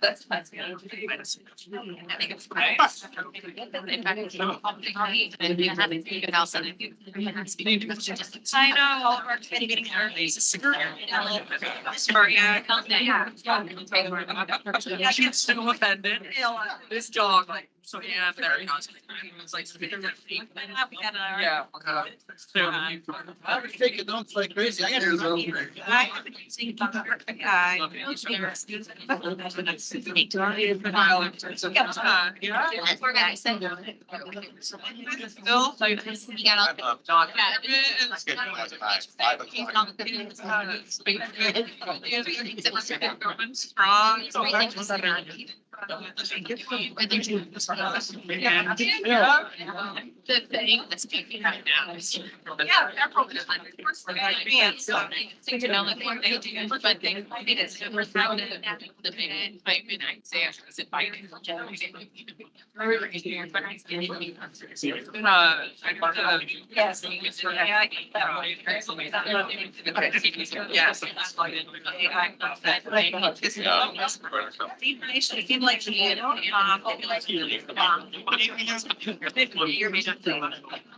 That's good. I think it's great. I know all of our committee meetings are. I get so offended. This dog, like, so yeah, very constantly. It's like, yeah. So, I was taking notes like crazy. I gotta go. We're gonna send them. Bill, like, he got all the dog. Strong. The thing that's speaking right now is. Yeah, they're probably just like, of course, to know like what they do, but they it's super founded the big pipe and I say I should sit by yes. It seemed like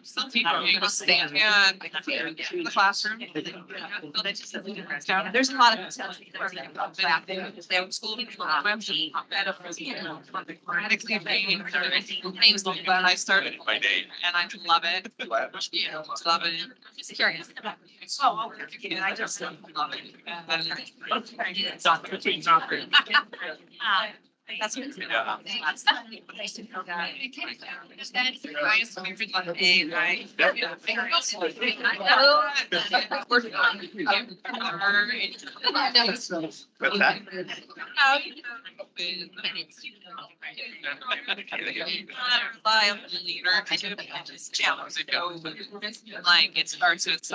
some people you just stand in the classroom. There's a lot of they have school radically things like that. I started my day and I love it. Yeah, love it. Just curious. Oh, okay. I just love it. That's what it's about. That's nice to know that. Like it starts with yeah.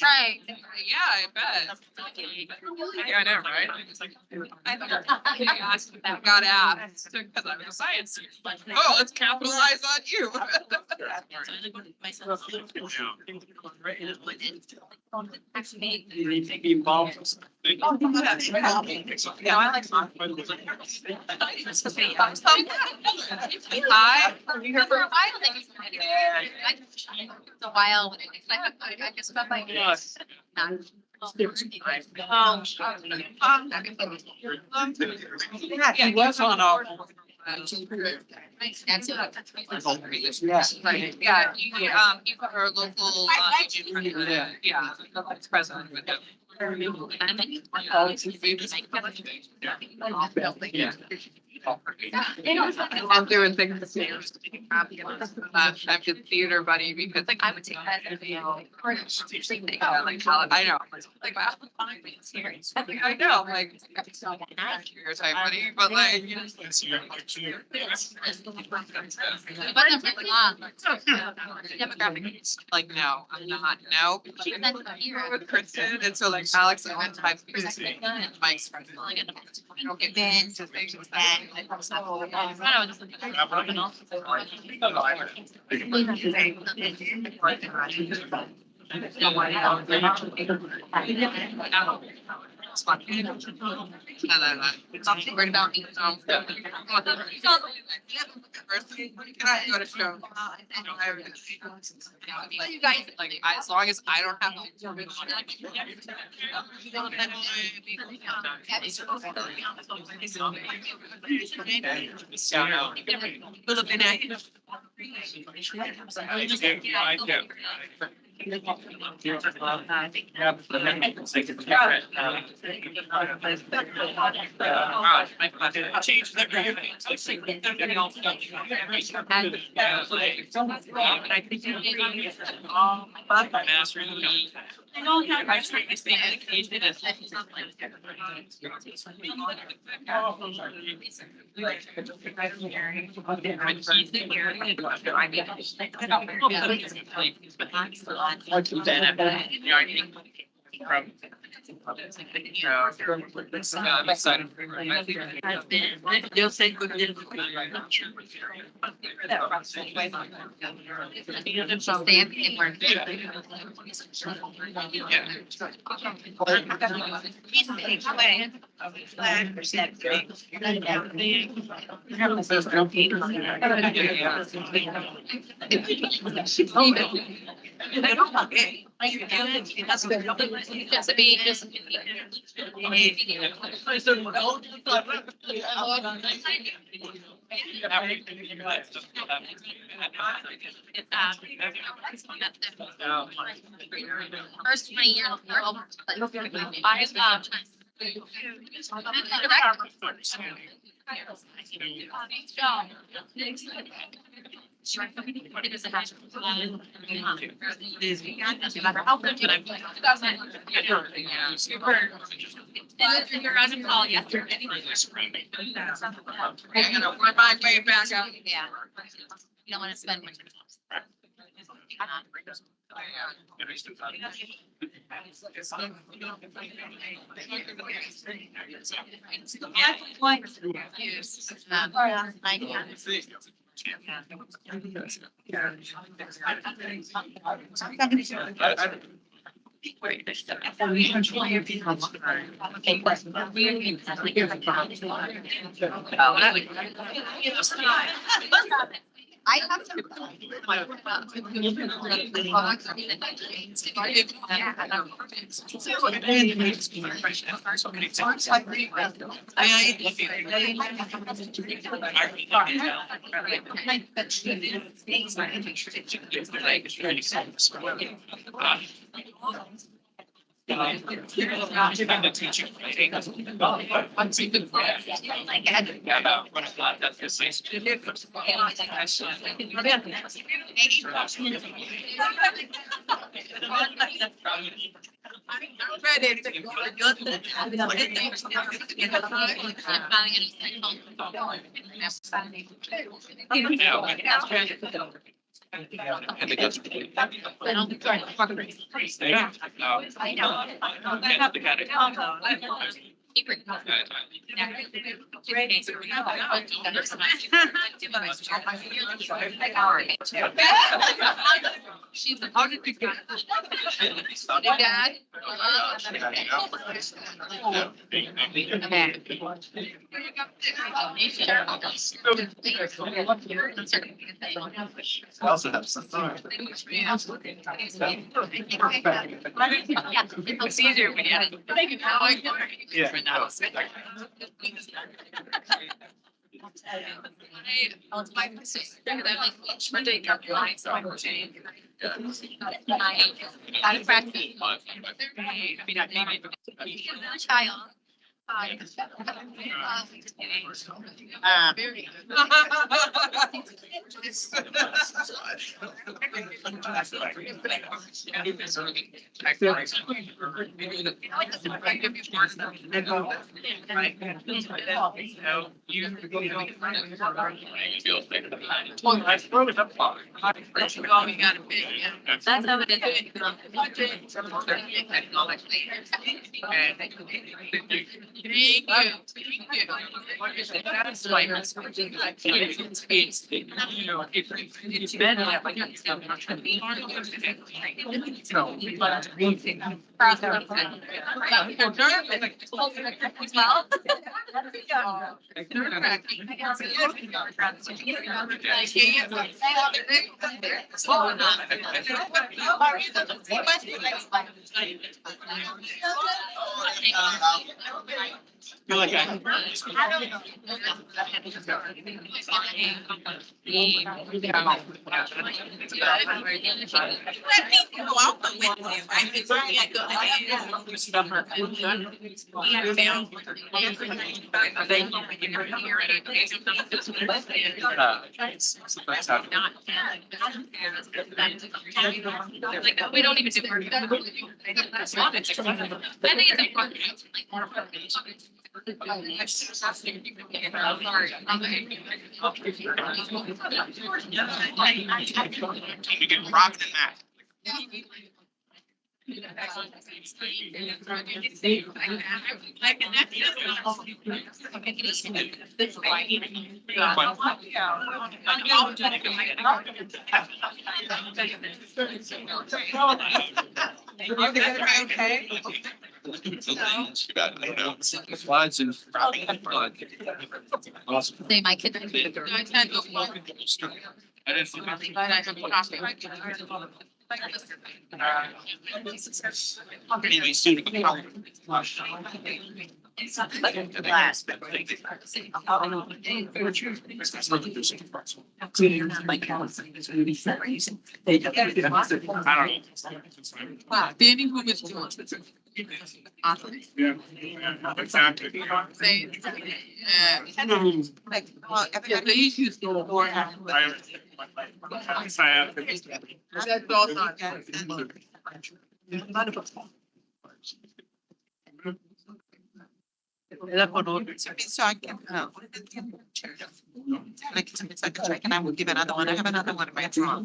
Right. Yeah, I bet. Yeah, I know, right? I got asked because I'm a science student. Like, oh, let's capitalize on you. Yeah, I like hi. It's a while. I guess about my yeah, he was on a yeah, you cover local yeah, vice president with them. I'm doing things. I'm just theater buddy because like I would take that as a I know. Like wow, I know, like your type buddy, but like you know. Like no, I'm not no. With Kristen and so like Alex and then type and Mike's friends. I don't get banned to things with that. Something right about me. Can I go to show? You guys, like, as long as I don't have change that. I treat this thing education as I'm excited. You'll say good. Just be, just. First 20 years of the world. You're on a call yesterday. I'm gonna run my way back out. Yeah. You don't want to spend much time. I have some. Ready to go. She's a hard to get. Dad. I also have some. It's easier when you have. Yeah. I'll my sister, I like each Monday drop lines, so I'm changing. Out of practice. I mean, I maybe. Child. Very That's how it is. Feel like I. Like, we don't even do work. I think it's important. We get rocked in that. Okay. Slides and. Awesome. Say my kid. I didn't. Anyway, soon. Last. Wow, Danny, who is doing? Awesome. Yeah. Exactly. Like, well, the issues go more. That's all not. So I can, like, it's like a check and I will give another one. I have another one in my drawer.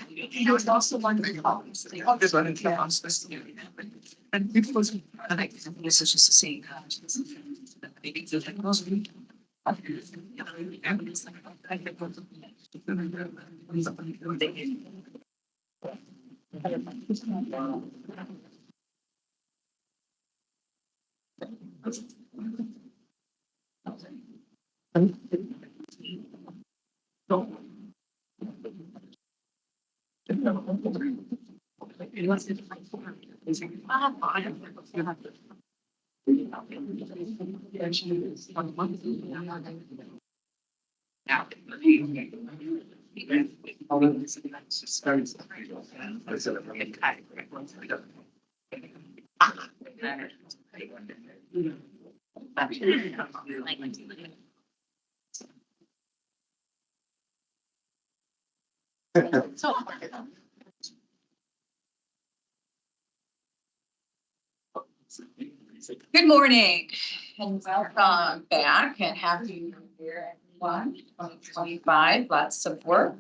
He was also one of the colleagues. And it was, I like, this is just the same. Good morning and welcome back and happy New Year, everyone. 2025, lots of work.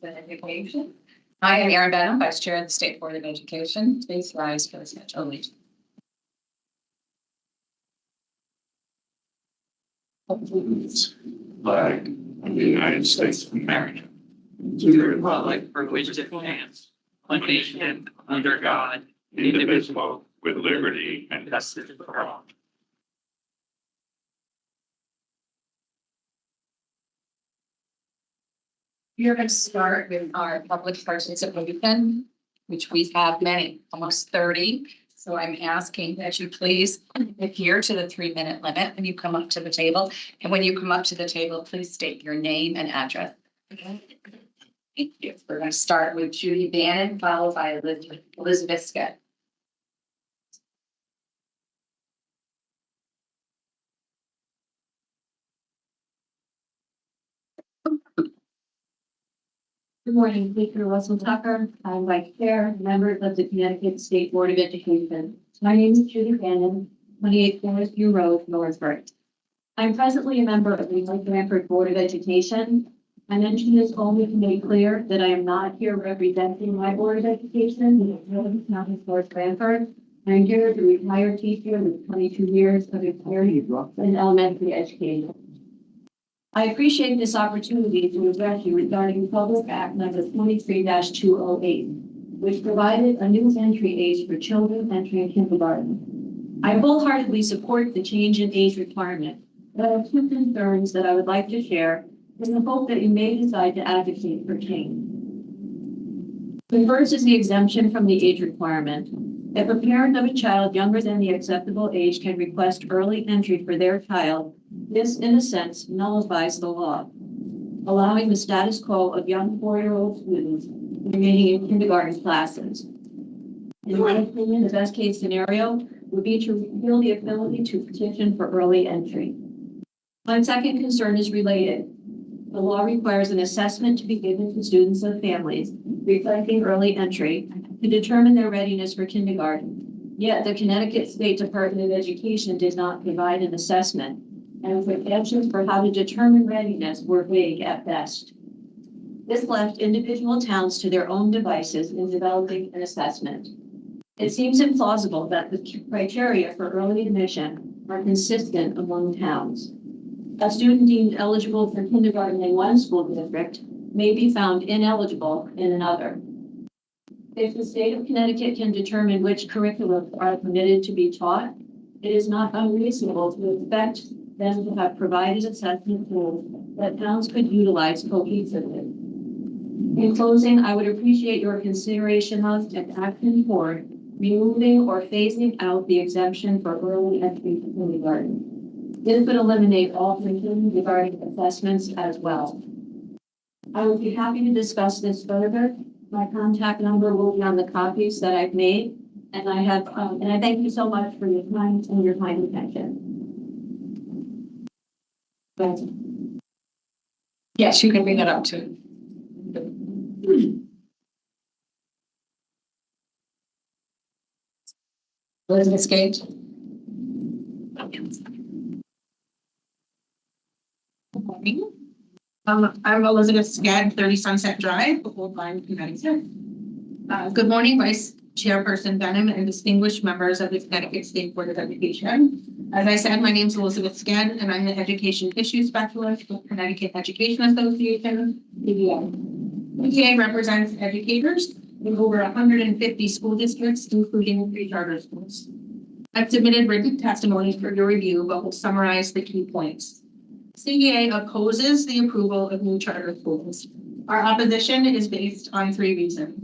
Education. I am Erin Benham, Vice Chair of the State Board of Education. Please rise for the pledge of allegiance. Flag of the United States of America, to the republic for which it stands, one nation, under God, indivisible, with liberty and justice for all. We are going to start with our public participation, which we have many, almost 30. So I'm asking that you please adhere to the 3-minute limit when you come up to the table. And when you come up to the table, please state your name and address. Thank you. We're going to start with Judy Bannon, followed by Elizabeth Scott. Good morning, Speaker Russell Tucker. I'm Vice Chair, members of the Connecticut State Board of Education. My name is Judy Bannon, 28 Forest View Road, Northbrook. I'm presently a member of the Lake Blanford Board of Education. I mention this only to make clear that I am not here representing my Board of Education, the County North Blanford. I'm here as a retired teacher with 22 years of experience in elementary education. I appreciate this opportunity to address you regarding Public Act number 23-208, which provided a new entry age for children entering kindergarten. I wholeheartedly support the change in age requirement, but I have 2 concerns that I would like to share in the hope that you may decide to advocate for change. The first is the exemption from the age requirement. If a parent of a child younger than the acceptable age can request early entry for their child, this, in a sense, nullifies the law, allowing the status quo of young 4-year-old students remaining in kindergarten classes. In my opinion, the best case scenario would be to repeal the ability to petition for early entry. My second concern is related. The law requires an assessment to be given to students and families reflecting early entry to determine their readiness for kindergarten. Yet the Connecticut State Department of Education did not provide an assessment, and projections for how to determine readiness were vague at best. This left individual towns to their own devices in developing an assessment. It seems implausible that the criteria for early admission are consistent among towns. A student deemed eligible for kindergarten in one school district may be found ineligible in another. If the state of Connecticut can determine which curriculum are permitted to be taught, it is not unreasonable to expect them to have provided assessment tools that towns could utilize cohesively. In closing, I would appreciate your consideration of and action for removing or phasing out the exemption for early entry to kindergarten. This would eliminate all thinking regarding assessments as well. I would be happy to discuss this further. My contact number will be on the copies that I've made, and I thank you so much for your time and your kind attention. But Yes, you can bring that up too. Elizabeth Skate. Good morning. I'm Elizabeth Skagg, 30 Sunset Drive, Oakland, Connecticut. Good morning, Vice Chairperson Benham and distinguished members of the Connecticut State Board of Education. As I said, my name is Elizabeth Skagg, and I'm the Education Issue Specialist with Connecticut Education Association, CEA. CEA represents educators in over 150 school districts, including 3 charter schools. I've submitted written testimony for your review, but will summarize the key points. CEA opposes the approval of new charter schools. Our opposition is based on 3 reasons.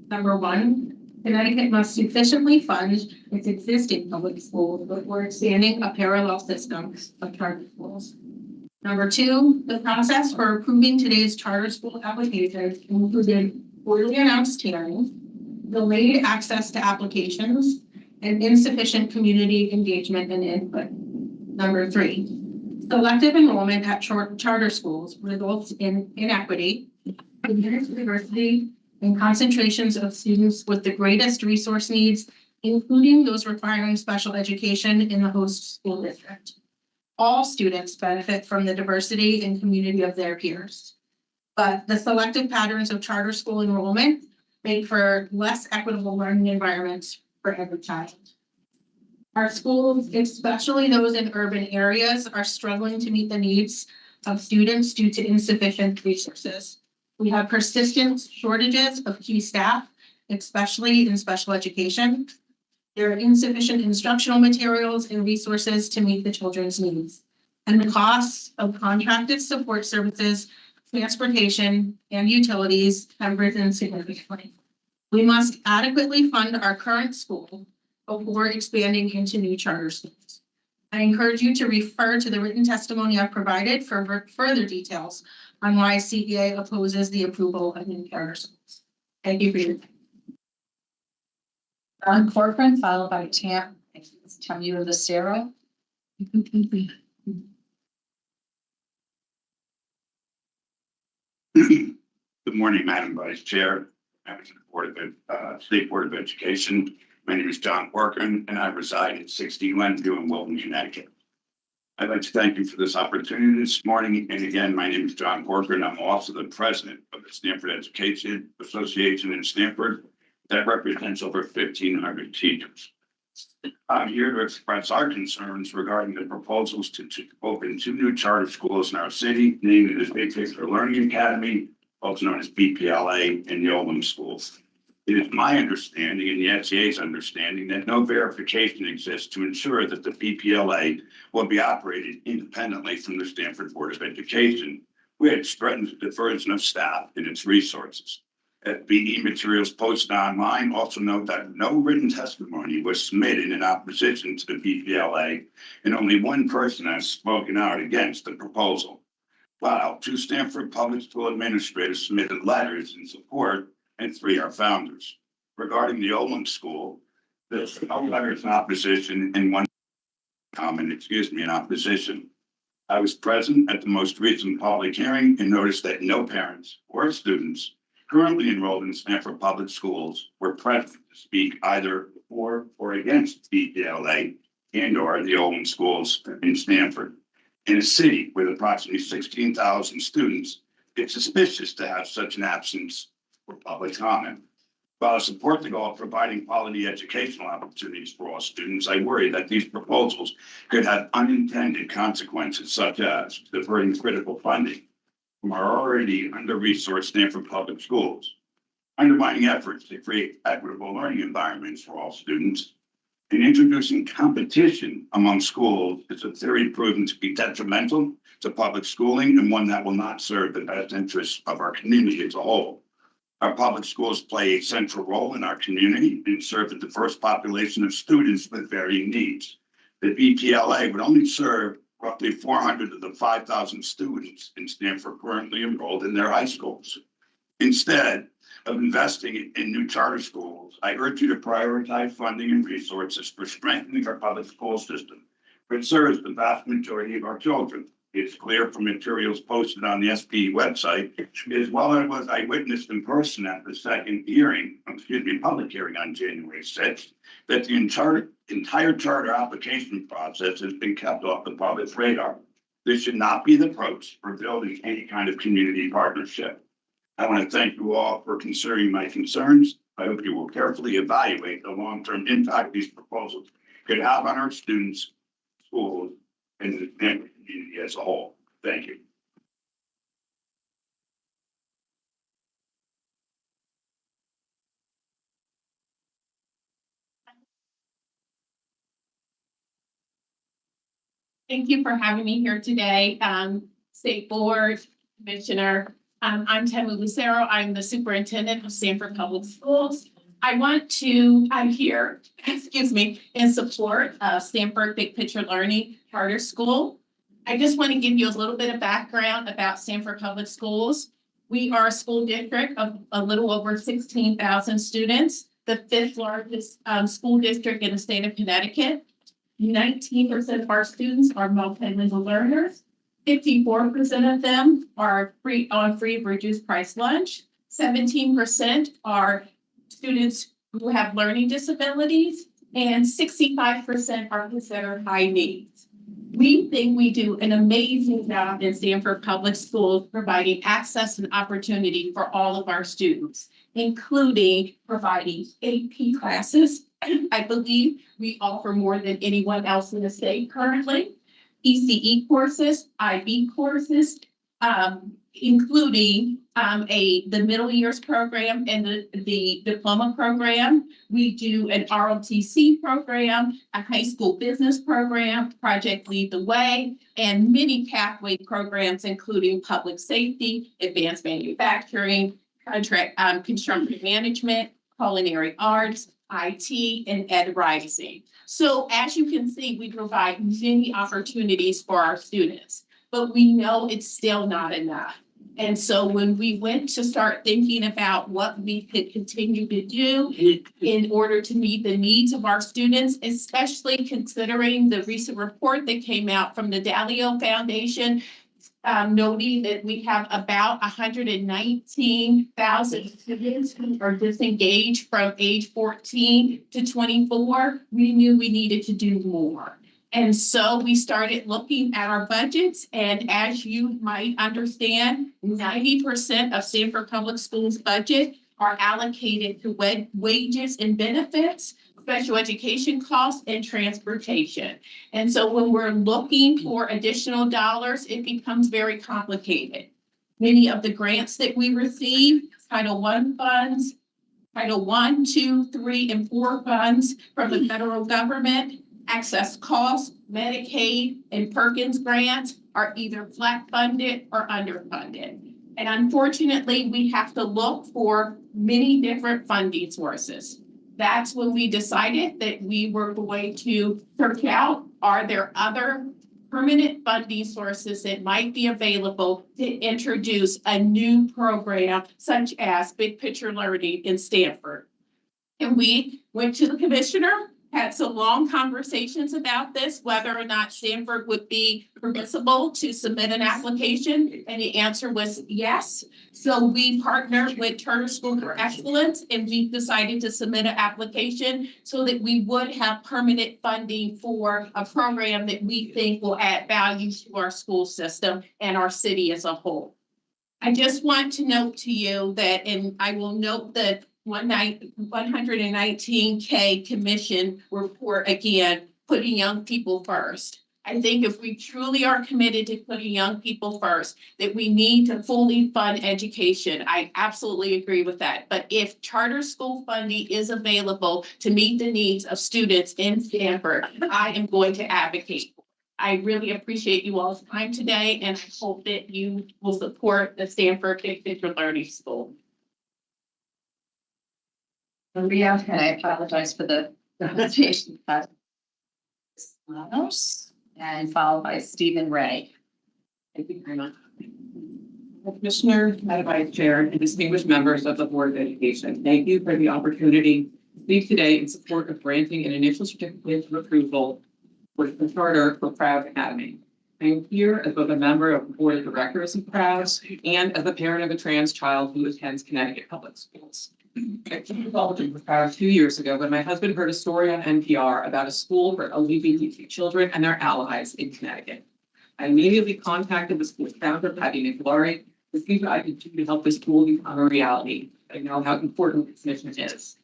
Number 1, Connecticut must sufficiently fund its existing public schools before expanding a parallel system of charter schools. Number 2, the process for approving today's charter school applications included poorly announced hearings, delayed access to applications, and insufficient community engagement and input. Number 3, selective enrollment at charter schools results in inequity, diminished diversity, and concentrations of students with the greatest resource needs, including those requiring special education in the host school district. All students benefit from the diversity and community of their peers, but the selective patterns of charter school enrollment make for less equitable learning environments for every child. Our schools, especially those in urban areas, are struggling to meet the needs of students due to insufficient resources. We have persistent shortages of key staff, especially in special education. There are insufficient instructional materials and resources to meet the children's needs. And the costs of contracted support services, transportation, and utilities have risen significantly. We must adequately fund our current school before expanding into new charter schools. I encourage you to refer to the written testimony I've provided for further details on why CEA opposes the approval of new charter schools. Thank you for your time. Don Corcoran, followed by Tam Lucero. Good morning, Madam Vice Chair, members of the State Board of Education. My name is John Corcoran, and I reside at 60 Glenview in Wilton, Connecticut. I'd like to thank you for this opportunity this morning. And again, my name is John Corcoran. I'm also the president of the Stamford Education Association in Stamford that represents over 1,500 teachers. I'm here to express our concerns regarding the proposals to open 2 new charter schools in our city, namely the Big Picture Learning Academy, also known as BPLA, and the Oldham schools. It is my understanding and the SEA's understanding that no verification exists to ensure that the BPLA will be operated independently from the Stamford Board of Education, which threatens the diversion of staff and its resources. FBE materials posted online also note that no written testimony was submitted in opposition to the BPLA, and only 1 person has spoken out against the proposal. While 2 Stamford public school administrators submitted letters in support, and 3 are founders. Regarding the Oldham school, there's no letters in opposition and 1 comment, in opposition. I was present at the most recent public hearing and noticed that no parents or students currently enrolled in Stamford public schools were present to speak either for or against BPLA and or the Oldham schools in Stamford. In a city with approximately 16,000 students, It's suspicious to have such an absence for public comment. While I support the goal of providing quality educational opportunities for all students, I worry that these proposals could have unintended consequences, such as diverting critical funding from our already under-resourced Stamford public schools, undermining efforts to create equitable learning environments for all students, and introducing competition among schools is a theory proven to be detrimental to public schooling and one that will not serve the best interests of our community as a whole. Our public schools play a central role in our community and serve a diverse population of students with varying needs. The BPLA would only serve roughly 400 of the 5,000 students in Stamford currently enrolled in their high schools. Instead of investing in new charter schools, I urge you to prioritize funding and resources for strengthening our public school system, which serves the vast majority of our children. It's clear from materials posted on the SPE website, as well as I witnessed in person at the public hearing on January 6th, that the entire charter application process has been kept off the public's radar. This should not be the approach for building any kind of community partnership. I want to thank you all for considering my concerns. I hope you will carefully evaluate the long-term impact these proposals could have on our students, schools, and the community as a whole. Thank you. Thank you for having me here today, State Board, Commissioner. I'm Temu Lucero. I'm the Superintendent of Stamford Public Schools. I'm here, in support of Stamford Big Picture Learning Charter School. I just want to give you a little bit of background about Stamford Public Schools. We are a school district of a little over 16,000 students, the 5th largest school district in the state of Connecticut. 19% of our students are multilingual learners. 54% of them are free of reduced price lunch. 17% are students who have learning disabilities, and 65% are considered high needs. We think we do an amazing job in Stamford Public Schools providing access and opportunity for all of our students, including providing AP classes. I believe we offer more than anyone else in the state currently. ECE courses, IB courses, including the middle years program and the diploma program. We do an ROTC program, a high school business program, Project Lead the Way, and many pathway programs, including public safety, advanced manufacturing, contract construction management, culinary arts, IT, and ed rising. So as you can see, we provide many opportunities for our students, but we know it's still not enough. And so when we went to start thinking about what we could continue to do in order to meet the needs of our students, especially considering the recent report that came out from the Dalio Foundation, noting that we have about 119,000 students who are disengaged from age 14 to 24, we knew we needed to do more. And so we started looking at our budgets, and as you might understand, 90% of Stamford Public Schools budget are allocated to wages and benefits, special education costs, and transportation. And so when we're looking for additional dollars, it becomes very complicated. Many of the grants that we receive, Title I funds, Title I, II, III, and IV funds from the federal government, access costs, Medicaid, and Perkins grants are either flat funded or underfunded. And unfortunately, we have to look for many different funding sources. That's when we decided that we were going to search out, are there other permanent funding sources that might be available to introduce a new program such as Big Picture Learning in Stamford. And we went to the commissioner, had some long conversations about this, whether or not Stamford would be permissible to submit an application, and the answer was yes. So we partnered with Turner School for Excellence, and we decided to submit an application so that we would have permanent funding for a program that we think will add value to our school system and our city as a whole. I just want to note to you that, and I will note the 119K commission report again, putting young people first. I think if we truly are committed to putting young people first, that we need to fully fund education. I absolutely agree with that. But if charter school funding is available to meet the needs of students in Stamford, I am going to advocate. I really appreciate you all's time today, and I hope that you will support the Stamford Big Picture Learning School. Maria, and I apologize for the pronunciation. And followed by Stephen Ray. Thank you very much. Commissioner, Madam Vice Chair, and distinguished members of the Board of Education, thank you for the opportunity to speak today in support of granting an initial certificate of approval with the charter for Proud Academy. I am here as both a member of the Board of Directors of Proud and as a parent of a trans child who attends Connecticut Public Schools. I came involved with Proud 2 years ago when my husband heard a story on NPR about a school for LGBTQ children and their allies in Connecticut. I immediately contacted the school's founder, Patty Nicolari, to see what I could do to help the school become a reality. I know how important this mission is.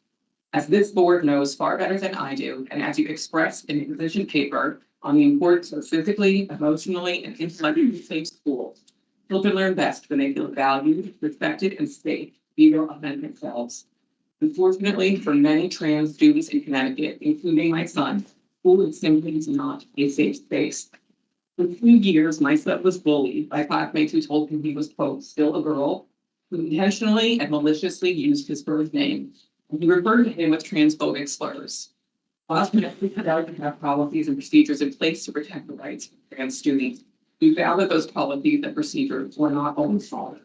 As this board knows far better than I do, and as you expressed in the position paper on the importance of physically, emotionally, and intellectually safe schools, children learn best when they feel valued, respected, and safe to be their authentic selves. Unfortunately, for many trans students in Connecticut, including my son, school is simply not a safe space. For 2 years, my son was bullied by classmates who told him he was, quote, still a girl, who intentionally and maliciously used his birth name. And he referred to him with transphobic slurs. Often, we had to have policies and procedures in place to protect the rights of trans students. We found that those policies and procedures were not always followed.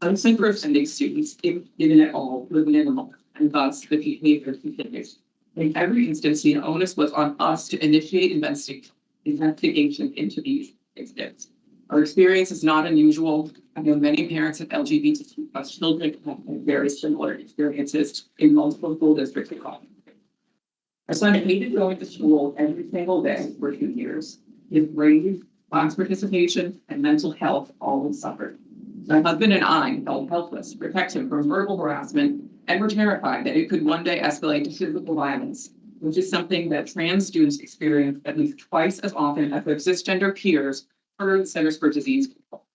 Punishment for offending students, if given at all, was minimal, and thus the behavior continues. In every instance, the onus was on us to initiate investigations into these incidents. Our experience is not unusual. I know many parents of LGBTQ+ children have had very similar experiences in multiple school districts across. Our son hated going to school every single day for 2 years. His grades, class participation, and mental health all suffered. My husband and I felt helpless to protect him from verbal harassment and were terrified that it could one day escalate to physical violence, which is something that trans students experience at least twice as often as their cisgender peers per the Centers for Disease Control.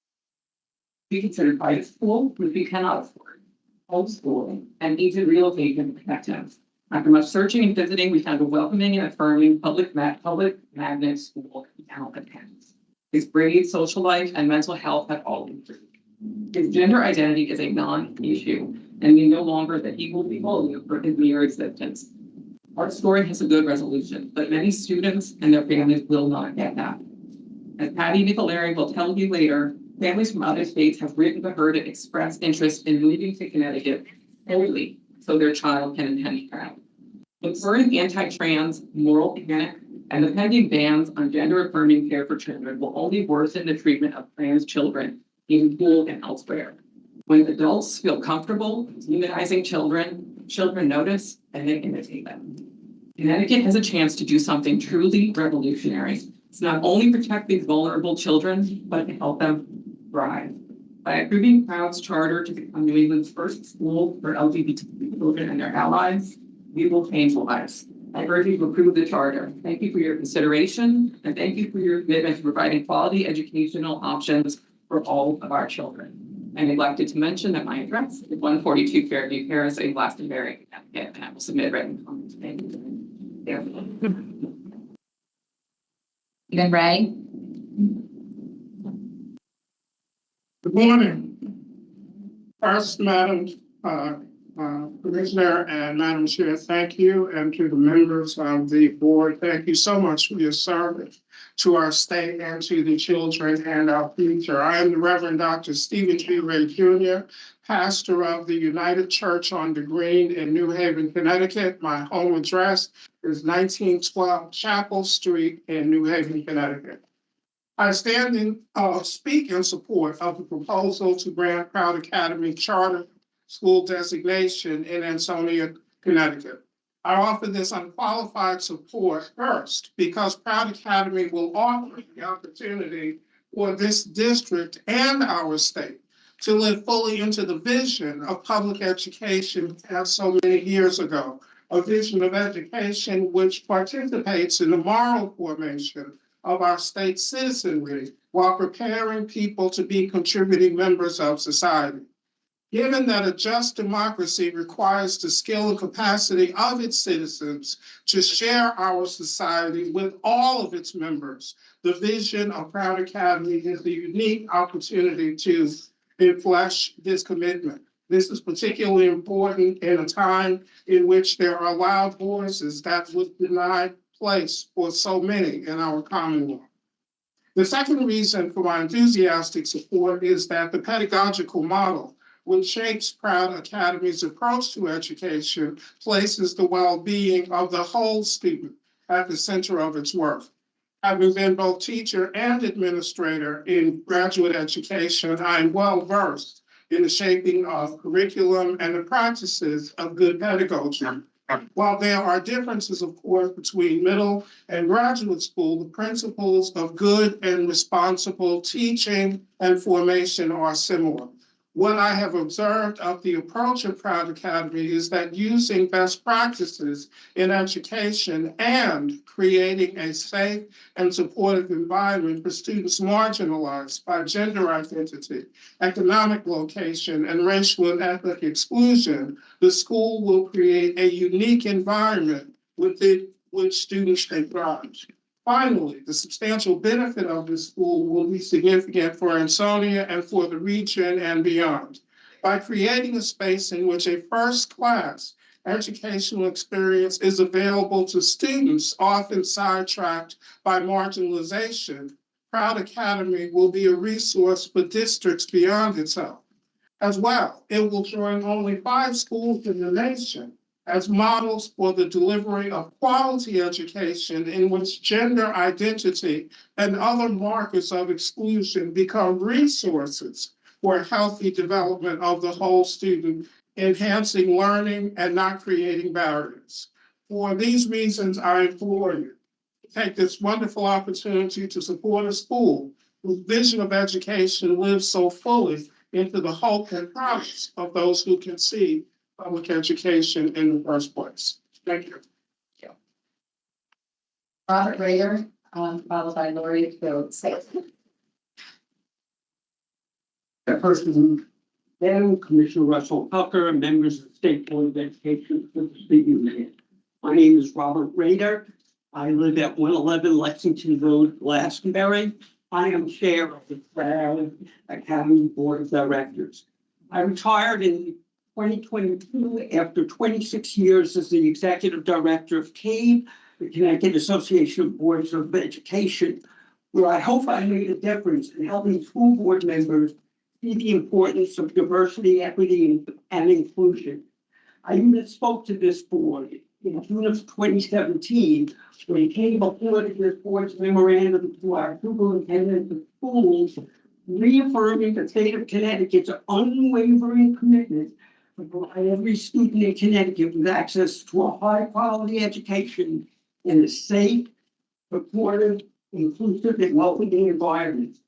We considered private school, which we cannot afford, homeschooling, and even relocation to protect him. After much searching and visiting, we found a welcoming and affirming public magnet school in Hamilton. His grades, social life, and mental health have all improved. His gender identity is a non-issue, and we no longer that he will be bullied for his mere existence. Our story has a good resolution, but many students and their families will not get that. As Patty Nicolari will tell you later, families from other states have written to her to express interest in moving to Connecticut solely so their child can attend Proud. The current anti-trans moral panic and the pending bans on gender-affirming care for children will only worsen the treatment of trans children in school and elsewhere. When adults feel comfortable demonizing children, children notice and they imitate them. Connecticut has a chance to do something truly revolutionary. It's not only protect these vulnerable children, but to help them thrive. By approving Proud's charter to become New England's first school for LGBT children and their allies, we will change lives. I urge you to approve the charter. Thank you for your consideration, and thank you for your commitment to providing quality educational options for all of our children. I neglected to mention that my address is 142 Fairview Terrace in Glastonbury, Connecticut, and I will submit written comments. Thank you. Stephen Ray. Good morning. First, Madam Commissioner and Madam Chair, thank you. And to the members of the board, thank you so much for your service to our state and to the children and our future. I am the Reverend Dr. Stephen G. Ray Jr., pastor of the United Church on the Green in New Haven, Connecticut. My home address is 1912 Chapel Street in New Haven, Connecticut. I stand and speak in support of the proposal to grant Proud Academy charter school designation in Ansonia, Connecticut. I offer this unqualified support first because Proud Academy will offer the opportunity for this district and our state to live fully into the vision of public education had so many years ago, a vision of education which participates in the moral formation of our state citizenry while preparing people to be contributing members of society. Given that a just democracy requires the skill and capacity of its citizens to share our society with all of its members, the vision of Proud Academy is a unique opportunity to enflesh this commitment. This is particularly important in a time in which there are loud voices that would deny place for so many in our Commonwealth. The second reason for my enthusiastic support is that the pedagogical model which shapes Proud Academy's approach to education places the well-being of the whole student at the center of its work. Having been both teacher and administrator in graduate education, I am well versed in the shaping of curriculum and the practices of good pedagogy. While there are differences, of course, between middle and graduate school, the principles of good and responsible teaching and formation are similar. What I have observed of the approach of Proud Academy is that using best practices in education and creating a safe and supportive environment for students marginalized by gender identity, economic location, and racial and ethnic exclusion, the school will create a unique environment within which students can thrive. Finally, the substantial benefit of this school will be significant for Ansonia and for the region and beyond. By creating a space in which a first-class educational experience is available to students often sidetracked by marginalization, Proud Academy will be a resource for districts beyond itself. As well, it will join only 5 schools in the nation as models for the delivery of quality education in which gender identity and other markers of exclusion become resources for healthy development of the whole student, enhancing learning and not creating barriers. For these reasons, I implore you to take this wonderful opportunity to support a school whose vision of education lives so fully into the hope and promise of those who can see public education in the first place. Thank you. Robert Rader, followed by Lori Fields. Person, then Commissioner Russell Tucker, and members of the State Board of Education for the speaking minute. My name is Robert Rader. I live at 111 Lexington Road, Glastonbury. I am chair of the Proud Academy Board of Directors. I retired in 2022 after 26 years as the executive director of CABE, the Connecticut Association of Boards of Education, where I hope I made a difference in helping school board members see the importance of diversity, equity, and inclusion. I even spoke to this board in June of 2017 when it came before this board's memorandum to our superintendent of schools, reaffirming the state of Connecticut's unwavering commitment to provide every student in Connecticut with access to a high-quality education in a safe, supportive, inclusive, and welcoming environment.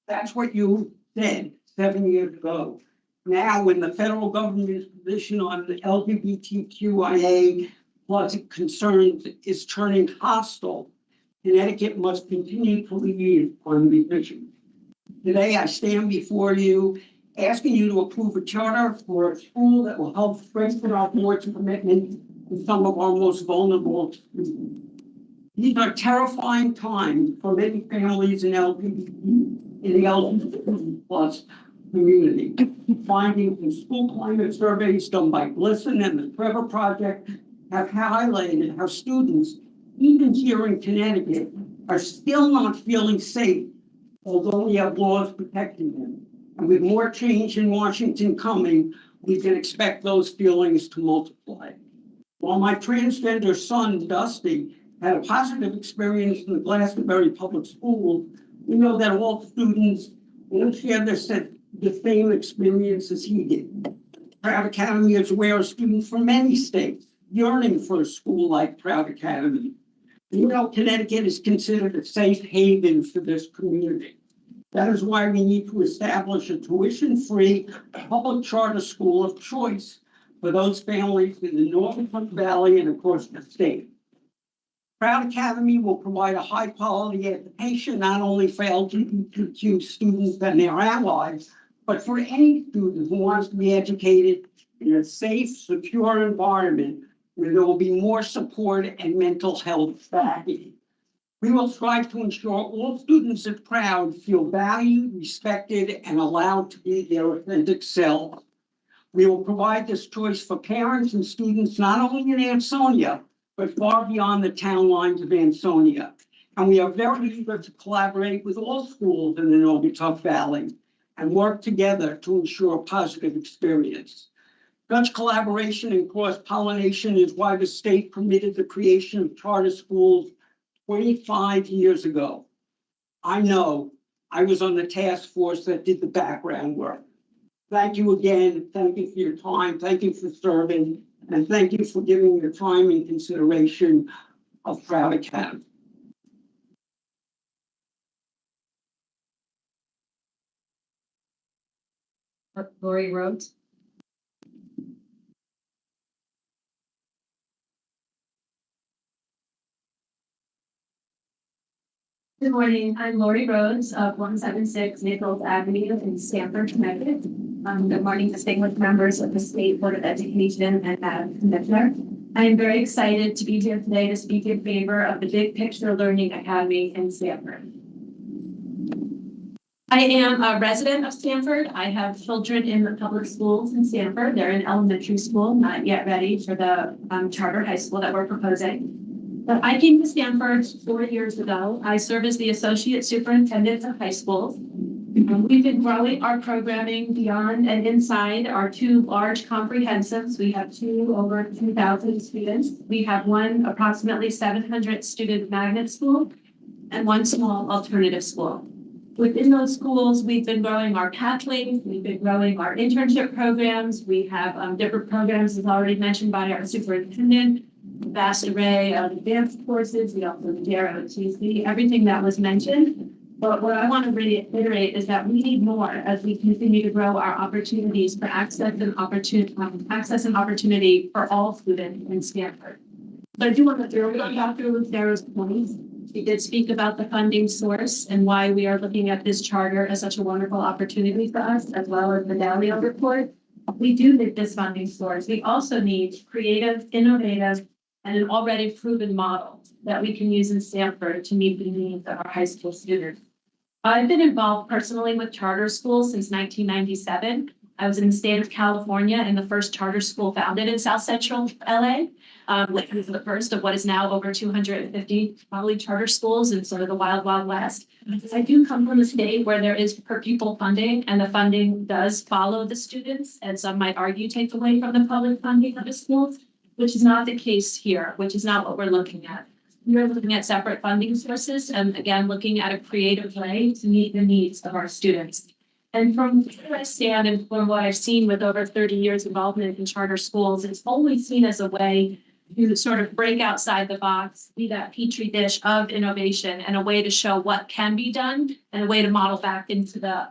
That's what you said 7 years ago. Now, when the federal government's position on the LGBTQIA plus concerns is turning hostile, Connecticut must continue to lead on the mission. Today, I stand before you asking you to approve a charter for a school that will help strengthen our board's commitment to some of our most vulnerable students. These are terrifying times for many families in the LGBT plus community. Findings from school climate surveys done by GLSEN and the Trevor Project have highlighted how students, even here in Connecticut, are still not feeling safe, although we have laws protecting them. And with more change in Washington coming, we can expect those feelings to multiply. While my transgender son, Dusty, had a positive experience in the Glastonbury Public Schools, we know that all students won't share the same experience as he did. Proud Academy is aware of students from many states yearning for a school like Proud Academy. You know, Connecticut is considered a safe haven for this community. That is why we need to establish a tuition-free public charter school of choice for those families in the Norfolk Valley and across the state. Proud Academy will provide a high-quality education not only for LGBTQ students and their allies, but for any student who wants to be educated in a safe, secure environment where there will be more support and mental health backing. We will strive to ensure all students at Proud feel valued, respected, and allowed to be their authentic selves. We will provide this choice for parents and students not only in Ansonia, but far beyond the town lines of Ansonia. And we are very eager to collaborate with all schools in the Naugatuck Valley and work together to ensure a positive experience. Such collaboration and cross-pollination is why the state permitted the creation of charter schools 25 years ago. I know I was on the task force that did the background work. Thank you again. Thank you for your time. Thank you for serving. And thank you for giving your time and consideration of Proud Academy. Lori Rhodes. Good morning, I'm Lori Rhodes of 176 Nichols Avenue in Stamford, Connecticut. Good morning, distinguished members of the State Board of Education and Madam Commissioner. I am very excited to be here today to speak in favor of the Big Picture Learning Academy in Stamford. I am a resident of Stamford. I have children in the public schools in Stamford. They're in elementary school, not yet ready for the charter high school that we're proposing. But I came to Stamford 4 years ago. I serve as the Associate Superintendent of High Schools. We've been growing our programming beyond and inside our two large comprehensives. We have two over 2,000 students. We have one approximately 700 student magnet school and one small alternative school. Within those schools, we've been growing our pathways, we've been growing our internship programs. We have different programs, as already mentioned by our superintendent, a vast array of advanced courses. We also do ROTC, everything that was mentioned. But what I want to reiterate is that we need more as we continue to grow our opportunities for access and opportunity for all students in Stamford. So I do want to build on Dr. Lucero's points. She did speak about the funding source and why we are looking at this charter as such a wonderful opportunity for us, as well as the Dalio report. We do need this funding source. We also need creative, innovative, and an already proven model that we can use in Stamford to meet the needs of our high school students. I've been involved personally with charter schools since 1997. I was in the state of California in the first charter school founded in South Central LA, which was the first of what is now over 250 probably charter schools in sort of the wild, wild west. I do come from a state where there is per pupil funding, and the funding does follow the students, and some might argue take away from the public funding of the schools, which is not the case here, which is not what we're looking at. We're looking at separate funding sources and again, looking at a creative way to meet the needs of our students. And from where I stand and from what I've seen with over 30 years involvement in charter schools, it's always seen as a way to sort of break outside the box, be that petri dish of innovation and a way to show what can be done and a way to model back into the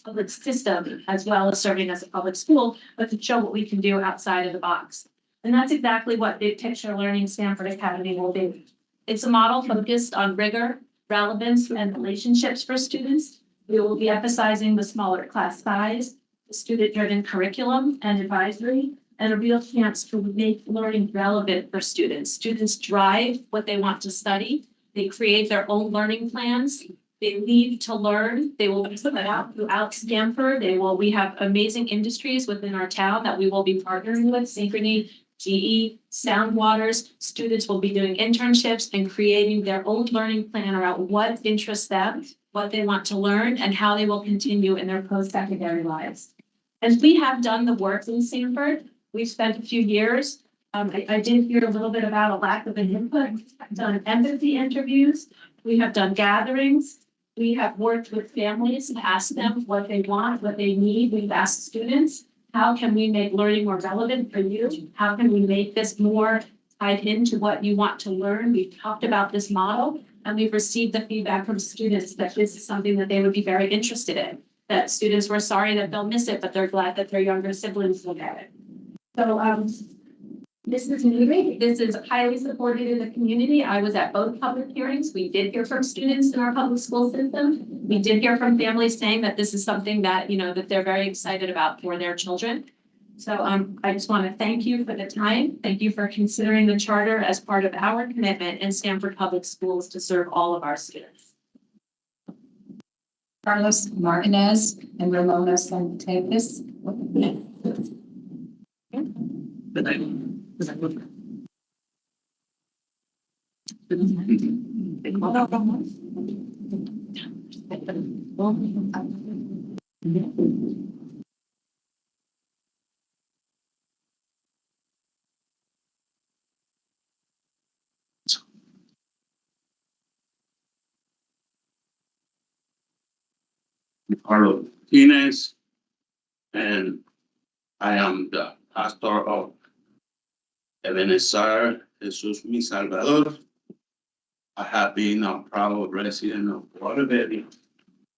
public system as well as serving as a public school, but to show what we can do outside of the box. And that's exactly what Big Picture Learning Stamford Academy will be. It's a model focused on rigor, relevance, and relationships for students. We will be emphasizing the smaller class size, the student-driven curriculum and advisory, and a real chance to make learning relevant for students. Students drive what they want to study. They create their own learning plans. They leave to learn. They will be put out throughout Stamford. We have amazing industries within our town that we will be partnering with, Synchrony, GE, Sound Waters. Students will be doing internships and creating their own learning plan around what interests them, what they want to learn, and how they will continue in their post-secondary lives. As we have done the work in Stamford, we've spent a few years. I did hear a little bit about a lack of an input. We've done empathy interviews. We have done gatherings. We have worked with families and asked them what they want, what they need. We've asked students, how can we make learning more relevant for you? How can we make this more tied into what you want to learn? We've talked about this model. And we've received the feedback from students that this is something that they would be very interested in. That students were sorry that they'll miss it, but they're glad that their younger siblings will get it. So, this is new. This is highly supported in the community. I was at both public hearings. We did hear from students in our public school system. We did hear from families saying that this is something that, that they're very excited about for their children. So I just want to thank you for the time. Thank you for considering the charter as part of our commitment in Stamford Public Schools to serve all of our students. Carlos Martinez and Ramona Santos. Carlos Martinez, and I am the pastor of Ebenezer Jesus Mi Salvador. I have been a proud resident of Waterbury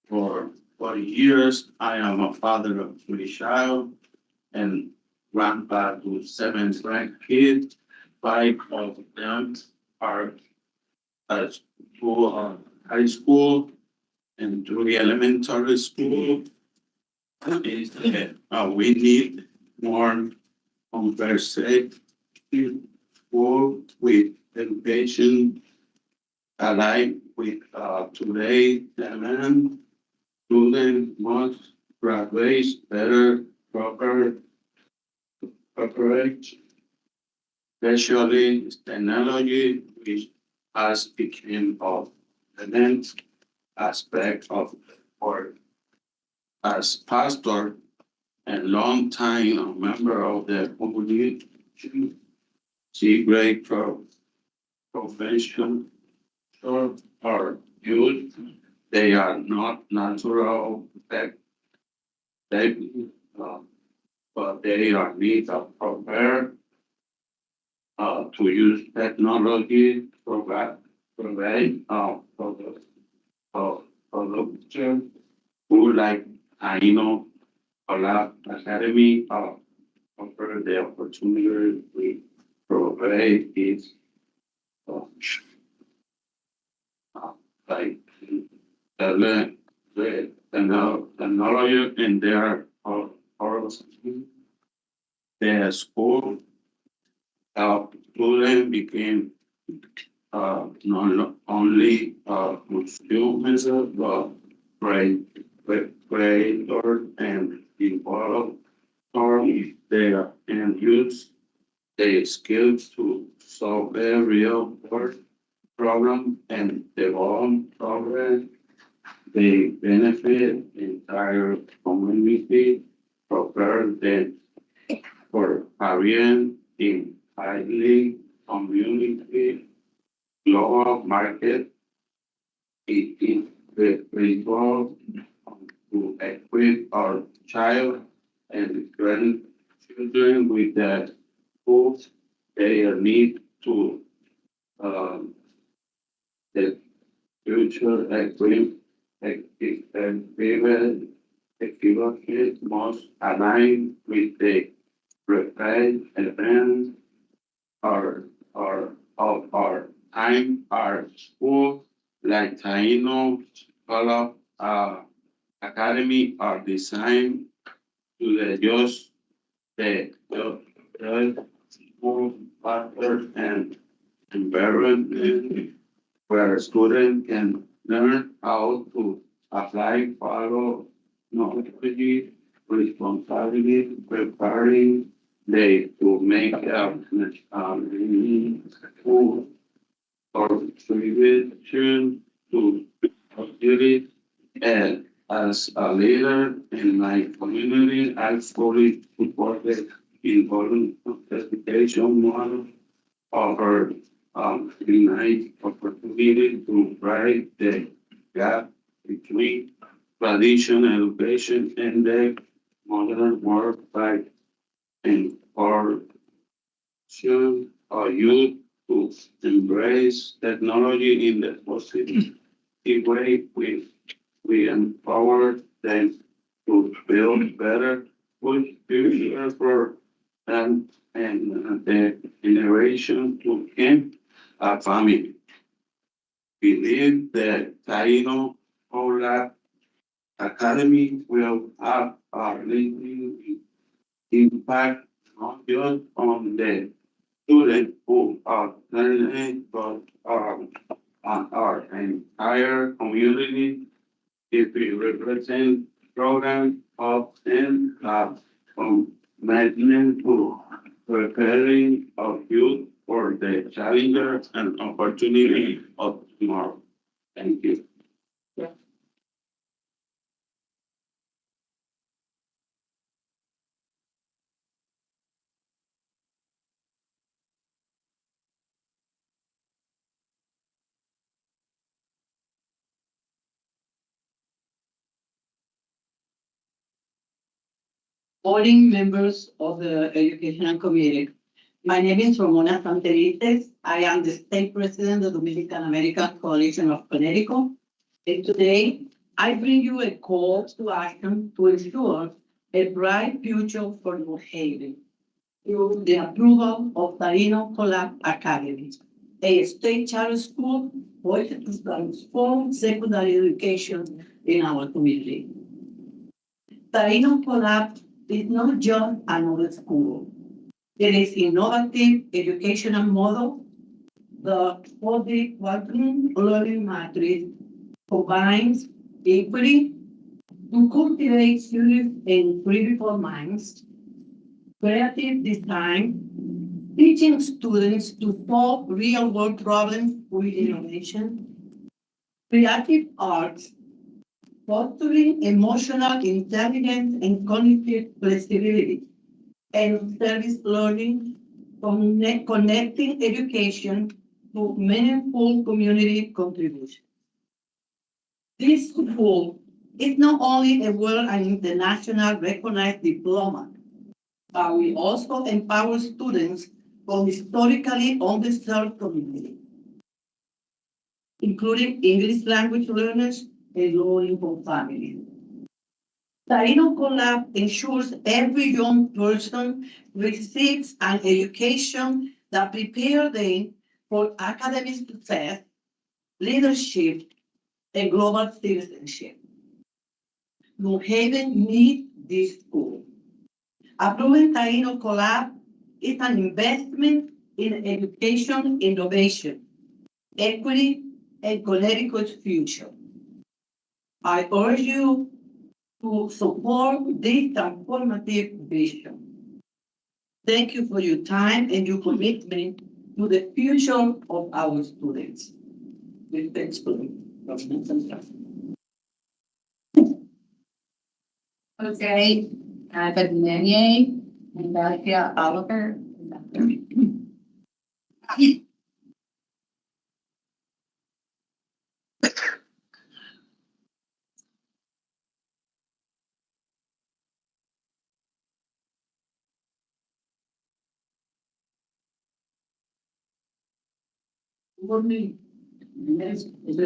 for 40 years. I am a father of 3 children and grandpa to 7 grandkids. 5 of them are at school, high school, and 3 elementary school. We need more conversation with education aligned with today demand. Students must graduate better, prepared, especially technology, which has become of the next aspect of work. As pastor and long-time member of the community, see great profession for our youth. They are not natural tech, but they are need of prepare to use technology to provide production. Who like Academy offer the opportunity we provide is like the technology in their their school help students became not only consumers but creator and involved or if they are and use their skills to solve a real world problem and develop program. They benefit the entire community, prepare them for career in highly community global market. It is the result to equip our child and grandchildren with the tools they need to the future equivalent must align with the prepared events of our time. Our school like Taino Scholar Academy are designed to adjust the school factors and environment where students can learn how to apply, follow knowledge, responsibility, preparing they to make school contribution to community. And as a leader in my community, I fully supported involved education model offer denied opportunity to break the gap between traditional education and the modern work by encouraging our youth to embrace technology in the positive way. We empower them to build better food future for them and the generation to end a family. Believe that Taino Ola Academy will have a lasting impact not just on the students who are learning, but on our entire community. If we represent program of and commitment to preparing our youth for the challenges and opportunity of tomorrow. Thank you. Morning, members of the Educational Committee. My name is Ramona Santerites. I am the State President of the Dominican American Coalition of Connecticut. And today, I bring you a call to action to ensure a bright future for New Haven through the approval of Taino Collab Academy, a state charter school poised to transform secondary education in our community. Taino Collab is not just another school. It is innovative educational model. The quadrant learning matrix combines equity to cultivate curious and critical minds, creative design, teaching students to solve real-world problems with innovation, creative arts, fostering emotional intelligence and cognitive flexibility, and service learning, connecting education to meaningful community contribution. This school is not only a world and international recognized diploma, but we also empower students from historically underserved communities, including English language learners and low-income families. Taino Collab ensures every young person receives an education that prepares them for academic success, leadership, and global citizenship. New Haven needs this school. Approving Taino Collab is an investment in education innovation, equity, and Connecticut's future. I urge you to support this transformative vision. Thank you for your time and your commitment to the future of our students. Respectfully, Jose Avenanye and Garcia Oliver. Good morning. Yes, I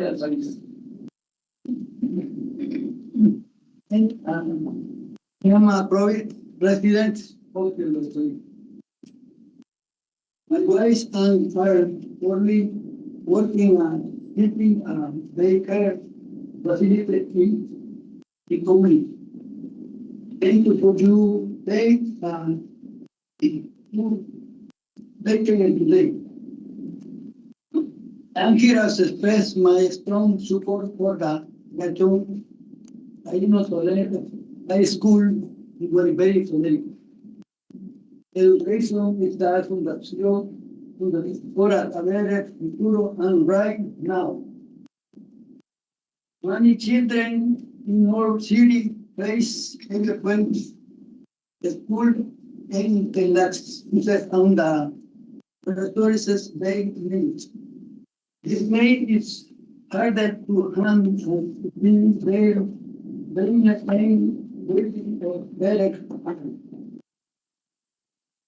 am a president of the industry. My wife and are currently working on helping daycare facility in the community. Thank you for your day and daycare today. I'm here to express my strong support for the Gatun Taino Soler High School in Guaribay, Connecticut. Education is la fundación para saber el futuro and right now. Many children in our city face frequent school and the last on the resources they need. This made it harder to handle their very waiting for better.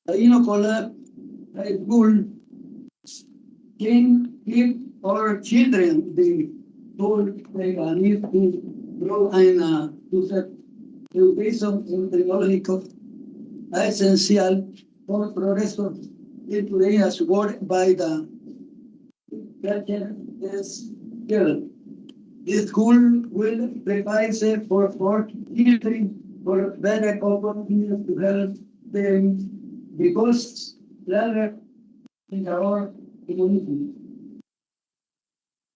Taino Collab High School can give our children the tool they need to grow and to set education in technological essential for progress of in today's world by the culture is good. The school will provide for children for better opportunities to help them because rather in our community.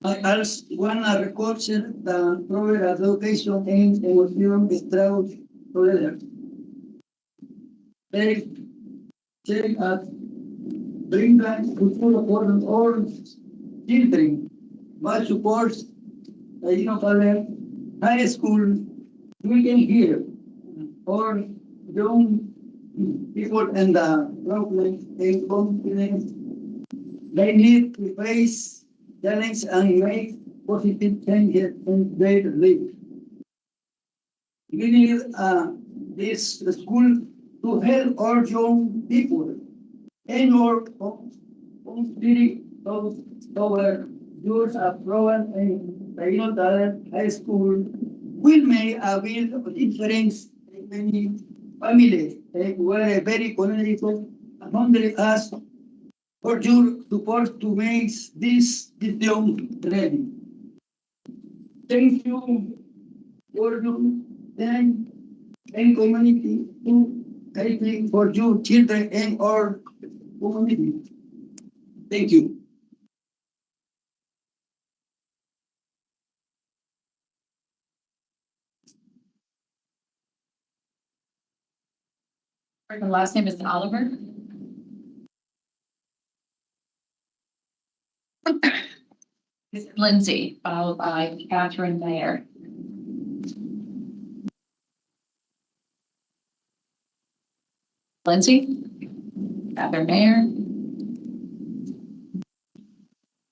I also want to record the proper education and emotion strength together. Take us bring back future for all children. But supports high school we can hear or young people and the problems and confidence. They need to face challenge and make positive changes in their life. We need this school to help our young people and our community of our youth abroad and talent high school will make a real difference in many families. They were very connected among us for your support to make this young ready. Thank you for your time and community to helping for your children and our community. Thank you. Her last name is Oliver. It's Lindsay, followed by Catherine Mayer. Lindsay, Catherine Mayer.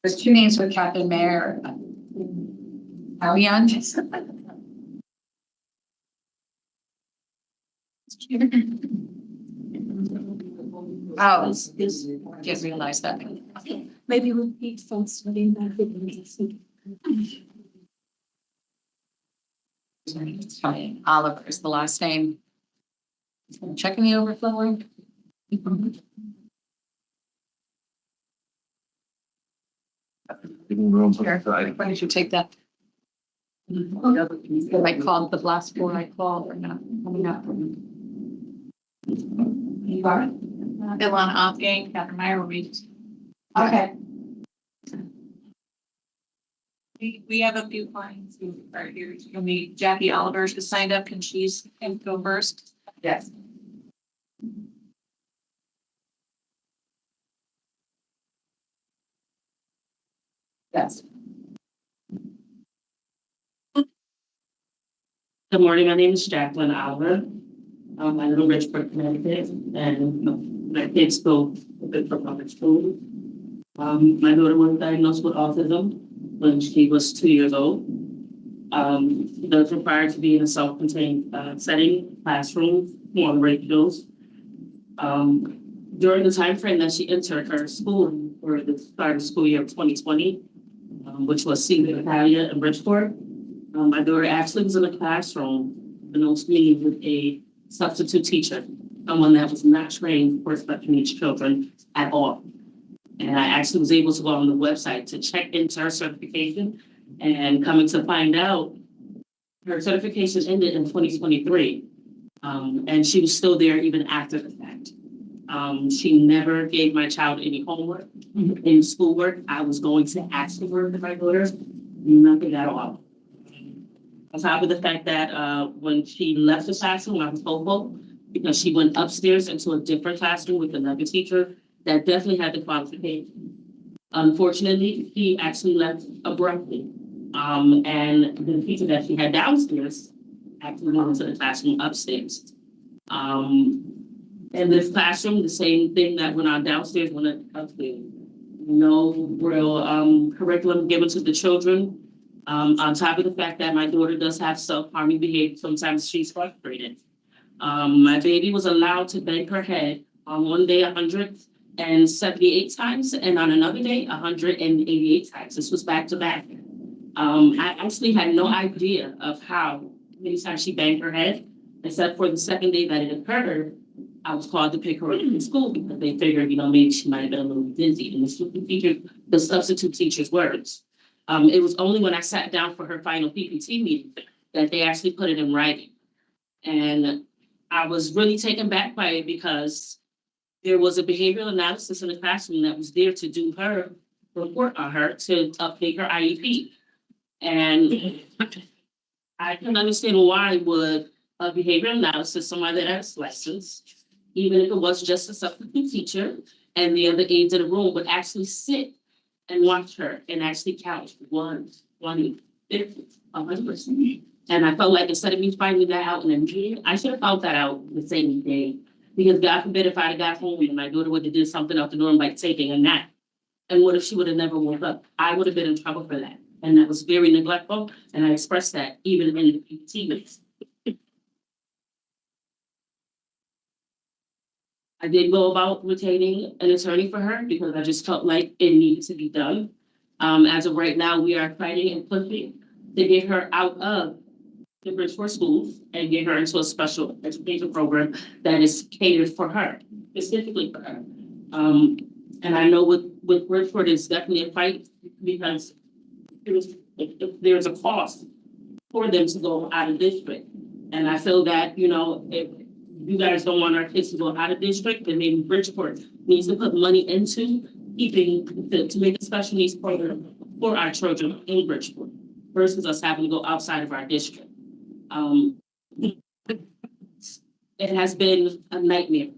There's two names with Catherine Mayer. Ariane. Oh, didn't realize that. Maybe repeat from studying that. Oliver is the last name. Checking the overflow room. Here, why don't you take that? Did I call the last four I called or not? Coming up. You got it? Ilana Oppgang, Catherine Meyer, will read. Okay. We have a few clients who are here. You'll meet Jackie Oliver is signed up. Can she go first? Yes. Yes. Good morning, my name is Jacqueline Oliver. I live in Richford, Connecticut, and my kids go for public school. My daughter was diagnosed with autism when she was 2 years old. She does require to be in a self-contained setting, classroom, on ratios. During the time frame that she entered her school for the start of school year of 2020, which was Senior Academy in Bridgeport, my daughter actually was in a classroom announced me with a substitute teacher, someone that was not trained for special needs children at all. And I actually was able to go on the website to check into her certification, and coming to find out her certification ended in 2023. And she was still there even after the fact. She never gave my child any homework, any schoolwork. I was going to ask her for my daughter, nothing at all. On top of the fact that when she left the classroom, I was hopeful because she went upstairs into a different classroom with another teacher that definitely had the qualification. Unfortunately, she actually left abruptly. And the teacher that she had downstairs actually went into the classroom upstairs. In this classroom, the same thing that went on downstairs went upstairs. No real curriculum given to the children. On top of the fact that my daughter does have self-harming behavior, sometimes she's frustrated. My baby was allowed to bang her head on one day 100, times, and on another day, 188 times. This was back to back. I actually had no idea of how many times she banged her head, except for the second day that it occurred. I was called to pick her up from school because they figured, maybe she might have been a little dizzy. And the substitute teacher's words. It was only when I sat down for her final PPT meeting that they actually put it in writing. And I was really taken back by it because there was a behavioral analysis in the classroom that was there to do her report on her to update her IEP. And I can understand why would a behavioral analysis, somebody that has lessons, even if it was just a substitute teacher and the other aides in the room, would actually sit and watch her and actually count 1, 20, 50, 100%. And I felt like instead of me finding that out in a meeting, I should have found that out the same day. Because God forbid if I'd have got home and my daughter would have did something out the norm like taking a nap. And what if she would have never woke up? I would have been in trouble for that. And that was very neglectful. And I expressed that even in the PT meetings. I did go about retaining an attorney for her because I just felt like it needed to be done. As of right now, we are fighting and pushing to get her out of the Bridgeport schools and get her into a special education program that is catered for her, specifically for her. And I know with Bridgeport, it's definitely a fight because there's a cost for them to go out of district. And I feel that, if you guys don't want our kids to go out of district, then maybe Bridgeport needs to put money into to make a special needs program for our children in Bridgeport versus us having to go outside of our district. It has been a nightmare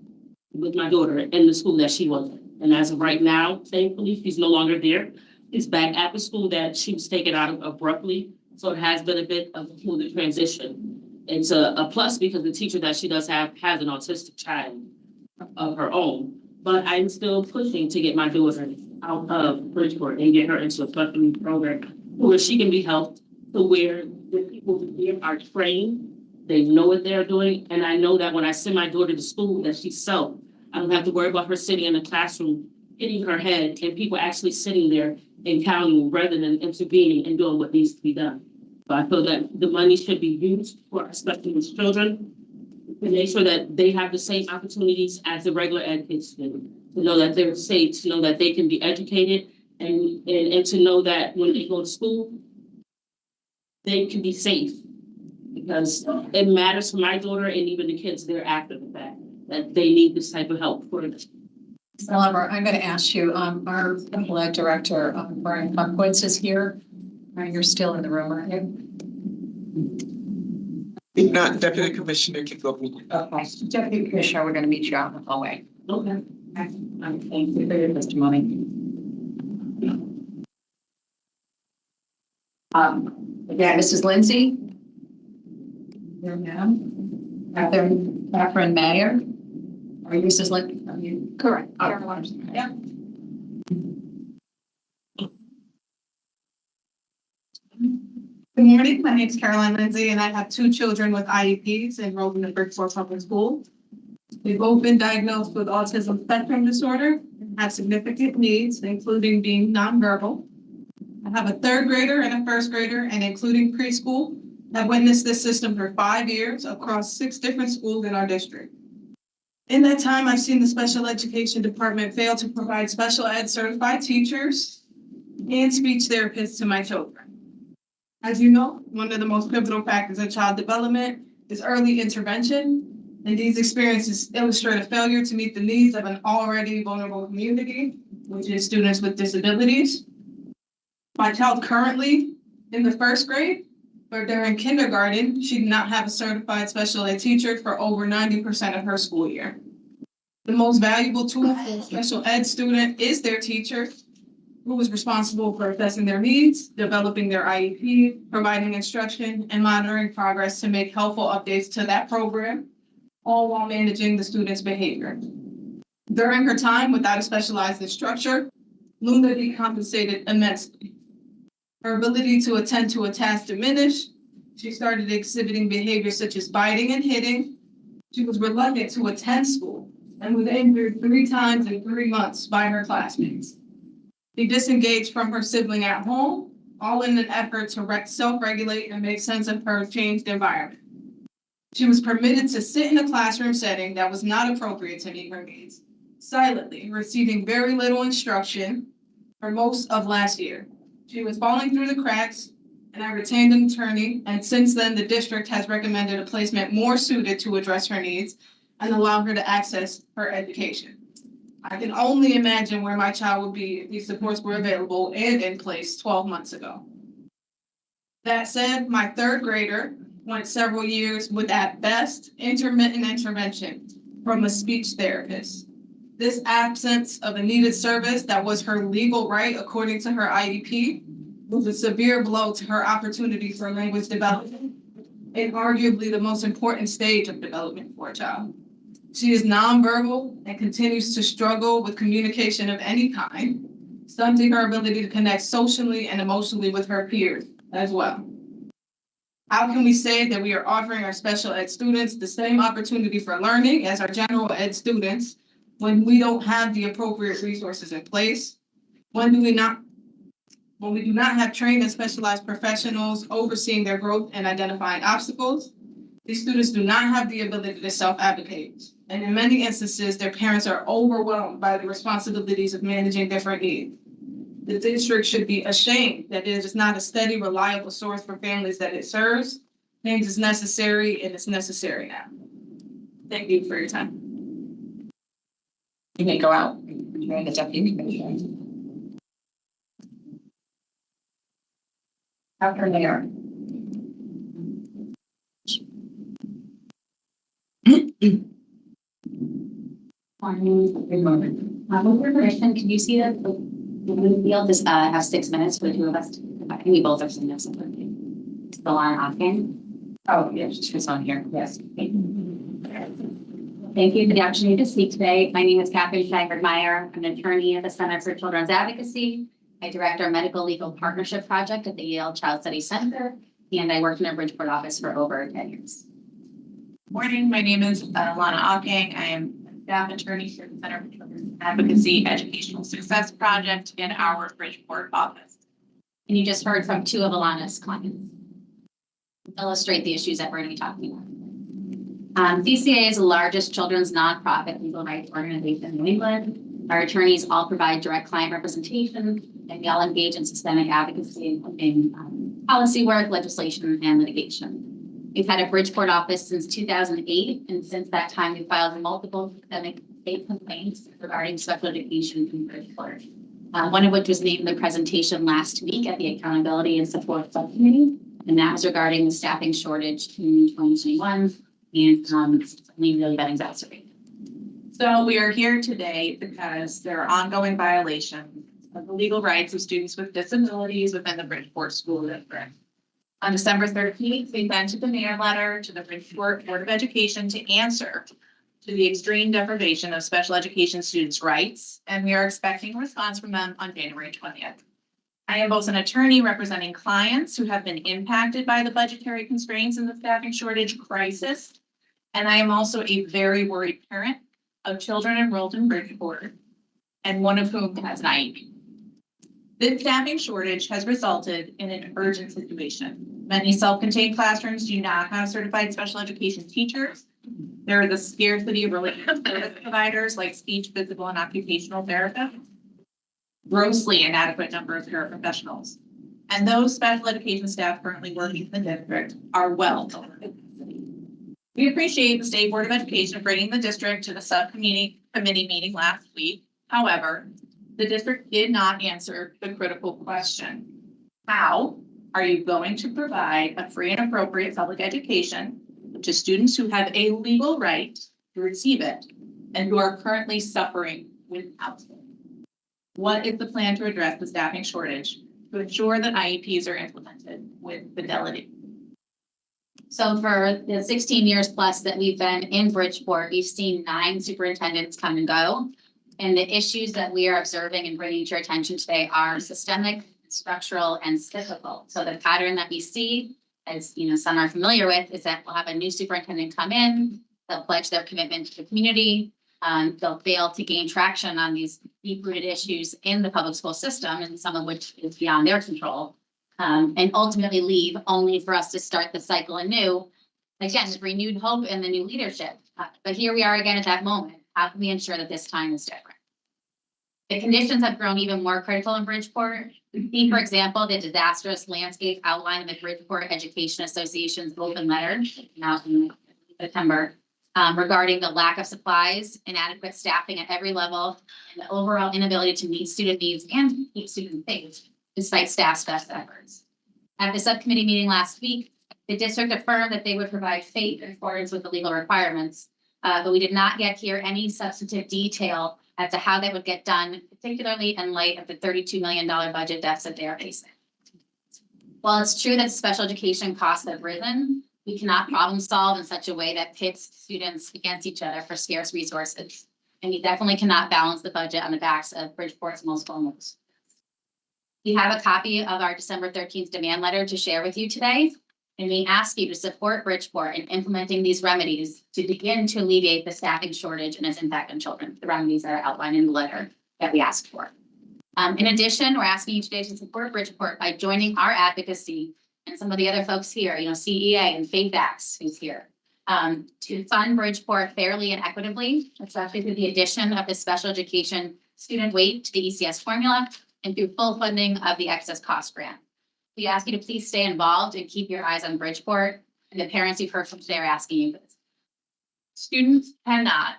with my daughter in the school that she was in. And as of right now, thankfully, she's no longer there. It's back at the school that she was taken out of abruptly. So it has been a bit of a smoother transition. It's a plus because the teacher that she does have has an autistic child of her own. But I'm still pushing to get my daughter out of Bridgeport and get her into a special needs program where she can be helped, to where the people here are trained, they know what they're doing. And I know that when I send my daughter to school, that she's self. I don't have to worry about her sitting in the classroom, hitting her head, and people actually sitting there and counting rather than intervening and doing what needs to be done. So I feel that the money should be used for our special needs children to make sure that they have the same opportunities as the regular ed kids do, to know that they're safe, to know that they can be educated, and to know that when they go to school, they can be safe, because it matters for my daughter and even the kids there after the fact that they need this type of help for them. However, I'm going to ask you, our special ed director, Brian Buckwitz is here. You're still in the room, aren't you? If not, Deputy Commissioner can go. Okay, Deputy Commissioner, we're going to meet you out in the hallway. Okay. Thank you for your testimony. Again, Mrs. Lindsay. There, ma'am. Catherine Mayer. Are you Mrs. Lindsay? Are you? Correct. Yeah. Good morning. My name is Caroline Lindsay, and I have 2 children with IEPs enrolled in the Bridgeport Public School. They've both been diagnosed with autism spectrum disorder and have significant needs, including being nonverbal. I have a 3rd grader and a 1st grader, and including preschool. I've witnessed this system for 5 years across 6 different schools in our district. In that time, I've seen the special education department fail to provide special ed certified teachers and speech therapists to my children. As you know, one of the most pivotal factors in child development is early intervention, and these experiences illustrate a failure to meet the needs of an already vulnerable community, which is students with disabilities. My child currently in the 1st grade, but during kindergarten, she did not have a certified special ed teacher for over 90% of her school year. The most valuable tool for a special ed student is their teacher, who is responsible for assessing their needs, developing their IEP, providing instruction, and monitoring progress to make helpful updates to that program, all while managing the student's behavior. During her time without a specialized instructor, Luna decompensated immensely. Her ability to attend to a task diminished. She started exhibiting behaviors such as biting and hitting. She was reluctant to attend school, and was injured 3 times in 3 months by her classmates. She disengaged from her sibling at home, all in an effort to self-regulate and make sense of her changed environment. She was permitted to sit in a classroom setting that was not appropriate to meet her needs, silently receiving very little instruction for most of last year. She was falling through the cracks, and I retained an attorney, and since then the district has recommended a placement more suited to address her needs and allow her to access her education. I can only imagine where my child would be if these supports were available and in place 12 months ago. That said, my 3rd grader went several years with, at best, intermittent intervention from a speech therapist. This absence of a needed service that was her legal right according to her IEP was a severe blow to her opportunity for language development and arguably the most important stage of development for a child. She is nonverbal and continues to struggle with communication of any kind, stunting her ability to connect socially and emotionally with her peers as well. How can we say that we are offering our special ed students the same opportunity for learning as our general ed students when we don't have the appropriate resources in place? When we do not have trained and specialized professionals overseeing their growth and identifying obstacles? These students do not have the ability to self-advocate, and in many instances, their parents are overwhelmed by the responsibilities of managing different needs. The district should be ashamed that it is not a steady, reliable source for families that it serves. Change is necessary, and it's necessary now. Thank you for your time. You may go out. You're the deputy commissioner. After Mayor. With your permission, can you see that the field just have 6 minutes for the 2 of us? I think we both are sitting there something. Still on Octane? Oh, yeah, she's on here. Yes. Thank you for the opportunity to speak today. My name is Catherine Steinberg-Meyer. I'm an attorney at the Center for Children's Advocacy. I direct our medical legal partnership project at the Yale Child Study Center, and I worked in a Bridgeport office for over 10 years. Morning, my name is Lana Ocking. I am a staff attorney here at the Center for Children's Advocacy Educational Success Project in our Bridgeport office. And you just heard from 2 of Alana's clients. Illustrate the issues that we're going to be talking about. CCA is the largest children's nonprofit legal rights organization in New England. Our attorneys all provide direct client representation, and we all engage in systemic advocacy, including policy work, legislation, and litigation. We've had a Bridgeport office since 2008, and since that time, we've filed multiple systemic state complaints regarding special education in Bridgeport. One of which was named the presentation last week at the Accountability and Support Subcommittee, and that was regarding the staffing shortage in 2021, and it's only really been exacerbated. So we are here today because there are ongoing violations of the legal rights of students with disabilities within the Bridgeport School District. On December 13th, we sent the mayor letter to the Bridgeport Board of Education to answer to the extreme deprivation of special education students' rights, and we are expecting a response from them on January 20th. I am both an attorney representing clients who have been impacted by the budgetary constraints and the staffing shortage crisis, and I am also a very worried parent of children enrolled in Bridgeport, and one of whom has an IEP. This staffing shortage has resulted in an urgent situation. Many self-contained classrooms do not have certified special education teachers. There is a scarcity of related service providers like speech, physical, and occupational therapists. Grossly inadequate number of paraprofessionals. And those special education staff currently working in the district are well over capacity. We appreciate the State Board of Education bringing the district to the subcommittee meeting last week. However, the district did not answer the critical question. How are you going to provide a free and appropriate public education to students who have a legal right to receive it and who are currently suffering without it? What is the plan to address the staffing shortage to ensure that IEPs are implemented with fidelity? So for the 16 years plus that we've been in Bridgeport, we've seen 9 superintendents come and go. And the issues that we are observing and bringing to your attention today are systemic, structural, and cyclical. So the pattern that we see, as some are familiar with, is that we'll have a new superintendent come in, they'll pledge their commitment to the community, they'll fail to gain traction on these deep-rooted issues in the public school system, and some of which is beyond their control, and ultimately leave only for us to start the cycle anew. Again, with renewed hope and the new leadership. But here we are again at that moment. How can we ensure that this time is different? The conditions have grown even more critical in Bridgeport. We see, for example, the disastrous landscape outlined in the Bridgeport Education Association's open letter out in September regarding the lack of supplies, inadequate staffing at every level, and the overall inability to meet student needs and keep students safe, despite staff's best efforts. At the subcommittee meeting last week, the district affirmed that they would provide FAPE in accordance with the legal requirements, but we did not yet hear any substantive detail as to how that would get done, particularly in light of the $32 million budget deficit they are facing. While it's true that special education costs have risen, we cannot problem solve in such a way that pits students against each other for scarce resources. And we definitely cannot balance the budget on the backs of Bridgeport's most vulnerable. We have a copy of our December 13th demand letter to share with you today. And we ask you to support Bridgeport in implementing these remedies to begin to alleviate the staffing shortage and its impact on children. The remedies that are outlined in the letter that we asked for. In addition, we're asking you today to support Bridgeport by joining our advocacy and some of the other folks here, CEA and FAPEX, who's here, to fund Bridgeport fairly and equitably, especially through the addition of the special education student weight to the ECS formula and through full funding of the excess cost grant. We ask you to please stay involved and keep your eyes on Bridgeport, and the parents you've heard from today are asking you this. Students cannot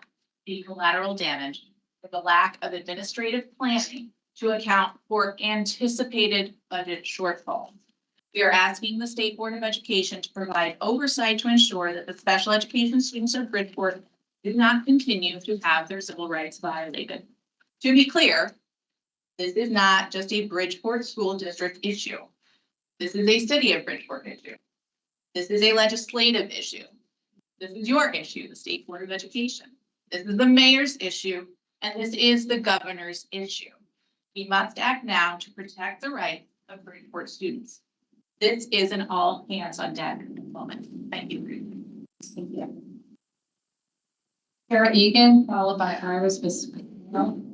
be collateral damage for the lack of administrative planning to account for anticipated budget shortfalls. We are asking the State Board of Education to provide oversight to ensure that the special education students of Bridgeport do not continue to have their civil rights violated. To be clear, this is not just a Bridgeport School District issue. This is a City of Bridgeport issue. This is a legislative issue. This is your issue, the State Board of Education. This is the mayor's issue, and this is the governor's issue. We must act now to protect the rights of Bridgeport students. This is an all hands on deck moment. Thank you. Thank you. Sarah Egan, followed by Iris Visco.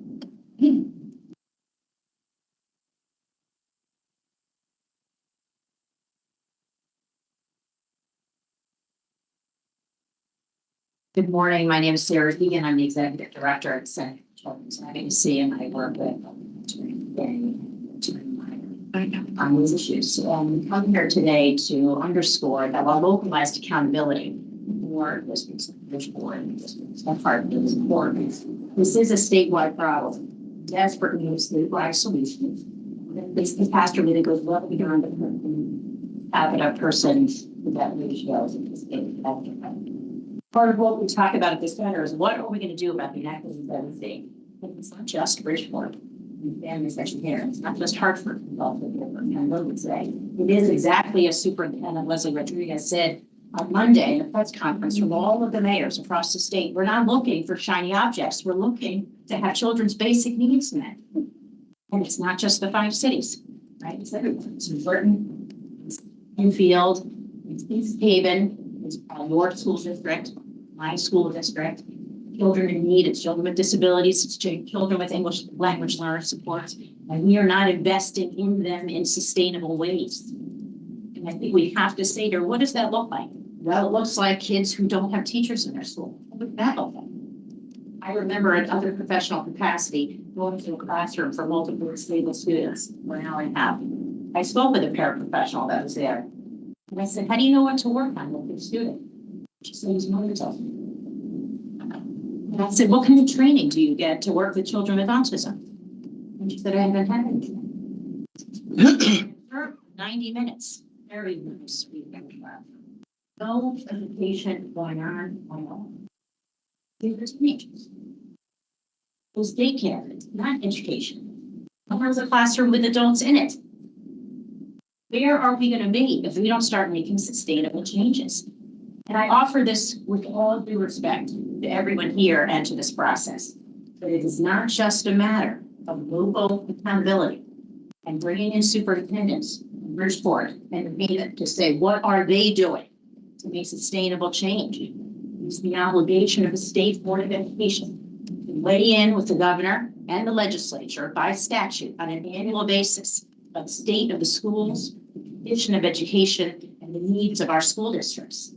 Good morning. My name is Sarah Egan. I'm the executive director at Center for Children's Advocacy, and I work with on these issues. I'm here today to underscore that while localized accountability for districts like Bridgeport and districts that part is important, this is a statewide problem. Desperate need of statewide solutions. This pastor really goes well beyond the capita person that ratios in this case. Part of what we talk about at this center is what are we going to do about the inequities that we see? It's not just Bridgeport and families that you hear. It's not just Hartford. It's also different. I would say it is exactly as Superintendent Leslie Rodriguez said on Monday in a press conference from all of the mayors across the state. We're not looking for shiny objects. We're looking to have children's basic needs met. And it's not just the 5 cities, right? It's everyone. It's Burton, it's Enfield, it's East Haven, it's your school district, my school district, children in need, it's children with disabilities, it's children with English language learner supports, and we are not investing in them in sustainable ways. And I think we have to say to her, what does that look like? Well, it looks like kids who don't have teachers in their school. What would that look like? I remember in other professional capacity, going to a classroom for multiple disabled students, where now I have. I spoke with a paraprofessional that was there. And I said, how do you know what to work on with your student? She said, he's wonderful. And I said, what kind of training do you get to work with children with autism? And she said, I haven't had any. 90 minutes. Very sweet. No education going on. There's teenagers. Those daycare, it's not education. There's a classroom with adults in it. Where are we going to be if we don't start making sustainable changes? And I offer this with all due respect to everyone here and to this process. But it is not just a matter of local accountability and bringing in superintendents in Bridgeport and Nevada to say, what are they doing to make sustainable change? It's the obligation of the State Board of Education weigh in with the governor and the legislature by statute on an annual basis about the state of the schools, condition of education, and the needs of our school districts.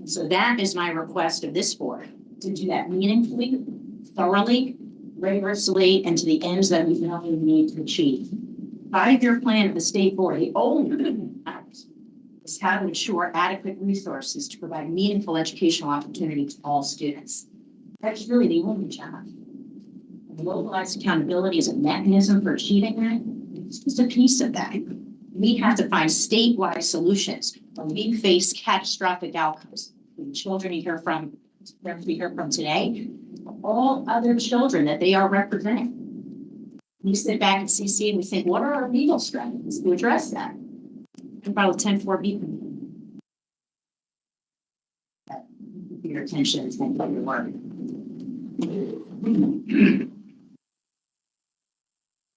And so that is my request of this board, to do that meaningfully, thoroughly, rigorously, and to the ends that we know we need to achieve. 5-year plan of the state board, the only is how to ensure adequate resources to provide meaningful educational opportunity to all students. That's really the only job. And localized accountability is a mechanism for achieving that. It's just a piece of that. We have to find statewide solutions when we face catastrophic outcomes. The children we hear from today, all other children that they are representing. We sit back at CC and we think, what are our legal strategies to address that? About 10-4B. Your attention is thank you for your work.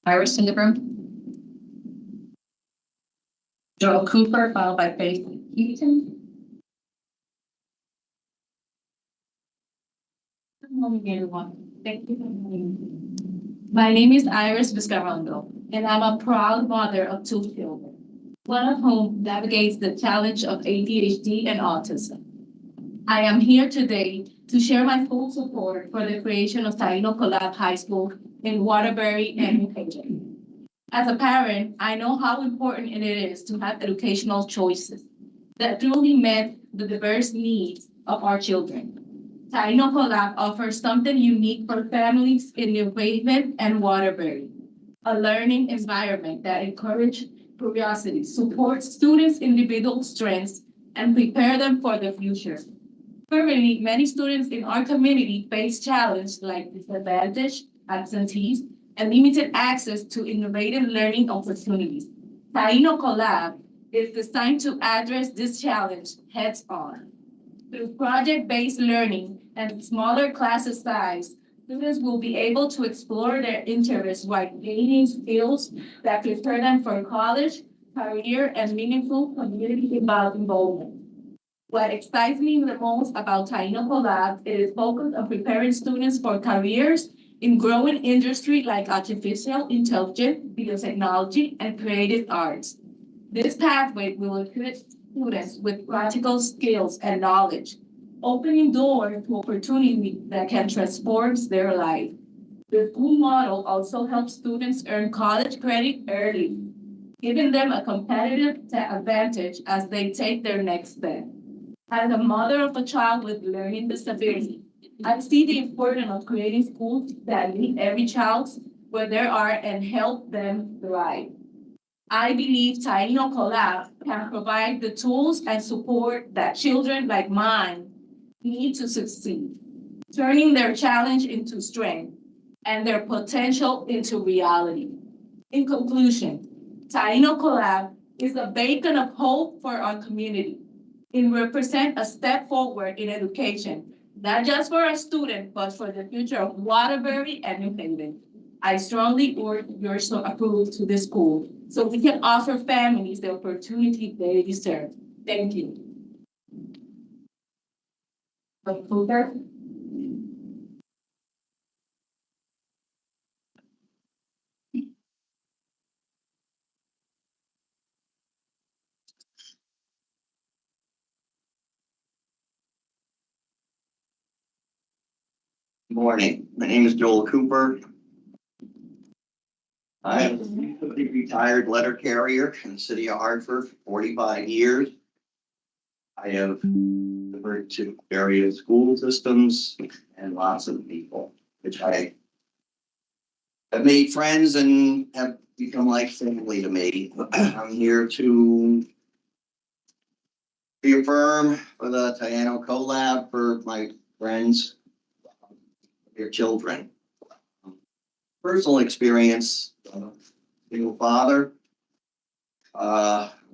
Iris in the room. Joel Cooper, followed by Faith Heaton. Good morning, everyone. Thank you for having me. My name is Iris Vizcarrondo, and I'm a proud mother of 2 children, one of whom navigates the challenge of ADHD and autism. I am here today to share my full support for the creation of Taino Collab High School in Waterbury and New Haven. As a parent, I know how important it is to have educational choices that truly meet the diverse needs of our children. Taino Collab offers something unique for families in New Haven and Waterbury, a learning environment that encourages curiosity, supports students' individual strengths, and prepare them for the future. Currently, many students in our community face challenges like disadvantage, absentees, and limited access to innovative learning opportunities. Taino Collab is designed to address this challenge heads-on. Through project-based learning and smaller class size, students will be able to explore their interests while gaining skills that prepare them for college, career, and meaningful community involvement. What excites me the most about Taino Collab is focused on preparing students for careers in growing industries like artificial intelligence, biotechnology, and creative arts. This pathway will equip students with practical skills and knowledge, opening doors to opportunities that can transform their life. The school model also helps students earn college credit early, giving them a competitive advantage as they take their next step. As a mother of a child with learning disability, I see the importance of creating schools that meet every child where they are and help them thrive. I believe Taino Collab can provide the tools and support that children like mine need to succeed, turning their challenge into strength and their potential into reality. In conclusion, Taino Collab is a beacon of hope for our community. It represents a step forward in education, not just for our students, but for the future of Waterbury and New Haven. I strongly urge your approval to this school so we can offer families the opportunity they deserve. Thank you. Cooper. Good morning. My name is Joel Cooper. I am a retired letter carrier in the city of Hartford for 45 years. I have delivered to various school systems and lots of people, which I have made friends and have become like family to me. I'm here to reaffirm for the Taino Collab for my friends, their children. Personal experience, single father.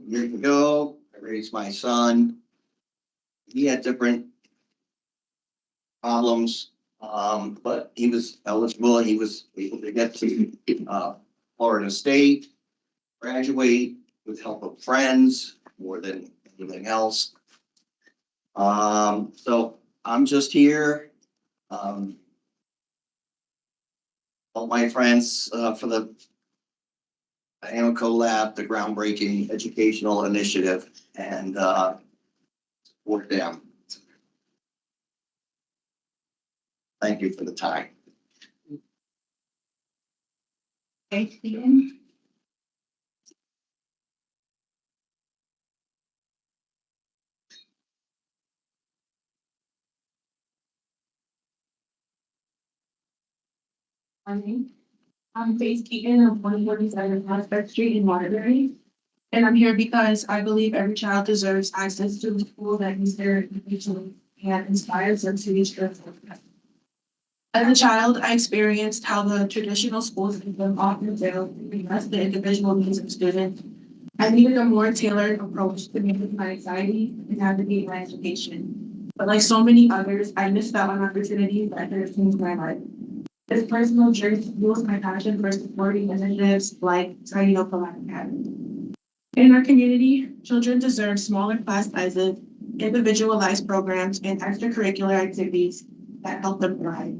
Years ago, I raised my son. He had different problems, but he was eligible. He was able to get to Florida State, graduate with help of friends more than anything else. So I'm just here all my friends for the AMCO Lab, the groundbreaking educational initiative, and support them. Thank you for the time. Okay, Stephen. Morning. I'm Faith Keaton of 147 Prospect Street in Waterbury. And I'm here because I believe every child deserves access to a school that meets their educational and inspires them to reach their full potential. As a child, I experienced how the traditional school system often failed to address the individual needs of students. I needed a more tailored approach to manage my anxiety and navigate my education. But like so many others, I missed out on opportunities that could have changed my life. This personal journey fuels my passion for supporting initiatives like Stamford Academy. In our community, children deserve smaller class sizes, individualized programs, and extracurricular activities that help them thrive.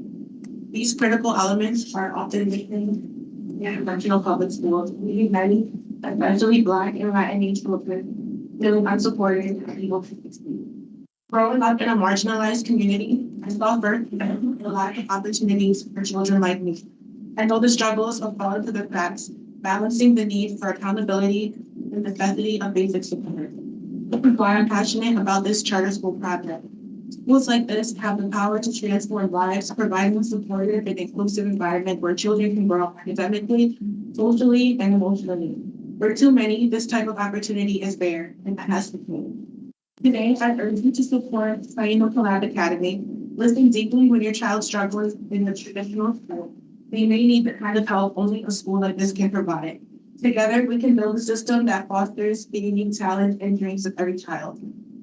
These critical elements are often missing in conventional public schools, leaving many, especially Black and Latinx children, feeling unsupported and unable to succeed. Growing up in a marginalized community, I saw firsthand the lack of opportunities for children like me. I know the struggles of falling through the cracks, balancing the need for accountability and the necessity of basic support. That's why I'm passionate about this charter school project. Schools like this have the power to transform lives, providing a supportive and inclusive environment where children can grow academically, socially, and emotionally. For too many, this type of opportunity is bare, and that has to change. Today, I urge you to support Stamford Academy. Listen deeply when your child struggles in the traditional school. They may need the kind of help only a school like this can provide. Together, we can build a system that fosters the unique talent and dreams of every child.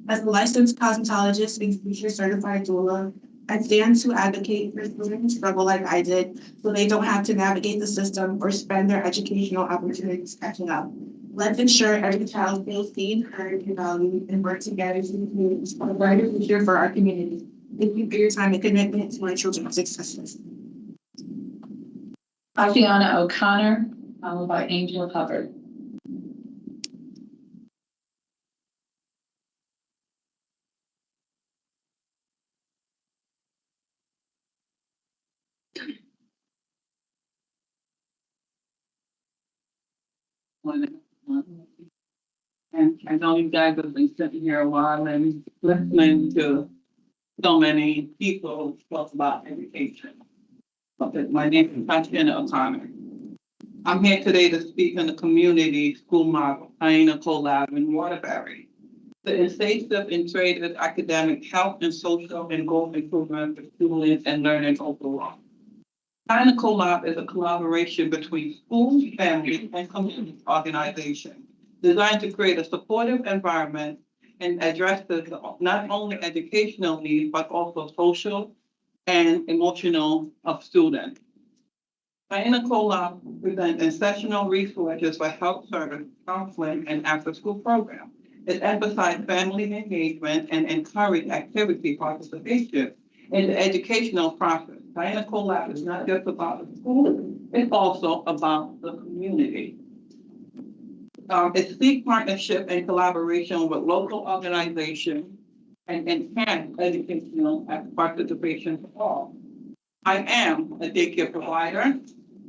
As a licensed cosmetologist and future certified doula, I stand to advocate for children who struggle like I did, so they don't have to navigate the system or spend their educational opportunities catching up. Let's ensure every child feels seen, heard, and valued, and work together to create a brighter future for our community. Thank you for your time and commitment to my children's successes. Tatiana O'Connor, followed by Angel Hubbard. And I know you guys have been sitting here a while and listening to so many people talk about education. But my name is Tatiana O'Connor. I'm here today to speak on the community school model, Aina Collab in Waterbury. The inclusive and traded academic health and social and goal improvement for students and learning overall. Aina Collab is a collaboration between schools, families, and community organizations designed to create a supportive environment and address not only educational needs, but also social and emotional of students. Aina Collab presents exceptional resources for health service, counseling, and after-school programs. It emphasizes family engagement and encourage activity participation in the educational process. Aina Collab is not just about the school, it's also about the community. It seeks partnership and collaboration with local organizations and enhance educational participation for all. I am a daycare provider,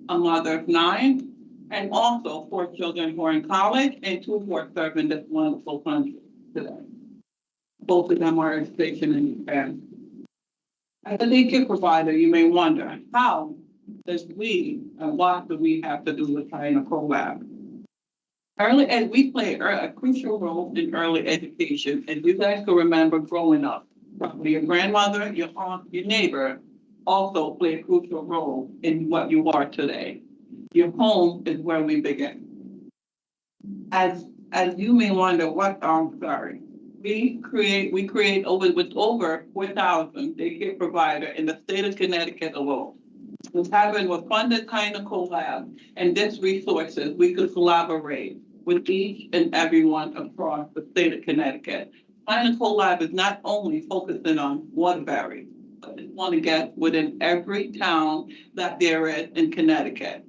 a mother of 9, and also 4 children who are in college and 2 who are serving this wonderful country today. Both of them are stationed in Japan. As a daycare provider, you may wonder, how does what do we have to do with Aina Collab? We play a crucial role in early education, and you guys can remember growing up. Probably your grandmother, your aunt, your neighbor also play a crucial role in what you are today. Your home is where we begin. As you may wonder, we create over 4,000 daycare provider in the state of Connecticut alone. With funded kind of collab and this resources, we could collaborate with each and everyone across the state of Connecticut. Kind of collab is not only focusing on Waterbury, but want to get within every town that there is in Connecticut.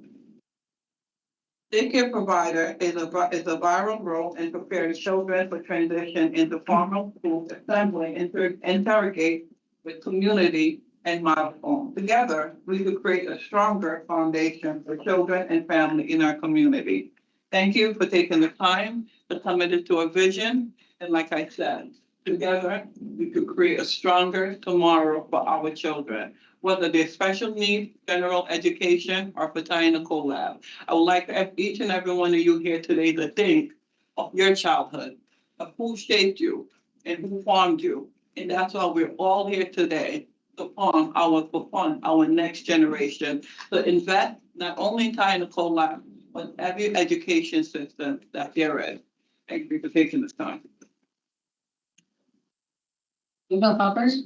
Daycare provider is a viral role in preparing children for transition into formal school assembly and to interrogate with community and model home. Together, we could create a stronger foundation for children and family in our community. Thank you for taking the time to commit to a vision. And like I said, together, we could create a stronger tomorrow for our children, whether they're special needs, general education, or for Taina Collab. I would like each and every one of you here today to think of your childhood, of who shaped you and who formed you. And that's why we're all here today to fund our next generation, to invest not only in Taina Collab, but every education system that there is. Thank you for taking this time. Email Poppers?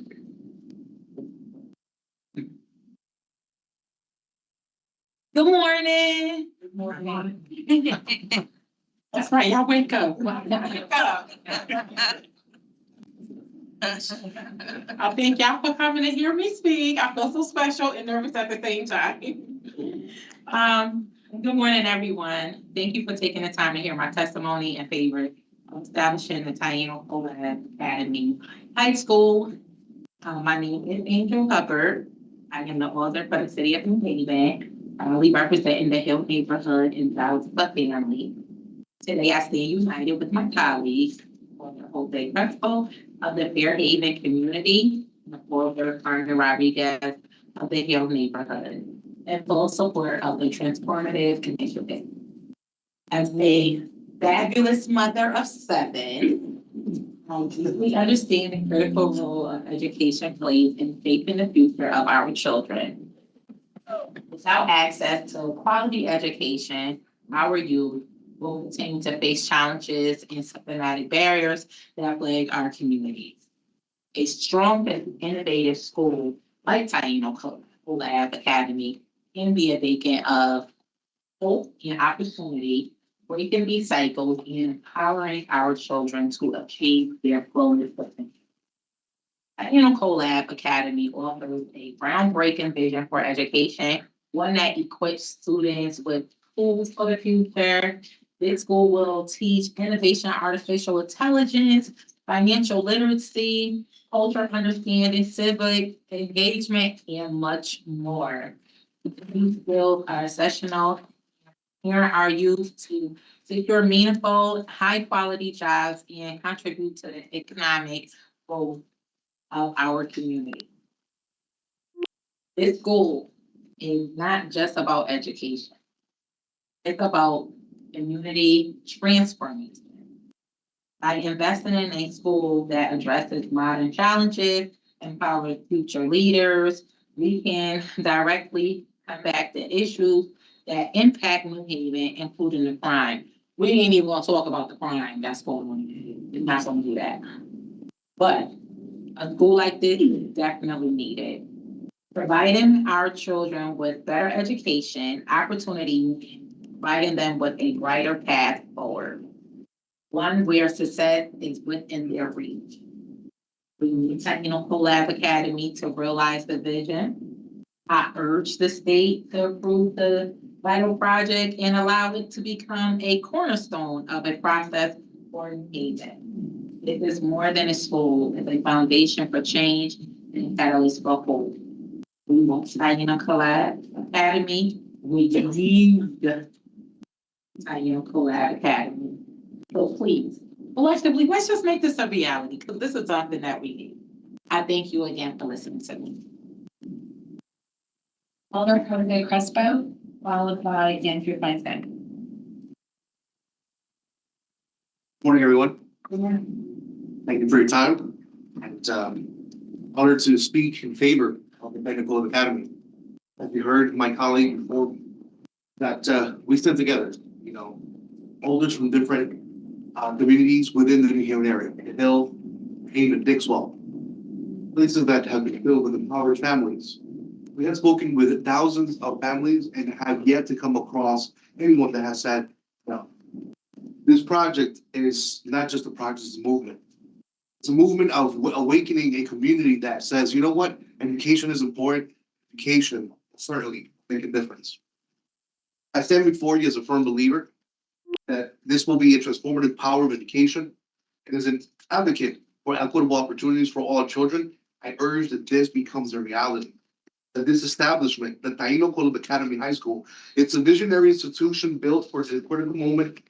Good morning. Good morning. That's right, y'all wake up. I thank y'all for coming to hear me speak. I feel so special and nervous at the same time. Good morning, everyone. Thank you for taking the time to hear my testimony in favor of establishing the Taina Collab Academy High School. My name is Angel Hubbard. I am the author for the city of New Haven, proudly representing the Hill neighborhood and South family. Today, I stand united with my colleagues for the Jose Crespo of the Fairhaven community, and the former Carmen Rodriguez of the Hill neighborhood, in full support of the transformative initiative. As a fabulous mother of 7, I deeply understand the critical role of education plays in shaping the future of our children. Without access to quality education, our youth will continue to face challenges and systematic barriers that plague our communities. A strong and innovative school like Taina Collab Academy can be a beacon of hope and opportunity, breaking these cycles and empowering our children to achieve their fullest potential. Taina Collab Academy offers a groundbreaking vision for education, one that equips students with tools for the future. This school will teach innovation, artificial intelligence, financial literacy, cultural understanding, civic engagement, and much more. These skills are essential for our youth to secure meaningful, high-quality jobs and contribute to the economic growth of our community. This school is not just about education. It's about community transformation. By investing in a school that addresses modern challenges, empowers future leaders, we can directly combat the issues that impact New Haven, including the crime. We ain't even gonna talk about the crime that's going on. We're not gonna do that. But a school like this is definitely needed. Providing our children with better education, opportunity, providing them with a brighter path forward. One where success is within their reach. We need Taina Collab Academy to realize the vision. I urge the state to approve the vital project and allow it to become a cornerstone of a process for New Haven. It is more than a school, it's a foundation for change and a catalyst for hope. We want Taina Collab Academy. We need Taina Collab Academy. So please, collectively, let's just make this a reality because this is something that we need. I thank you again for listening to me. Alder Jose Crespo, followed by Andrew Feinstein. Morning, everyone. Thank you for your time. And honored to speak in favor of the Taina Collab Academy. As you heard my colleague before, that we stand together, elders from different communities within the New Haven area, Hill, Haven, Dixwell, places that have been filled with impoverished families. We have spoken with thousands of families and have yet to come across anyone that has said, no. This project is not just a project, it's a movement. It's a movement of awakening a community that says, you know what, Education is important. Education will certainly make a difference. I stand before you as a firm believer that this will be a transformative power of education. And as an advocate for equitable opportunities for all our children, I urge that this becomes a reality. That this establishment, the Taino College Academy High School, it's a visionary institution built for the critical moment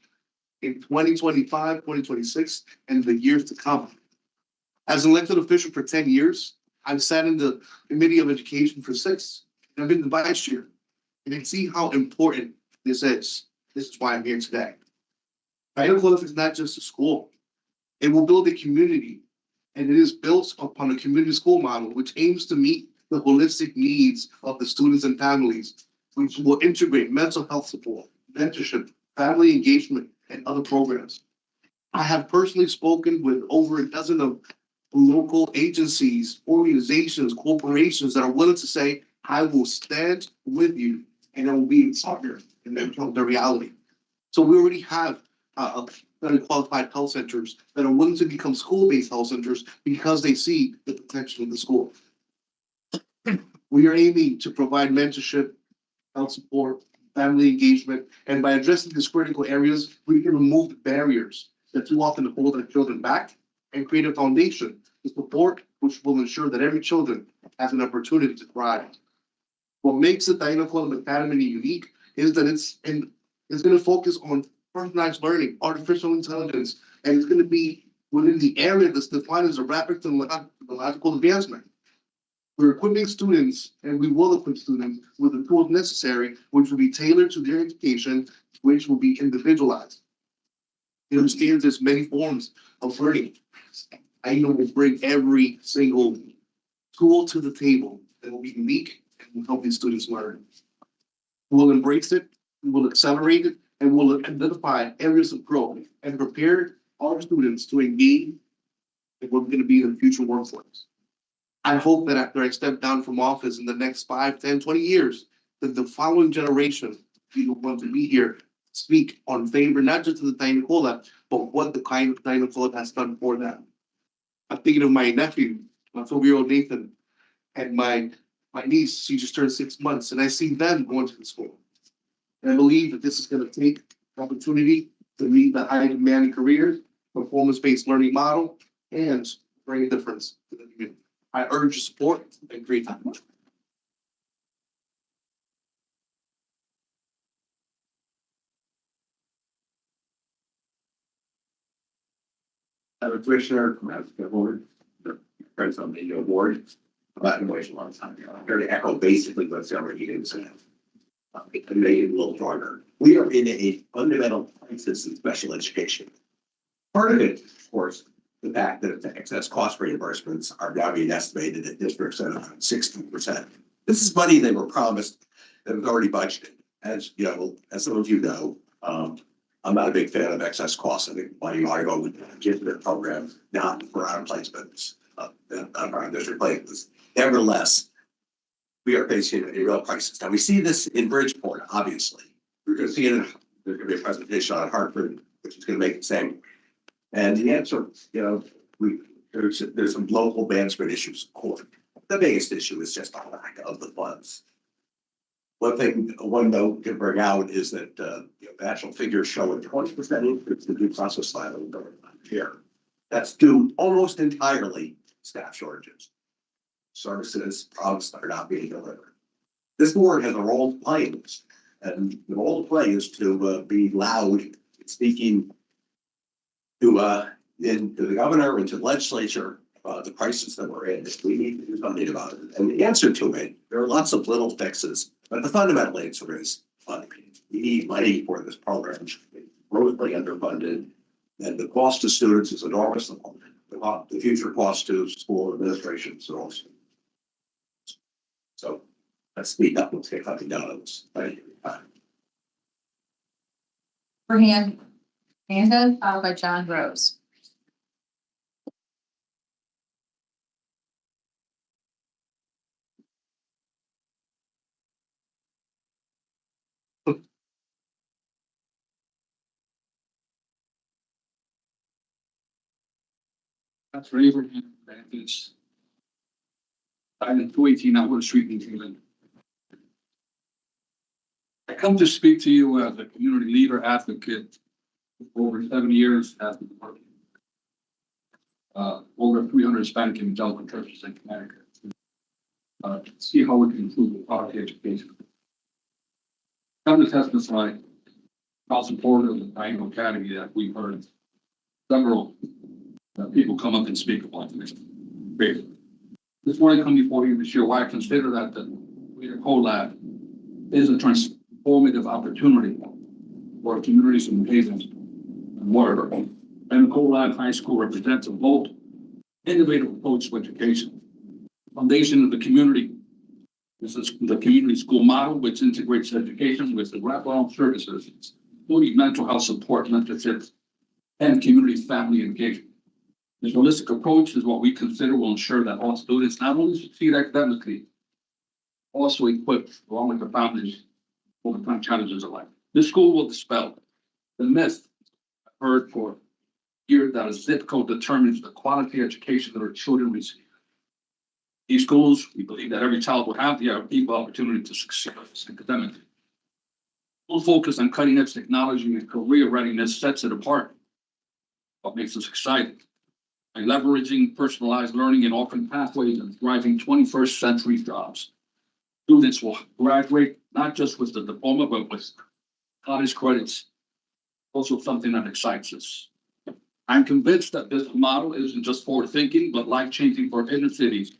in 2025, 2026, and the years to come. As an elected official for 10 years, I've sat in the Committee of Education for 6, and I've been the vice chair. And I can see how important this is. This is why I'm here today. Taino College is not just a school. It will build a community, and it is built upon a community school model, which aims to meet the holistic needs of the students and families, which will integrate mental health support, mentorship, family engagement, and other programs. I have personally spoken with over a dozen of local agencies, organizations, corporations that are willing to say, I will stand with you, and I will be a partner in the reality. So we already have very qualified health centers that are willing to become school-based health centers because they see the potential of the school. We are aiming to provide mentorship, health support, family engagement, and by addressing these critical areas, we can remove the barriers that too often hold our children back and create a foundation to support which will ensure that every children has an opportunity to thrive. What makes the Taino College Academy unique is that it's going to focus on personalized learning, artificial intelligence, and it's going to be within the area that's defined as a rapid technological advancement. We're equipping students, and we will equip students with the tools necessary, which will be tailored to their education, which will be individualized. It understands there's many forms of learning. I know will bring every single tool to the table that will be unique and will help these students learn. We'll embrace it, we will accelerate it, and we'll identify areas of growth and prepare our students to engage in what's going to be the future workforce. I hope that after I step down from office in the next 5, 10, 20 years, that the following generation will want to be here, speak on favor, not just of the Taino College, but what the kind of Taino College has done for them. I'm thinking of my nephew, my 12-year-old Nathan, and my niece, she just turned 6 months, and I see them going to the school. And I believe that this is going to take opportunity to meet the high demanding careers, performance-based learning model, and bring a difference to the community. I urge your support and great time. Commissioner, board, friends on the board, about innovation a long time ago. I'm here to echo basically what Sarah Egan said. To make it a little broader. We are in a fundamental crisis in special education. Part of it, of course, the fact that the excess cost reimbursements are now being estimated at districts at around 60%. This is money they were promised that was already budgeted. As you know, as some of you know, I'm not a big fan of excess costs. I think money ought to go with kids in programs, not for out of placements, around district placements. Nevertheless, we are facing a real crisis. Now we see this in Bridgeport, obviously. We're going to see it. There's going to be a presentation on Hartford, which is going to make the same. And the answer, you know, there's some local management issues. Of course, the biggest issue is just the lack of the funds. One note to bring out is that the actual figures show a 20% increase in due process filing here. That's due almost entirely to staff shortages. Services promised are not being delivered. This board has a role to play in this, and the role to play is to be loud, speaking to the governor and to the legislature about the crisis that we're in. We need to do something about it. And the answer to it, there are lots of little fixes, but the fundamental answer is funding. We need money for this program. It's grossly underfunded, and the cost to students is enormous. The future cost to school administrations are also. So let's speak up. Let's get something done on this. Thank you. For Handa, followed by John Rose. That's for Abraham advantage. in 218 Outwood Street in Cleveland. I come to speak to you as a community leader advocate for over 7 years as the department. Over 300 Hispanic evangelical churches in Connecticut. To see how we can improve the quality of education. Come to testify how supportive of the Departmental Academy that we've heard several people come up and speak about this. Great. This morning, I come before you to share why I consider that the Leader Co-Lab is a transformative opportunity for communities in Hazen and Waterbury. And Co-Lab High School represents a bold, innovative approach to education. Foundation of the community. This is the community school model, which integrates education with the wraparound services, including mental health support, mentorships, and community family engagement. This holistic approach is what we consider will ensure that all students not only succeed academically, also equipped along with their families to overcome challenges of life. This school will dispel the myth I've heard for years that a zip code determines the quality of education that our children receive. These schools, we believe that every child will have the equal opportunity to succeed academically. Full focus on cutting edge technology and career readiness sets it apart. What makes us exciting? By leveraging personalized learning and offering pathways and thriving 21st century jobs. Students will graduate not just with the diploma, but with college credits. Also something that excites us. I'm convinced that this model isn't just forward thinking, but life-changing for inner cities.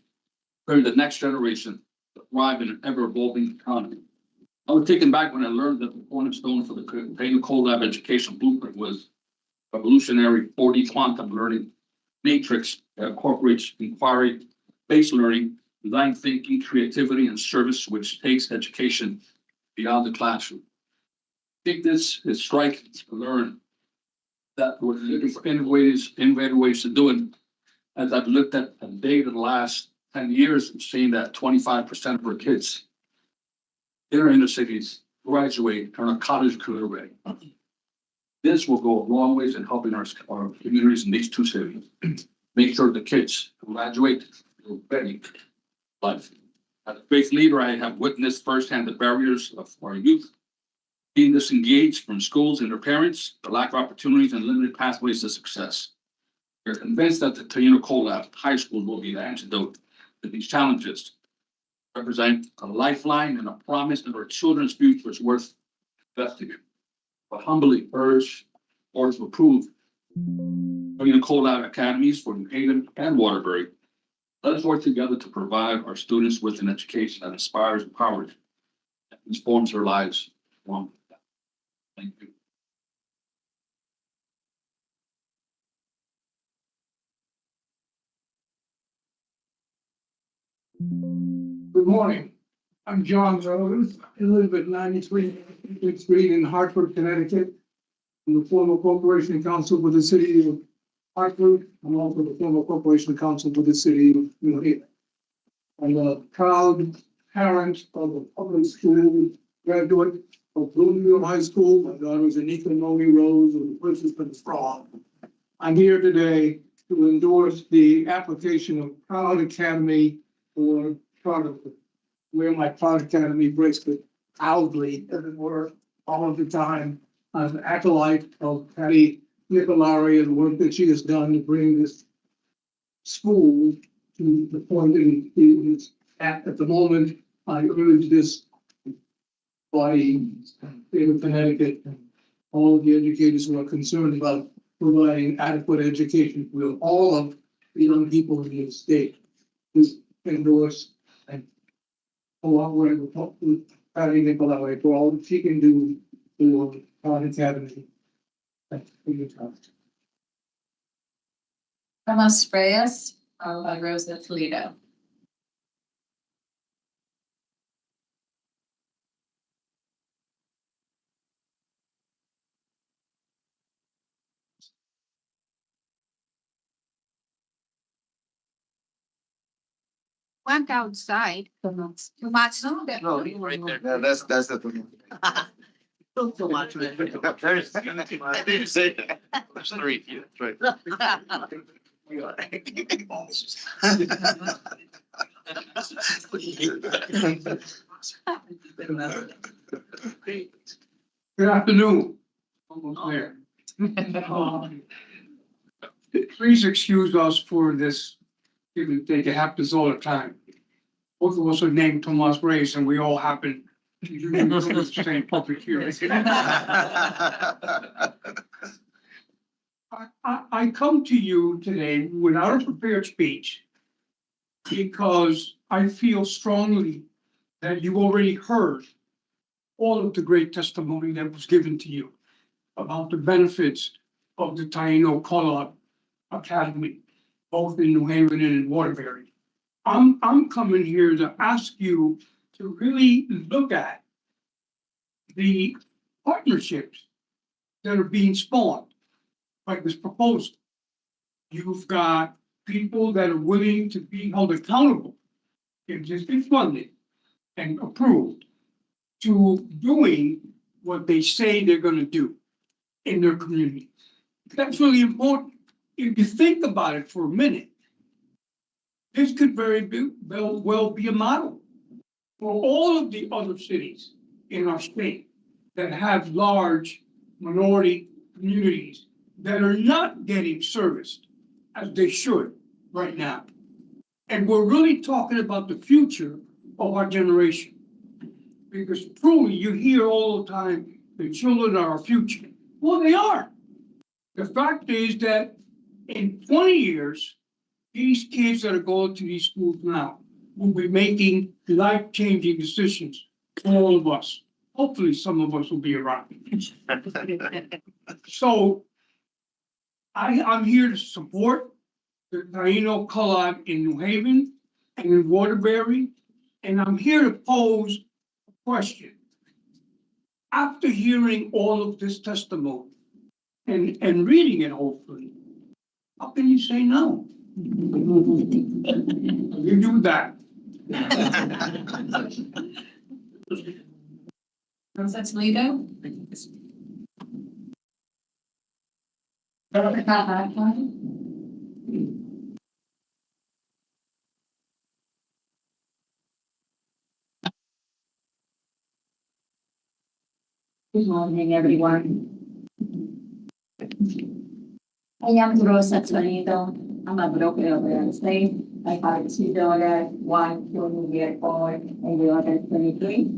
For the next generation to thrive in an ever-evolving economy. I was taken back when I learned that the cornerstone for the Departmental Co-Lab education blueprint was revolutionary 4D quantum learning matrix that incorporates inquiry-based learning, design thinking, creativity, and service, which takes education beyond the classroom. I think this is striking to learn that we're looking for innovative ways to do it. As I've looked at the data the last 10 years, and seeing that 25% of our kids in our inner cities graduate and are college career ready. This will go a long ways in helping our communities in these two cities. Make sure the kids who graduate are ready for life. As a faith leader, I have witnessed firsthand the barriers of our youth being disengaged from schools and their parents, the lack of opportunities and limited pathways to success. We're convinced that the Departmental Co-Lab High School will be the antidote to these challenges, represent a lifeline and a promise that our children's future is worth investing in. But humbly urge or to approve Departmental Co-Lab academies for New Haven and Waterbury. Let us work together to provide our students with an education that inspires, empowers, and transforms their lives. Thank you. Good morning. I'm John Rose. I live at 93 Big Street in Hartford, Connecticut. I'm the former corporation counsel for the city of Hartford. I'm also the former corporation counsel for the city of New Haven. I'm a proud parent of a public school graduate of Bloomfield High School. My daughter is Anika Noe Rose of the Participant Frog. I'm here today to endorse the application of Proud Academy for product, wear my Proud Academy bracelet proudly, as it were, all of the time. I'm an acolyte of Patty Nicolari and the work that she has done to bring this school to the point it is at the moment. I urge this body, state of Connecticut, and all of the educators who are concerned about providing adequate education for all of the young people in the state to endorse and cooperate with Patty Nicolai for all that she can do for Proud Academy. Thanks for your time. Ramos Reyes, followed by Rosa Toledo. Went outside. Too much. No, right there. Yeah, that's the thing. Don't so much. I didn't say that. There's three, yeah, that's right. Good afternoon. Almost there. Please excuse us for this, given they happens all the time. Both of us are named Tomas Reyes and we all happen to use the same public hearing. I come to you today without a prepared speech because I feel strongly that you already heard all of the great testimony that was given to you about the benefits of the Taino College Academy, both in New Haven and in Waterbury. I'm coming here to ask you to really look at the partnerships that are being spawned by this proposal. You've got people that are willing to be held accountable, and just be funded and approved to doing what they say they're going to do in their community. That's really important. If you think about it for a minute, this could well be a model for all of the other cities in our state that have large minority communities that are not getting serviced as they should right now. And we're really talking about the future of our generation. Because truly, you hear all the time, the children are our future. Well, they are. The fact is that in 20 years, these kids that are going to these schools now will be making life-changing decisions for all of us. Hopefully, some of us will be around. So I'm here to support the Taino College in New Haven and in Waterbury, and I'm here to pose a question. After hearing all of this testimony and reading it, hopefully, how can you say no? You do that. That's legal. Good morning, everyone. I am Rosa Tonito. I'm a broker of real estate. I have two daughters, one 20-year-old and the other 23.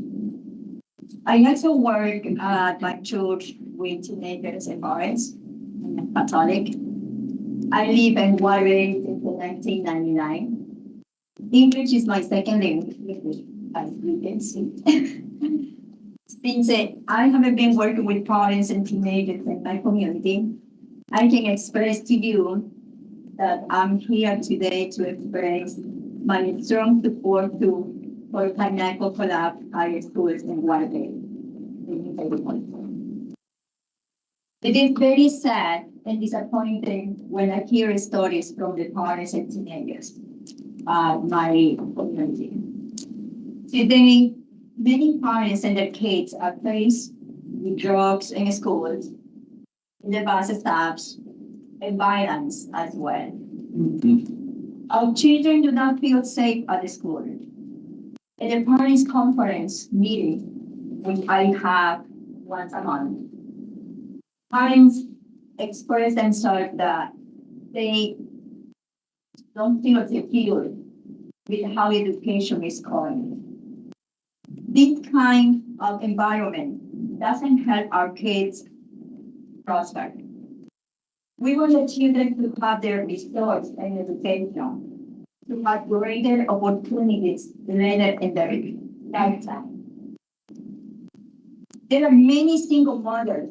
I also work at my church with teenagers and parents. I'm Catholic. I live in Waterbury since 1999. English is my second language, as you can see. Since I haven't been working with parents and teenagers in my community, I can express to you that I'm here today to express my strong support for Pineapple Collab High Schools in Waterbury. It is very sad and disappointing when I hear stories from the parents and teenagers my community. Today, many parents and their kids are faced with drugs in schools, in the bus stops, and violence as well. Our children do not feel safe at the school. At the parents' conference meeting, which I have once a month, parents express themselves that they don't feel secure with how education is going. This kind of environment doesn't help our kids prosper. We want the children to have their resource and education, to have greater opportunities later in their lifetime. There are many single mothers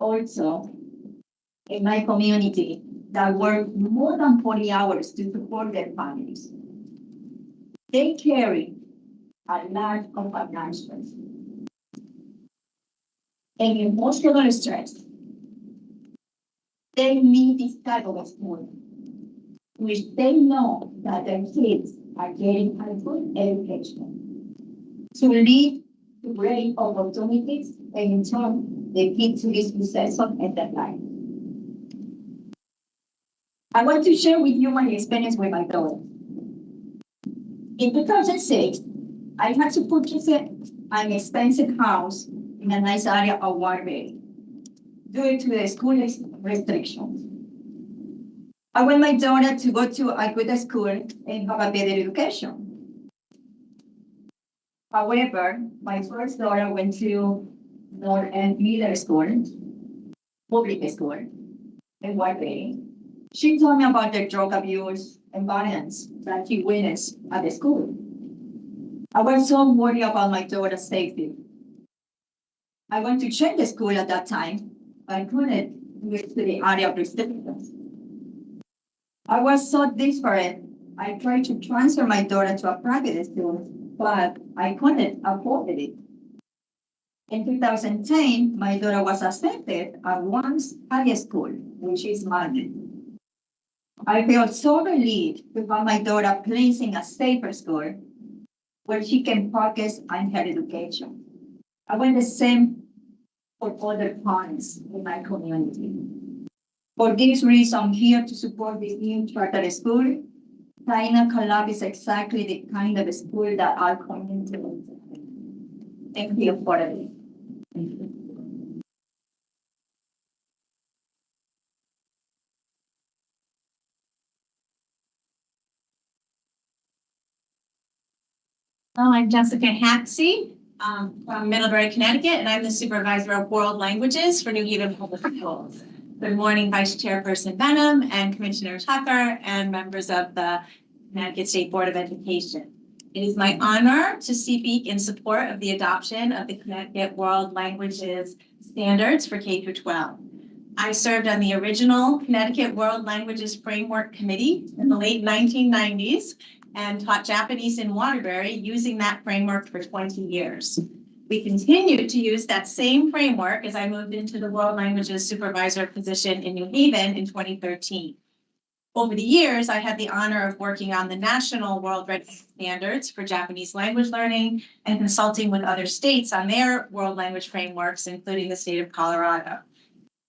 also in my community that work more than 40 hours to support their families. They carry a lot of financial and emotional stress. They need this type of school, which they know that their kids are getting a good education to lead to great opportunities and in turn they lead to be successful in their life. I want to share with you my experience with my daughter. In 2006, I had to purchase an expensive house in a nice area of Waterbury due to the school restrictions. I want my daughter to go to a good school and have a better education. However, my first daughter went to North End Middle School, public school in Waterbury. She told me about the drug abuse and violence that she witnessed at the school. I was so worried about my daughter's safety. I went to check the school at that time, but I couldn't due to the area of restrictions. I was so desperate. I tried to transfer my daughter to a private school, but I couldn't afford it. In 2010, my daughter was accepted at Once High School, which is Malden. I felt so relieved to find my daughter placed in a safer school where she can focus on her education. I want the same for other parents in my community. For this reason, I'm here to support this new charter school. Taina Collab is exactly the kind of school that our community needs. Thank you for it. I'm Jessica Hatsey from Middlebury, Connecticut, and I'm the supervisor of world languages for New Haven Public Schools. Good morning, Vice Chairperson Benham and Commissioner Tucker and members of the Connecticut State Board of Education. It is my honor to speak in support of the adoption of the Connecticut World Languages Standards for K through 12. I served on the original Connecticut World Languages Framework Committee in the late 1990s and taught Japanese in Waterbury using that framework for 20 years. We continued to use that same framework as I moved into the World Languages Supervisor position in New Haven in 2013. Over the years, I had the honor of working on the national world readiness standards for Japanese language learning and consulting with other states on their world language frameworks, including the state of Colorado.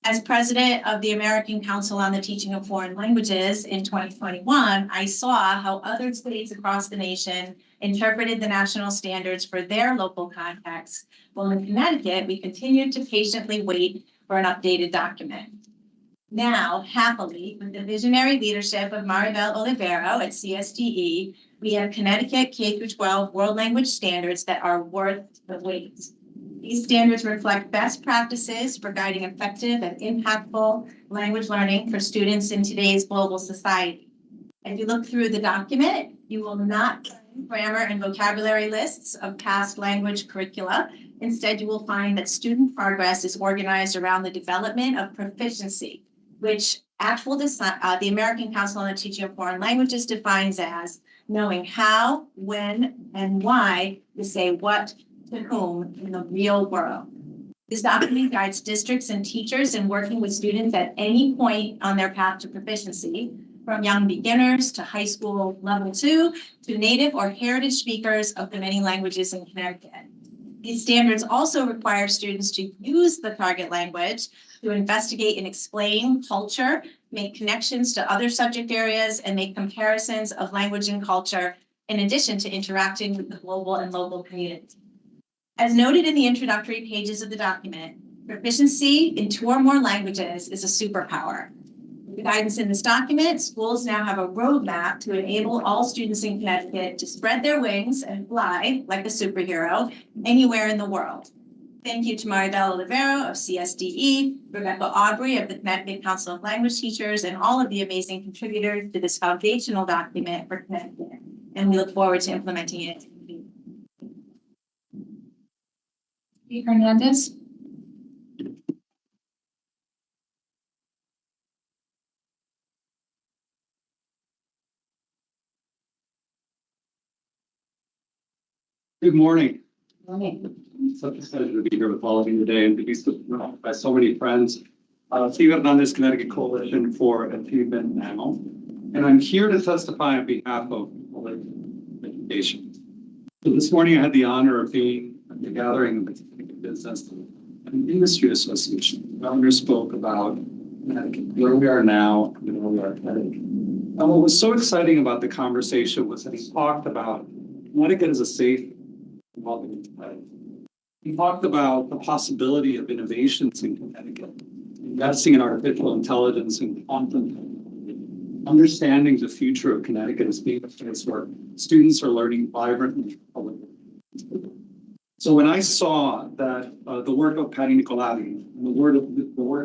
As president of the American Council on the Teaching of Foreign Languages in 2021, I saw how other states across the nation interpreted the national standards for their local context. Well, in Connecticut, we continued to patiently wait for an updated document. Now, happily, with the visionary leadership of Maribel Olivero at CSDE, we have Connecticut K-12 World Language Standards that are worth the wait. These standards reflect best practices for guiding effective and impactful language learning for students in today's global society. If you look through the document, you will not find grammar and vocabulary lists of past language curricula. Instead, you will find that student progress is organized around the development of proficiency, which the American Council on the Teaching of Foreign Languages defines as knowing how, when, and why to say what to whom in the real world. This document guides districts and teachers in working with students at any point on their path to proficiency, from young beginners to high school level 2 to native or heritage speakers of the many languages in Connecticut. These standards also require students to use the target language to investigate and explain culture, make connections to other subject areas, and make comparisons of language and culture, in addition to interacting with the global and local community. As noted in the introductory pages of the document, proficiency in 2 or more languages is a superpower. With the guidance in this document, schools now have a roadmap to enable all students in Connecticut to spread their wings and fly like a superhero anywhere in the world. Thank you to Maribel Olivero of CSDE, Rebecca Aubrey of the Connecticut Council of Language Teachers, and all of the amazing contributors to this foundational document for Connecticut. And we look forward to implementing it. Hernandez. Good morning. Morning. Such a pleasure to be here with all of you today and to be surrounded by so many friends. Steve, I've done this Connecticut Coalition for Achievement now, and I'm here to testify on behalf of education. So this morning I had the honor of being at the gathering of the Connecticut Business and Industry Association. The governor spoke about where we are now and where we are headed. And what was so exciting about the conversation was that he talked about Connecticut is a safe, welcoming place. He talked about the possibility of innovations in Connecticut, investing in artificial intelligence and quantum technology, understanding the future of Connecticut as being a place where students are learning vibrantly. So when I saw that the work of Patty Nicolati and the work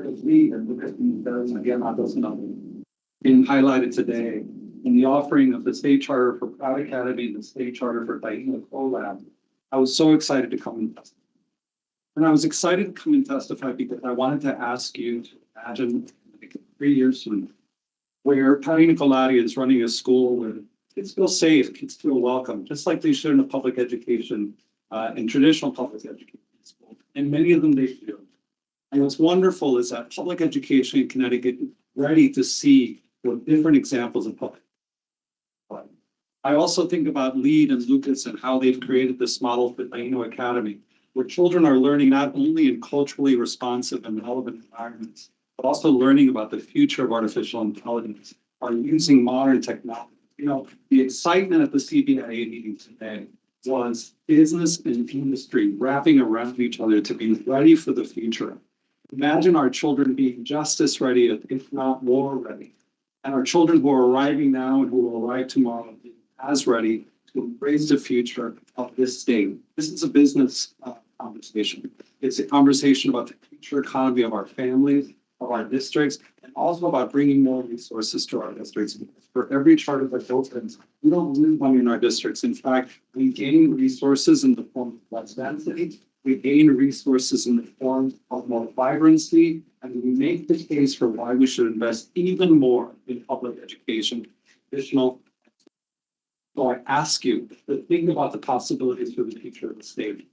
of Lee and Lucas does again being highlighted today in the offering of the state charter for Proud Academy and the state charter for Taina Collab, I was so excited to come and testify. And I was excited to come and testify because I wanted to ask you to imagine 3 years from now, where Patty Nicolati is running a school where kids feel safe, kids feel welcome, just like they should in a public education, in traditional public education school. And many of them they do. And what's wonderful is that public education in Connecticut is ready to see what different examples of public. I also think about Lead and Lucas and how they've created this model for Taino Academy, where children are learning not only in culturally responsive and relevant environments, but also learning about the future of artificial intelligence, are using modern technology. You know, the excitement at the CBIA meeting today was business and industry wrapping around each other to be ready for the future. Imagine our children being just as ready, if not more ready. And our children who are arriving now and who will arrive tomorrow being as ready to embrace the future of this state. This is a business conversation. It's a conversation about the future economy of our families, of our districts, and also about bringing more resources to our districts. For every charter that opens, we don't lose money in our districts. In fact, we gain resources in the form of less density. We gain resources in the form of more vibrancy, and we make the case for why we should invest even more in public education, additional. So I ask you to think about the possibilities for the future of the state.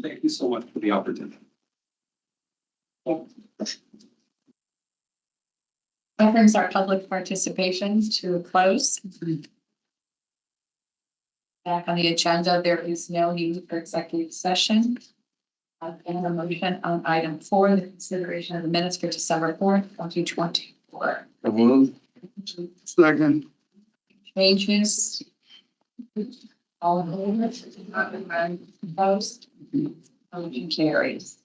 Thank you so much for the opportunity. That brings our public participation to a close. Back on the agenda, there is no need for executive session. And a motion on item 4, the consideration of the minutes for December 4th, 2024. Second. Changes. All in favor? Opposed? Motion carries.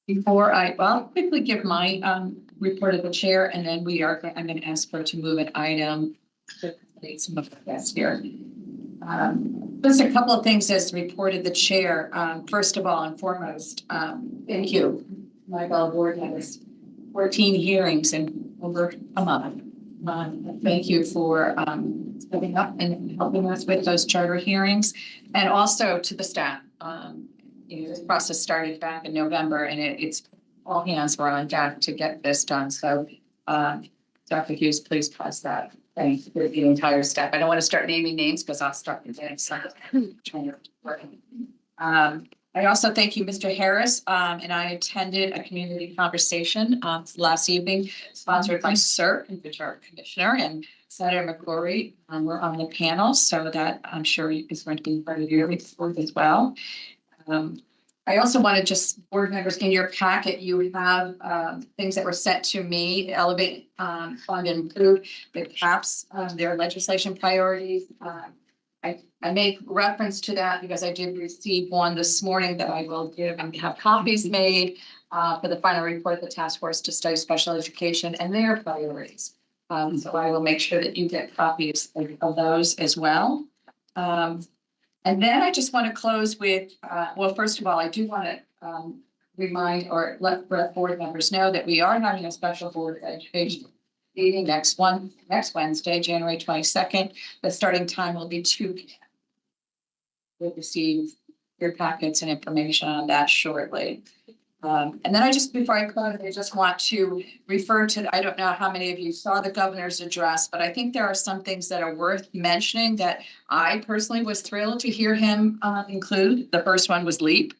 Before I'll quickly give my report of the chair, and then I'm going to ask her to move an item to complete some of the guests here. Just a couple of things as reported the chair. First of all and foremost, thank you. My board has 14 hearings in over a month. Thank you for stepping up and helping us with those charter hearings, and also to the staff. This process started back in November, and it's all hands were on deck to get this done. So, Dr. Hughes, please pass that. Thanks for the entire staff. I don't want to start naming names because I'll start getting some. I also thank you, Mr. Harris, and I attended a community conversation last evening, sponsored by CERT, which our commissioner, and Senator McCrory were on the panel, so that I'm sure is going to be part of your report as well. I also want to just, board members, in your packet, you have things that were sent to me, Elevate Fund and Improve the CAPS, their legislation priorities. I make reference to that because I did receive one this morning that I will give and have copies made for the final report of the task force to study special education and their priorities. So I will make sure that you get copies of those as well. And then I just want to close with, well, first of all, I do want to remind or let board members know that we are having a special board of education meeting next Wednesday, January 22nd. The starting time will be 2 p.m. We'll receive your packets and information on that shortly. And then before I close, I just want to refer to, I don't know how many of you saw the governor's address, but I think there are some things that are worth mentioning that I personally was thrilled to hear him include. The first one was LEAP.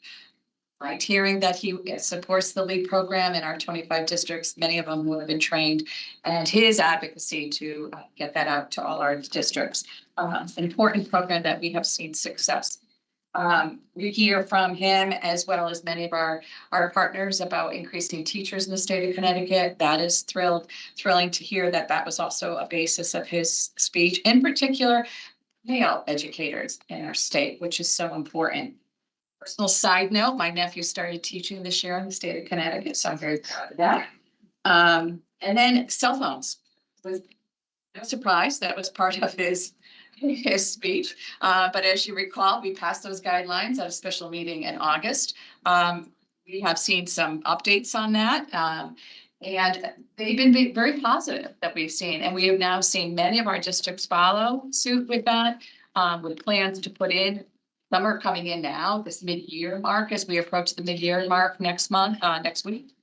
Right, hearing that he supports the LEAP program in our 25 districts, many of them will have been trained, and his advocacy to get that out to all our districts. An important program that we have seen success. We hear from him as well as many of our partners about increasing teachers in the state of Connecticut. That is thrilling to hear that that was also a basis of his speech, in particular, male educators in our state, which is so important. Personal side note, my nephew started teaching this year in the state of Connecticut, so I'm very proud of that. And then cell phones was no surprise. That was part of his speech. But as you recall, we passed those guidelines at a special meeting in August. We have seen some updates on that. And they've been very positive that we've seen. And we have now seen many of our districts follow suit with that, with plans to put in. Some are coming in now, this mid-year mark, as we approach the mid-year mark next week.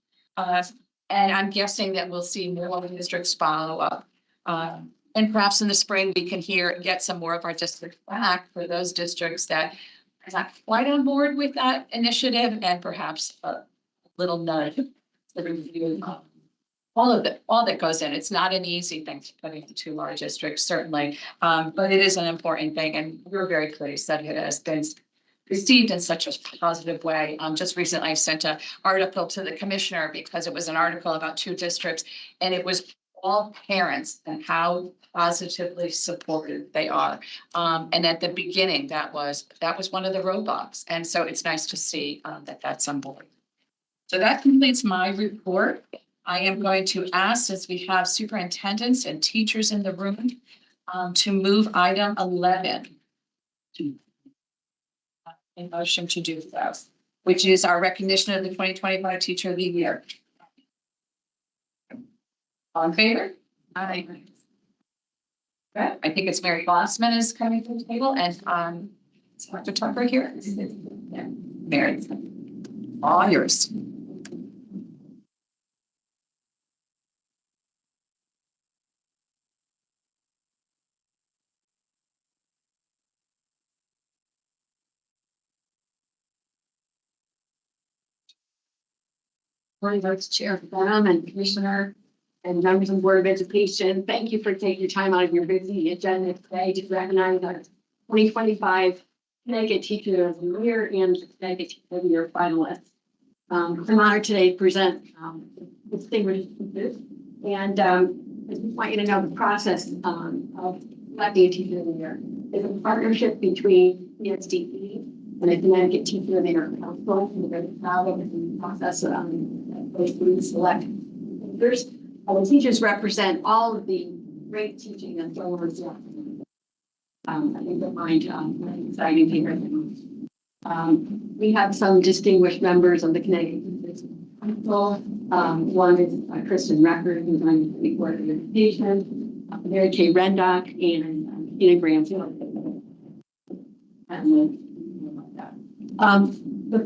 And I'm guessing that we'll see more of the districts follow up. And perhaps in the spring, we can get some more of our districts back for those districts that are not quite on board with that initiative, and perhaps a little nudge to review all that goes in. It's not an easy thing to put into two large districts, certainly, but it is an important thing, and we're very pleased that it has been received in such a positive way. Just recently, I sent an article to the commissioner because it was an article about two districts, and it was all parents and how positively supported they are. And at the beginning, that was one of the roadblocks, and so it's nice to see that that's on board. So that completes my report. I am going to ask, since we have superintendents and teachers in the room, to move item 11. A motion to do so, which is our recognition of the 2025 Teacher of the Year. All in favor? Aye. Okay, I think it's Mary Glossman is coming to the table, and is Dr. Tucker here? Yeah, Mary, all yours. Morning, Vice Chair Benham and Commissioner and members of the Board of Education. Thank you for taking your time out of your busy agenda today to recognize our 2025 Connecticut Teacher of the Year and Connecticut Teacher of the Year finalists. I'm honored today to present distinguished teachers. And I just want you to know the process of electing a Teacher of the Year is a partnership between the SDE and the Connecticut Teacher of the Year Council. We're very proud of the process we select teachers. The teachers represent all of the great teaching and so on. I think you'll find exciting here. We have some distinguished members of the Connecticut Teachers Council. One is Kristen Record, who's on the Board of Education, Mary Kay Rendock, and Tina Granfield. The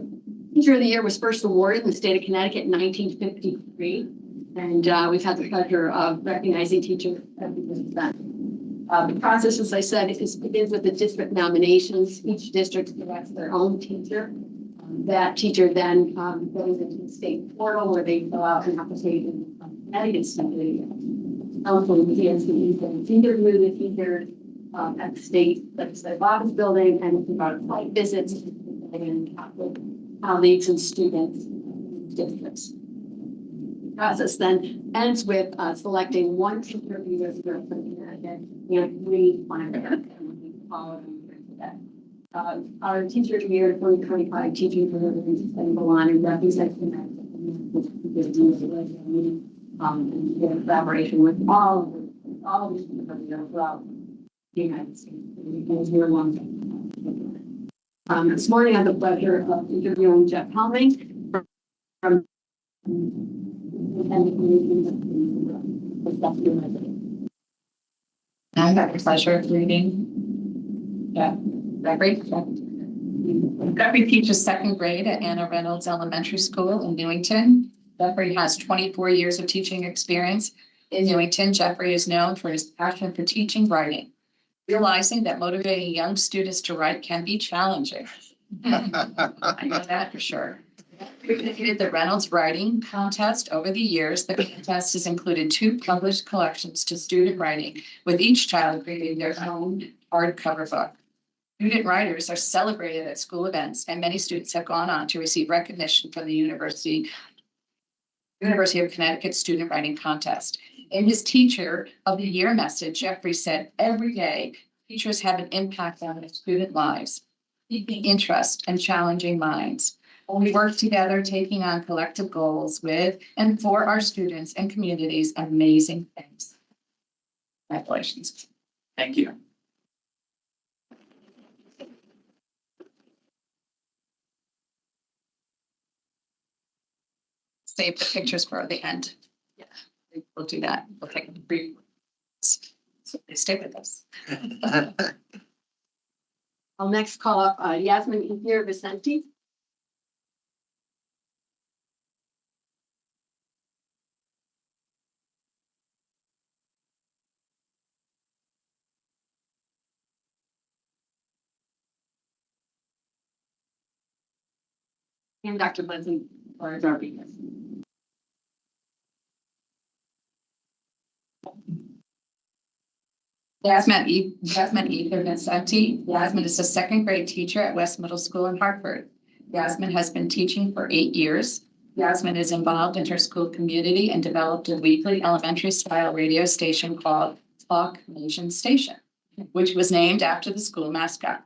Teacher of the Year was first awarded in the state of Connecticut in 1953, and we've had the pleasure of recognizing teachers every since then. The process, as I said, begins with the district nominations. Each district selects their own teacher. That teacher then goes into the state portal where they fill out an application from Connecticut State. Also, the DSCE can interview the teachers at the state legislative office building and about site visits and colleagues and students in districts. The process then ends with selecting one teacher of the year from Connecticut and 3 finalists, and we follow them through that. Our Teacher of the Year 2025 teaching priorities and go on and represent Connecticut and in collaboration with all of these people throughout the United States. This morning I have the pleasure of interviewing Jeff Helming from I have the pleasure of reading. Yeah, Jeffrey teaches second grade at Anna Reynolds Elementary School in Newington. Jeffrey has 24 years of teaching experience in Newington. Jeffrey is known for his passion for teaching writing. Realizing that motivating young students to write can be challenging. I know that for sure. We completed the Reynolds Writing Contest over the years. The contest has included 2 published collections to student writing, with each child creating their own hardcover book. Student writers are celebrated at school events, and many students have gone on to receive recognition from the University of Connecticut Student Writing Contest. In his Teacher of the Year message, Jeffrey said, every day, teachers have an impact on their student lives, keeping interest and challenging minds. When we work together, taking on collective goals with and for our students and communities, amazing things. Congratulations. Thank you. Save the pictures for the end. Yeah, we'll do that. We'll take a brief. So stay with us. I'll next call up Yasmin Ihir Vicente. And Dr. Lindsay or Darby. Yasmin Ether Vincenti. Yasmin is a second grade teacher at West Middle School in Hartford. Yasmin has been teaching for 8 years. Yasmin is involved in her school community and developed a weekly elementary style radio station called Talk Nation Station, which was named after the school mascot.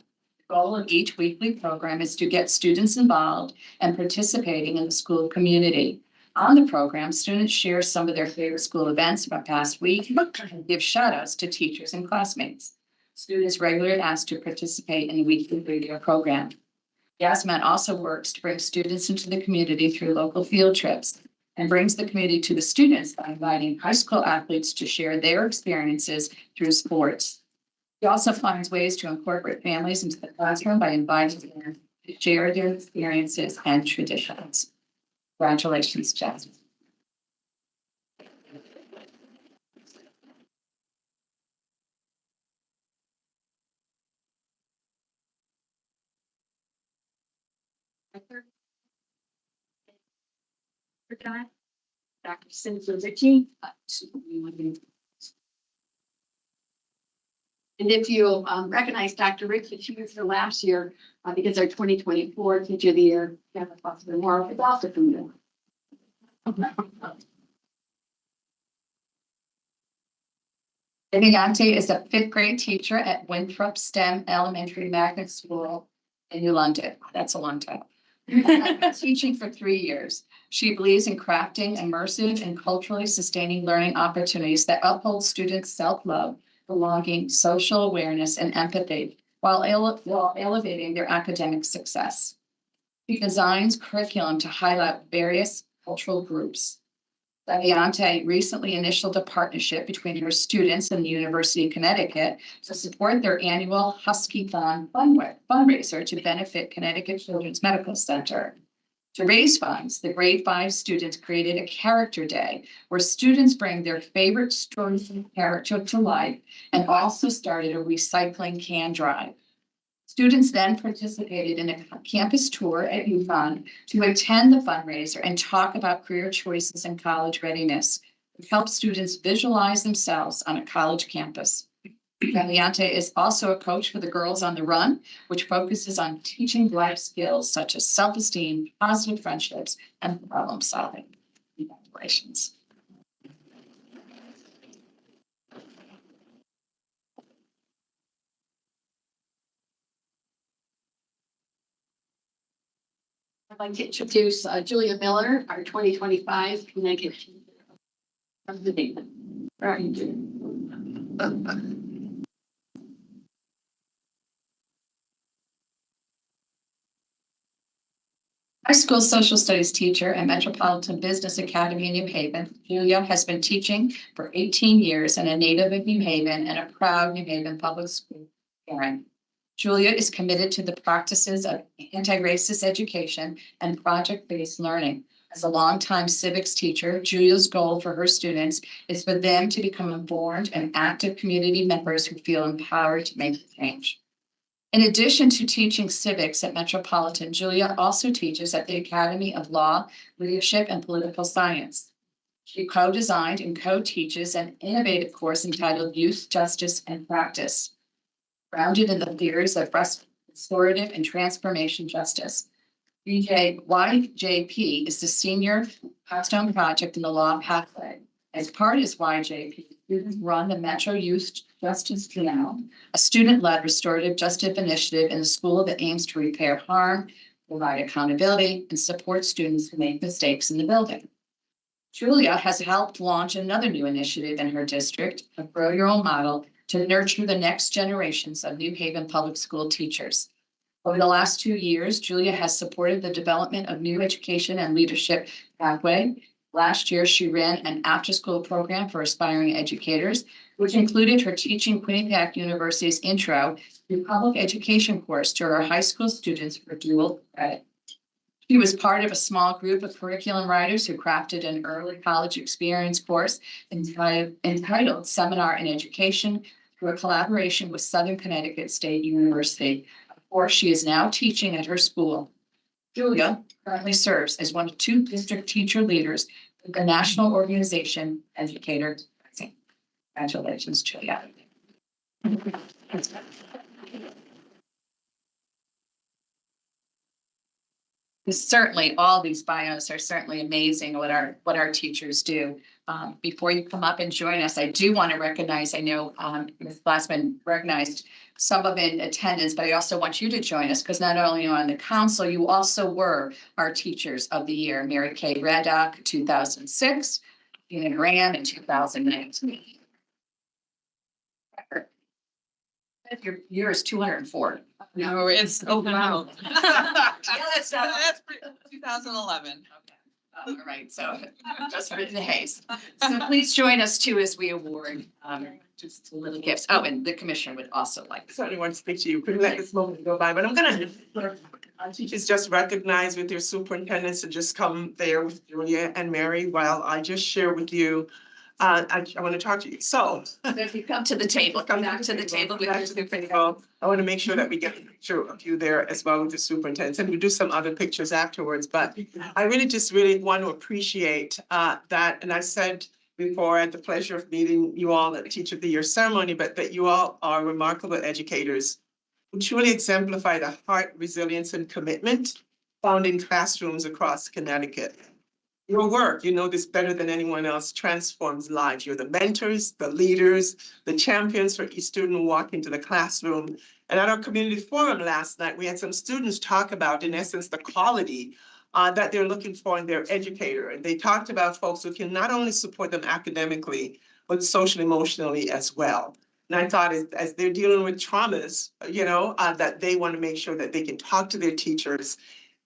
The goal of each weekly program is to get students involved and participating in the school community. On the program, students share some of their favorite school events from past week and give shout outs to teachers and classmates. Students regularly asked to participate in the weekly radio program. Yasmin also works to bring students into the community through local field trips and brings the community to the students by inviting high school athletes to share their experiences through sports. He also finds ways to incorporate families into the classroom by inviting them to share their experiences and traditions. Congratulations, Jasmine. Dr. Cynthia Ritchie. And if you recognize Dr. Ritchie, she was here last year because our 2024 Teacher of the Year, Kevin Foster Moore, is also from there. Viviante is a 5th grade teacher at Winthrop STEM Elementary Magnet School in New London. That's a long time. Teaching for 3 years. She believes in crafting immersive and culturally sustaining learning opportunities that uphold students' self-love, belonging, social awareness, and empathy while elevating their academic success. She designs curriculum to highlight various cultural groups. Viviante recently initiated a partnership between her students and the University of Connecticut to support their annual Husky-thon fundraiser to benefit Connecticut Children's Medical Center. To raise funds, the grade 5 students created a character day where students bring their favorite stories and character to life and also started a recycling can drive. Students then participated in a campus tour at UConn to attend the fundraiser and talk about career choices and college readiness, to help students visualize themselves on a college campus. Viviante is also a coach for the Girls on the Run, which focuses on teaching life skills such as self-esteem, positive friendships, and problem solving. Congratulations. I'd like to introduce Julia Miller, our 2025 Connecticut from the David. How are you doing? High school social studies teacher at Metropolitan Business Academy in New Haven, Julia has been teaching for 18 years and a native of New Haven and a proud New Haven public school parent. Julia is committed to the practices of anti-racist education and project-based learning. As a longtime civics teacher, Julia's goal for her students is for them to become informed and active community members who feel empowered to make change. In addition to teaching civics at Metropolitan, Julia also teaches at the Academy of Law, Leadership, and Political Science. She co-designed and co-teaches an innovative course entitled Youth Justice and Practice. grounded in the theories of restorative and transformation justice. YJP is the senior capstone project in the law pathway. As part of YJP, students run the Metro Youth Justice Canal, a student-led restorative justice initiative in the school that aims to repair harm, provide accountability, and support students who make mistakes in the building. Julia has helped launch another new initiative in her district, a Grow Your Own model, to nurture the next generations of New Haven public school teachers. Over the last 2 years, Julia has supported the development of new education and leadership pathway. Last year, she ran an after-school program for aspiring educators, which included her teaching Quinnipiac University's intro to public education course to her high school students for dual credit. She was part of a small group of curriculum writers who crafted an early college experience course entitled Seminar in Education through a collaboration with Southern Connecticut State University, a course she is now teaching at her school. Julia currently serves as one of 2 district teacher leaders with the national organization Educator Rising. Congratulations, Julia. Certainly, all these bios are certainly amazing what our teachers do. Before you come up and join us, I do want to recognize, I know Ms. Glassman recognized some of in attendance, but I also want you to join us because not only are you on the council, you also were our Teachers of the Year. Mary Kay Raddock, 2006, Tina Graham in 2019. Your year is 204. No, it's open out. That's 2011. All right, so just for the haze. So please join us too as we award just little gifts. Oh, and the commissioner would also like. Certainly want to speak to you. Couldn't let this moment go by, but I'm gonna, our teachers just recognize with your superintendents to just come there with Julia and Mary while I just share with you. I want to talk to you. So. If you come to the table, come back to the table. I want to make sure that we get a picture of you there as well with the superintendents, and we'll do some other pictures afterwards. But I really want to appreciate that. And I said before, I had the pleasure of meeting you all at the Teacher of the Year ceremony, but that you all are remarkable educators who truly exemplify the heart, resilience, and commitment found in classrooms across Connecticut. Your work, you know this better than anyone else, transforms lives. You're the mentors, the leaders, the champions for each student who walk into the classroom. And at our community forum last night, we had some students talk about, in essence, the quality that they're looking for in their educator. And they talked about folks who can not only support them academically, but social emotionally as well. And I thought as they're dealing with traumas, that they want to make sure that they can talk to their teachers.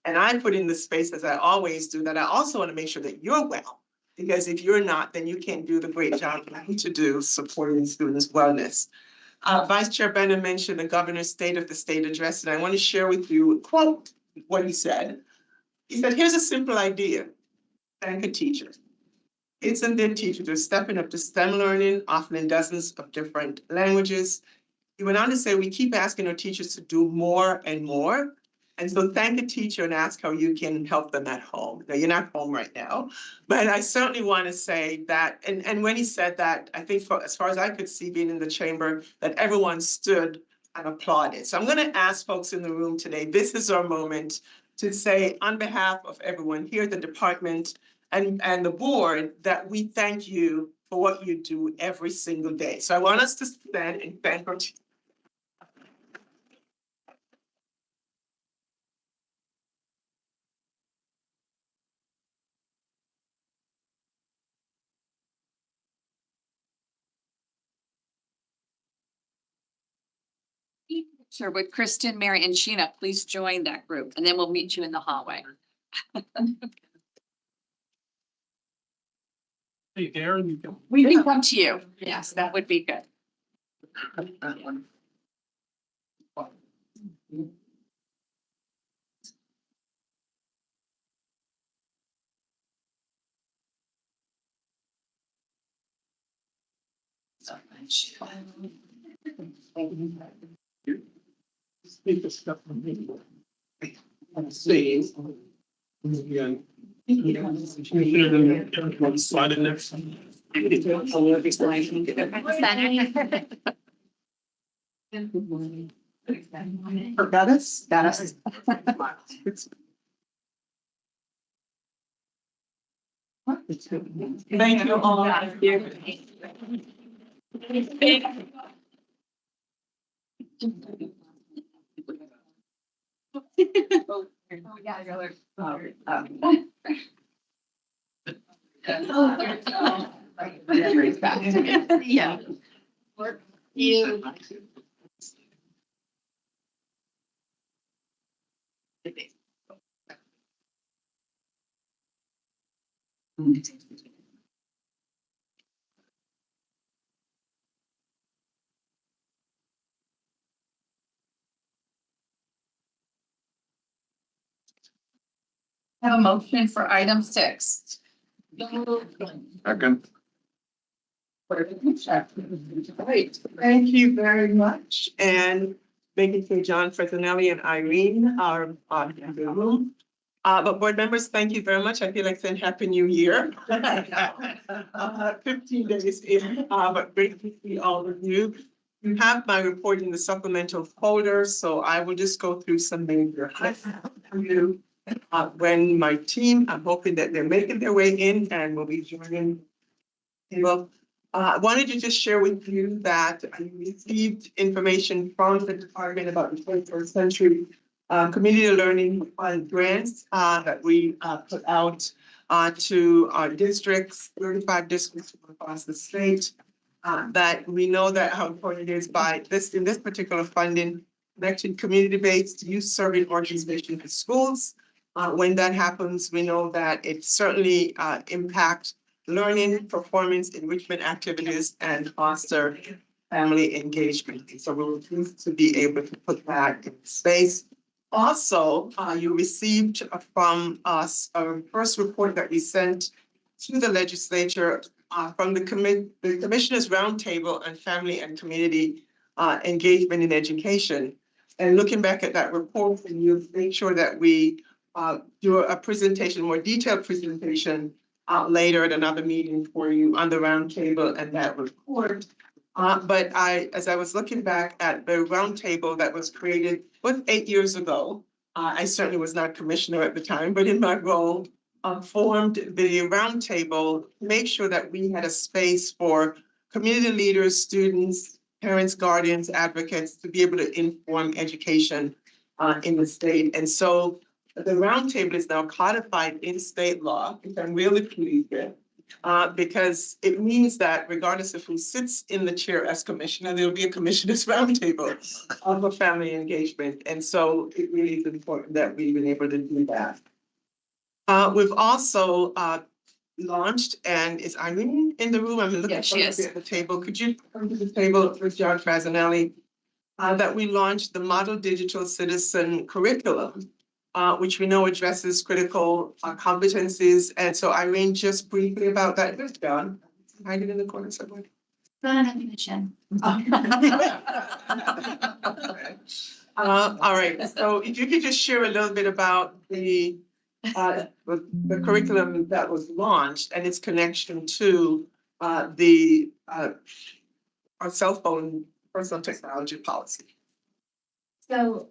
And I put in the space, as I always do, that I also want to make sure that you're well, because if you're not, then you can't do the great job you need to do supporting students' wellness. Vice Chair Bennett mentioned the governor's State of the State address, and I want to share with you, quote, what he said. He said, here's a simple idea. Thank a teacher. Kids and their teachers are stepping up to STEM learning, often in dozens of different languages. He went on to say, we keep asking our teachers to do more and more. And so thank a teacher and ask how you can help them at home. Now, you're not home right now, but I certainly want to say that, and when he said that, I think as far as I could see being in the chamber, that everyone stood and applauded. So I'm going to ask folks in the room today, this is our moment to say on behalf of everyone here at the department and the board that we thank you for what you do every single day. So I want us to stand and thank our teachers. Sure, with Kristen, Mary, and Sheena, please join that group, and then we'll meet you in the hallway. Hey, Darren, We can come to you. Yes, that would be good. So much. speak the stuff from me. See. Again. Slide in next. Got us? Got us. Thank you all. Yeah. You. Have a motion for item 6. Second. Great, thank you very much. And thank you to John Fresinelli and Irene are in the room. But board members, thank you very much. I feel like saying Happy New Year. 15 days in, but great to see all of you. You have my report in the supplemental folder, so I will just go through some major highlights for you. When my team, I'm hoping that they're making their way in and will be joining. Well, I wanted to just share with you that I received information from the department about the 21st century community learning fund grants that we put out to our districts, 35 districts across the state. That we know that how important it is by this, in this particular funding, connecting community-based youth serving organizations to schools. When that happens, we know that it certainly impacts learning, performance, enrichment activities, and foster family engagement. So we were pleased to be able to put that in space. Also, you received from us a first report that we sent to the legislature from the Commissioners Roundtable on Family and Community Engagement in Education. And looking back at that report, and you make sure that we do a presentation, more detailed presentation later at another meeting for you on the roundtable and that report. But as I was looking back at the roundtable that was created 8 years ago, I certainly was not commissioner at the time, but in my role, formed the roundtable to make sure that we had a space for community leaders, students, parents, guardians, advocates to be able to inform education in the state. And so the roundtable is now codified in state law, which I'm really pleased with, because it means that regardless of who sits in the chair as commissioner, there'll be a commissioner's roundtable for family engagement. And so it really is important that we've been able to do that. We've also launched, and is Irene in the room? I'm looking for her at the table. Could you come to the table with John Fresinelli? That we launched the Model Digital Citizen Curriculum, which we know addresses critical competencies. And so Irene, just briefly about that. There's John, hiding in the corner somewhere. Not a commission. All right, so if you could just share a little bit about the curriculum that was launched and its connection to our cell phone personal technology policy. So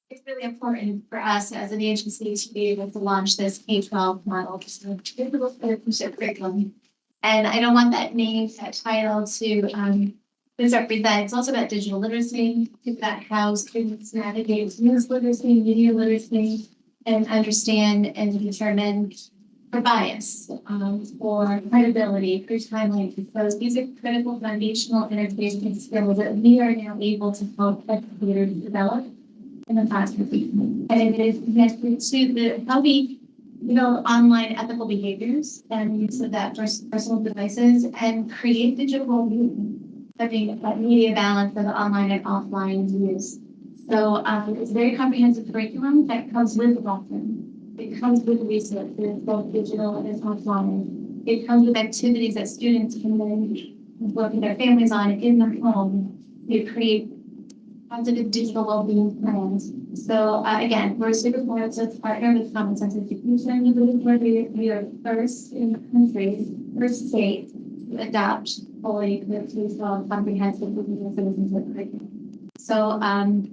it's really important for us as an agency to be able to launch this K-12 model, digital citizenship curriculum. And I don't want that name, that title to misrepresent. It's also about digital literacy. It's about how students navigate news literacy, media literacy, and understand and determine for bias, for credibility, for timeliness. So these are critical foundational interpretation skills that we are now able to help educators develop in the classroom. And it is connected to the healthy, online ethical behaviors and use of that for personal devices and create digital well-being, that media balance of online and offline use. So it's a very comprehensive curriculum that comes with the lesson. It comes with resources, both digital and offline. It comes with activities that students can then work with their families on in their home to create positive digital well-being plans. So again, we're super proud to partner with Common Sense Education. We are first in the country, first state to adopt fully the based comprehensive citizenship curriculum. So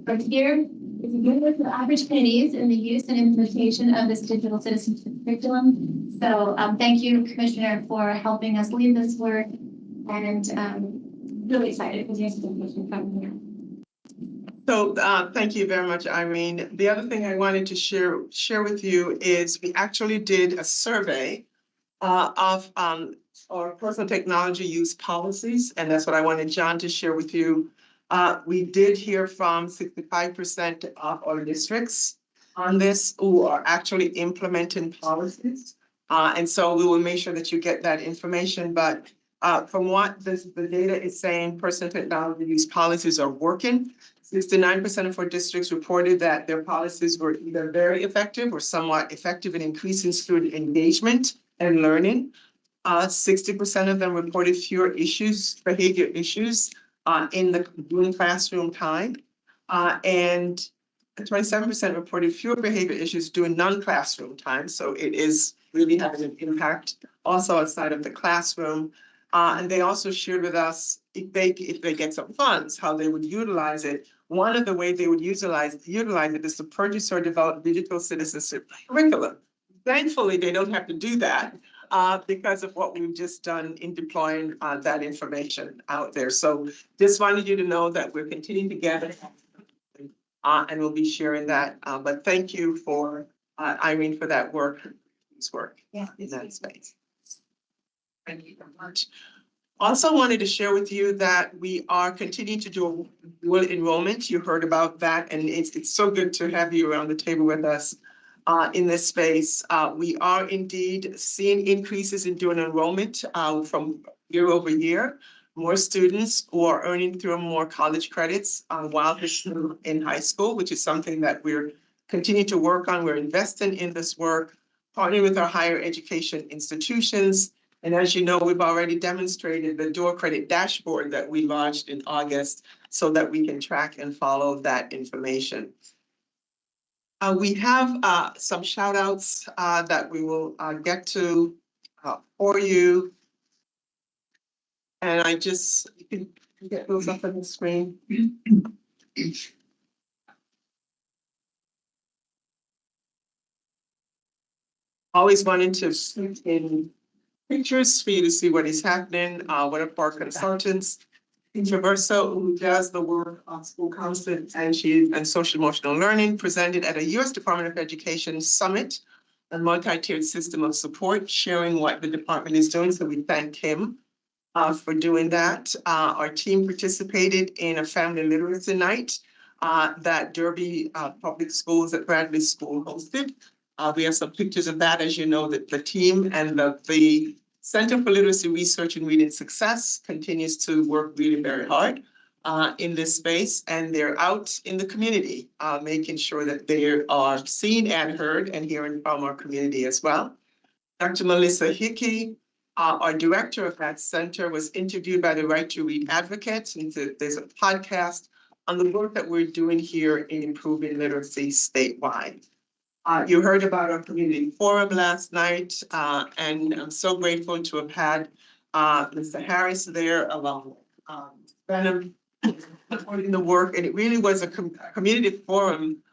from here, if you give us the opportunities in the use and implementation of this digital citizenship curriculum. So thank you, Commissioner, for helping us lead this work, and really excited for the implementation coming here. So thank you very much, Irene. The other thing I wanted to share with you is we actually did a survey of our personal technology use policies, and that's what I wanted John to share with you. We did hear from 65% of our districts on this who are actually implementing policies. And so we will make sure that you get that information. But from what the data is saying, personal technology use policies are working. 69% of our districts reported that their policies were either very effective or somewhat effective in increasing student engagement and learning. 60% of them reported fewer behavior issues during classroom time. And 27% reported fewer behavior issues during non-classroom time. So it is really having an impact also outside of the classroom. And they also shared with us if they get some funds, how they would utilize it. One of the ways they would utilize it is to purchase or develop digital citizenship curriculum. Thankfully, they don't have to do that because of what we've just done in deploying that information out there. So just wanted you to know that we're continuing to gather and we'll be sharing that. But thank you for Irene for that work, in that space. Thank you very much. Also wanted to share with you that we are continuing to do dual enrollment. You heard about that, and it's so good to have you around the table with us in this space. We are indeed seeing increases in dual enrollment from year over year. More students who are earning through more college credits while they're still in high school, which is something that we're continuing to work on. We're investing in this work, partnering with our higher education institutions. And as you know, we've already demonstrated the dual credit dashboard that we launched in August so that we can track and follow that information. We have some shout outs that we will get to for you. And you can get those up on the screen. Always wanting to shoot in pictures for you to see what is happening. One of our consultants, Traverso, who does the work on school counseling and social emotional learning, presented at a U.S. Department of Education summit, a multi-tiered system of support, sharing what the department is doing. So we thank him for doing that. Our team participated in a family literacy night that Derby Public Schools at Bradley School hosted. We have some pictures of that. As you know, that the team and the Center for Literacy Research and Reading Success continues to work really very hard in this space, and they're out in the community, making sure that they are seen and heard and hearing from our community as well. Dr. Melissa Hickey, our director of that center, was interviewed by the Right to Read advocates, and there's a podcast on the work that we're doing here in improving literacy statewide. You heard about our community forum last night, and I'm so grateful to have had Mr. Harris there along with Benham supporting the work. And it really was a community forum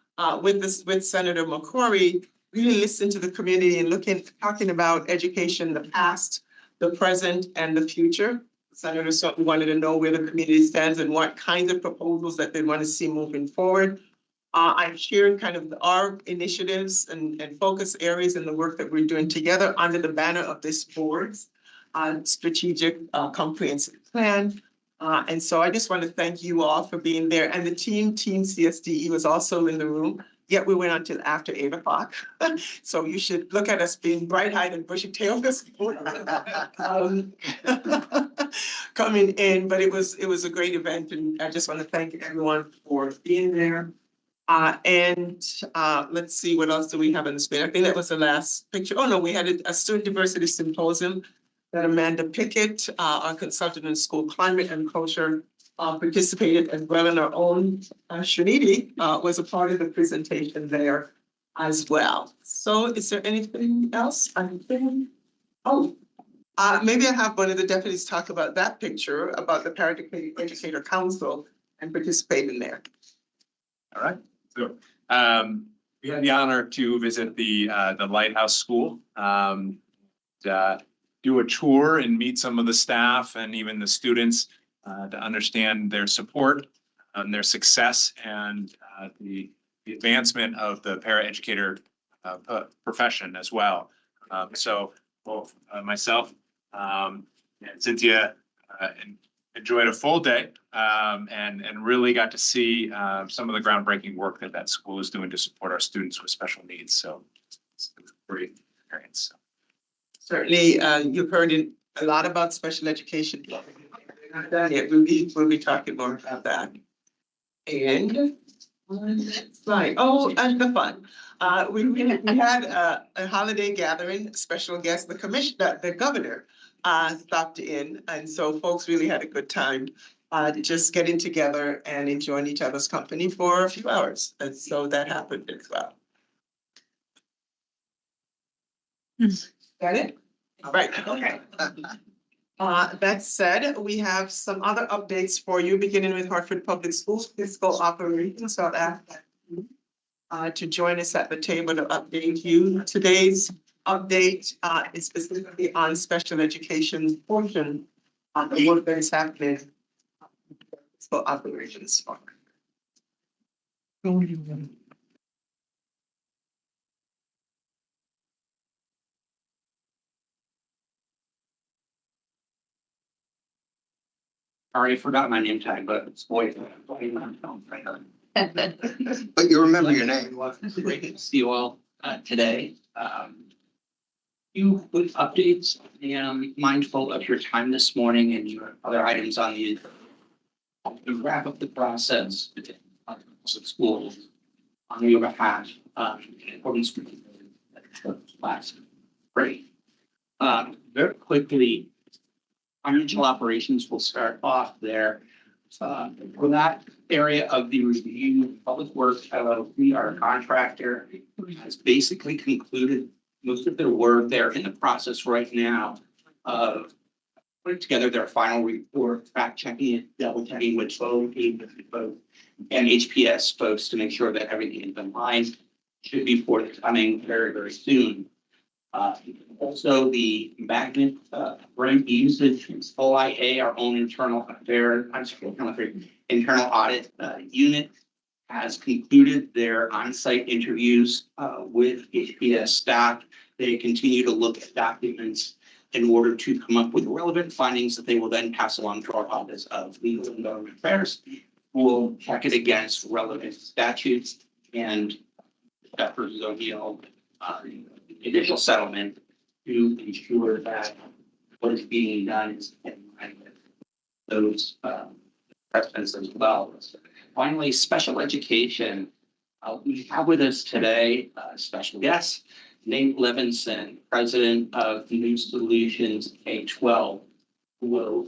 with Senator McCrory, really listening to the community and talking about education, the past, the present, and the future. Senator certainly wanted to know where the community stands and what kinds of proposals that they want to see moving forward. I'm sharing kind of our initiatives and focus areas in the work that we're doing together under the banner of this board's strategic comprehensive plan. And so I just want to thank you all for being there. And the team CSDE was also in the room, yet we went until after 8 o'clock. So you should look at us being bright-eyed and bushy-tailed this morning. Coming in, but it was a great event, and I just want to thank everyone for being there. Let's see, what else do we have on the screen? I think that was the last picture. Oh no, we had a student diversity symposium that Amanda Pickett, our consultant in school climate and culture, participated as well, and our own Shanidi was a part of the presentation there as well. So is there anything else? Oh, Maybe I have one of the deputies talk about that picture, about the Parent Educator Council and participate in there. All right, so we had the honor to visit the Lighthouse School. Do a tour and meet some of the staff and even the students to understand their support and their success and the advancement of the paraeducator profession as well. So both myself and Cynthia enjoyed a full day and really got to see some of the groundbreaking work that school is doing to support our students with special needs. So it's a great experience. Certainly, you've heard a lot about special education. We're not done yet. We'll be talking more about that. And right, and the fun. We had a holiday gathering, special guest, the governor stopped in, and so folks really had a good time just getting together and enjoying each other's company for a few hours. And so that happened as well. Got it? All right, okay. That said, we have some other updates for you, beginning with Hartford Public Schools fiscal operations. So I'll ask to join us at the table to update you. Today's update is specifically on special education portion of the work that is happening for operations. Already forgot my name tag, but it's boy. But you remember your name. Great to see you all today. Few quick updates. I am mindful of your time this morning and your other items on the to wrap up the process of schools on your behalf in accordance with the last. Great. Very quickly. Financial operations will start off there. For that area of the review, Public Works LLC, our contractor, has basically concluded most of their work. They're in the process right now of putting together their final report, fact checking it, double checking with both and HPS folks to make sure that everything is in line. Should be forthcoming very, very soon. Also, the magnet rent usage OIA, our own internal internal audit unit, has concluded their on-site interviews with HPS staff. They continue to look at documents in order to come up with relevant findings that they will then pass along to our Office of Legal and Government Affairs. We'll check it against relevant statutes and efforts of initial settlement to ensure that what is being done is in line with those precedents as well. Finally, special education. We have with us today a special guest, Nate Levinson, president of New Solutions K-12, who will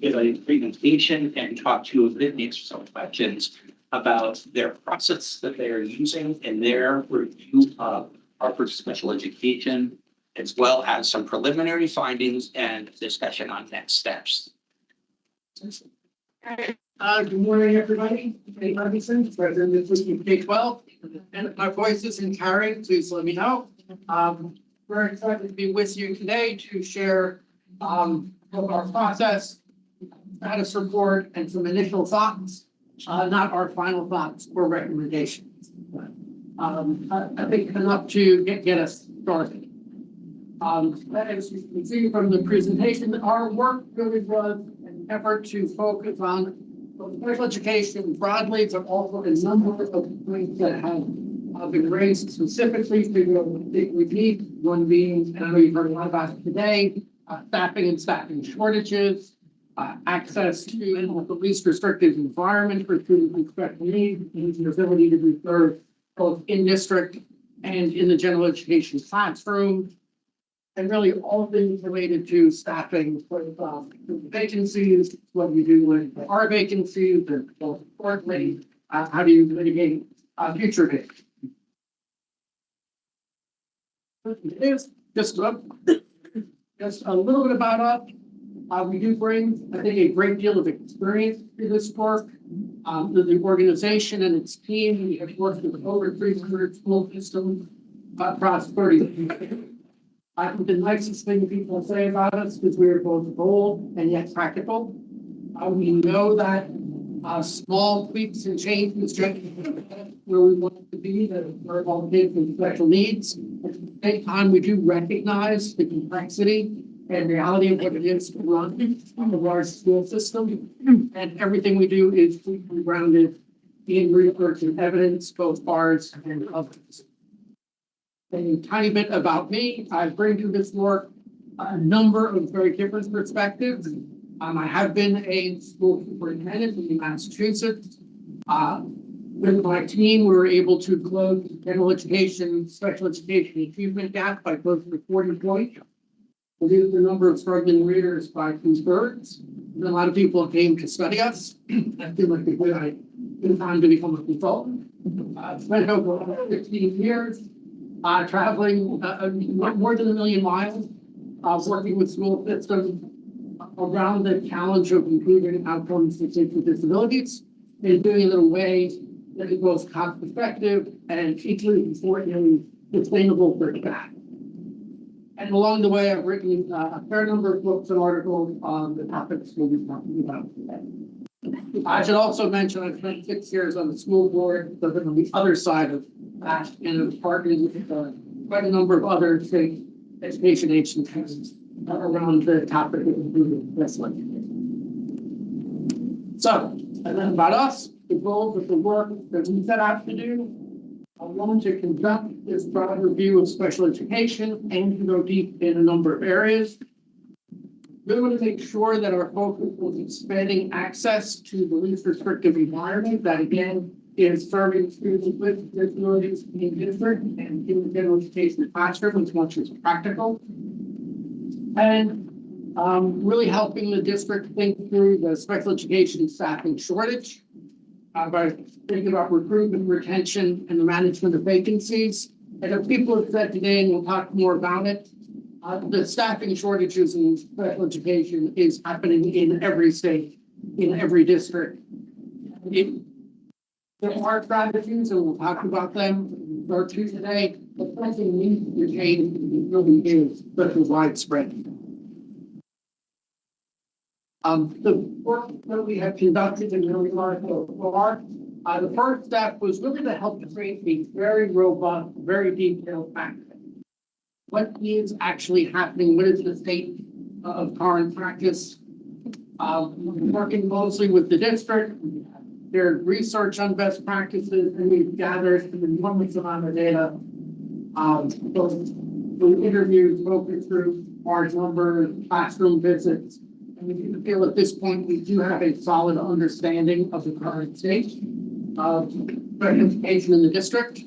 give a presentation and talk to a bit, answer some questions about their process that they are using in their review of Hartford special education, as well as some preliminary findings and discussion on next steps. Good morning, everybody. Nate Levinson, president of Solutions K-12. And if my voice isn't carrying, please let me know. We're excited to be with you today to share both our process, status report, and some initial thoughts, not our final thoughts or recommendations. I think enough to get us started. As you can see from the presentation, our work really was an effort to focus on special education broadly, but also a number of points that have been raised specifically to the need, one being, and I know you've heard a lot about it today, staffing and staffing shortages, access to the least restrictive environment for students with special needs, and the ability to be served both in district and in the general education classroom, and really all things related to staffing for vacancies, what you do when there are vacancies, and most importantly, how do you mitigate future vacancies. It is just Just a little bit about us. We do bring, I think, a great deal of experience to this work. The organization and its team, we have worked with over 300 school systems across 30. I think the nicest thing people say about us is we are both bold and yet practical. We know that small tweaks and changes get where we want to be, that are all kids with special needs. At the same time, we do recognize the complexity and reality of what it is to run a large school system. And everything we do is grounded in research and evidence, both ours and others. A tiny bit about me. I bring to this work a number of very different perspectives. I have been a school superintendent in Massachusetts. With my team, we were able to close the general education, special education achievement gap by close to 40 points. Reduce the number of struggling readers by 2/3. And a lot of people came to study us. I feel like a good time to become a consultant. Spent over 15 years traveling more than 1 million miles, working with school systems around the challenge of improving outcomes for kids with disabilities and doing it in a way that is both cost effective and equally importantly sustainable for impact. And along the way, I've written a fair number of books and articles on the topics we'll be talking about today. I should also mention I've spent 6 years on the school board, so on the other side of that, and have partnered with quite a number of other state education agencies around the topic of improving legislation. So, and then about us, the goals of the work that we set out to do. I want to conduct this broad review of special education and to go deep in a number of areas. We want to make sure that our focus was expanding access to the least restrictive environment that again is serving students with disabilities in district and in the general education classroom as much as practical. And really helping the district think through the special education staffing shortage. By thinking about recruitment, retention, and the management of vacancies. And as people have said today, and we'll talk more about it, the staffing shortages in special education is happening in every state, in every district. There are strategies, and we'll talk about them or two today, but something needs to change. It really is such a widespread. The work that we have conducted in really large so far, the first step was really to help create a very robust, very detailed fact. What is actually happening? What is the state of current practice? Working closely with the district, their research on best practices, and we've gathered an enormous amount of data. Both through interviews, focus groups, large numbers, classroom visits. And we feel at this point we do have a solid understanding of the current state of education in the district.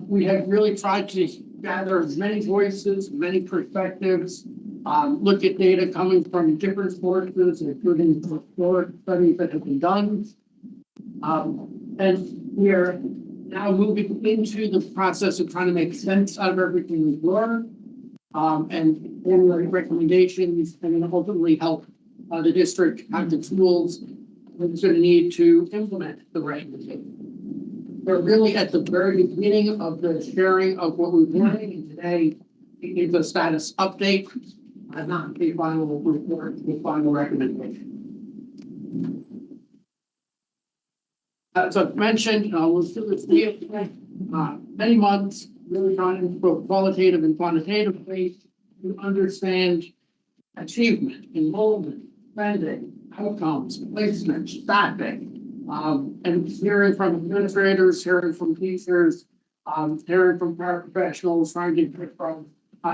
We have really tried to gather many voices, many perspectives, look at data coming from different sources, including historic studies that have been done. And we are now moving into the process of trying to make sense out of everything we've learned. And formulate recommendations and then ultimately help the district have the tools that it's going to need to implement the recommendations. We're really at the very beginning of the sharing of what we've learned, and today is a status update, not the final report, the final recommendation. As I've mentioned, we'll do this many months. Really trying to both qualitative and quantitative ways to understand achievement, enrollment, spending, outcomes, placement, staffing, and hearing from administrators, hearing from teachers, hearing from paraprofessionals, trying to hear from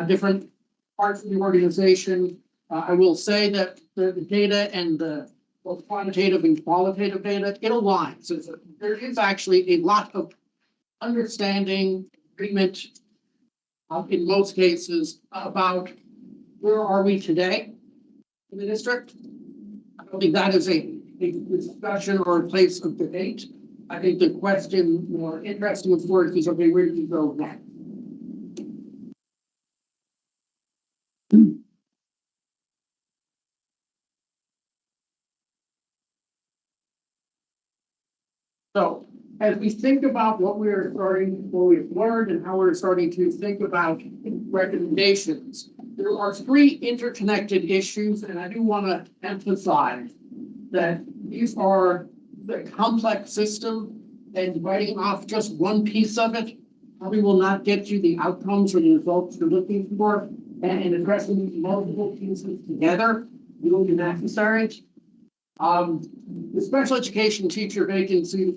different parts of the organization. I will say that the data and the both quantitative and qualitative data, it aligns. So there is actually a lot of understanding, agreement in most cases about where are we today in the district. I don't think that is a discussion or a place of debate. I think the question more interesting, of course, is okay, where do we go next? So as we think about what we've learned and how we're starting to think about recommendations, there are three interconnected issues, and I do want to emphasize that these are the complex system, and writing off just one piece of it probably will not get you the outcomes or the results you're looking for, and addressing multiple pieces together will be necessary. The special education teacher vacancy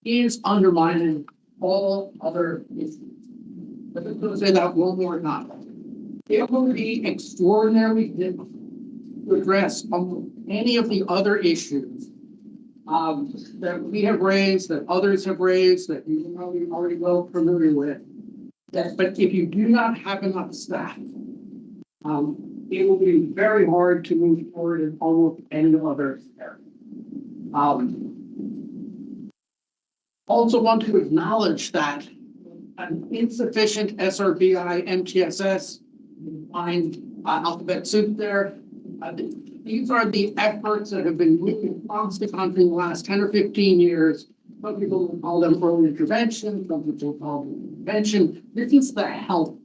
is undermining all other issues. But I'm going to say that one more time. It will be extraordinarily difficult to address any of the other issues that we have raised, that others have raised, that you are probably already well familiar with. But if you do not have enough staff, it will be very hard to move forward in almost any other area. Also want to acknowledge that an insufficient SRBI MTSS, find alphabet soup there. These are the efforts that have been moving across the country in the last 10 or 15 years. Some people will call them early intervention, some people call them intervention. This is the help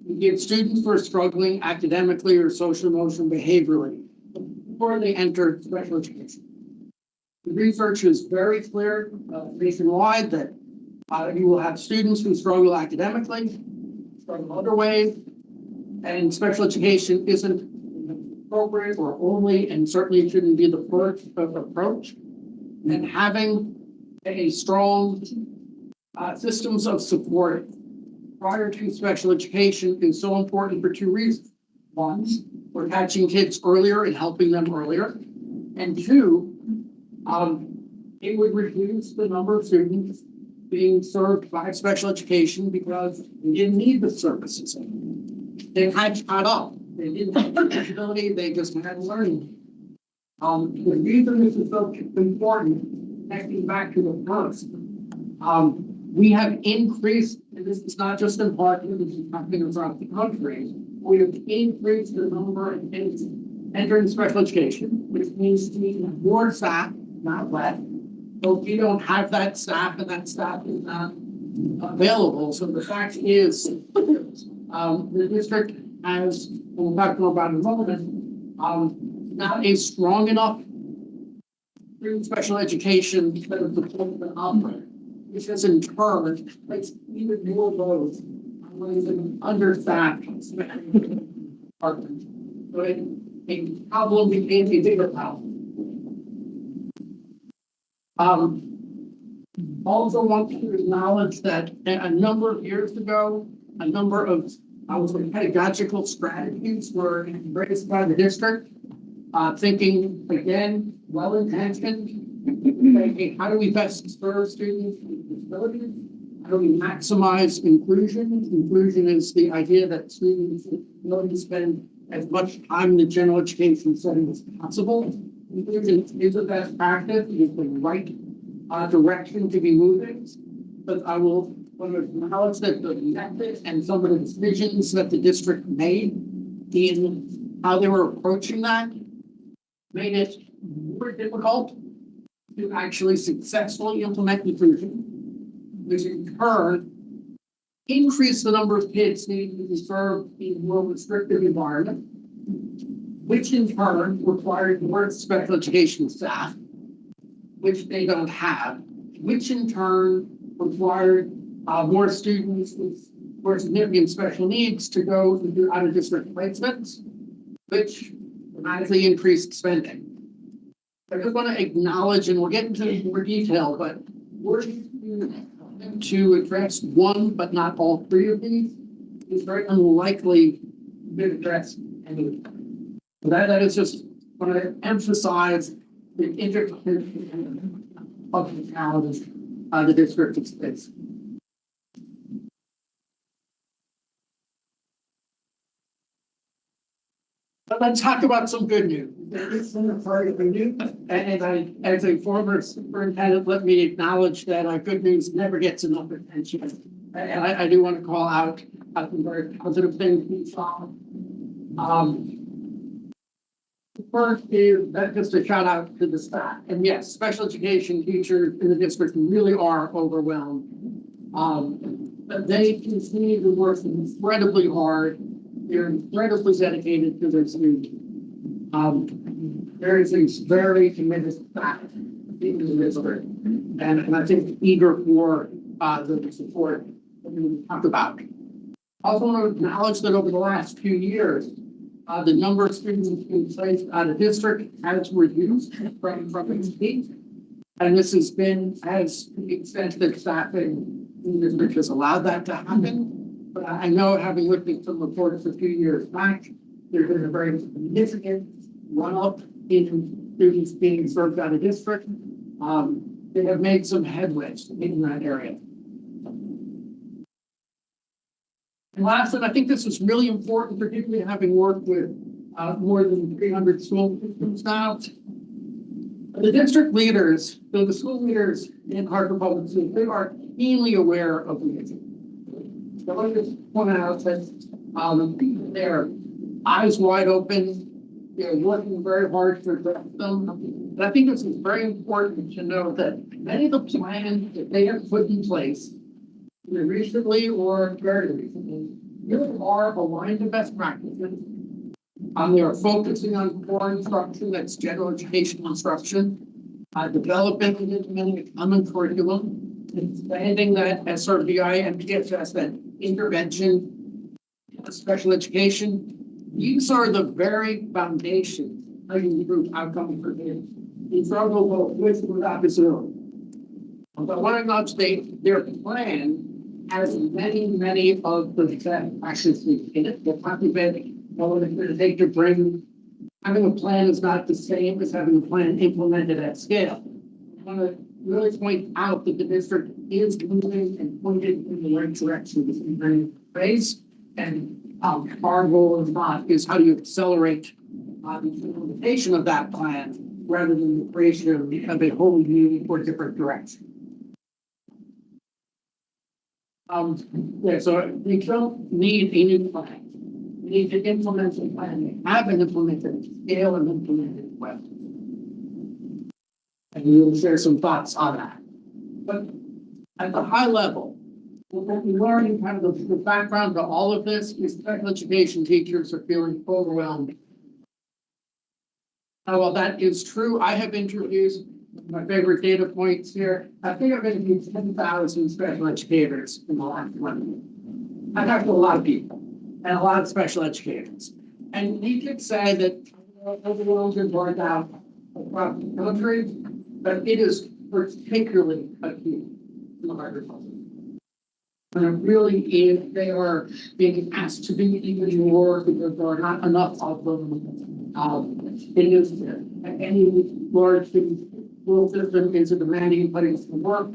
we give students who are struggling academically or social emotional behaviorally before they enter special education. The research is very clear nationwide that you will have students who struggle academically, struggle other ways, and special education isn't appropriate or only, and certainly shouldn't be the first approach. And having a strong systems of support prior to special education is so important for two reasons. One, we're catching kids earlier and helping them earlier. And two, it would reduce the number of students being served by special education because they didn't need the services. They had caught up. They didn't have the ability, they just had learning. The reason this is so important, connecting back to the first, we have increased, and this is not just in part, this is happening throughout the country, we have increased the number of kids entering special education, which means we need more staff, not less. So we don't have that staff, and that staff is not available. So the fact is, the district has, we'll talk more about in a moment, not a strong enough special education that is supposed to operate, which has in turn makes even more loads on understaffed department. So a problem became a bigger problem. Also want to acknowledge that a number of years ago, a number of pedagogical strategies were embraced by the district, thinking again, well-intentioned. How do we best serve students with disabilities? How do we maximize inclusion? Inclusion is the idea that students will spend as much time in the general education setting as possible. Inclusion is a best practice. It is the right direction to be moving. But I will want to acknowledge that the method and some of the decisions that the district made in how they were approaching that made it more difficult to actually successfully implement inclusion, which in turn increased the number of kids needing to be served in a more restrictive environment, which in turn required more special education staff, which they don't have, which in turn required more students with more significant special needs to go to do out-of-district placements, which dramatically increased spending. I just want to acknowledge, and we'll get into more detail, but we're to address one, but not all three of these, is very unlikely to address any of them. So that is just want to emphasize the interconnection of the challenges the district is facing. But let's talk about some good news. This is part of the news, and I, as a former superintendent, let me acknowledge that good news never gets enough attention. And I do want to call out some very positive things we saw. First is just a shout out to the staff. And yes, special education teachers in the district really are overwhelmed. But they continue to work incredibly hard. They're incredibly dedicated to their students. There is a very committed staff in the district. And I think eager for the support that we talked about. I also want to acknowledge that over the last few years, the number of students being placed out of district has reduced from its peak. And this has been as to the extent that staffing in the district has allowed that to happen. But I know, having looked at some reports a few years back, there's been a very significant run up in students being served out of district. They have made some headway in that area. And last, and I think this is really important, particularly having worked with more than 300 school systems now. The district leaders, so the school leaders in Hartford Public Schools, they are keenly aware of the issue. So let me just point out that they're eyes wide open, they're working very hard to address them. And I think this is very important to know that many of the plans that they have put in place, either recently or very recently, really are aligned to best practices. They are focusing on core instruction, that's general education instruction, developing and implementing a common curriculum, expanding that SRBI and PSS, that intervention, special education. These are the very foundations of improved outcomes for kids in struggle both with and without disability. But what I'm not stating, their plan has many of the practices in it. The copy-bed, what it's going to take to bring, having a plan is not the same as having a plan implemented at scale. I want to really point out that the district is moving and pointed in the right direction in many ways. And our goal is how do you accelerate the implementation of that plan rather than the creation of a whole new or different direction. Yeah, so we don't need a new plan. We need to implement a plan. We haven't implemented, scale and implemented well. And we will share some thoughts on that. But at the high level, what we learned in kind of the background to all of this is special education teachers are feeling overwhelmed. While that is true, I have introduced my favorite data points here. I think I've interviewed 10,000 special educators in the last 1 year. I've talked to a lot of people and a lot of special educators. And we could say that overwhelmed and burned out across the country, but it is particularly acute in the Hartford Public. And it really is, they are being asked to do even more because there are not enough of them. It is any large school system is a demanding place to work.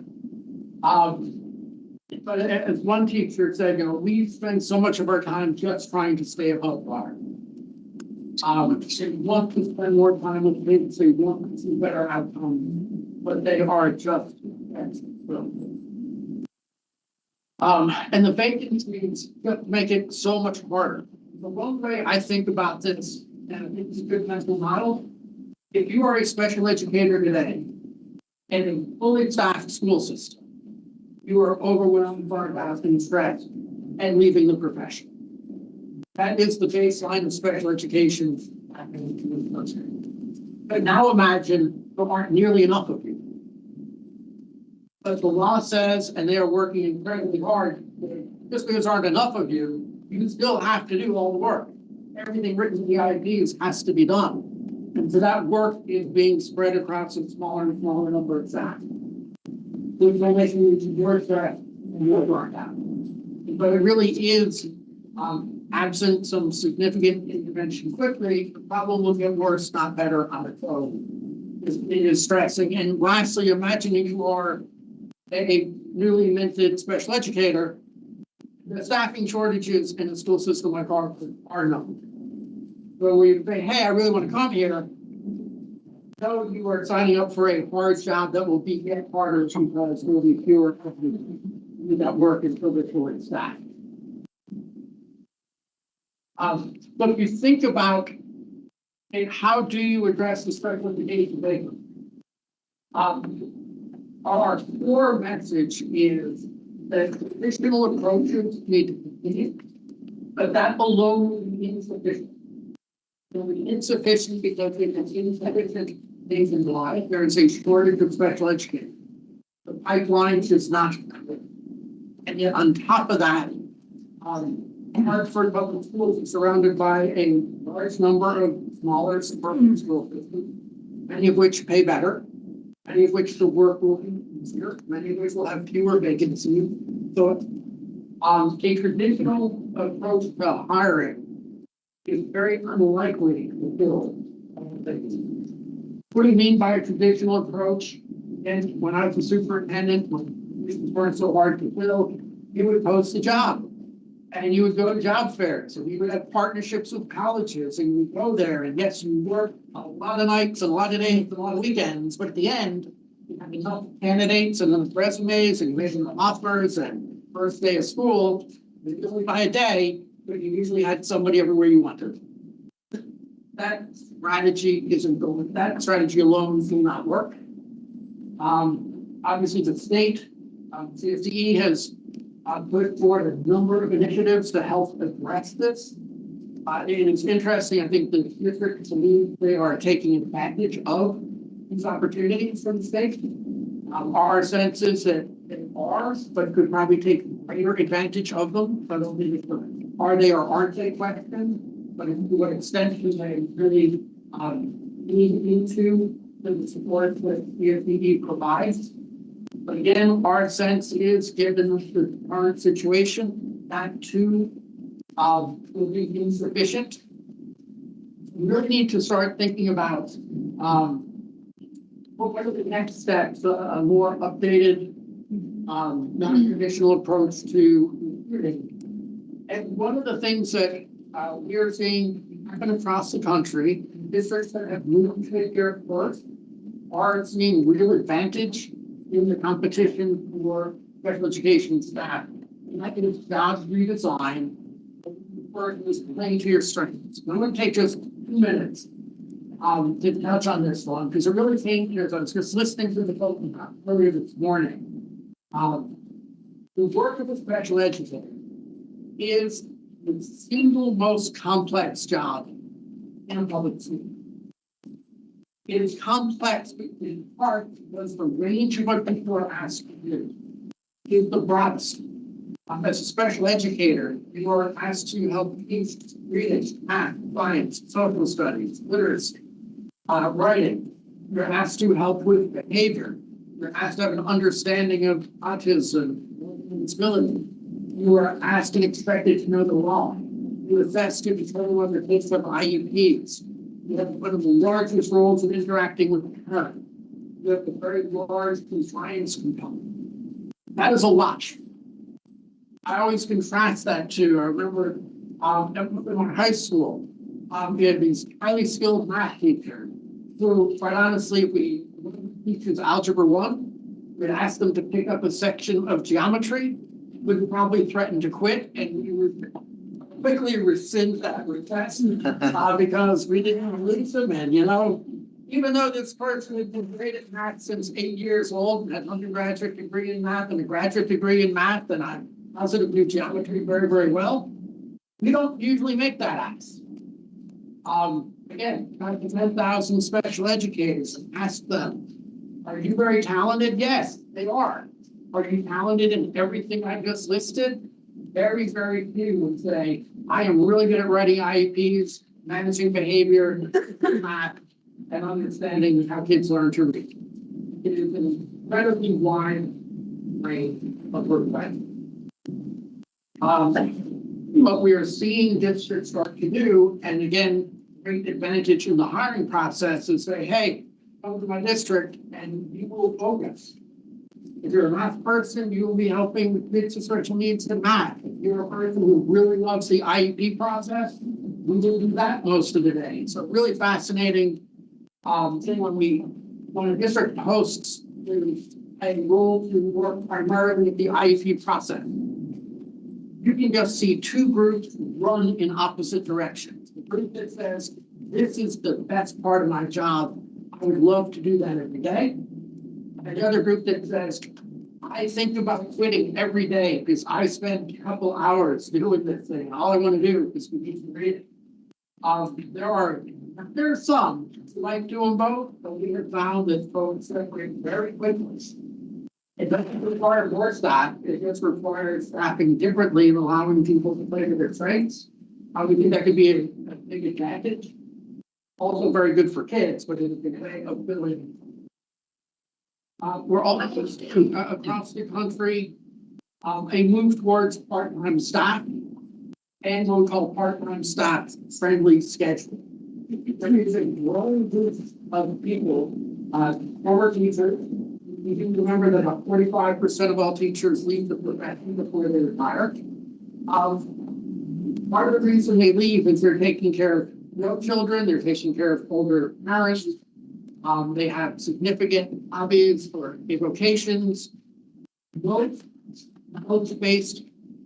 But as one teacher said, you know, we spend so much of our time just trying to stay above water. They want to spend more time with kids, they want to see better outcomes, but they are just and the vacancies make it so much harder. The one way I think about this, and I think it's a good mental model, if you are a special educator today in a fully staffed school system, you are overwhelmed, burned out, and stressed, and leaving the profession. That is the baseline of special education. But now imagine there aren't nearly enough of you. But the law says, and they are working incredibly hard, just because there aren't enough of you, you still have to do all the work. Everything written in the IEPs has to be done. And so that work is being spread across a smaller and smaller number of staff. The information is your stress and your burnout. But it really is, absent some significant intervention quickly, the problem will get worse, not better on its own. It is stressing. And lastly, imagine if you are a newly minted special educator, the staffing shortages in a school system like ours are known. So we say, hey, I really want to come here. No, you are signing up for a hard job that will be yet harder because there will be fewer companies that work until they're short staffed. But if you think about And how do you address the special education labor? Our core message is that traditional approaches need to continue, but that alone is insufficient. It will be insufficient because it is insufficient nationwide. There is a shortage of special educators. The pipeline is not. And yet on top of that, Hartford Public Schools is surrounded by a large number of smaller suburban school systems, many of which pay better, many of which the work will be easier, many of which will have fewer vacancies. So a traditional approach to hiring is very unlikely to fill things. What do you mean by a traditional approach? And when I was a superintendent, when things weren't so hard to fill, you would post a job and you would go to job fairs and you would have partnerships with colleges and you would go there. And yes, you work a lot of nights and a lot of days and a lot of weekends, but at the end, you have enough candidates and enough resumes and you made enough offers and first day of school, only by a day, but you usually had somebody everywhere you wanted. That strategy isn't going, that strategy alone do not work. Obviously the state, CSDE has put forward a number of initiatives to help address this. It is interesting, I think the districts believe they are taking advantage of these opportunities from the state. Our sense is that they are, but could probably take greater advantage of them. But are they or aren't they question? But to what extent do they really need into the support that CSDE provides? But again, our sense is, given the current situation, that too will be insufficient. We really need to start thinking about what are the next steps, a more updated, non-traditional approach to recruiting. And one of the things that we are seeing happen across the country, districts that have moved to here first are seeing real advantage in the competition for special education staff. And that is job redesign. First is playing to your strengths. I'm going to take just 2 minutes to touch on this one because it really came here. I was just listening to the folks earlier this morning. The work of a special educator is the single most complex job in public school. It is complex in part because the range of what people are asked to do is the broadest. As a special educator, you are asked to help teach reading, math, science, social studies, literacy, writing. You're asked to help with behavior. You're asked to have an understanding of autism, disability. You are asked and expected to know the law. You assess to determine whether kids have IEPs. You have one of the largest roles in interacting with the parent. You have a very large compliance component. That is a lot. I always contrast that to, I remember in high school, we had these highly skilled math teachers who, quite honestly, if we teach Algebra 1, we'd ask them to pick up a section of geometry, would probably threaten to quit, and we would quickly rescind that request because we didn't release them. And, you know, even though this person had been great at math since 8 years old, had an undergraduate degree in math and a graduate degree in math, and I positive knew geometry very, very well, we don't usually make that ask. Again, 10,000 special educators, and ask them, are you very talented? Yes, they are. Are you talented in everything I just listed? Very, very few would say, I am really good at writing IEPs, managing behavior, math, and understanding how kids learn to read. It is an incredibly wide range of work life. What we are seeing districts start to do, and again, great advantage in the hiring process is say, hey, come to my district and you will focus. If you're a math person, you will be helping with kids with special needs in math. If you're a person who really loves the IEP process, we will do that most of the day. So really fascinating thing when a district hosts a role to work primarily with the IEP process. You can just see two groups run in opposite directions. The group that says, this is the best part of my job. I would love to do that every day. And the other group that says, I think about quitting every day because I spend a couple hours doing this thing. All I want to do is continue to read it. There are some who like doing both, but we have found that folks separate very quickly. It doesn't require more staff, it just requires staffing differently and allowing people to play to their strengths. We think that could be a big advantage. Also very good for kids, but it's a way of building. We're also seeing across the country a move towards part-time staff and what we call part-time staff friendly schedule. There is a growing group of people, former teachers. You can remember that about 45% of all teachers leave the profession before they retire. Part of the reason they leave is they're taking care of young children, they're taking care of older parents. They have significant hobbies or vocations. Both coach-based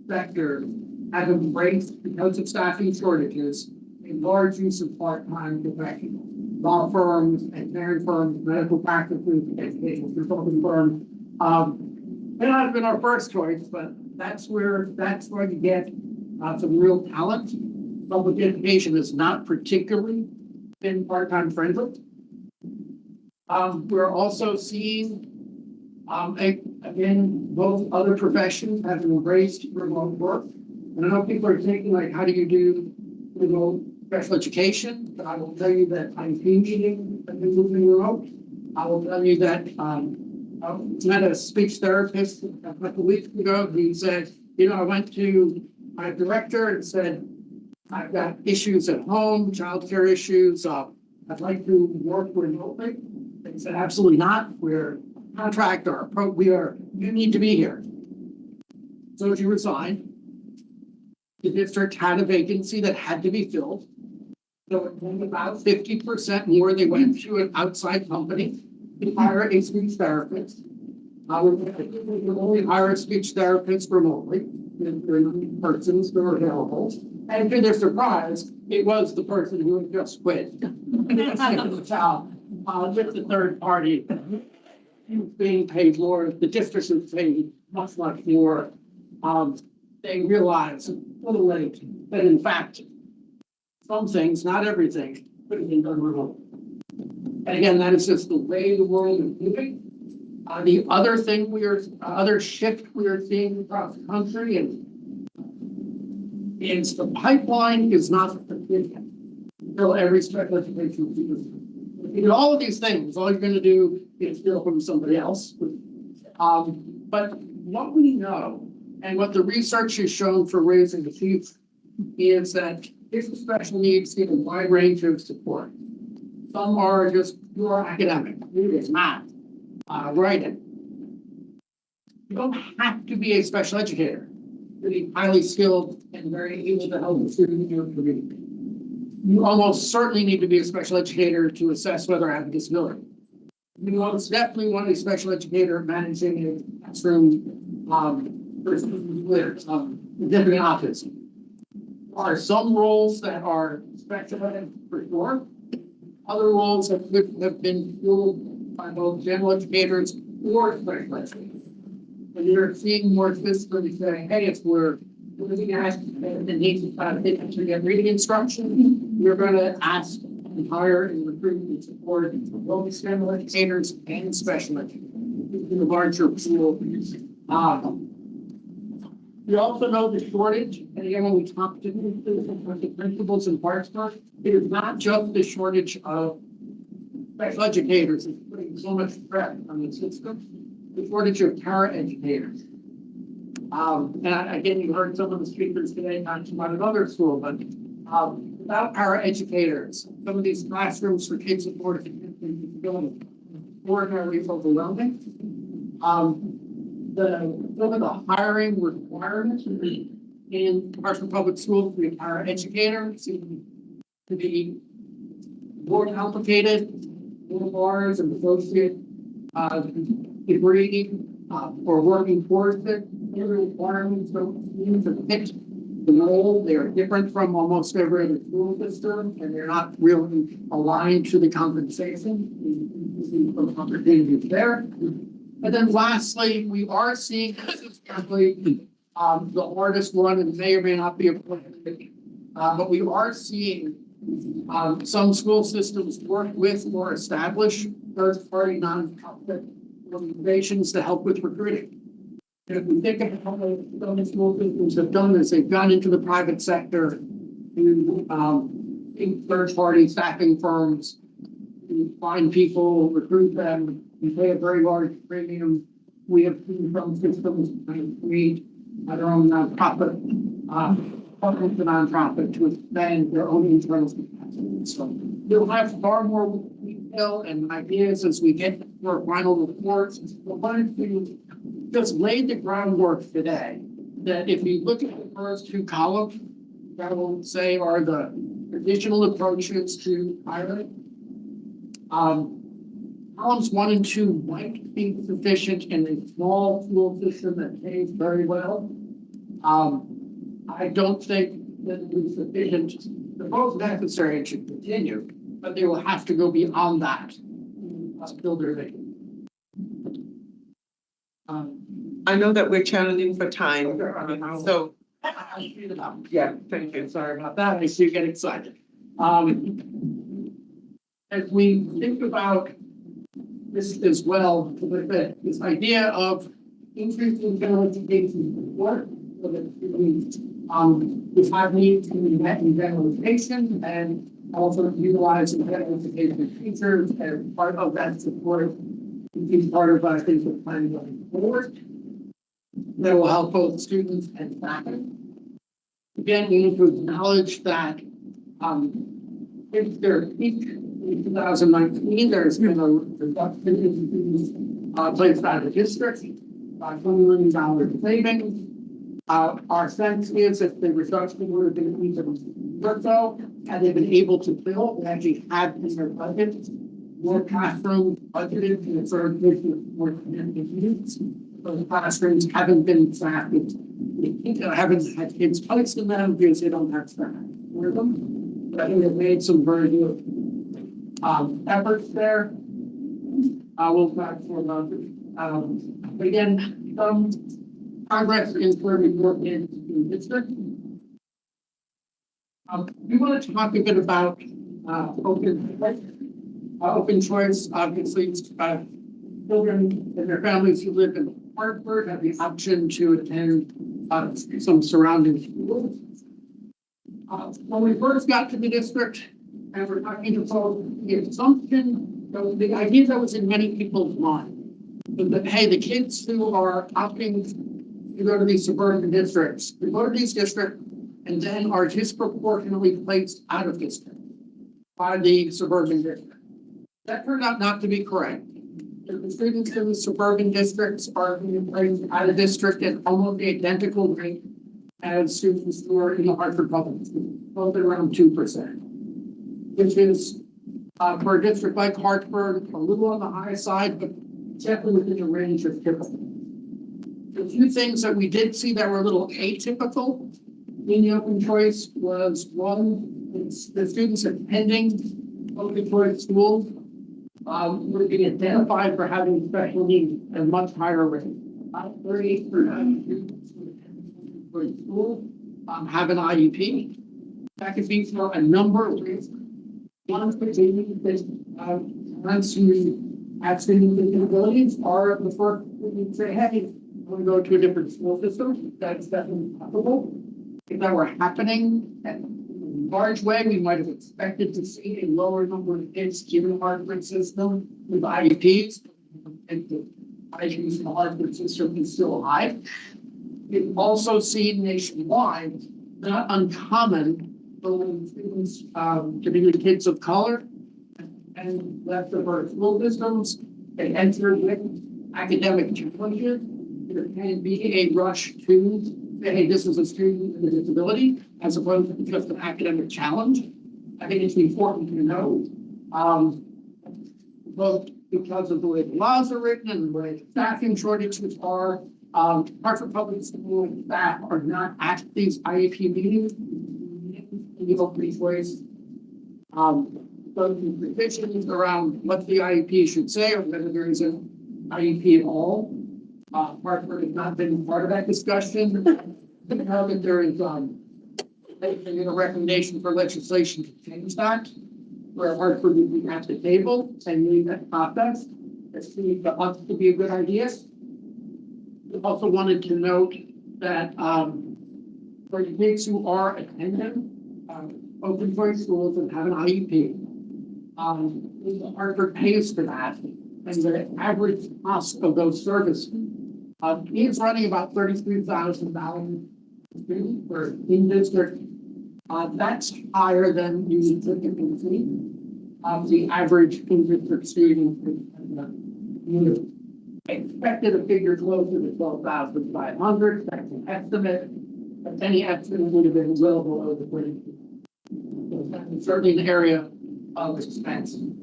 sectors have embraced, because of staffing shortages, a large use of part-time professionals. Law firms, engineering firms, medical practices, educational consulting firms. May not have been our first choice, but that's where you get some real talent. Public education has not particularly been part-time friendly. We're also seeing, again, both other professions have embraced remote work. And I know people are thinking, like, how do you do remote special education? But I will tell you that I'm teaching and moving remote. I will tell you that I met a speech therapist a couple of weeks ago. He said, you know, I went to my director and said, I've got issues at home, childcare issues. I'd like to work remotely. They said, absolutely not. We're a contractor. You need to be here. So she resigned. The district had a vacancy that had to be filled. So it went about 50% more. They went to an outside company to hire a speech therapist. We only hire a speech therapist remotely. There are persons that are available. And to their surprise, it was the person who had just quit. The job with the third party. He was being paid more. The district was paid much more. They realized a little late that in fact, some things, not everything, could have been done remote. And again, that is just the way the world is moving. The other thing other shift we are seeing across the country is the pipeline is not sufficient until every special education student. If you do all of these things, all you're going to do is steal from somebody else. But what we know and what the research has shown for raising the youth is that kids with special needs need a wide range of support. Some are just pure academic, reading, math, writing. You don't have to be a special educator to be highly skilled and very able to help a student in your community. You almost certainly need to be a special educator to assess whether I have a disability. You most definitely want a special educator managing a classroom with different autism. There are some roles that are specialized for sure. Other roles have been filled by both general educators or special educators. And you're seeing more systems saying, hey, if we're looking at the needs of kids to get reading instruction, we're going to ask and hire and recruit and support both general educators and special educators in a larger pool. We also know the shortage, and again, when we talk to the principals in Hartsburg, it is not just the shortage of special educators, it's putting so much stress on the system, the shortage of para-educators. And again, you heard some of the speakers today talking about another school, but without para-educators, some of these classrooms for kids with disabilities ordinarily overwhelming. Some of the hiring requirements in Hartsburg Public Schools for para-educators seem to be more complicated, more bars and associate degree or working towards it. The requirements don't seem to fit the role. They're different from almost every other school system, and they're not really aligned to the compensation. Some opportunities there. And then lastly, we are seeing, this is probably the hardest one, and may or may not be appropriate, but we are seeing some school systems work with or establish third-party nonprofit organizations to help with recruiting. And if we think of how some school systems have done this, they've gone into the private sector to third-party staffing firms, to find people, recruit them, and pay a very large premium. We have seen some systems create their own nonprofit, partners to nonprofit to expand their own internal capacity. So we'll have far more detail and ideas as we get to our final reports. We're going to just lay the groundwork today that if you look at the first two columns, that will say are the traditional approaches to hiring. Columns 1 and 2 might be sufficient in a small school system that pays very well. I don't think that it is sufficient. They're both necessary and should continue, but they will have to go beyond that to build their vision. I know that we're challenging for time, so. Yeah, thank you. Sorry about that. I see you get excited. As we think about this as well, this idea of increasing general education support, so that we have needs to be met in general education and also utilizing general education teachers as part of that support. Is part of, I think, the plan going forward. That will help both students and faculty. Again, we need to acknowledge that if their peak in 2019, there's been a reduction in students placed out of district, $20 million savings. Our sense is if the reduction would have been even more so, had they been able to fill, they actually had in their budget more classrooms budgeted to serve more students. But the classrooms haven't been staffed. Haven't had kids placed in them because they don't have staff for them. But I think they've made some very good efforts there. We'll talk more about it. But again, progress is where we work in district. We want to talk a bit about open choice. Obviously, children and their families who live in Hartford have the option to attend some surrounding schools. When we first got to the district and we're talking to folks, the assumption, the idea that was in many people's mind was that, hey, the kids who are opting to go to these suburban districts, we go to these districts and then are disproportionately placed out of district by the suburban district. That turned out not to be correct. The students in the suburban districts are being placed out of district at almost the identical rate as students who are in the Hartford public school, both at around 2%, which is for a district like Hartford, a little on the high side, but definitely within the range of typical. The few things that we did see that were a little atypical in the open choice was one, it's the students attending open choice schools were being identified for having special needs at a much higher rate. About 38% of students who attend school have an IEP. That could be for a number of reasons. One of which is that parents who have student disabilities are the first to say, hey, I want to go to a different school system. That's definitely possible. If that were happening in a large way, we might have expected to see a lower number of kids in the Hartford system with IEPs. And the IEPs in the Hartford system is still high. We've also seen nationwide, not uncommon, for students, particularly kids of color and left of our school systems, they enter with academic challenges. There can be a rush to say, hey, this is a student with a disability, as opposed to just an academic challenge. I think it's important to know both because of the way the laws are written and the way the staffing shortages are. Hartford Public School staff are not at these IEP meetings. In the open voice. Those revisions around what the IEP should say or whether there is an IEP at all. Hartford has not been part of that discussion. I know that there is a recommendation for legislation to change that, where Hartford would be at the table and lead that process. It seems to be a good idea. We also wanted to note that for the kids who are attending open choice schools and have an IEP, Hartford pays for that, and the average cost of those services is running about $33,000 for in district. That's higher than you typically see. The average in district student expected a figure closer to 12,500. That's an estimate. But any estimate would have been well below the 20. So that's certainly an area of expense. And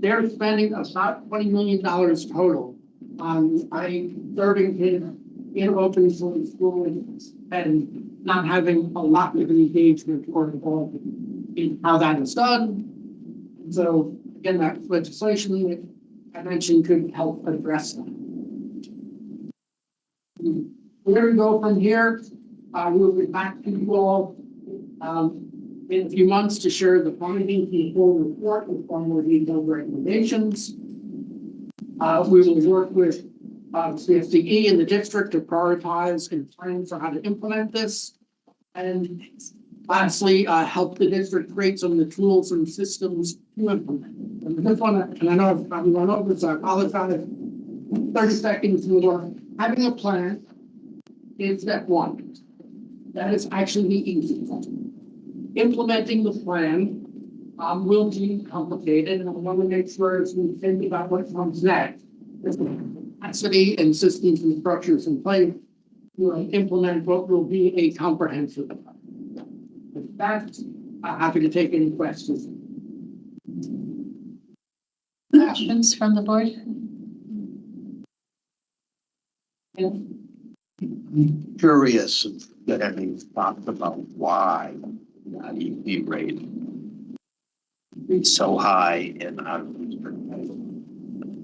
they're spending about $20 million total on serving kids in open source schools and not having a lot of engagement or involvement in how that is done. So again, that legislation that I mentioned could help address that. Where we go from here, we'll be back to you all in a few months to share the findings in the full report with far more detailed recommendations. We will work with CSDE and the district to prioritize and plan for how to implement this. And lastly, help the district create some of the tools and systems to implement. And this one, and I know I've probably run over, so I apologize. 30 seconds more. Having a plan is step one. That is actually the easy one. Implementing the plan will be complicated, and I want to make sure as we think about what comes next, there's capacity and systems and structures in place to implement what will be a comprehensive plan. With that, I'm happy to take any questions. Questions from the board? I'm curious that having thought about why the IEP rate is so high and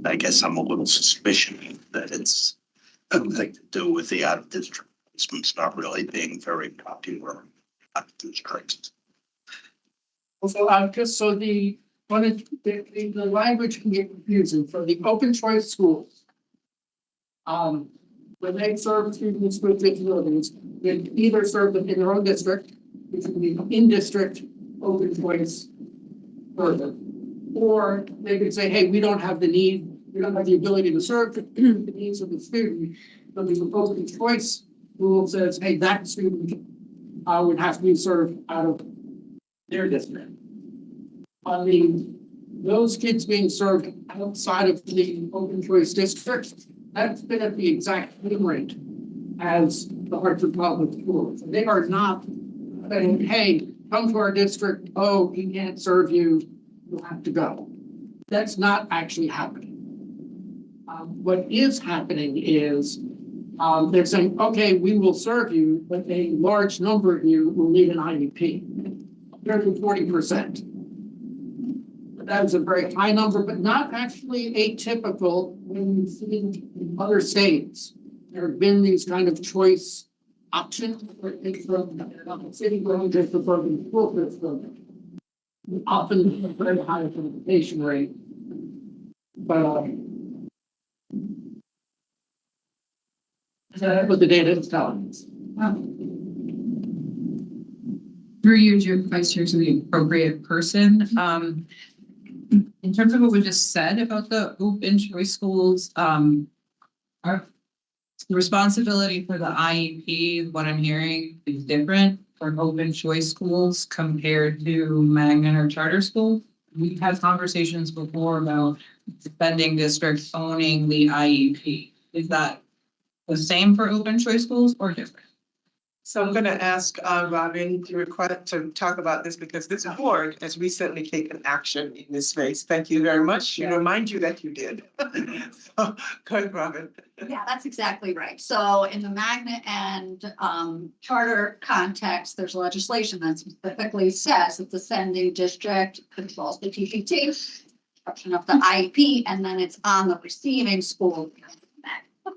I guess I'm a little suspicious that it's something to do with the out of district placements not really being very popular out of district. So just so the language can get confusing for the open choice schools. When they serve students with disabilities, they either serve them in their own district, which would be in district open choice further, or they could say, hey, we don't have the need, we don't have the ability to serve the needs of the student. So the open choice rule says, hey, that student would have to be served out of their district. Those kids being served outside of the open choice district, that's been at the exact same rate as the Hartford Public Schools. They are not saying, hey, come to our district. Oh, we can't serve you. You have to go. That's not actually happening. What is happening is they're saying, okay, we will serve you, but a large number of you will need an IEP. Nearly 40%. That is a very high number, but not actually atypical when you see in other states. There have been these kind of choice options for from city going to suburban school system. Often a very high implementation rate. But that's what the data is telling us. Through you, your vice chair, to the appropriate person. In terms of what we just said about the open choice schools, our the responsibility for the IEP, what I'm hearing, is different for open choice schools compared to magnet or charter schools. We've had conversations before about spending districts owning the IEP. Is that the same for open choice schools or different? So I'm gonna ask Robin to request to talk about this because this board has recently taken action in this space. Thank you very much. She remind you that you did. So, go ahead, Robin. Yeah, that's exactly right. So in the magnet and charter context, there's legislation that specifically says that the sending district controls the TPT, construction of the IEP, and then it's on the receiving school.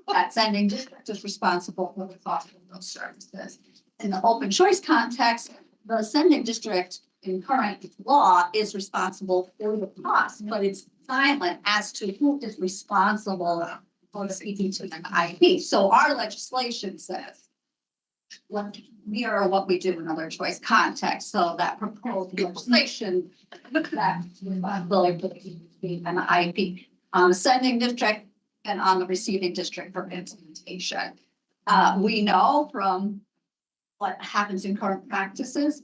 That sending district is responsible for the cost of those services. In the open choice context, the sending district in current law is responsible for the cost, but it's silent as to who is responsible for the CPT and IEP. So our legislation says what we are what we do in other choice context. So that proposed legislation that responsibility for the CPT and the IEP on the sending district and on the receiving district for implementation. We know from what happens in current practices,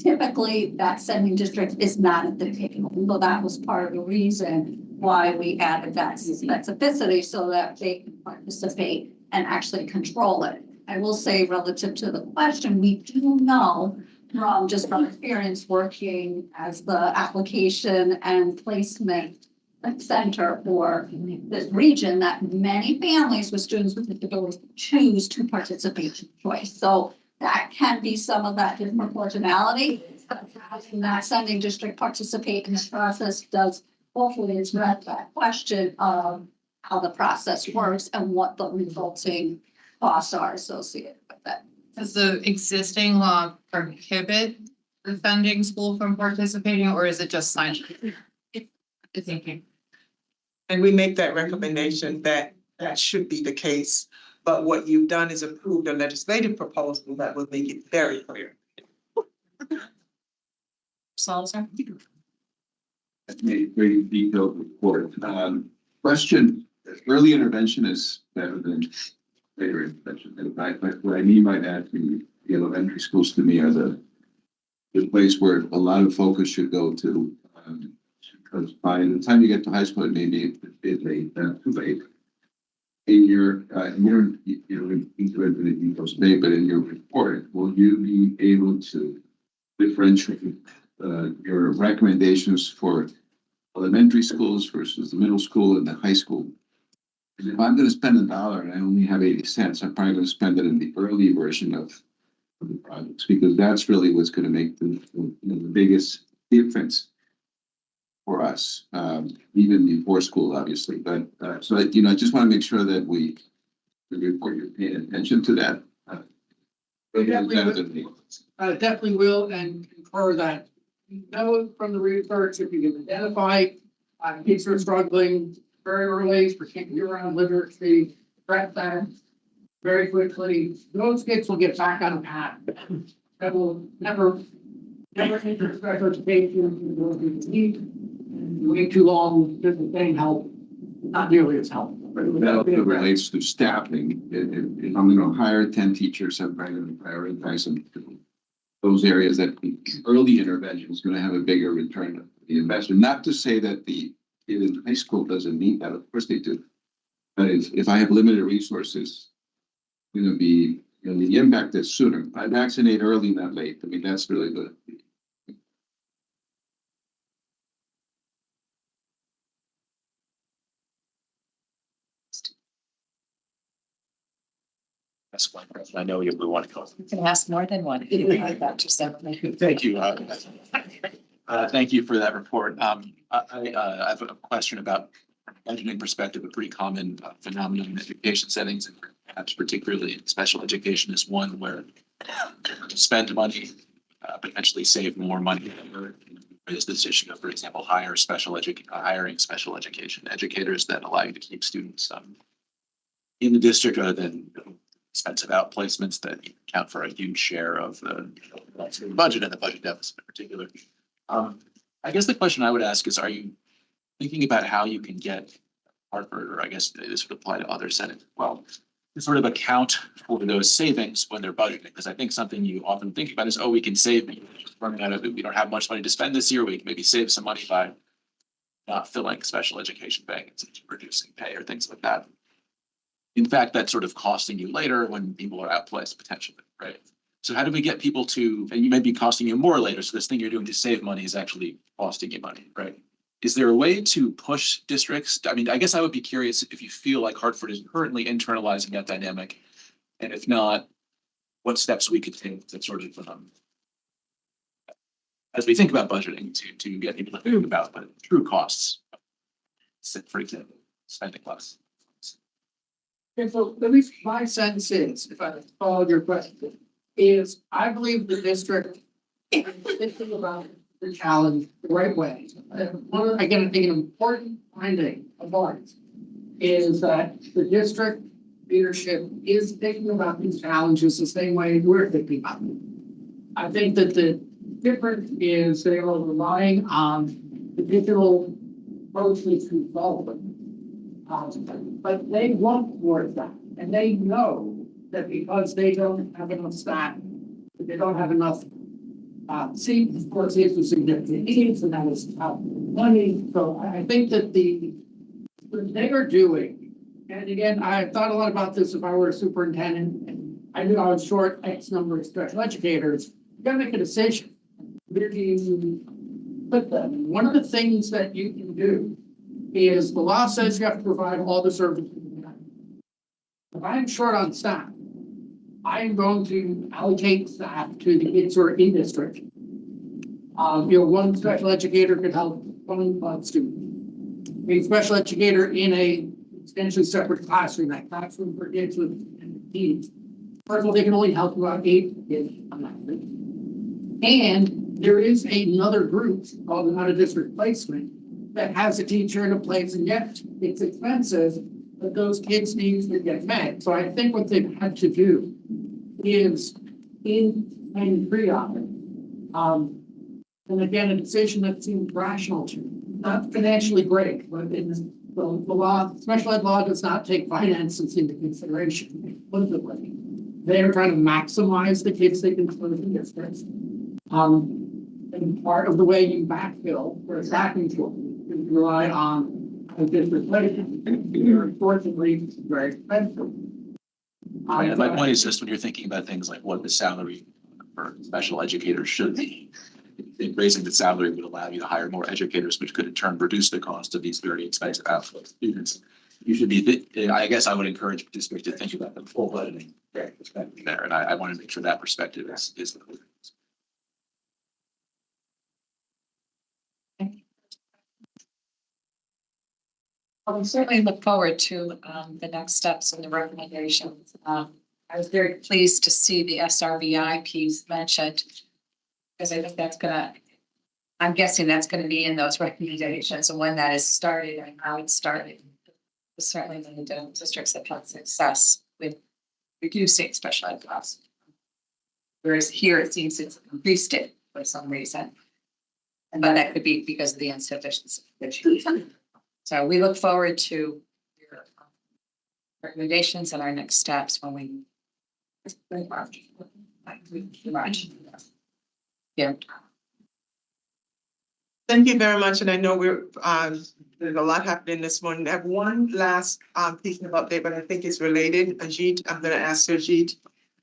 typically that sending district is not at the table. So that was part of the reason why we added that specificity so that they can participate and actually control it. I will say relative to the question, we do know from experience working as the application and placement center for this region that many families with students with disabilities choose to participate in choice. So that can be some of that disproportionality. Having that sending district participate in this process does hopefully address that question of how the process works and what the resulting costs are associated with it. Does the existing law prohibit the sending school from participating, or is it just silent? Thinking. And we make that recommendation that that should be the case. But what you've done is approved a legislative proposal that will make it very clear. Salzer? That's made very detailed report. Question, early intervention is better than later intervention. And what I mean by that, the elementary schools to me are the place where a lot of focus should go to. Because by the time you get to high school, it may be too late. In your, you don't need to enter the details today, but in your report, will you be able to differentiate your recommendations for elementary schools versus the middle school and the high school? Because if I'm going to spend $1 and I only have 80 cents, I'm probably going to spend it in the early version of the projects, because that's really what's going to make the biggest difference for us, even before school, obviously. But so I just want to make sure that the report you're paying attention to that. Definitely will, and concur that we know from the research if you can identify kids who are struggling very early, particularly around literacy, threat that very quickly, those kids will get back on the path. That will never enter special education. Way too long, doesn't getting help, not nearly as helpful. That also relates to staffing. If I'm going to hire 10 teachers, I'm going to prioritize them to those areas that early intervention is going to have a bigger return on the investment. Not to say that the kid in high school doesn't need that. Of course they do. But if I have limited resources, it's going to be the impact is sooner. I vaccinate early, not late. I mean, that's really good. That's one question. I know we want to go. You can ask more than one. Thank you. Thank you for that report. I have a question about budgeting perspective, a pretty common phenomenon in education settings, and perhaps particularly in special education, is one where to spend money, potentially save more money. There's this issue of, for example, hiring special education educators that allow you to keep students in the district rather than expensive outplacements that account for a huge share of the budget and the budget deficit in particular. I guess the question I would ask is, are you thinking about how you can get Hartford, or I guess this would apply to other settings as well, to sort of account for those savings when they're budgeting? Because I think something you often think about is, oh, we can save, running out of it, we don't have much money to spend this year, we can maybe save some money by not filling special education vacancies, reducing pay or things like that. In fact, that's sort of costing you later when people are outplaced potentially, right? So how do we get people to, and you may be costing you more later, so this thing you're doing to save money is actually costing you money, right? Is there a way to push districts? I mean, I guess I would be curious if you feel like Hartford is currently internalizing that dynamic. And if not, what steps we could take to sort of, as we think about budgeting to get people to think about the true costs. For example, spending less. Okay, so at least my sense is, if I follow your question, is I believe the district is thinking about the challenge the right way. Again, I think an important finding of ours is that the district leadership is thinking about these challenges the same way we're thinking about them. I think that the difference is they are relying on the digital approaches to development. But they want more of that, and they know that because they don't have enough staff, they don't have enough seats, of course, these are significant needs, and that is money. So I think that what they are doing, and again, I thought a lot about this if I were a superintendent, and I knew I was short X number of special educators, you gotta make a decision. Where do you put them? One of the things that you can do is the law says you have to provide all the services. If I'm short on staff, I'm going to allocate staff to the kids who are in district. One special educator could help 25 students. A special educator in a essentially separate classroom, that classroom for kids with needs. First of all, they can only help about 8 kids on that thing. And there is another group called an out-of-district placement that has a teacher in a place, and yet it's expensive, but those kids' needs to get met. So I think what they've had to do is in pre-op. And again, a decision that seems rational to me, not financially great, but in the law, special ed law does not take finances into consideration. Politically, they are trying to maximize the kids they can serve in districts. And part of the way you backfill for a staffing tool is rely on a district placement. Unfortunately, very expensive. My point is just when you're thinking about things like what the salary for special educators should be, raising the salary would allow you to hire more educators, which could in turn reduce the cost of these very expensive outflow students. You should be, I guess I would encourage districts to think about the full budgeting perspective there. And I want to make sure that perspective is the clear. Well, we certainly look forward to the next steps and the recommendations. I was very pleased to see the SRBI piece mentioned, because I think that's I'm guessing that's gonna be in those recommendations and when that is started and how it started. Certainly the districts that had success with reducing special ed costs. Whereas here it seems it's increased it for some reason. But that could be because of the insufficiency. So we look forward to your recommendations and our next steps when we. Yeah. Thank you very much. And I know there's a lot happening this morning. I have one last piece of update, but I think it's related. Ajit, I'm going to ask Ajit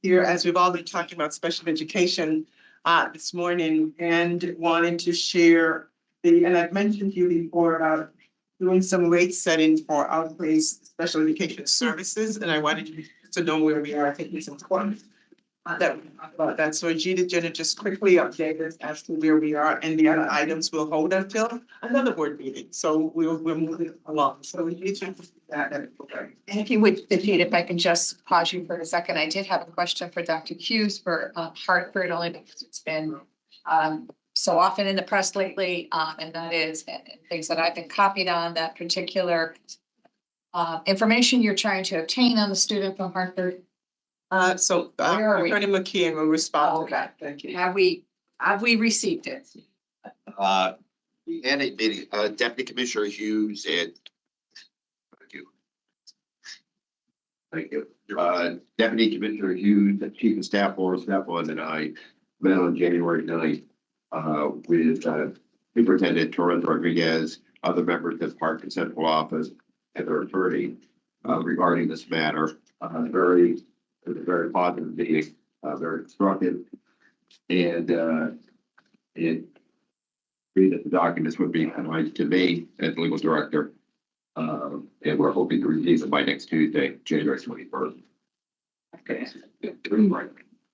here, as we've all been talking about special education this morning, and wanting to share and I've mentioned to you before about doing some rate setting for outplaced special education services, and I wanted you to know where we are. I think it's important that we talk about that. So Ajit is gonna just quickly update us as to where we are, and the other items will hold until another board meeting. So we're moving along. So Ajit, that. And if you would, Ajit, if I can just pause you for a second, I did have a question for Dr. Hughes for Hartford, only because it's been so often in the press lately, and that is things that I've been copied on, that particular information you're trying to obtain on the student from Hartford. Attorney McKeon will respond to that. Thank you. Have we received it? Deputy Commissioner Hughes and thank you. Deputy Commissioner Hughes, the Chief of Staff Lawrence Nevlin, and I met on January 9th with Superintendent Torres Rodriguez, other members of the Park and Central Office, and their attorney regarding this matter. It was a very positive meeting. very constructive. And it agreed that the documents would be analyzed to me as legal director. And we're hoping to release it by next Tuesday, January 21st. Okay. Right.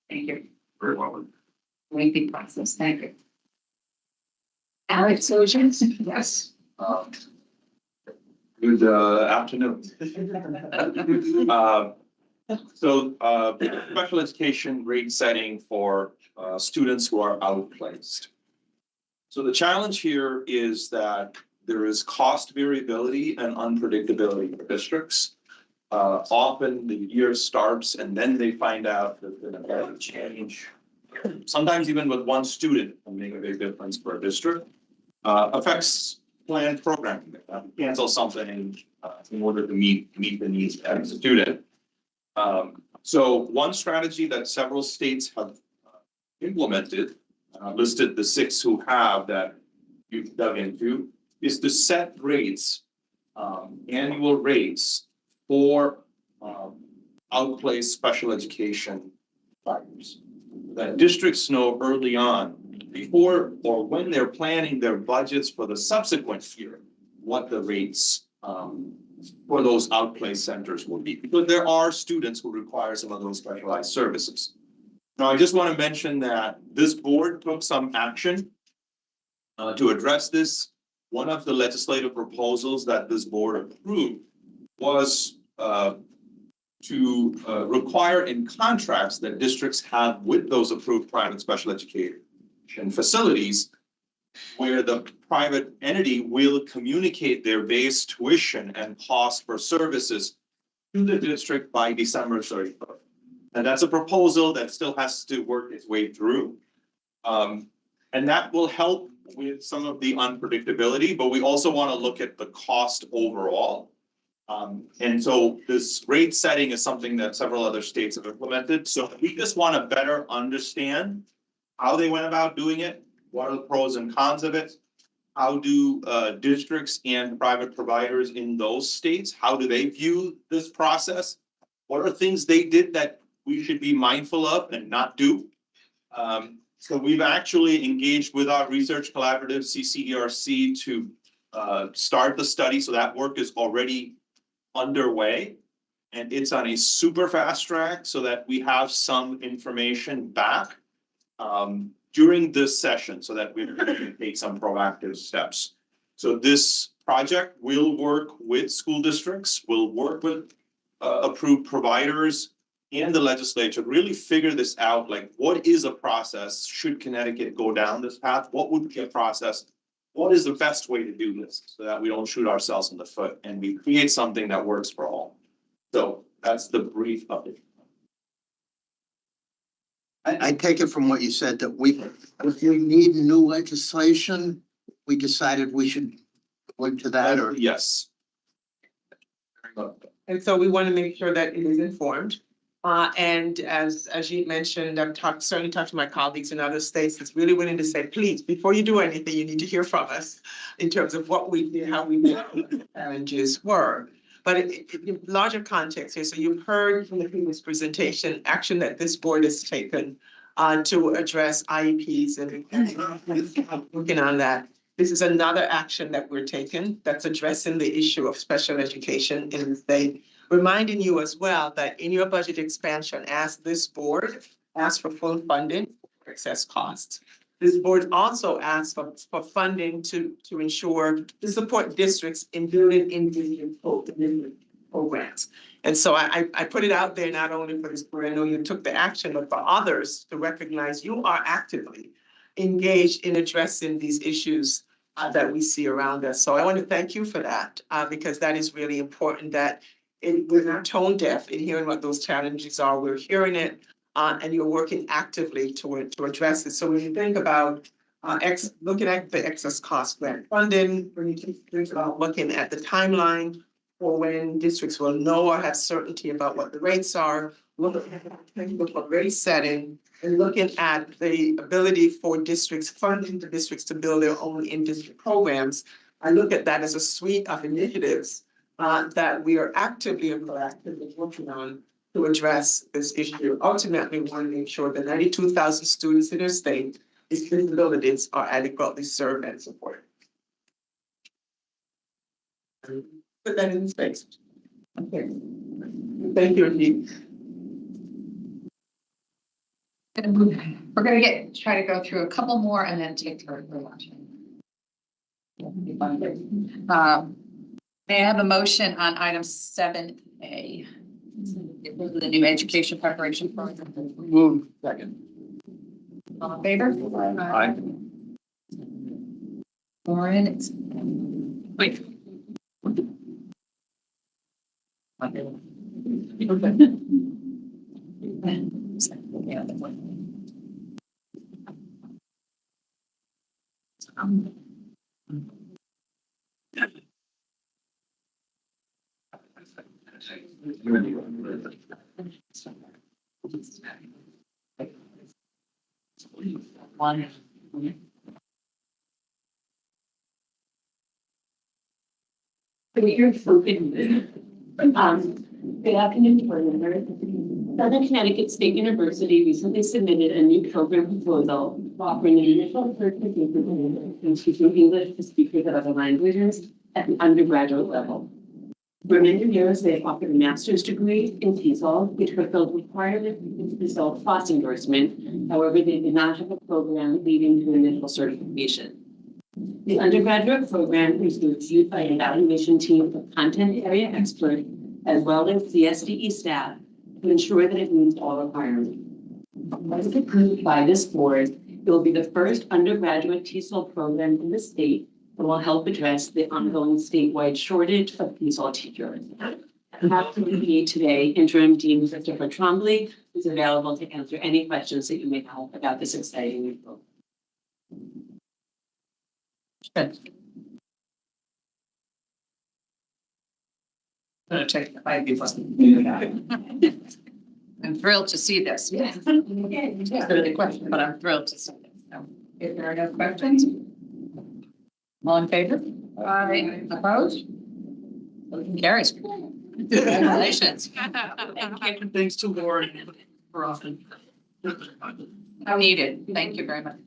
Thank you. Very well. Lengthy process. Thank you. Alex Oceans? Yes. Good afternoon. Special education rate setting for students who are outplaced. So the challenge here is that there is cost variability and unpredictability for districts. Often the year starts and then they find out that there's a change. Sometimes even with one student can make a big difference for a district. Affects planned programming. Cancel something in order to meet the needs of a student. So one strategy that several states have implemented, listed the 6 who have that you've dug into, is to set rates, annual rates for outplaced special education providers. That districts know early on, before or when they're planning their budgets for the subsequent year, what the rates for those outplaced centers will be. Because there are students who require some of those specialized services. Now, I just want to mention that this board took some action to address this. One of the legislative proposals that this board approved was to require in contracts that districts have with those approved private special education facilities, where the private entity will communicate their base tuition and cost for services to the district by December 31st. And that's a proposal that still has to work its way through. And that will help with some of the unpredictability, but we also want to look at the cost overall. And so this rate setting is something that several other states have implemented. So we just want to better understand how they went about doing it. What are the pros and cons of it? How do districts and private providers in those states, how do they view this process? What are things they did that we should be mindful of and not do? So we've actually engaged with our research collaborative, CCERC, to start the study. So that work is already underway. And it's on a super fast track so that we have some information back during this session so that we can take some proactive steps. So this project will work with school districts, will work with approved providers and the legislature, really figure this out, like what is a process? Should Connecticut go down this path? What would be a process? What is the best way to do this so that we don't shoot ourselves in the foot and we create something that works for all? So that's the brief update. I take it from what you said that if we need new legislation, we decided we should look to that or. Yes. And so we want to make sure that it is informed. And as you mentioned, I've certainly talked to my colleagues in other states. It's really willing to say, please, before you do anything, you need to hear from us in terms of what we did, how we made the challenges were. But in larger context here, so you've heard from the previous presentation, action that this board has taken to address IEPs and working on that. This is another action that we're taking that's addressing the issue of special education in the state. Reminding you as well that in your budget expansion, as this board asked for full funding for excess costs. This board also asked for funding to ensure to support districts in building individual programs. And so I put it out there not only for this board, I know you took the action, but for others to recognize you are actively engaged in addressing these issues that we see around us. So I want to thank you for that because that is really important that we're not tone deaf in hearing what those challenges are. We're hearing it and you're working actively to address it. So when you think about looking at the excess cost grant funding, when you think about looking at the timeline for when districts will know or have certainty about what the rates are, look at rate setting, and looking at the ability for districts, funding the districts to build their own in-district programs, I look at that as a suite of initiatives that we are actively and proactively working on to address this issue. Ultimately, we want to make sure that 92,000 students in our state, with disabilities are adequately served and supported. Put that in space. Okay. Thank you, Andy. We're gonna try to go through a couple more and then take her lunch. May I have a motion on item 7A? The new education preparation program. Move second. All in favor? Aye. Lauren, it's. Wait. One. Good afternoon, board members. Southern Connecticut State University recently submitted a new program proposal offering an initial certification in teaching English to speakers of other languages at the undergraduate level. For many years, they've offered a master's degree in TESOL, which fulfilled requirements for TESOL class endorsement. However, they did not have a program leading to initial certification. The undergraduate program is reviewed by an evaluation team of content area experts, as well as CSDE staff, to ensure that it meets all requirements. Once approved by this board, it will be the first undergraduate TESOL program in the state that will help address the ongoing statewide shortage of TESOL teachers. Happy to be today, Interim Dean Christopher Trombley is available to answer any questions that you may have about this exciting new program. Gonna take the five before. I'm thrilled to see this. Yeah. It's a question, but I'm thrilled to see this. So, if there are no questions, all in favor? Aye. Opposed? Motion carries. Congratulations. Thanks to Lauren for often. Needed. Thank you very much.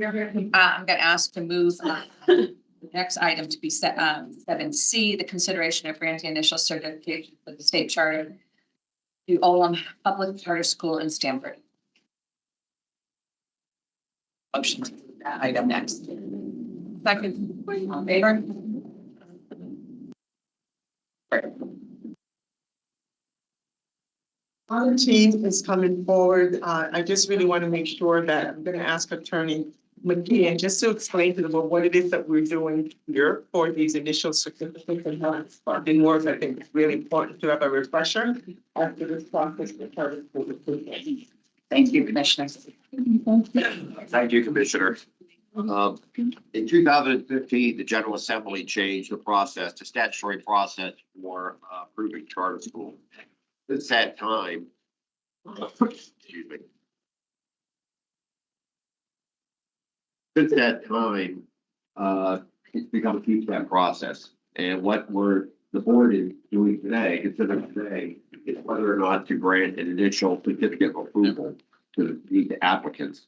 I'm going to ask to move the next item to be 7C, the consideration of granting initial certification for the state charter to Olam Public Charter School in Stamford. Motion to move that item next. Second. All in favor? Our team is coming forward. I just really want to make sure that I'm going to ask Attorney McKeon just to explain to them what it is that we're doing here for these initial certificates and how it's funding work. I think it's really important to have a refresher after this process. Thank you, Commissioner. Thank you, Commissioner. In 2015, the General Assembly changed the process to statutory process for approving charter schools. Since that time, excuse me. Since that time, it's become a two-step process. And what the board is doing today, considering today, is whether or not to grant an initial certificate of approval to the applicants.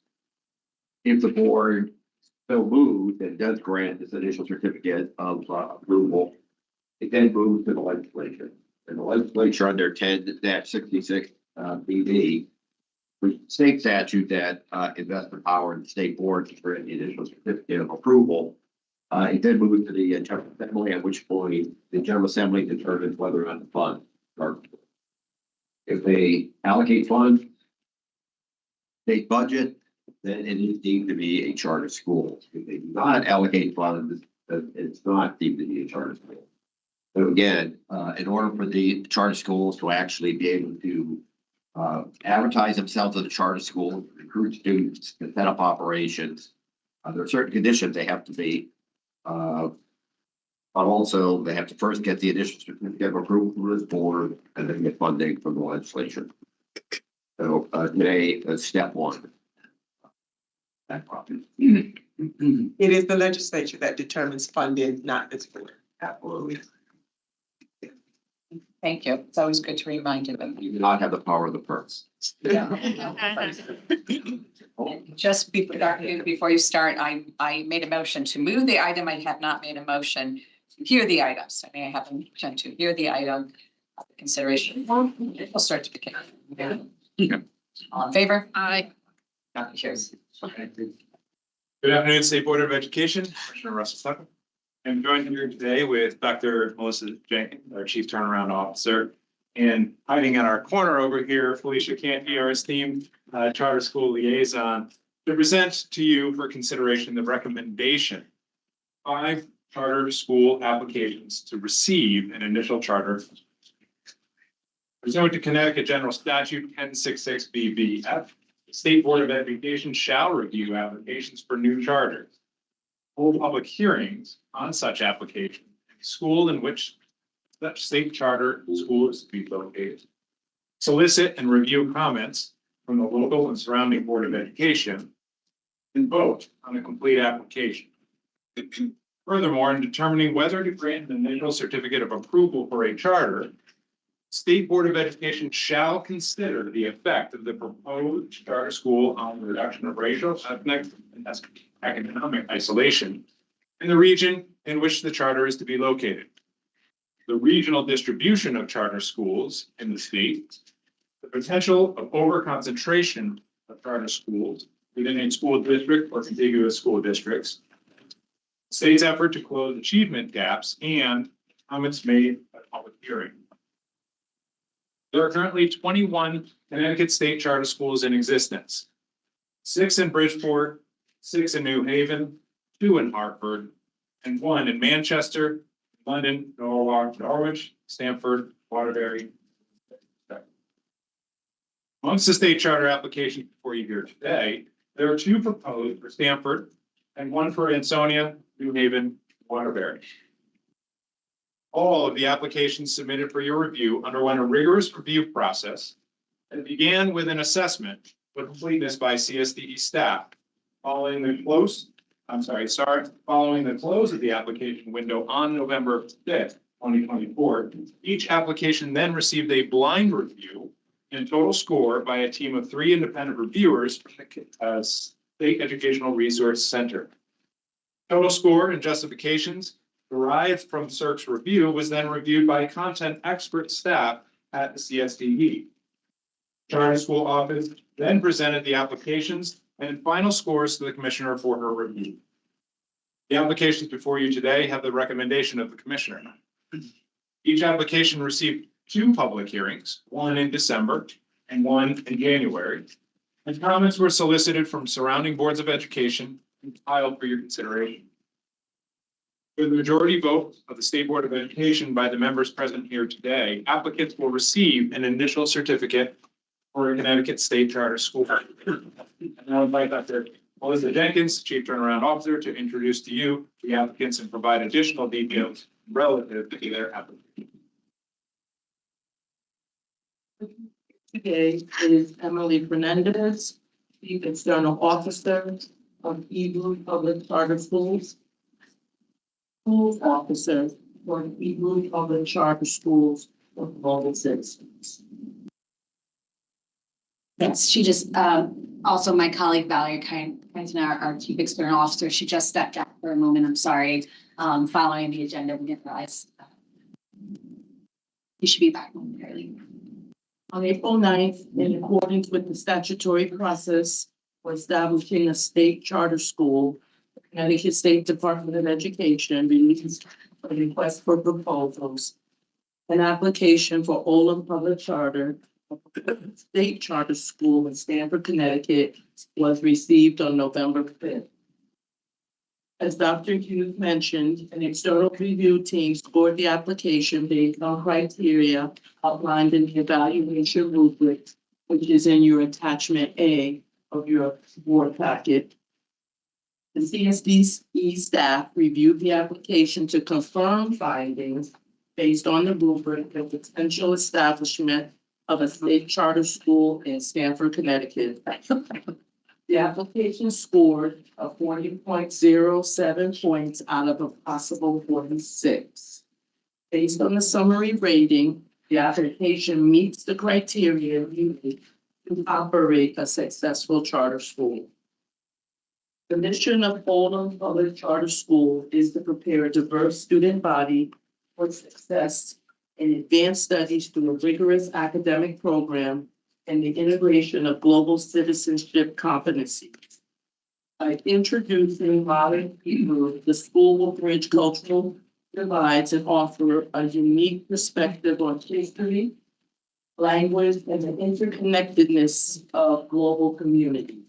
If the board so moves and does grant this initial certificate of approval, it then moves to the legislature. And the legislature under 10-66 BB, which state statute that invests the power in the state board to grant the initial certificate of approval. It then moves to the General Assembly, at which point the General Assembly determines whether or not the funds are. If they allocate funds, state budget, then it is deemed to be a charter school. If they do not allocate funds, it's not deemed to be a charter school. So again, in order for the charter schools to actually be able to advertise themselves as a charter school, recruit students, and set up operations, there are certain conditions they have to be. But also they have to first get the initial certificate of approval from this board and then get funding from the legislature. So today, step one. That process. It is the legislature that determines funding, not this board. Absolutely. Thank you. It's always good to remind you them. You do not have the power of the purse. Just before you start, I made a motion to move the item. I have not made a motion to hear the item. So may I have a motion to hear the item consideration? We'll start to begin. All in favor? Aye. Cheers. Good afternoon, State Board of Education, Commissioner Russell Tucker. I'm joined here today with Dr. Melissa Jenkins, our Chief Turnaround Officer. And hiding in our corner over here, Felicia Canty, our esteemed Charter School Liaison, to present to you for consideration the recommendation 5 charter school applications to receive an initial charter. Pursuant to Connecticut General Statute 1066 BBF, the State Board of Education shall review applications for new charters, hold public hearings on such application, in the school in which such state charter school is to be located, solicit and review comments from the local and surrounding Board of Education, and vote on a complete application. Furthermore, in determining whether to grant an initial certificate of approval for a charter, State Board of Education shall consider the effect of the proposed charter school on the reduction of racial, ethnic, and economic isolation in the region in which the charter is to be located, the regional distribution of charter schools in the state, the potential of overconcentration of charter schools within a school district or contiguous school districts, the state's effort to close achievement gaps, and comments made at public hearing. There are currently 21 Connecticut state charter schools in existence, 6 in Bridgeport, 6 in New Haven, 2 in Hartford, and 1 in Manchester, London, Norwalk, Norwich, Stamford, Waterbury. Amongst the state charter applications before you here today, there are 2 proposed for Stamford and 1 for Ansonia, New Haven, Waterbury. All of the applications submitted for your review underwent a rigorous review process that began with an assessment of completeness by CSDE staff. Following the close of the application window on November 5th, 2024, each application then received a blind review and total score by a team of 3 independent reviewers from the State Educational Resource Center. Total score and justifications derived from CERC's review was then reviewed by content expert staff at the CSDE. Charter School Office then presented the applications and final scores to the Commissioner for her review. The applications before you today have the recommendation of the Commissioner. Each application received 2 public hearings, 1 in December and 1 in January, and comments were solicited from surrounding boards of education and filed for your consideration. With the majority vote of the State Board of Education by the members present here today, applicants will receive an initial certificate for a Connecticut State Charter School. And I'll invite Dr. Melissa Jenkins, Chief Turnaround Officer, to introduce to you the applicants and provide additional details relative to their application. Today is Emily Fernandez, Chief External Officer of Eblue Public Charter Schools. Schools Officer for Eblue Public Charter Schools for Global Citizens. Yes, she just, also my colleague Valerie Kintner, our Chief External Officer, she just stepped out for a moment. I'm sorry. Following the agenda, we didn't realize you should be back momentarily. On April 9th, in accordance with the statutory process for establishing a state charter school, the Connecticut State Department of Education released a request for proposals. An application for Olam Public Charter, state charter school in Stamford, Connecticut, was received on November 5th. As Dr. Hughes mentioned, an external review team scored the application based on criteria outlined in the evaluation rubric, which is in your attachment A of your board packet. The CSDE staff reviewed the application to confirm findings based on the rubric of potential establishment of a state charter school in Stamford, Connecticut. The application scored a 40.07 points out of a possible 46. Based on the summary rating, the application meets the criteria needed to operate a successful charter school. The mission of Oldham Public Charter School is to prepare a diverse student body for success in advanced studies through a rigorous academic program and the integration of global citizenship competencies. By introducing modern Hebrew, the school will bridge cultural divides and offer a unique perspective on history, language, and the interconnectedness of global communities.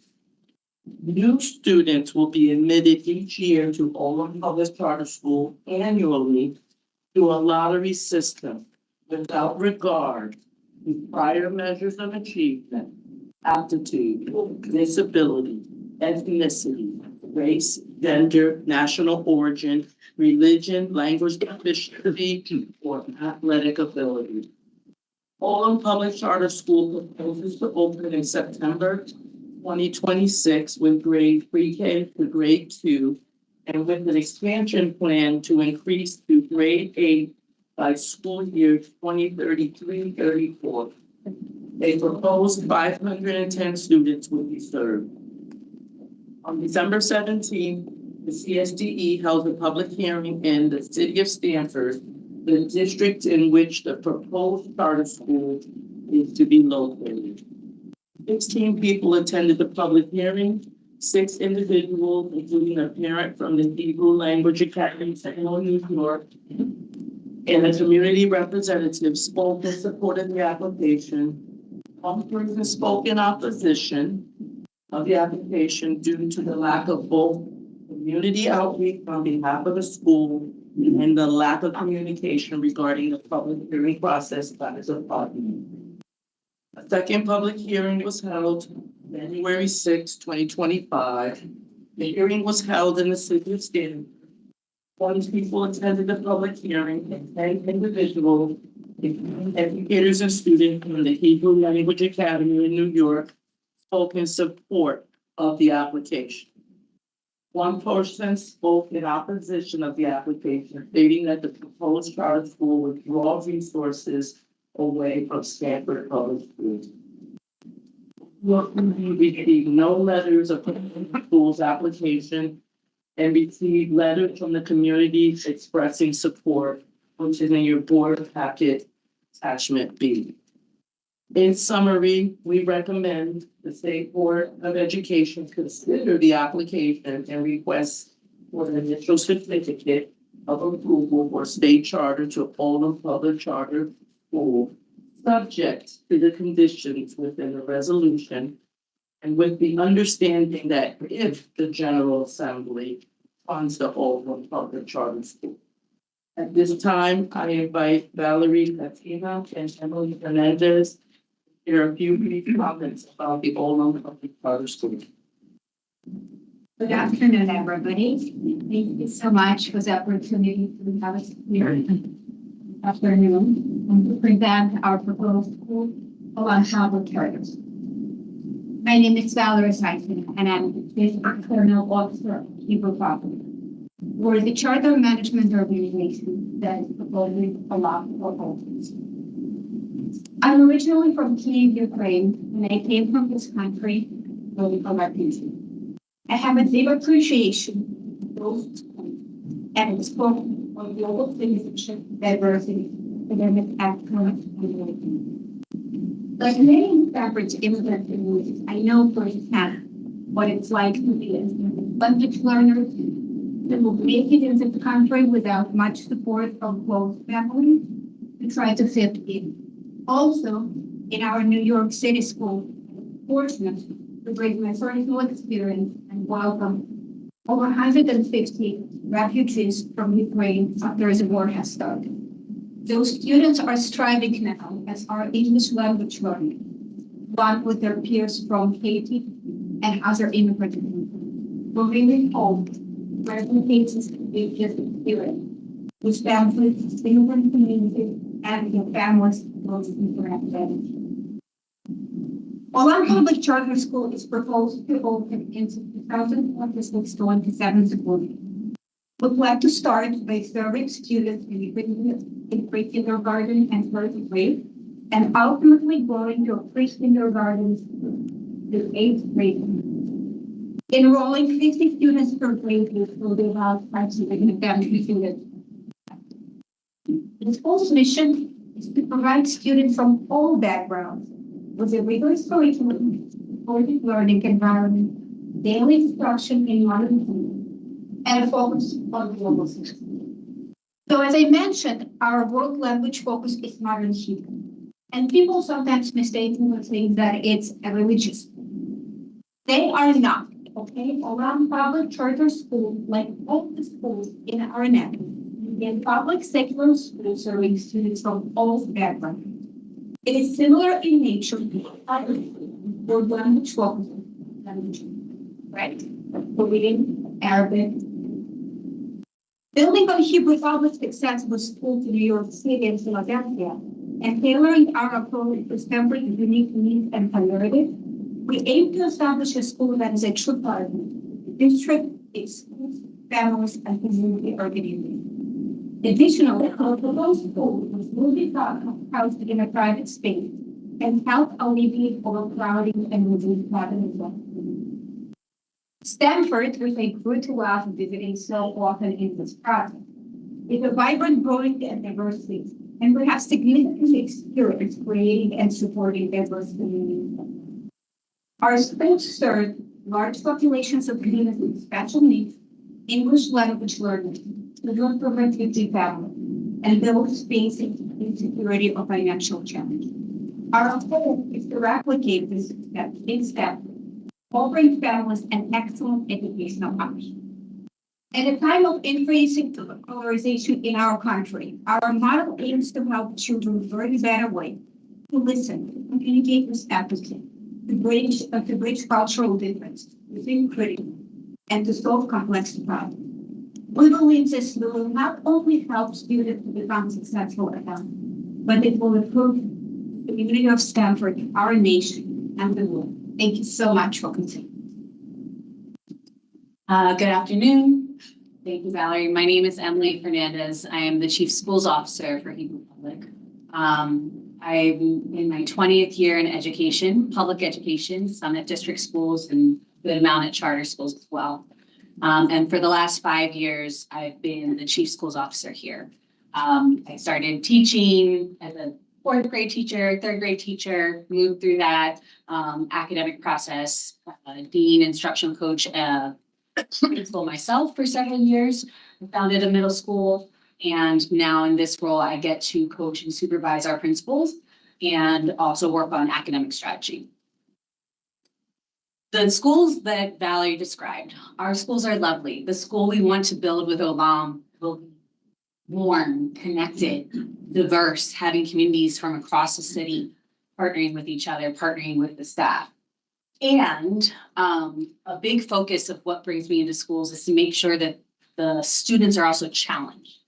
New students will be admitted each year to Oldham Public Charter School annually through a lottery system without regard to prior measures of achievement, aptitude, disability, ethnicity, race, gender, national origin, religion, language proficiency, or athletic ability. Oldham Public Charter School proposes to open in September 2026 with grade pre-K to grade 2 and with an expansion plan to increase to grade 8 by school year 2033-34. A proposed 510 students will be served. On December 17th, the CSDE held a public hearing in the city of Stamford, the district in which the proposed charter school is to be located. 16 people attended the public hearing. 6 individuals, including a parent from the Hebrew Language Academy, New York, and a community representative, spoke in support of the application. One person spoke in opposition of the application due to the lack of both community outreach on behalf of the school and the lack of communication regarding the public hearing process by the department. A second public hearing was held January 6, 2025. The hearing was held in the city of Stamford. 20 people attended the public hearing and 10 individuals, including educators and students from the Hebrew Language Academy in New York, spoke in support of the application. One person spoke in opposition of the application, stating that the proposed charter school would draw resources away from Stamford Public Schools. We received no letters of the school's application and received letters from the community expressing support, which is in your board packet attachment B. In summary, we recommend the State Board of Education consider the application and request for an initial certificate of approval for state charter to Oldham Public Charter School, subject to the conditions within the resolution and with the understanding that if the General Assembly funds the Oldham Public Charter School. At this time, I invite Valerie Latina and Emily Fernandez. There are a few brief comments about the Oldham Public Charter School. Good afternoon, everybody. Thank you so much for the opportunity to have us here this afternoon and to present our proposed school on public charters. My name is Valerie Latina, and I'm the District Colonel Officer of Hebrew Property. We're the charter management organization that is proposing a lot of proposals. I'm originally from Kyiv, Ukraine, and I came from this country really for my country. I have a deep appreciation for those and explore on global citizenship, diversity, academic excellence, and learning. Like many average immigrant communities, I know firsthand what it's like to be a language learner that will make it into the country without much support from close family to try to fit in. Also, in our New York City school, fortunate to bring my personal experience and welcome over 150 refugees from Ukraine after the war has started. Those students are striving now as our English language learners, one with their peers from Haiti and other immigrant communities. We're really hope refugees be just experience, which families, immigrant communities, and their families most interactive. Oldham Public Charter School is proposed to open in 2026-27 school year. Would like to start by serving students in pre-kindergarten and first grade, and ultimately going to pre-kindergarten to eighth grade. Enrolling 50 students per grade will be about 5 students. The school's mission is to provide students from all backgrounds with a rigorous curriculum, supportive learning environment, daily instruction in modern things, and a focus on global success. So as I mentioned, our world language focus is modern Hebrew. And people sometimes mistakenly think that it's a religious school. They are not, okay? Around public charter schools, like all the schools in our network, in public secular schools serving students from all backgrounds. It is similar in nature to other world language focus, right? Korean, Arabic. Building on Hebrew public accessible school to New York City and Philadelphia, and tailoring our approach to Stamford's unique needs and priorities, we aim to establish a school that is a true partner, district, its schools, families, and community organizations. Additionally, our proposed school will be housed in a private space and help alleviate overcrowding and reduce traffic as well. Stamford, which I grew to love visiting so often in this project, is a vibrant, growing, and diverse city, and we have significant experience creating and supporting diverse communities. Our schools serve large populations of communities with special needs, English language learners, children from refugee families, and those facing insecurity or financial challenge. Our goal is to replicate this in Stamford, offering families an excellent educational option. At a time of increasing polarization in our country, our model aims to help children learn a better way to listen, to communicate with empathy, to bridge cultural difference, to think critically, and to solve complex problems. We believe this will not only help students to become successful adults, but it will improve the community of Stamford, our nation, and the world. Thank you so much for considering. Good afternoon. Thank you, Valerie. My name is Emily Fernandez. I am the Chief Schools Officer for Hebrew Public. I'm in my 20th year in education, public education, some at district schools and a good amount at charter schools as well. And for the last 5 years, I've been the Chief Schools Officer here. I started teaching as a 4th grade teacher, 3rd grade teacher, moved through that academic process, dean, instructional coach, principal myself for several years. I founded a middle school, and now in this role, I get to coach and supervise our principals and also work on academic strategy. The schools that Valerie described, our schools are lovely. The school we want to build with Olam will be warm, connected, diverse, having communities from across the city, partnering with each other, partnering with the staff. And a big focus of what brings me into schools is to make sure that the students are also challenged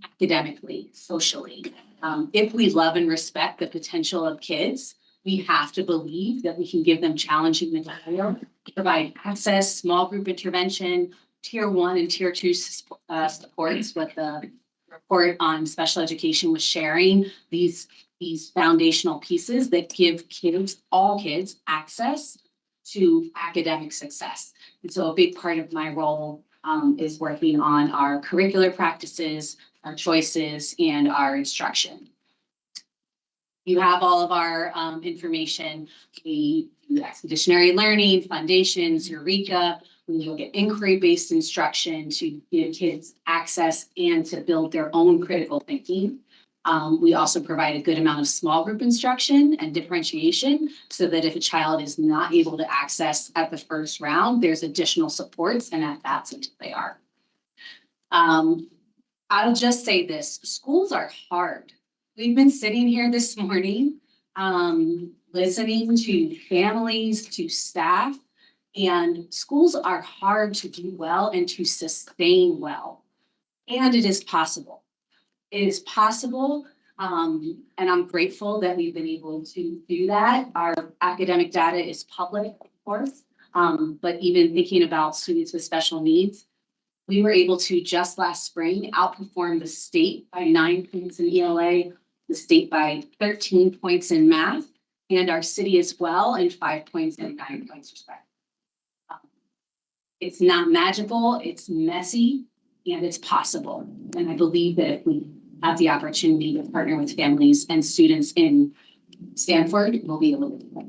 academically, socially. If we love and respect the potential of kids, we have to believe that we can give them challenging material, provide access, small group intervention, tier 1 and tier 2 supports, what the report on special education was sharing, these foundational pieces that give kids, all kids, access to academic success. And so a big part of my role is working on our curricular practices, our choices, and our instruction. You have all of our information. We do expeditionary learning, foundations, Eureka. We look at inquiry-based instruction to give kids access and to build their own critical thinking. We also provide a good amount of small group instruction and differentiation so that if a child is not able to access at the first round, there's additional supports, and that's until they are. I'll just say this, schools are hard. We've been sitting here this morning, listening to families, to staff, and schools are hard to do well and to sustain well. And it is possible. It is possible, and I'm grateful that we've been able to do that. Our academic data is public, of course, but even thinking about students with special needs, We were able to just last spring outperform the state by 9 points in ELA, the state by 13 points in math, and our city as well, and 5 points and 9 points respectively. It's not magical, it's messy, and it's possible. And I believe that if we have the opportunity to partner with families and students in Stanford, we'll be able to do that.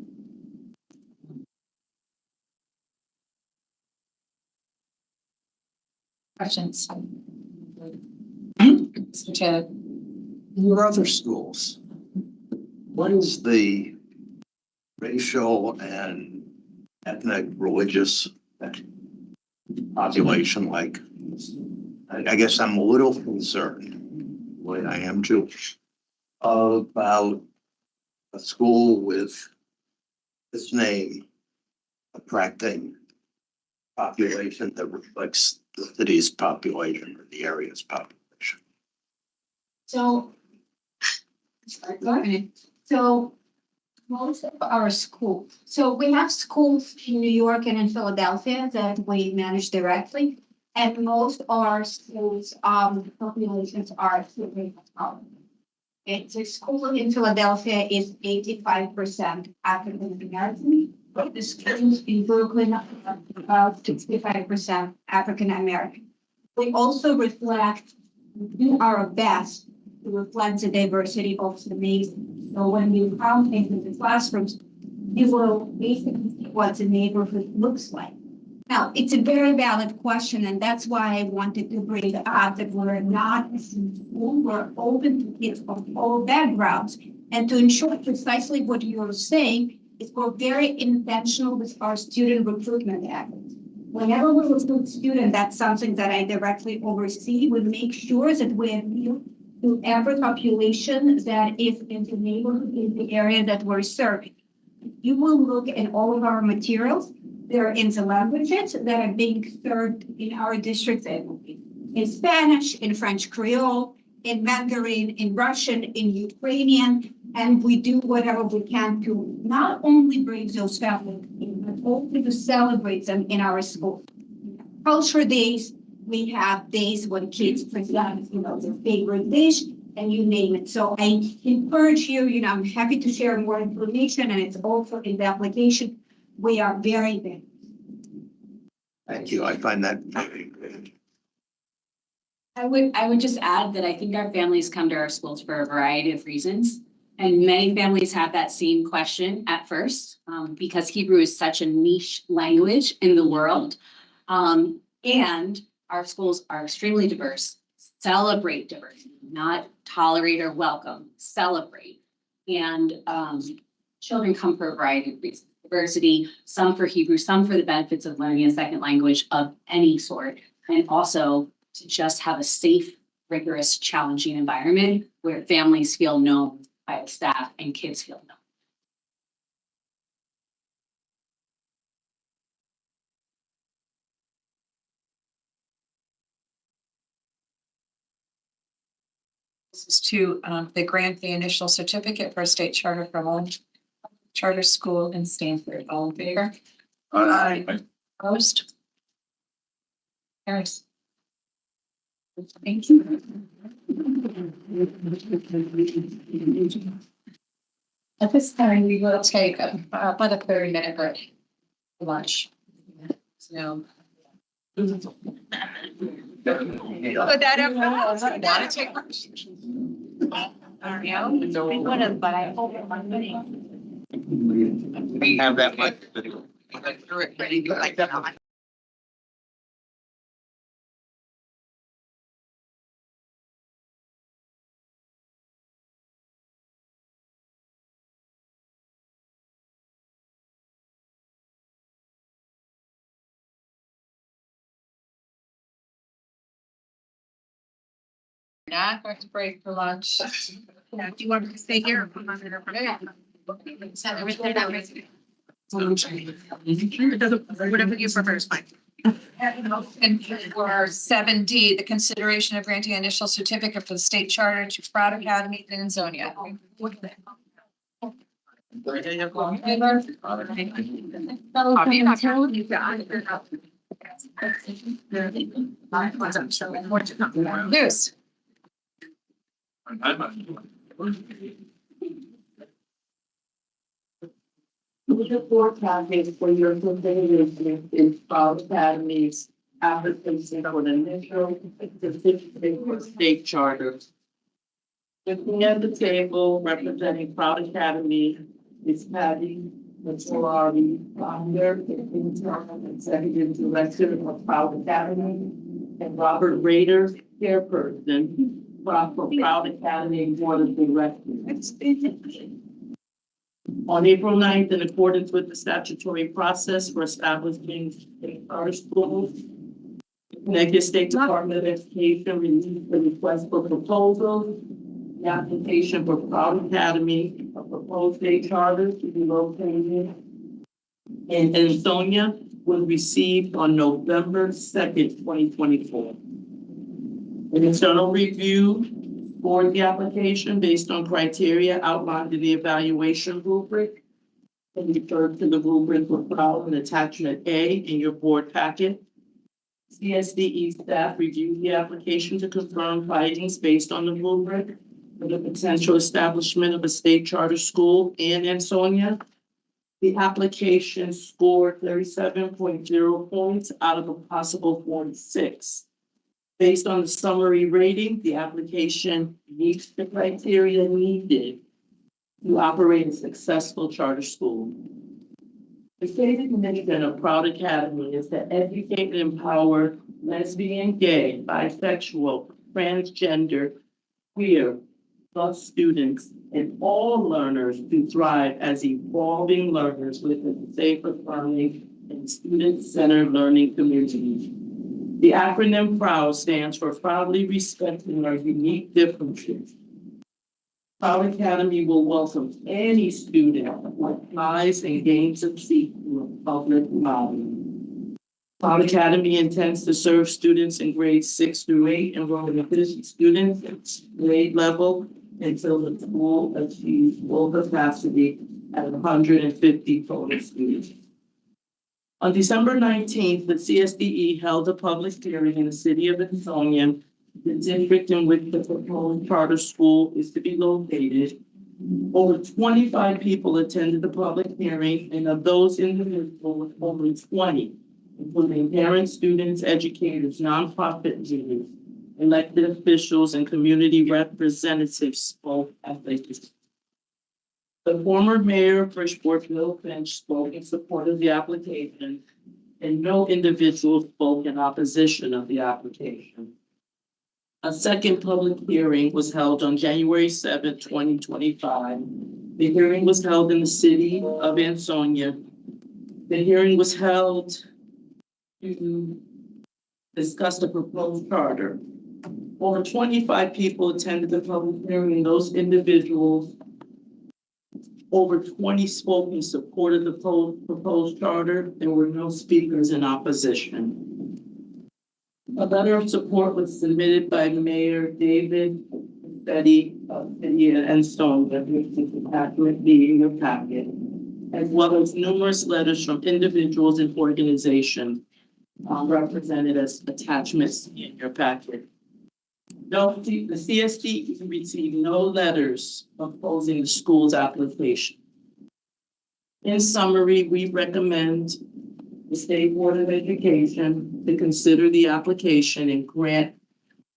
Questions? Mr. Chair. Your other schools, what is the racial and ethnic religious population like? I guess I'm a little concerned, when I am Jewish, about a school with this name attracting population that reflects the city's population or the area's population. So. So most of our schools, so we have schools in New York and in Philadelphia that we manage directly. And most of our schools, populations are. It's a school in Philadelphia is 85% African American. The schools in Brooklyn are about 65% African American. We also do our best to reflect the diversity of the nation. So when you come into the classrooms, you will basically see what the neighborhood looks like. Now, it's a very valid question, and that's why I wanted to bring up that we're not a school, we're open to kids of all backgrounds. And to ensure precisely what you're saying, is we're very intentional with our student recruitment efforts. Whenever we recruit students, that's something that I directly oversee. We make sure that we appeal to every population that is in the neighborhood, in the area that we're serving. You will look at all of our materials. They're in the languages that are being served in our districts in Spanish, in French Creole, in Mandarin, in Russian, in Ukrainian, and we do whatever we can to not only bring those families in, but also to celebrate them in our school. Culture days, we have days when kids present, their favorite dish, and you name it. So I encourage you, I'm happy to share more information, and it's also in the application. We are very big. Thank you. I find that very good. I would just add that I think our families come to our schools for a variety of reasons. And many families have that same question at first, because Hebrew is such a niche language in the world. And our schools are extremely diverse, celebrate diversity, not tolerate or welcome, celebrate. And children come for a variety of reasons. Diversity, some for Hebrew, some for the benefits of learning a second language of any sort, and also to just have a safe, rigorous, challenging environment where families feel known by the staff and kids feel known. This is to the grant the initial certificate for a state charter for one charter school in Stanford. All in favor? Aye. Opposed? Carries. Thank you. At this time, we will take about a 30-minute break for lunch. So. Put that up. Want to take lunch? But I hope I'm winning. We have that much. Ready, like that. Not going to break for lunch. Do you want me to stay here? Whatever you prefer is fine. And for 7D, the consideration of granting initial certificate for the state charter to Stamford Academy in Ansonia. News. The forecasting for your consideration is Stamford Academy's application for the initial certificate for state charters. Looking at the table representing Proud Academy is Patty Mazzolari, founder and interim executive director of Proud Academy, and Robert Rader, chairperson for Proud Academy Board of Directors. On April 9th, in accordance with the statutory process for establishing state charter schools, the Connecticut State Department of Education released the request for proposals. The application for Proud Academy, a proposed state charter to be located in Ansonia, was received on November 2nd, 2024. An external review for the application based on criteria outlined in the evaluation rubric and referred to the rubric for Proud in attachment A in your board packet. CSDE staff reviewed the application to confirm findings based on the rubric for the potential establishment of a state charter school in Ansonia. The application scored 37.0 points out of a possible 46. Based on the summary rating, the application meets the criteria needed to operate a successful charter school. The stated mission of Proud Academy is to educate and empower lesbian, gay, bisexual, transgender, queer, plus students and all learners to thrive as evolving learners within safe, affirming, and student-centered learning communities. The acronym PROUD stands for Proudly Respecting Our Unique Differences. Proud Academy will welcome any student who applies and gains a seat in a public body. Proud Academy intends to serve students in grades 6 through 8, enrolling 50 students at grade level until the school achieves full capacity at 150 total students. On December 19th, the CSDE held a public hearing in the city of Ansonia, the district in which the proposed charter school is to be located. Over 25 people attended the public hearing, and of those individuals, over 20, including parents, students, educators, nonprofit leaders, elected officials, and community representatives spoke at the hearing. The former mayor of Bridgeport, Bill Finch, spoke in support of the application, and no individual spoke in opposition of the application. A second public hearing was held on January 7, 2025. The hearing was held in the city of Ansonia. The hearing was held to discuss the proposed charter. Over 25 people attended the public hearing, and those individuals, over 20 spoke in support of the proposed charter. There were no speakers in opposition. A letter of support was submitted by Mayor David Betty of City of Ansonia, which is attachment B in your packet, as well as numerous letters from individuals and organizations represented as attachments in your packet. No, the CSD received no letters opposing the school's application. In summary, we recommend the State Board of Education to consider the application and grant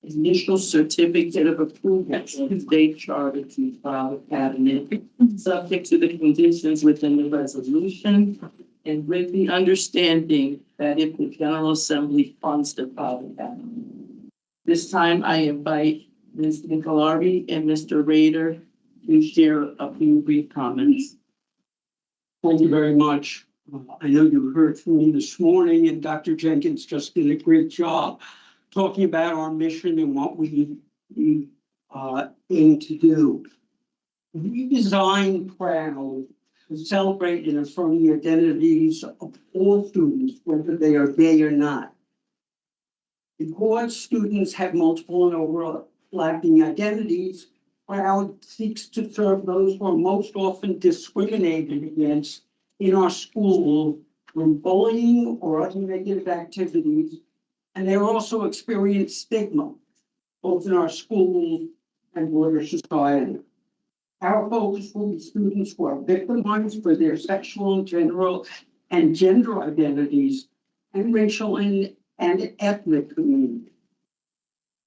initial certificate of approval to the state charter to Proud Academy, subject to the conditions within the resolution, and with the understanding that if the General Assembly funds the Proud Academy. This time I invite Ms. Nicolardi and Mr. Rader to share a few brief comments. Thank you very much. I know you heard from me this morning, and Dr. Jenkins just did a great job talking about our mission and what we aim to do. We designed Proud to celebrate and affirm the identities of all students, whether they are gay or not. Because students have multiple and overlapping identities, Proud seeks to serve those who are most often discriminated against in our school from bullying or other negative activities. And they also experience stigma, both in our schools and broader society. Our focus will be students who are victimized for their sexual and gender identities and racial and ethnic communities.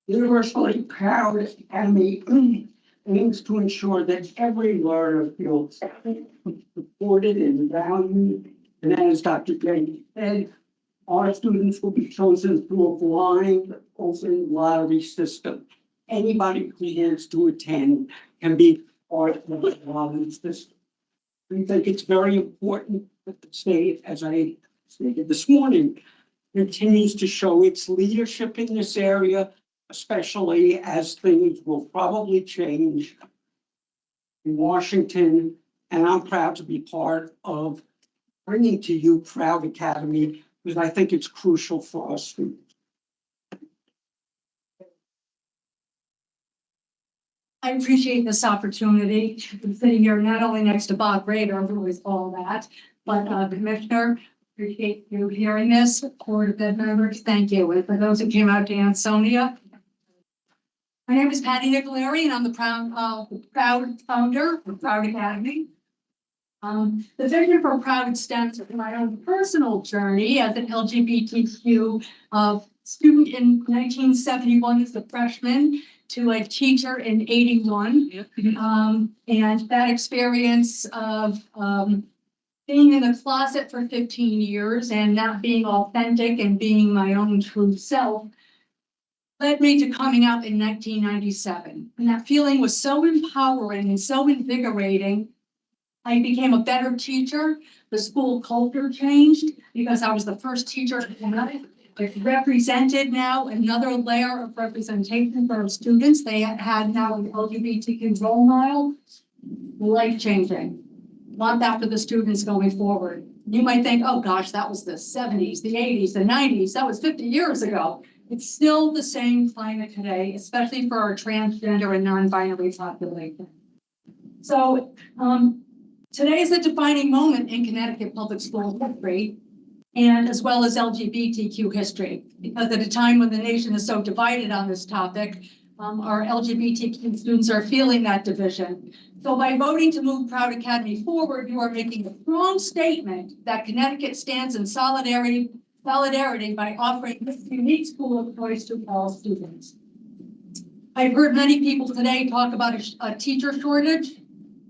Universally Proud Academy aims to ensure that every learner feels supported and valued. And as Dr. James said, our students will be chosen through a blind open lottery system. Anybody who wants to attend can be part of the lottery system. We think it's very important that the state, as I stated this morning, continues to show its leadership in this area, especially as things will probably change in Washington. And I'm proud to be part of bringing to you Proud Academy, because I think it's crucial for our students. I appreciate this opportunity to be sitting here not only next to Bob Rader, who is all that, but Commissioner, appreciate you hearing this. Board of Ed members, thank you. And for those who came out to Ansonia, my name is Patty Nicolari, and I'm the proud founder of Proud Academy. The vision for Proud stems from my own personal journey as an LGBTQ student in 1971 as a freshman to a teacher in 81. And that experience of being in the closet for 15 years and not being authentic and being my own true self led me to coming out in 1997. And that feeling was so empowering and so invigorating. I became a better teacher. The school culture changed because I was the first teacher to come out. It represented now another layer of representation for our students. They had now an LGBTQ role model. Life-changing. Want that for the students going forward. You might think, oh gosh, that was the 70s, the 80s, the 90s. That was 50 years ago. It's still the same climate today, especially for our transgender and non-binary population. So today is a defining moment in Connecticut public school history, and as well as LGBTQ history, because at a time when the nation is so divided on this topic, our LGBTQ students are feeling that division. So by voting to move Proud Academy forward, you are making a strong statement that Connecticut stands in solidarity by offering this unique school of choice to all students. I've heard many people today talk about a teacher shortage.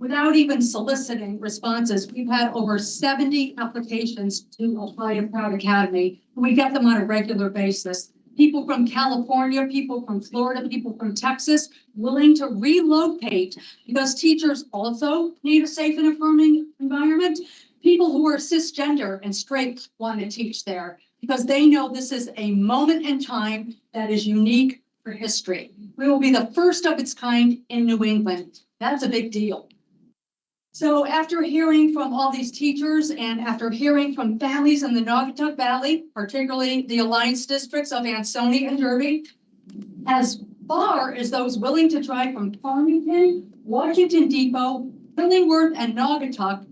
Without even soliciting responses, we've had over 70 applications to apply to Proud Academy. We get them on a regular basis. People from California, people from Florida, people from Texas, willing to relocate because teachers also need a safe and affirming environment. People who are cisgender and straight want to teach there because they know this is a moment in time that is unique for history. We will be the first of its kind in New England. That's a big deal. So after hearing from all these teachers and after hearing from families in the Naugatuck Valley, particularly the Alliance districts of Ansonia and Derby, as far as those willing to drive from Farmington, Washington Depot, Illingworth, and Naugatuck,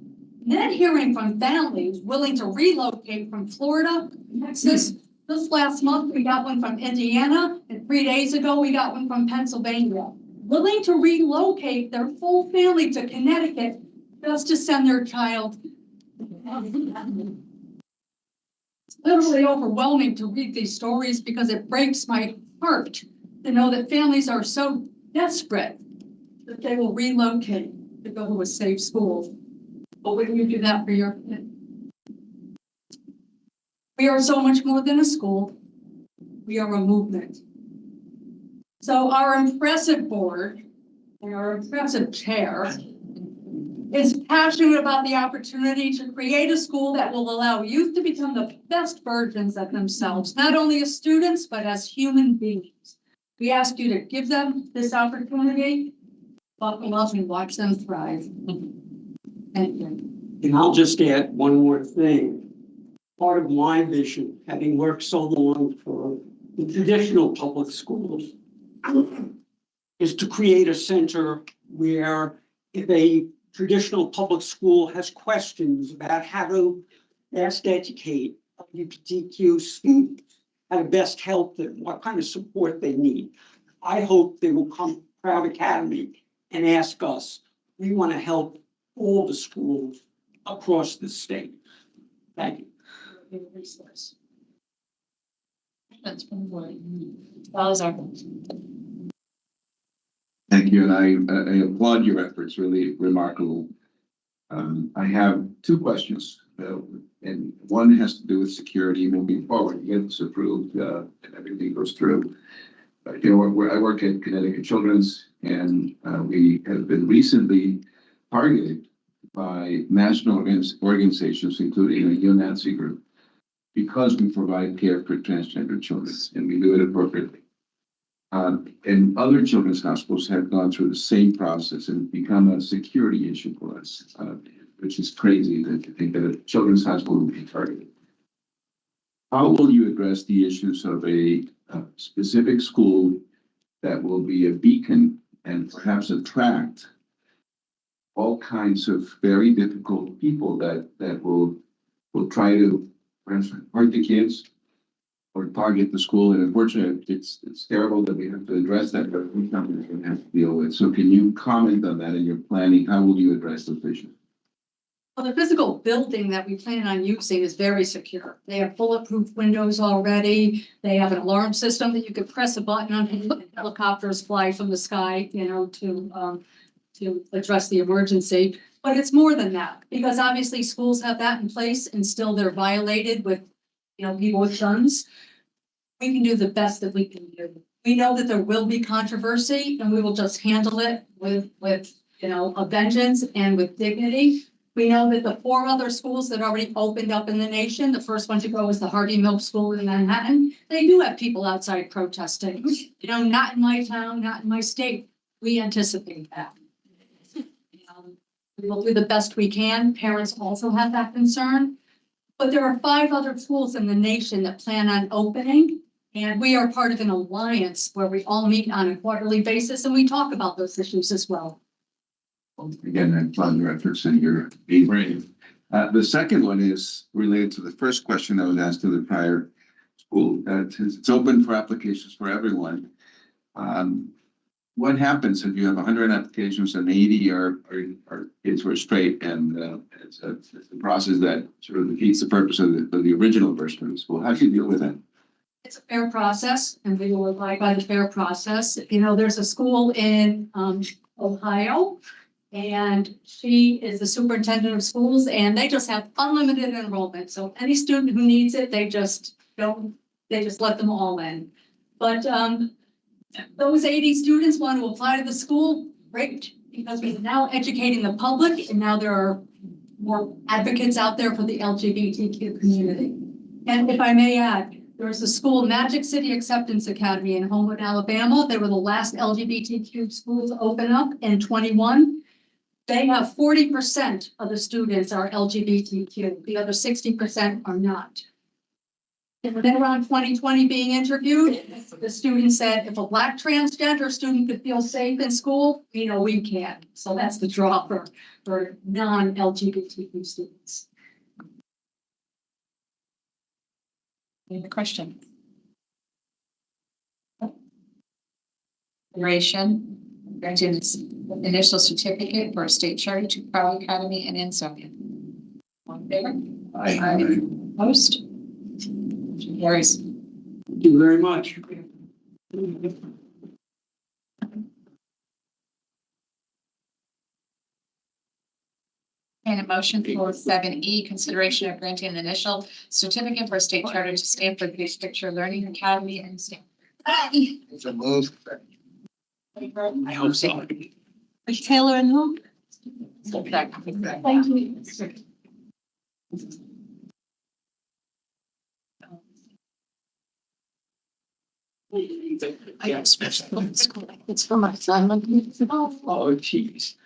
then hearing from families willing to relocate from Florida, Texas. This last month, we got one from Indiana, and 3 days ago, we got one from Pennsylvania. Willing to relocate their full family to Connecticut just to send their child. It's literally overwhelming to read these stories because it breaks my heart to know that families are so desperate that they will relocate to go to a safe school. But when you do that for your kid? We are so much more than a school. We are a movement. So our impressive board and our impressive chair is passionate about the opportunity to create a school that will allow youth to become the best versions of themselves, not only as students, but as human beings. We ask you to give them this opportunity, buckle up and watch them thrive. Thank you. And I'll just add one more thing. Part of my vision, having worked so long for the traditional public schools, is to create a center where if a traditional public school has questions about how to best educate LGBTQ students, how to best help them, what kind of support they need. I hope they will come to Proud Academy and ask us. We want to help all the schools across the state. Thank you. That's from the board. Salazar. Thank you, and I applaud your efforts, really remarkable. I have two questions, and one has to do with security moving forward. Get this approved, and everything goes through. You know, I work at Connecticut Children's, and we have been recently targeted by national organizations, including a neo-Nazi group, because we provide care for transgender children, and we do it appropriately. And other children's hospitals have gone through the same process and become a security issue for us, which is crazy to think that a children's hospital will be targeted. How will you address the issues of a specific school that will be a beacon and perhaps attract all kinds of very difficult people that will try to hurt the kids or target the school? And unfortunately, it's terrible that we have to address that, but we something we're going to have to deal with. So can you comment on that in your planning? How will you address those issues? Well, the physical building that we plan on using is very secure. They have bulletproof windows already. They have an alarm system that you could press a button on and helicopters fly from the sky, you know, to address the emergency. But it's more than that, because obviously schools have that in place and still they're violated with, you know, people with guns. We can do the best that we can do. We know that there will be controversy and we will just handle it with you know, a vengeance and with dignity. We know that the 4 other schools that already opened up in the nation, the first one to go is the Harvey Milk School in Manhattan. They do have people outside protesting. You know, not in my town, not in my state. We anticipate that. We will do the best we can. Parents also have that concern. But there are 5 other schools in the nation that plan on opening. And we are part of an alliance where we all meet on a quarterly basis and we talk about those issues as well. Again, I applaud your efforts and your being brave. The second one is related to the first question that was asked to the prior school. It's open for applications for everyone. What happens if you have 100 applications and 80 are kids who are straight, and it's a process that sort of defeats the purpose of the original version of the school? How do you deal with that? It's a fair process and we will abide by the fair process. You know, there's a school in Ohio. And she is the superintendent of schools and they just have unlimited enrollment. So any student who needs it, they just let them all in. But those 80 students want to apply to the school, great, because we're now educating the public and now there are more advocates out there for the LGBTQ community. And if I may add, there's a school, Magic City Acceptance Academy in Homewood, Alabama. They were the last LGBTQ school to open up in 21. They have 40% of the students are LGBTQ. The other 60% are not. And when they were on 2020 being interviewed, the student said, if a Black transgender student could feel safe in school, you know, we can. So that's the draw for non-LGBTQ students. Any question? Consideration granting initial certificate for a state charter to Proud Academy and Insomnia. All in favor? Aye. Opposed? Motion carries. Thank you very much. And a motion for 7E, consideration of granting an initial certificate for a state charter to Stamford Picture Learning Academy and Stanford. It's a move. I hope so. Taylor and who? Thank you. I have special it's for my son. Oh, geez.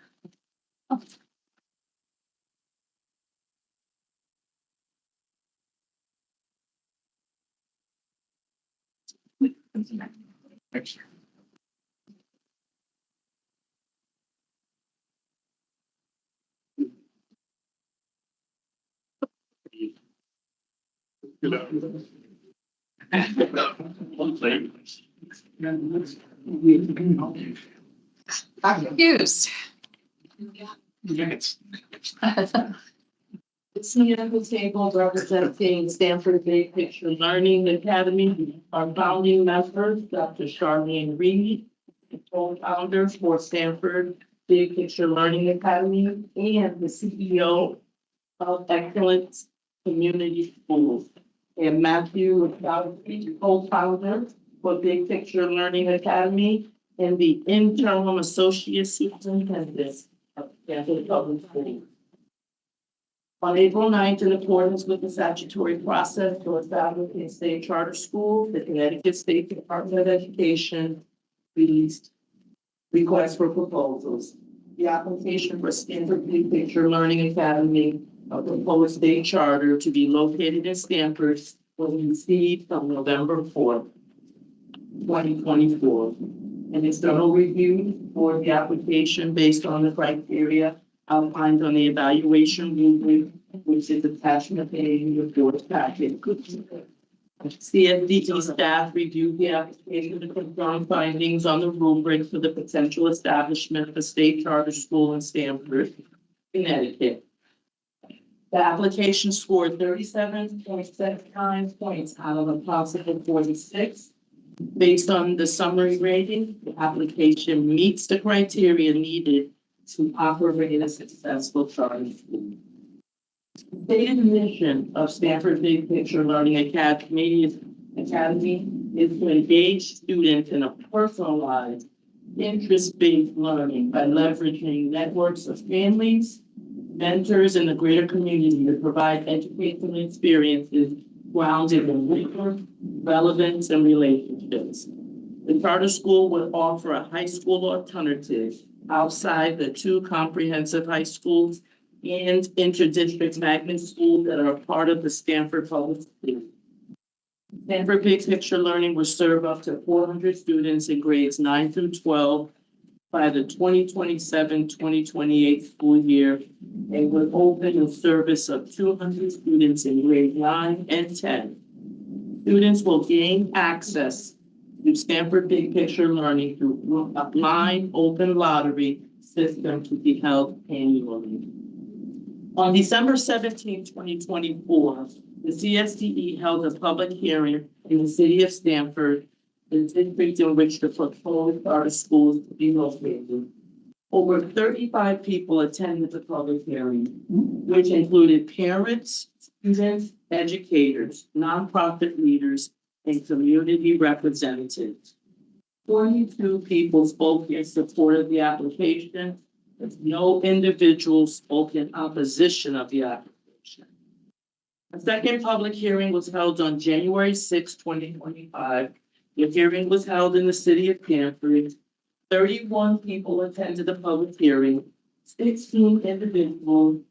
I'm confused. It's me at the table representing Stamford Big Picture Learning Academy. Our founding members, Dr. Charlene Reed, the co-founder for Stamford Big Picture Learning Academy, and the CEO of Excellence Community Schools. And Matthew Lowry, co-founder for Big Picture Learning Academy and the interim associate superintendent of Stamford Public Schools. On April 9th, in accordance with the statutory process to establish a state charter school, the Connecticut State Department of Education released requests for proposals. The application for Stamford Big Picture Learning Academy, a proposed state charter to be located in Stamford, was received on November 4th, 2024. An external review for the application based on the criteria outlined on the evaluation rubric, which is attachment A in your board packet. CSDE staff reviewed the application to confirm findings on the rubric for the potential establishment of a state charter school in Stamford, Connecticut. The application scored 37.79 points out of a possible 46. Based on the summary rating, the application meets the criteria needed to operate a successful charter school. The stated mission of Stamford Big Picture Learning Academy is to engage students in a personalized, interest-based learning by leveraging networks of families, mentors, and the greater community to provide educational experiences grounded in rigor, relevance, and relationships. The charter school would offer a high school alternative outside the two comprehensive high schools and interdistrict magnet schools that are a part of the Stamford Public Schools. Stamford Big Picture Learning will serve up to 400 students in grades 9 through 12 by the 2027-2028 school year and will open in service of 200 students in grade 9 and 10. Students will gain access to Stamford Big Picture Learning through a blind open lottery system to be held annually. On December 17, 2024, the CSDE held a public hearing in the city of Stamford, the district in which the proposed charter schools to be located. Over 35 people attended the public hearing, which included parents, students, educators, nonprofit leaders, and community representatives. 42 people spoke in support of the application, with no individual spoke in opposition of the application. A second public hearing was held on January 6, 2025. The hearing was held in the city of Stamford. 31 people attended the public hearing, 16 individuals,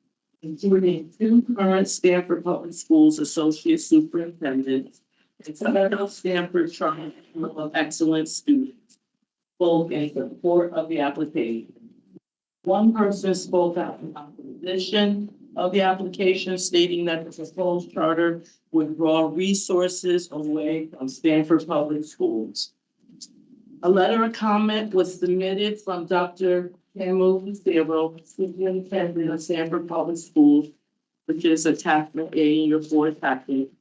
including 2 current Stamford Public Schools associate superintendents and several Stamford Charter School of Excellence students, spoke in support of the application. One person spoke out in opposition of the application, stating that the proposed charter would draw resources away from Stamford Public Schools. A letter of comment was submitted from Dr. Camu Lucero, Superintendent of Stamford Public Schools, which is attachment A in your board packet.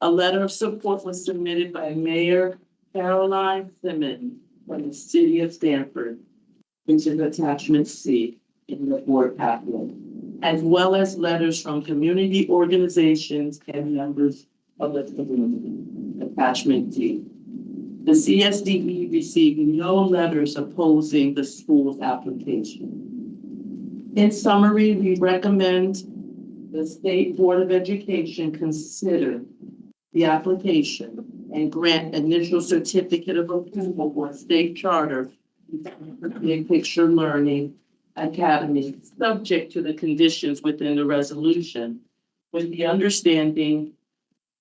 A letter of support was submitted by Mayor Caroline Simmons from the city of Stamford, which is attachment C in the board packet, as well as letters from community organizations and members of the community, attachment D. The CSDE received no letters opposing the school's application. In summary, we recommend the State Board of Education consider the application and grant initial certificate of approval for a state charter for Big Picture Learning Academy, subject to the conditions within the resolution, with the understanding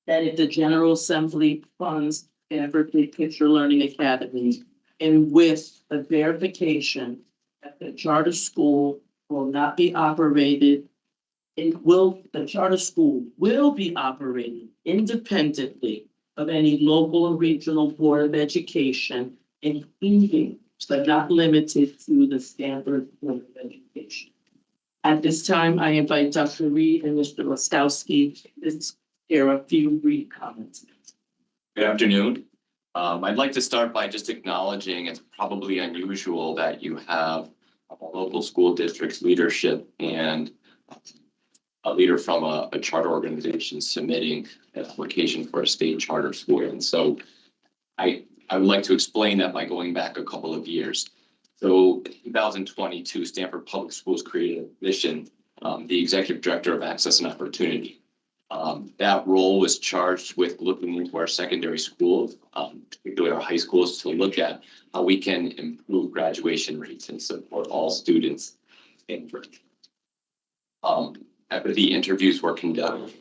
that if the General Assembly funds Stamford Big Picture Learning Academy, and with the verification that the charter school will not be operated the charter school will be operating independently of any local or regional board of education, including but not limited to the Stanford Board of Education. At this time, I invite Dr. Reed and Mr. Laskowski to share a few brief comments. Good afternoon. I'd like to start by just acknowledging it's probably unusual that you have a local school district's leadership and a leader from a charter organization submitting an application for a state charter school. And so I would like to explain that by going back a couple of years. So in 2022, Stamford Public Schools created a position, the Executive Director of Access and Opportunity. That role was charged with looking into our secondary schools, particularly our high schools, to look at how we can improve graduation rates and support all students in Stanford. After the interviews were conducted,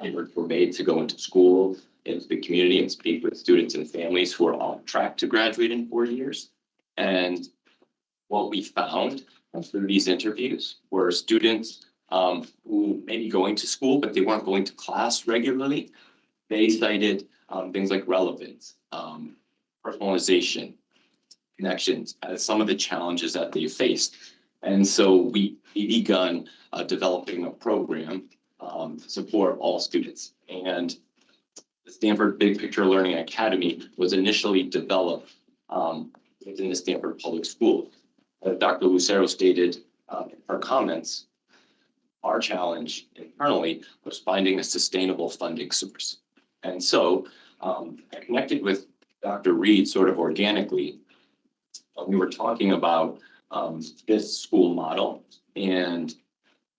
efforts were made to go into school, into the community, and speak with students and families who are on track to graduate in 4 years. And what we found through these interviews were students who may be going to school, but they weren't going to class regularly. They cited things like relevance, personalization, connections as some of the challenges that they faced. And so we begun developing a program to support all students. And the Stanford Big Picture Learning Academy was initially developed within the Stanford Public Schools. As Dr. Lucero stated in her comments, our challenge internally was finding a sustainable funding source. And so I connected with Dr. Reed sort of organically. We were talking about this school model and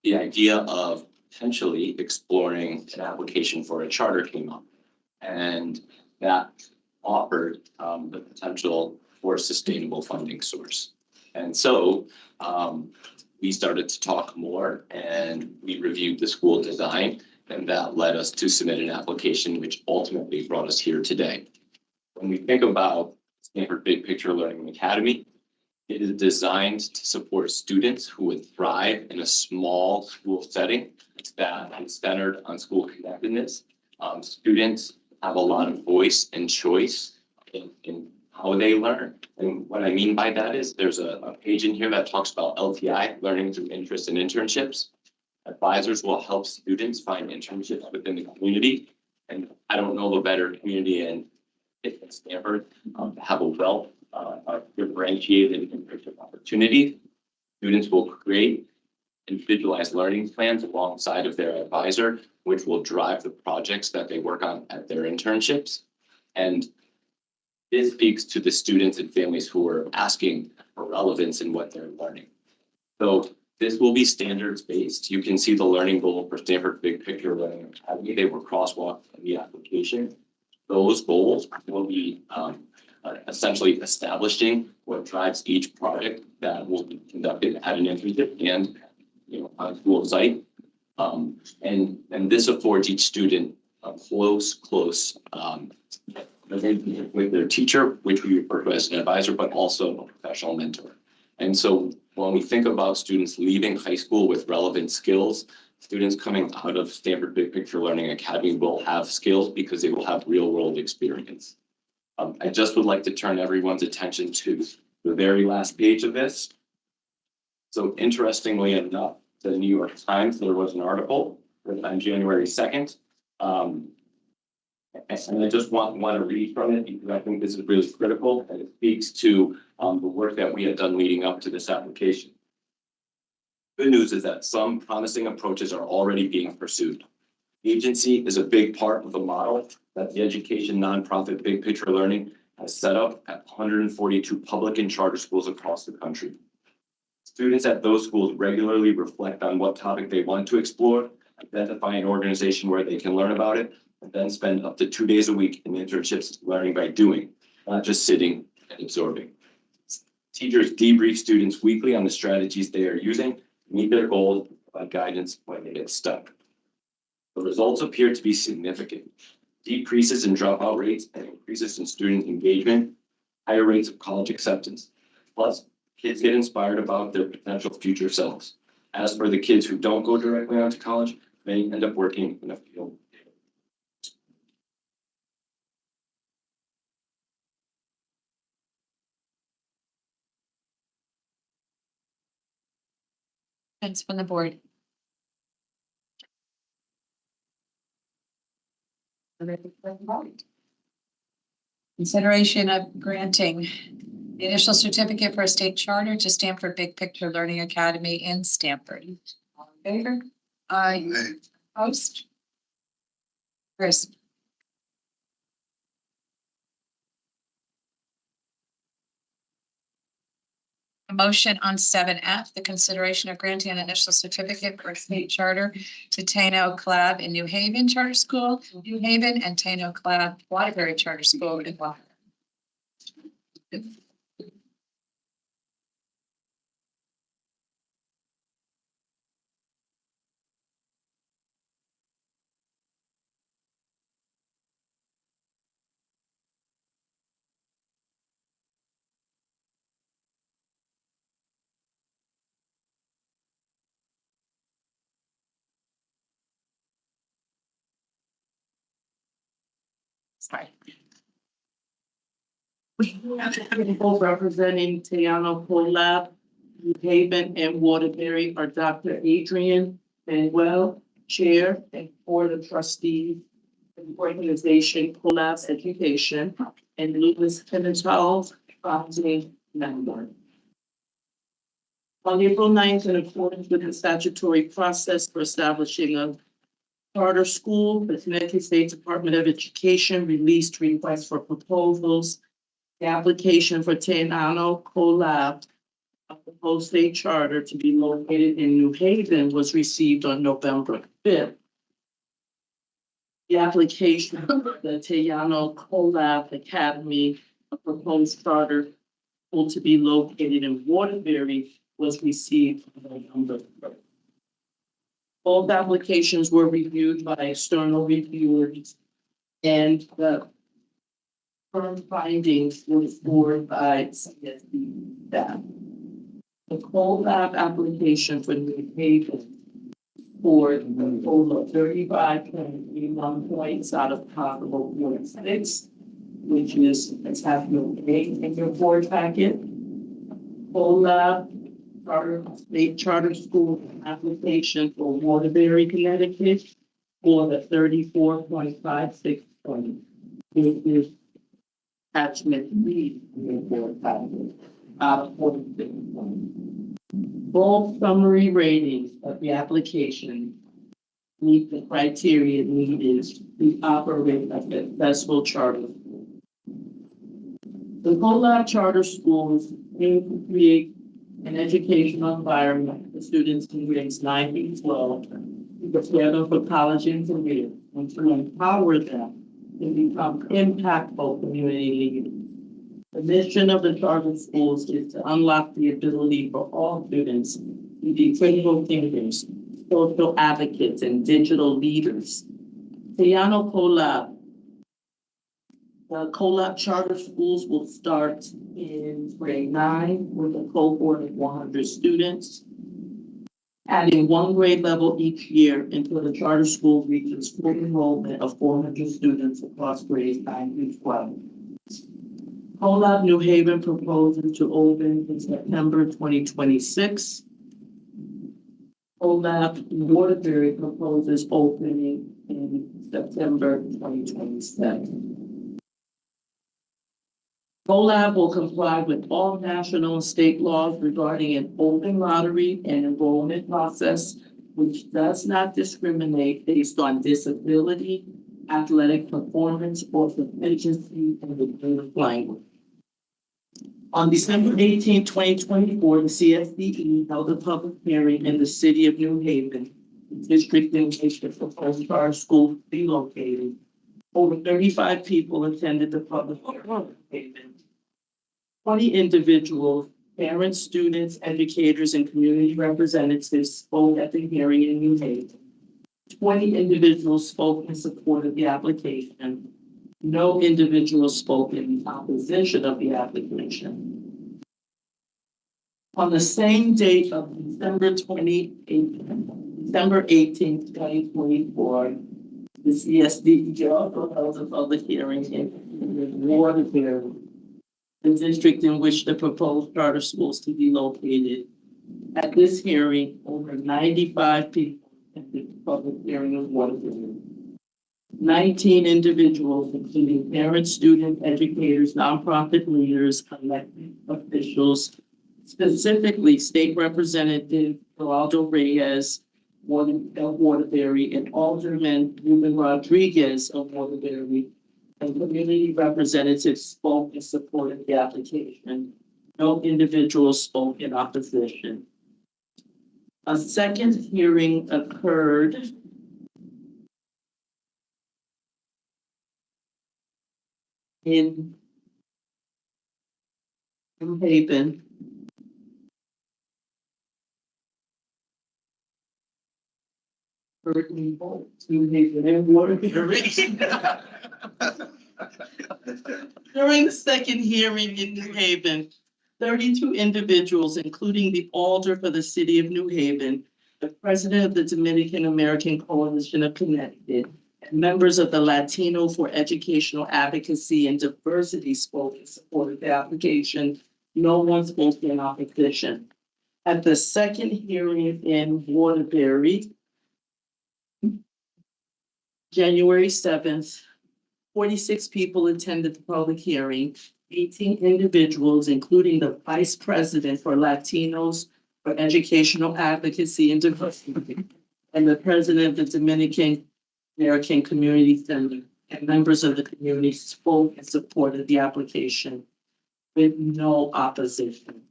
the idea of potentially exploring an application for a charter came up. And that offered the potential for a sustainable funding source. And so we started to talk more and we reviewed the school design, and that led us to submit an application, which ultimately brought us here today. When we think about Stanford Big Picture Learning Academy, it is designed to support students who would thrive in a small school setting that is centered on school connectedness. Students have a lot of voice and choice in how they learn. And what I mean by that is there's a page in here that talks about LTI, learning through interest and internships. Advisors will help students find internships within the community. And I don't know of a better community in Stanford to have a wealth of differentiated internship opportunities. Students will create individualized learning plans alongside of their advisor, which will drive the projects that they work on at their internships. And this speaks to the students and families who are asking for relevance in what they're learning. So this will be standards based. You can see the learning goal for Stanford Big Picture Learning Academy. They were crosswalked in the application. Those goals will be essentially establishing what drives each project that will be conducted at an internship and on a school site. And this affords each student a close with their teacher, which we refer to as an advisor, but also a professional mentor. And so when we think about students leaving high school with relevant skills, students coming out of Stanford Big Picture Learning Academy will have skills because they will have real world experience. I just would like to turn everyone's attention to the very last page of this. So interestingly enough, the New York Times, there was an article on January 2nd. And I just want to read from it because I think this is really critical and it speaks to the work that we had done leading up to this application. Good news is that some promising approaches are already being pursued. Agency is a big part of the model that the education nonprofit Big Picture Learning has set up at 142 public and charter schools across the country. Students at those schools regularly reflect on what topic they want to explore, identify an organization where they can learn about it, and then spend up to 2 days a week in internships learning by doing, not just sitting and absorbing. Teachers debrief students weekly on the strategies they are using to meet their goals, provide guidance when they get stuck. The results appear to be significant. Decreases in dropout rates and increases in student engagement, higher rates of college acceptance. Plus, kids get inspired about their potential future selves. As for the kids who don't go directly on to college, they end up working in a field. Thanks from the board. Consideration of granting the initial certificate for a state charter to Stamford Big Picture Learning Academy in Stamford. All in favor? Aye. Opposed? Chris? A motion on 7F, the consideration of granting an initial certificate for a state charter to Tano Club in New Haven Charter School, New Haven, and Tano Club Waterbury Charter School in Waterbury. Sorry. We have people representing Tayano Collab, New Haven, and Waterbury are Dr. Adrian Manuel, Chair and Board of Trustees of the organization Collab Education, and Louis Pimentel, founding member. On April 9th, in accordance with the statutory process for establishing a charter school, the Connecticut State Department of Education released requests for proposals. The application for Tayano Collab, a proposed state charter to be located in New Haven, was received on November 5th. The application for the Tayano Collab Academy, a proposed charter school to be located in Waterbury, was received on November 1st. Both applications were reviewed by external reviewers, and the firm findings were scored by CSD staff. The Collab application for New Haven scored a total of 35.31 points out of possible 46, which is attachment 8 in your board packet. Collab State Charter School application for Waterbury, Connecticut, for the 34.56 points, which is attachment 3 in your board packet out of 46 points. Both summary ratings of the application meet the criteria needed to operate a successful charter school. The Collab Charter Schools aim to create an educational environment for students in grades 9 through 12 to prepare them for college and career, and to empower them to become impactful community leaders. The mission of the charter schools is to unlock the ability for all students to be critical thinkers, social advocates, and digital leaders. Tayano Collab. The Collab Charter Schools will start in grade 9 with a cohort of 100 students, adding one grade level each year until the charter school reaches full enrollment of 400 students across grades 9 through 12. Collab New Haven proposes to open in September 2026. Collab Waterbury proposes opening in September 2027. Collab will comply with all national and state laws regarding an open lottery and enrollment process, which does not discriminate based on disability, athletic performance, or proficiency in the English language. On December 18, 2024, the CSDE held a public hearing in the city of New Haven, the district in which the proposed charter school to be located. Over 35 people attended the public hearing. 20 individuals, parents, students, educators, and community representatives spoke at the hearing in New Haven. 20 individuals spoke in support of the application. No individual spoke in opposition of the application. On the same date of December 18th, 2024, the CSD also held a public hearing in Waterbury, the district in which the proposed charter schools to be located. At this hearing, over 95 people attended the public hearing of Waterbury. 19 individuals, including parents, students, educators, nonprofit leaders, elected officials, specifically State Representative Geraldo Reyes of Waterbury and Alderman Ruben Rodriguez of Waterbury, and community representatives spoke in support of the application. No individuals spoke in opposition. A second hearing occurred in New Haven. New Haven and Waterbury. During the second hearing in New Haven, 32 individuals, including the alder for the city of New Haven, the president of the Dominican American Coalition of Connecticut, and members of the Latino for Educational Advocacy and Diversity spoke in support of the application. No one spoke in opposition. At the second hearing in Waterbury, January 7th, 46 people attended the public hearing. 18 individuals, including the vice president for Latinos for Educational Advocacy and Diversity, and the president of the Dominican American Community Center, and members of the community spoke in support of the application with no opposition.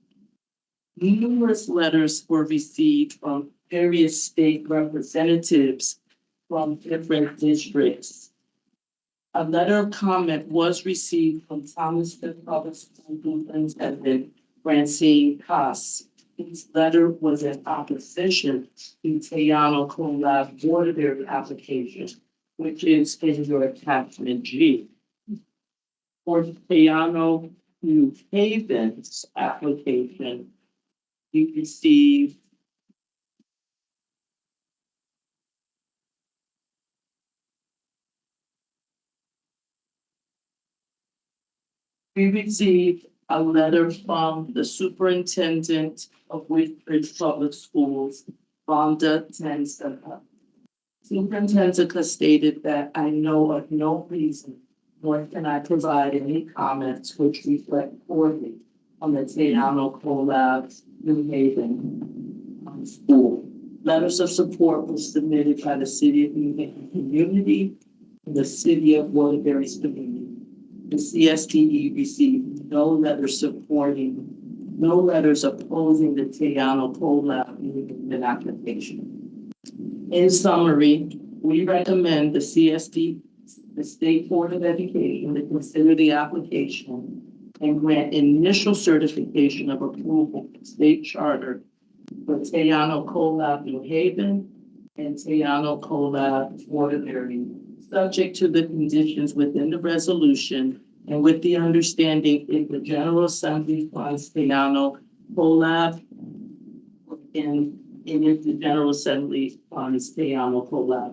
Numerous letters were received from various state representatives from different districts. A letter of comment was received from Thomaston Public School Superintendent Francine Haas. This letter was in opposition to Tejano Collab Waterbury application, which is in your attachment G. For Tejano New Haven's application, you received we received a letter from the superintendent of Whitbridge Public Schools, Vonda Tensaka. Superintendent stated that I know of no reason, nor can I provide any comments which reflect poorly on the Tejano Collab New Haven school. Letters of support were submitted by the City of New Haven community and the City of Waterbury's community. The CSDE received no letters supporting, no letters opposing the Tejano Collab New Haven application. In summary, we recommend the CSD, the State Board of Education, to consider the application and grant initial certification of approval for state charter for Tejano Collab New Haven and Tejano Collab Waterbury, subject to the conditions within the resolution and with the understanding if the General Assembly funds Tejano Collab and if the General Assembly funds Tejano Collab.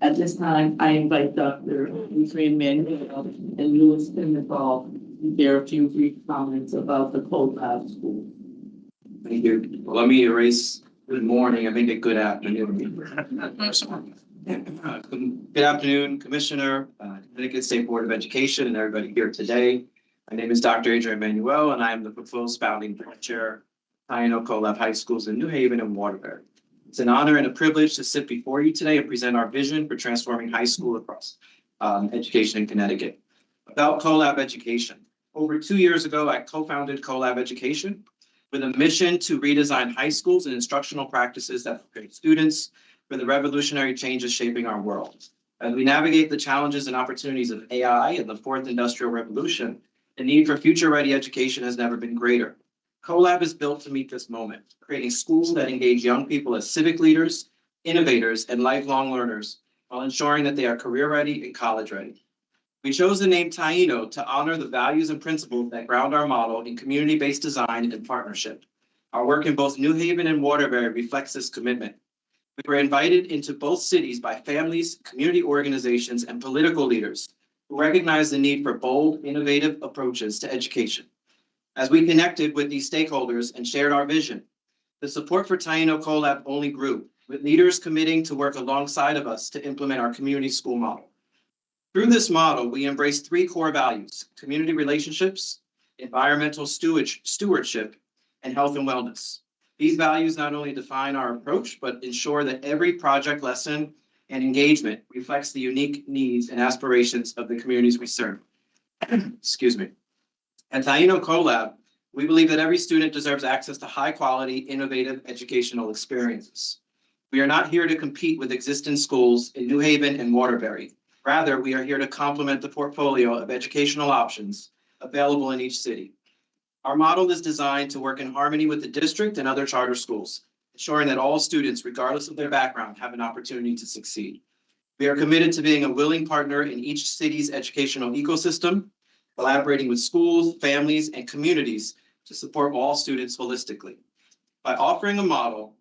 At this time, I invite Dr. Adrian Manuel and Louis Pimentel to share a few brief comments about the Collab School. Thank you. Well, let me erase good morning. I think a good afternoon. Good afternoon, Commissioner, Connecticut State Board of Education, and everybody here today. My name is Dr. Adrian Manuel, and I am the proposed founding board chair, Tejano Collab High Schools in New Haven and Waterbury. It's an honor and a privilege to sit before you today and present our vision for transforming high school across education in Connecticut. About Collab Education. Over 2 years ago, I co-founded Collab Education with a mission to redesign high schools and instructional practices that prepare students for the revolutionary changes shaping our world. As we navigate the challenges and opportunities of AI and the fourth industrial revolution, the need for future-ready education has never been greater. Collab is built to meet this moment, creating schools that engage young people as civic leaders, innovators, and lifelong learners, while ensuring that they are career-ready and college-ready. We chose the name Taino to honor the values and principles that ground our model in community-based design and partnership. Our work in both New Haven and Waterbury reflects this commitment. We were invited into both cities by families, community organizations, and political leaders who recognize the need for bold, innovative approaches to education. As we connected with these stakeholders and shared our vision, the support for Taino CoLab only grew, with leaders committing to work alongside of us to implement our community school model. Through this model, we embrace 3 core values: community relationships, environmental stewardship, and health and wellness. These values not only define our approach, but ensure that every project lesson and engagement reflects the unique needs and aspirations of the communities we serve. Excuse me. At Taino CoLab, we believe that every student deserves access to high-quality, innovative educational experiences. We are not here to compete with existing schools in New Haven and Waterbury. Rather, we are here to complement the portfolio of educational options available in each city. Our model is designed to work in harmony with the district and other charter schools, ensuring that all students, regardless of their background, have an opportunity to succeed. We are committed to being a willing partner in each city's educational ecosystem, collaborating with schools, families, and communities to support all students holistically. By offering a model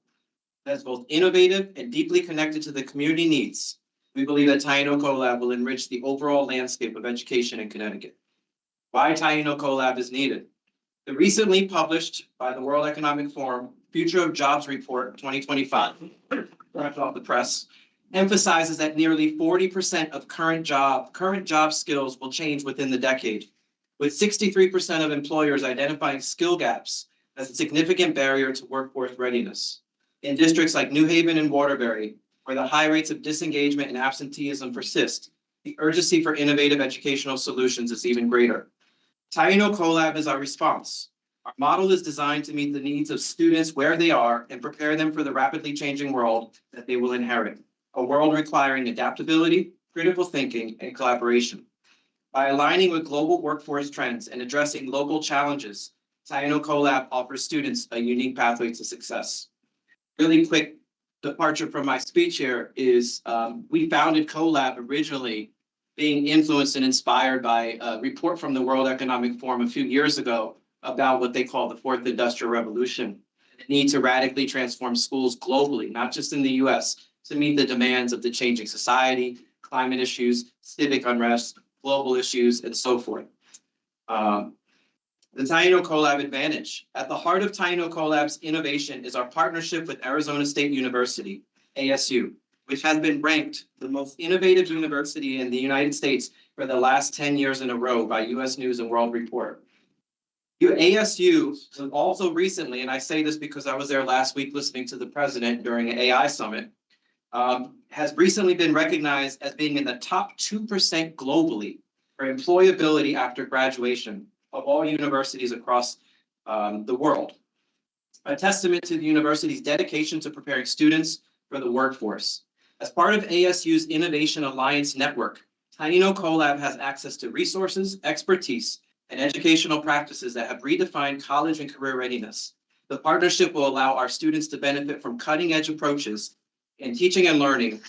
that's both innovative and deeply connected to the community needs, we believe that Taino CoLab will enrich the overall landscape of education in Connecticut. Why Taino CoLab is needed. The recently published by the World Economic Forum Future of Jobs Report 2025, fresh off the press, emphasizes that nearly 40% of current job skills will change within the decade, with 63% of employers identifying skill gaps as a significant barrier to workforce readiness. In districts like New Haven and Waterbury, where the high rates of disengagement and absenteeism persist, the urgency for innovative educational solutions is even greater. Taino CoLab is our response. Our model is designed to meet the needs of students where they are and prepare them for the rapidly changing world that they will inherit, a world requiring adaptability, critical thinking, and collaboration. By aligning with global workforce trends and addressing local challenges, Taino CoLab offers students a unique pathway to success. Really quick departure from my speech here is we founded CoLab originally being influenced and inspired by a report from the World Economic Forum a few years ago about what they call the Fourth Industrial Revolution, the need to radically transform schools globally, not just in the US, to meet the demands of the changing society, climate issues, civic unrest, global issues, and so forth. The Taino CoLab advantage. At the heart of Taino CoLab's innovation is our partnership with Arizona State University, ASU, which has been ranked the most innovative university in the United States for the last 10 years in a row by US News and World Report. ASU also recently, and I say this because I was there last week listening to the president during an AI summit, has recently been recognized as being in the top 2% globally for employability after graduation of all universities across the world. A testament to the university's dedication to preparing students for the workforce. As part of ASU's Innovation Alliance Network, Taino CoLab has access to resources, expertise, and educational practices that have redefined college and career readiness. The partnership will allow our students to benefit from cutting-edge approaches in teaching and learning,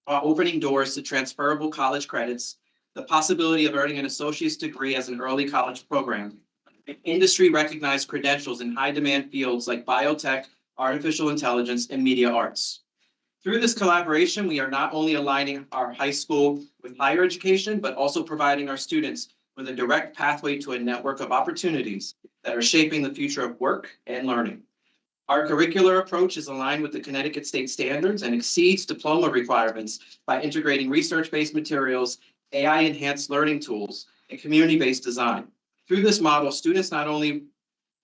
while opening doors to transferable college credits, the possibility of earning an associate's degree as an early college program, and industry-recognized credentials in high-demand fields like biotech, artificial intelligence, and media arts. Through this collaboration, we are not only aligning our high school with higher education, but also providing our students with a direct pathway to a network of opportunities that are shaping the future of work and learning. Our curricular approach is aligned with the Connecticut state standards and exceeds diploma requirements by integrating research-based materials, AI-enhanced learning tools, and community-based design. Through this model, students not only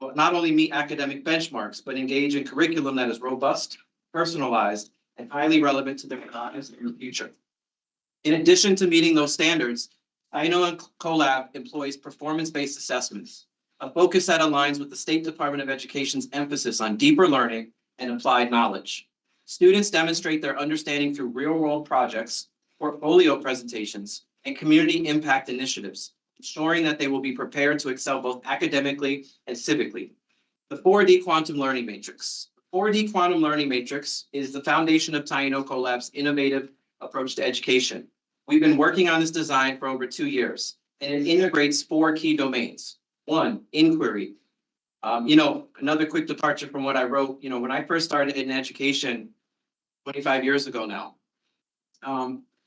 meet academic benchmarks, but engage in curriculum that is robust, personalized, and highly relevant to their lives and future. In addition to meeting those standards, Taino CoLab employs performance-based assessments, a focus that aligns with the State Department of Education's emphasis on deeper learning and applied knowledge. Students demonstrate their understanding through real-world projects, portfolio presentations, and community impact initiatives, ensuring that they will be prepared to excel both academically and civically. The 4D Quantum Learning Matrix. The 4D Quantum Learning Matrix is the foundation of Taino CoLab's innovative approach to education. We've been working on this design for over 2 years, and it integrates 4 key domains. 1, inquiry. Another quick departure from what I wrote, when I first started in education 25 years ago now,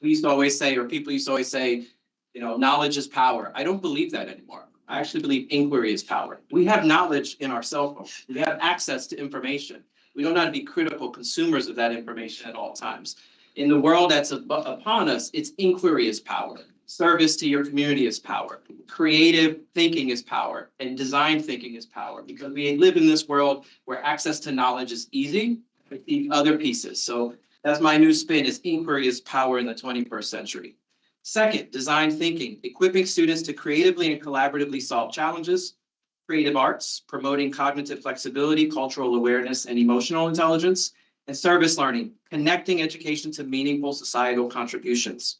we used to always say, or people used to always say, knowledge is power. I don't believe that anymore. I actually believe inquiry is power. We have knowledge in our cell phone. We have access to information. We don't have to be critical consumers of that information at all times. In the world that's upon us, it's inquiry is power. Service to your community is power. Creative thinking is power, and design thinking is power, because we live in this world where access to knowledge is easy, with the other pieces. So that's my new spin, is inquiry is power in the 21st century. Second, design thinking, equipping students to creatively and collaboratively solve challenges. Creative arts, promoting cognitive flexibility, cultural awareness, and emotional intelligence. And service learning, connecting education to meaningful societal contributions.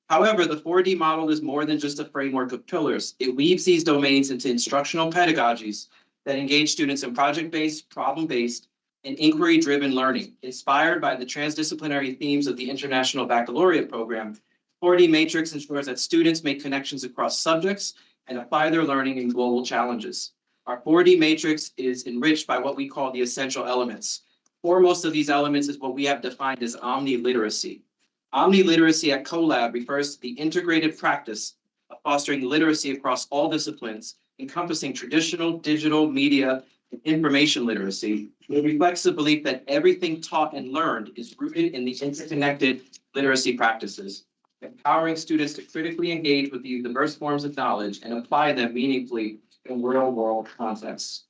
However, the 4D model is more than just a framework of pillars. It weaves these domains into instructional pedagogies that engage students in project-based, problem-based, and inquiry-driven learning. Inspired by the transdisciplinary themes of the International Baccalaureate Program, 4D Matrix ensures that students make connections across subjects and apply their learning in global challenges. Our 4D Matrix is enriched by what we call the essential elements. Foremost of these elements is what we have defined as omni-literacy. Omni-literacy at CoLab refers to the integrated practice of fostering literacy across all disciplines, encompassing traditional, digital, media, and information literacy. It reflects the belief that everything taught and learned is rooted in the interconnected literacy practices, empowering students to critically engage with these diverse forms of knowledge and apply them meaningfully in real-world contexts.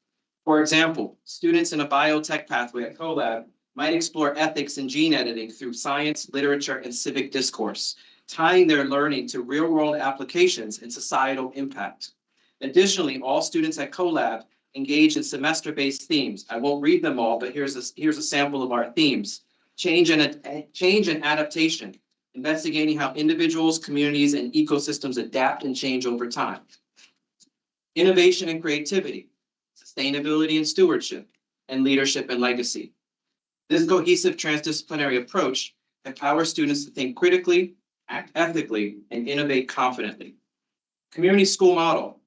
For example, students in a biotech pathway at CoLab might explore ethics and gene editing through science, literature, and civic discourse, tying their learning to real-world applications and societal impact. Additionally, all students at CoLab engage in semester-based themes. I won't read them all, but here's a sample of our themes. Change and adaptation, investigating how individuals, communities, and ecosystems adapt and change over time. Innovation and creativity, sustainability and stewardship, and leadership and legacy. This cohesive transdisciplinary approach empowers students to think critically, act ethically, and innovate confidently. Community school model.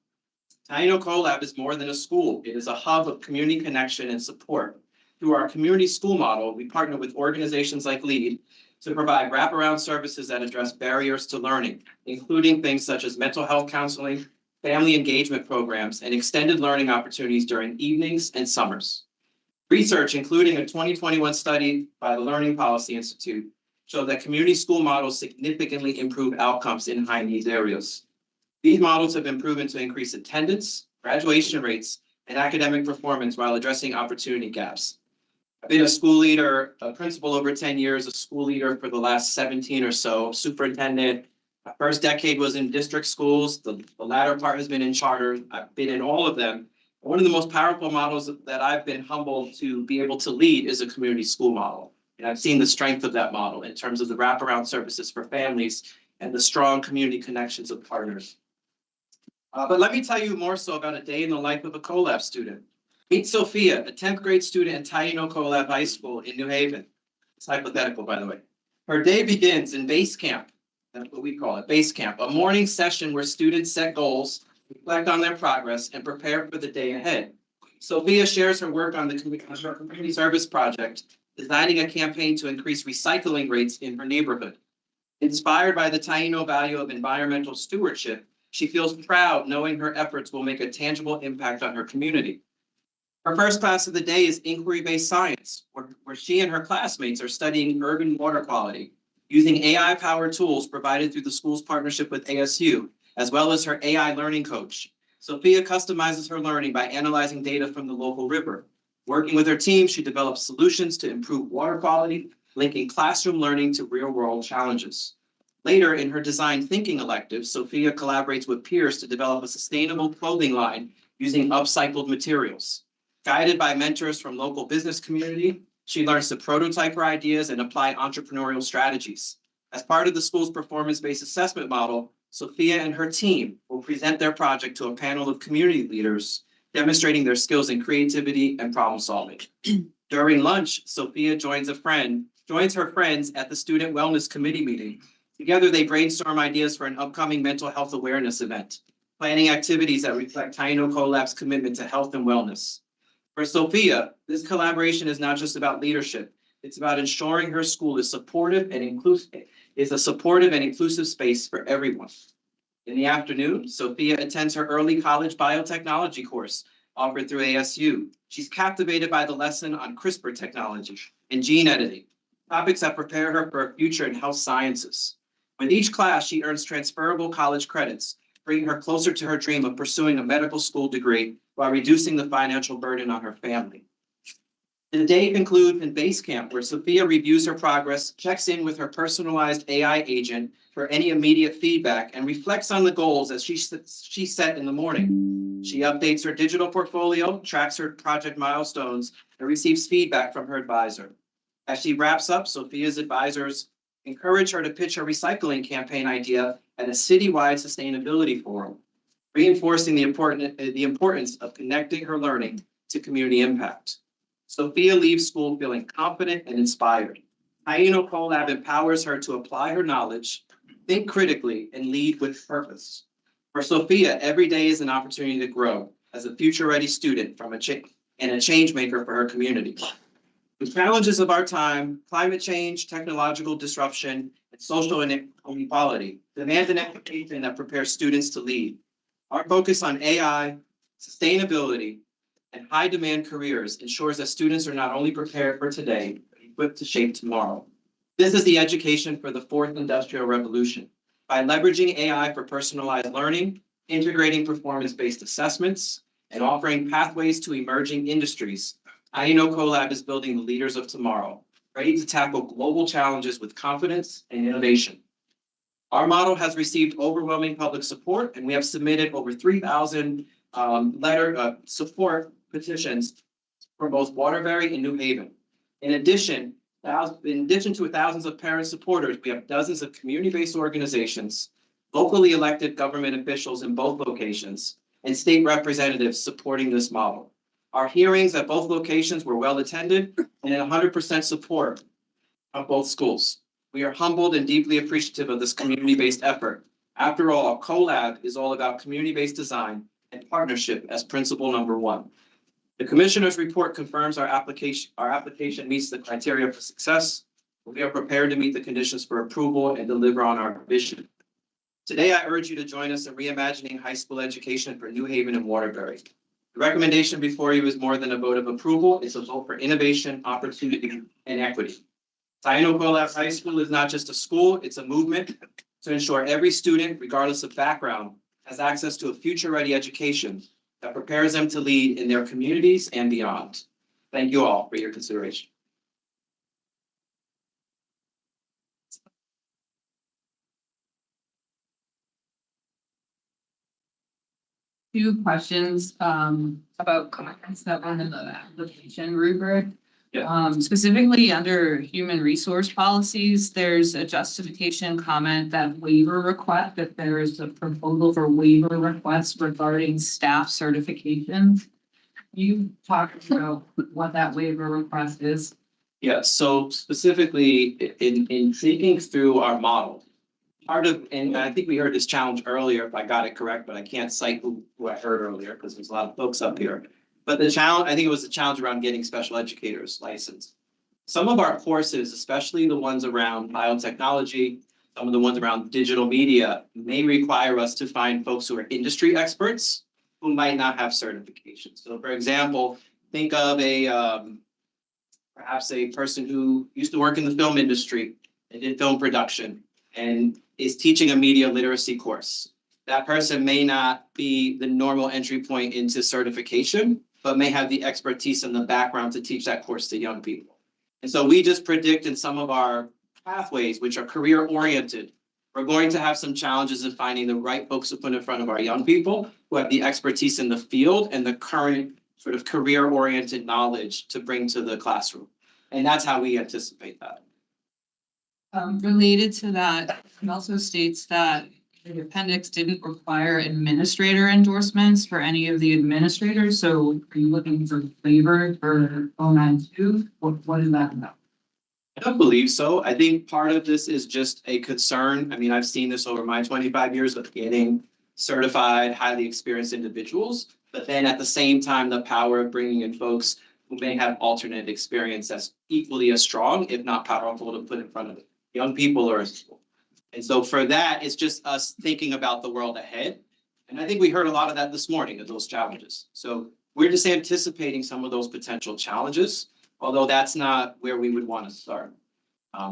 Taino CoLab is more than a school. It is a hub of community connection and support. Through our community school model, we partner with organizations like LEAD to provide wraparound services that address barriers to learning, including things such as mental health counseling, family engagement programs, and extended learning opportunities during evenings and summers. Research, including a 2021 study by the Learning Policy Institute, showed that community school models significantly improve outcomes in high-needs areas. These models have been proven to increase attendance, graduation rates, and academic performance while addressing opportunity gaps. I've been a school leader, a principal over 10 years, a school leader for the last 17 or so, superintendent. My first decade was in district schools. The latter part has been in charter. I've been in all of them. One of the most powerful models that I've been humbled to be able to lead is a community school model. And I've seen the strength of that model in terms of the wraparound services for families and the strong community connections of partners. But let me tell you more so about a day in the life of a CoLab student. Meet Sophia, a 10th grade student at Taino CoLab High School in New Haven. It's hypothetical, by the way. Her day begins in base camp. That's what we call it, base camp, a morning session where students set goals, reflect on their progress, and prepare for the day ahead. Sophia shares her work on the community service project, designing a campaign to increase recycling rates in her neighborhood. Inspired by the Taino value of environmental stewardship, she feels proud knowing her efforts will make a tangible impact on her community. Her first class of the day is inquiry-based science, where she and her classmates are studying urban water quality, using AI-powered tools provided through the school's partnership with ASU, as well as her AI learning coach. Sophia customizes her learning by analyzing data from the local river. Working with her team, she develops solutions to improve water quality, linking classroom learning to real-world challenges. Later, in her design thinking elective, Sophia collaborates with peers to develop a sustainable clothing line using upcycled materials. Guided by mentors from local business community, she learns to prototype her ideas and apply entrepreneurial strategies. As part of the school's performance-based assessment model, Sophia and her team will present their project to a panel of community leaders, demonstrating their skills in creativity and problem solving. During lunch, Sophia joins her friends at the student wellness committee meeting Together, they brainstorm ideas for an upcoming mental health awareness event, planning activities that reflect Taino Co-Lab's commitment to health and wellness. For Sophia, this collaboration is not just about leadership. It's about ensuring her school is supportive and inclusive, is a supportive and inclusive space for everyone. In the afternoon, Sophia attends her early college biotechnology course offered through ASU. She's captivated by the lesson on CRISPR technology and gene editing, topics that prepare her for a future in health sciences. With each class, she earns transferable college credits, bringing her closer to her dream of pursuing a medical school degree while reducing the financial burden on her family. The day concludes in base camp, where Sophia reviews her progress, checks in with her personalized AI agent for any immediate feedback, and reflects on the goals that she set in the morning. She updates her digital portfolio, tracks her project milestones, and receives feedback from her advisor. As she wraps up, Sophia's advisors encourage her to pitch her recycling campaign idea at a citywide sustainability forum, reinforcing the importance of connecting her learning to community impact. Sophia leaves school feeling confident and inspired. Taino Co-Lab empowers her to apply her knowledge, think critically, and lead with purpose. For Sophia, every day is an opportunity to grow as a future-ready student and a change maker for her community. The challenges of our time, climate change, technological disruption, and social inequality, demand an education that prepares students to lead. Our focus on AI, sustainability, and high-demand careers ensures that students are not only prepared for today, but equipped to shape tomorrow. This is the education for the fourth industrial revolution. By leveraging AI for personalized learning, integrating performance-based assessments, and offering pathways to emerging industries, Taino Co-Lab is building the leaders of tomorrow, ready to tackle global challenges with confidence and innovation. Our model has received overwhelming public support, and we have submitted over 3,000 support petitions for both Waterbury and New Haven. In addition to thousands of parent supporters, we have dozens of community-based organizations, locally elected government officials in both locations, and state representatives supporting this model. Our hearings at both locations were well attended and in 100% support of both schools. We are humbled and deeply appreciative of this community-based effort. After all, CoLab is all about community-based design and partnership as principle number one. The Commissioner's report confirms our application meets the criteria for success. We are prepared to meet the conditions for approval and deliver on our vision. Today, I urge you to join us in reimagining high school education for New Haven and Waterbury. The recommendation before you is more than a vote of approval. It's a vote for innovation, opportunity, and equity. Taino Co-Lab High School is not just a school, it's a movement to ensure every student, regardless of background, has access to a future-ready education that prepares them to lead in their communities and beyond. Thank you all for your consideration. Few questions about comments that were in the application rubric. Specifically under human resource policies, there's a justification comment that waiver request, that there is a proposal for waiver requests regarding staff certifications. You talked about what that waiver request is. Yeah, so specifically in thinking through our model, part of, and I think we heard this challenge earlier, if I got it correct, but I can't cite who I heard earlier because there's a lot of folks up here. But the challenge, I think it was the challenge around getting special educators licensed. Some of our courses, especially the ones around biotechnology, some of the ones around digital media, may require us to find folks who are industry experts who might not have certifications. So for example, think of perhaps a person who used to work in the film industry and did film production and is teaching a media literacy course. That person may not be the normal entry point into certification, but may have the expertise and the background to teach that course to young people. And so we just predict in some of our pathways, which are career oriented, we're going to have some challenges in finding the right folks to put in front of our young people who have the expertise in the field and the current sort of career oriented knowledge to bring to the classroom. And that's how we anticipate that. Related to that, it also states that the appendix didn't require administrator endorsements for any of the administrators. So are you looking for favor for 092? What is that about? I don't believe so. I think part of this is just a concern. I mean, I've seen this over my 25 years of getting certified, highly experienced individuals. But then at the same time, the power of bringing in folks who may have alternate experience that's equally as strong, if not powerful, to put in front of young people or a school. And so for that, it's just us thinking about the world ahead. And I think we heard a lot of that this morning, of those challenges. So we're just anticipating some of those potential challenges, although that's not where we would want to start.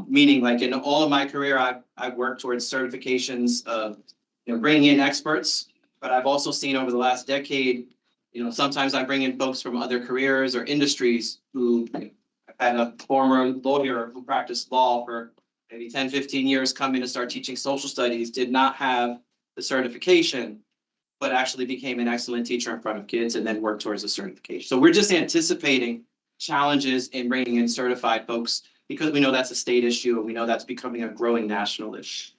Meaning, like in all of my career, I've worked towards certifications of, bringing in experts, but I've also seen over the last decade, sometimes I bring in folks from other careers or industries who, I've had a former lawyer who practiced law for maybe 10, 15 years come in and start teaching social studies, did not have the certification, but actually became an excellent teacher in front of kids and then worked towards a certification. So we're just anticipating challenges in bringing in certified folks because we know that's a state issue and we know that's becoming a growing national issue.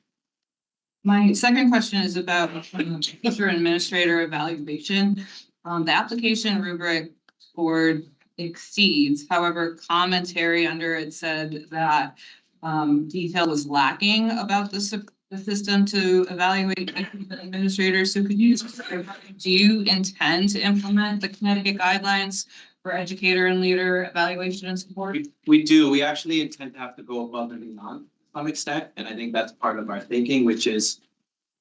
My second question is about teacher and administrator evaluation. The application rubric scored exceeds, however, commentary under it said that detail was lacking about the system to evaluate administrators. So could you just, do you intend to implement the Connecticut guidelines for educator and leader evaluation and support? We do. We actually intend to have to go above and beyond to some extent. And I think that's part of our thinking, which is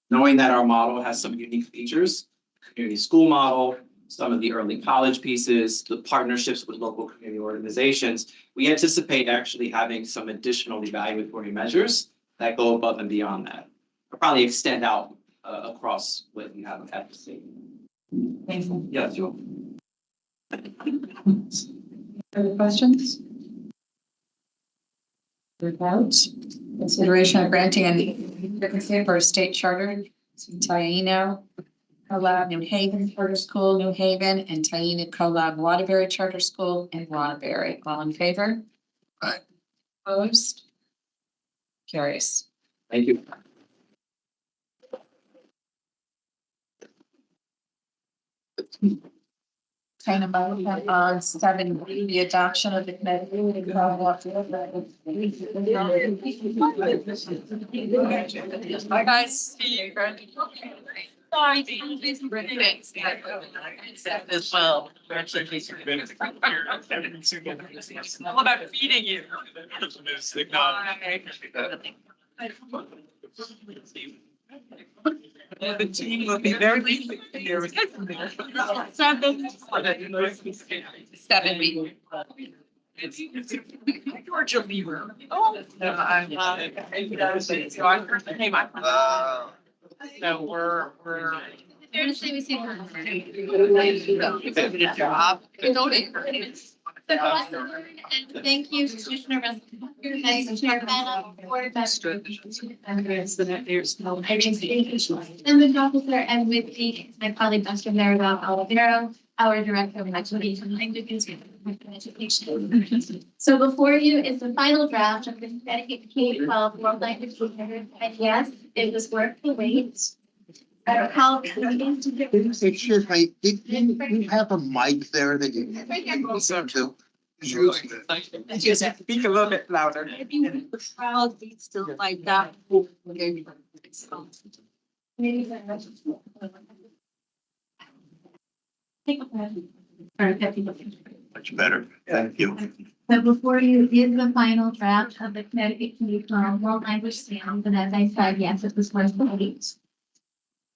knowing that our model has some unique features, community school model, some of the early college pieces, the partnerships with local community organizations. We anticipate actually having some additional evaluatory measures that go above and beyond that. Or probably extend out across what we have at the state. Thank you. Yes, Joe. Further questions? Without consideration of granting an advocacy for a state charter to Taino Collab New Haven Charter School, New Haven, and Taino Collab Waterbury Charter School in Waterbury. All in favor? Aye. Opposed? Carries. Thank you. Kind of on 7, the adoption of the Connecticut. Hi, guys. Sorry. As well. All about feeding you. The team will be very pleased. 7 weeks. Georgia Beaver. Oh. So I first came up. So we're. They're gonna say we see her. So bless the Lord and thank you, Commissioner Russell, Vice Chairman, Board of Members, and the officer, and with my colleague, Dr. Maribel Olivero, our Director of Education, Languages and Education. So before you is the final draft of the Connecticut K-12 World Language Standards, and yes, it was worth the wait. I don't know how. Excuse me, did you have a mic there that you can listen to? Just speak a little bit louder. Crowd beats still like that. Much better. Thank you. So before you is the final draft of the Connecticut K-12 World Language Standards, and as I said, yes, it was worth the wait.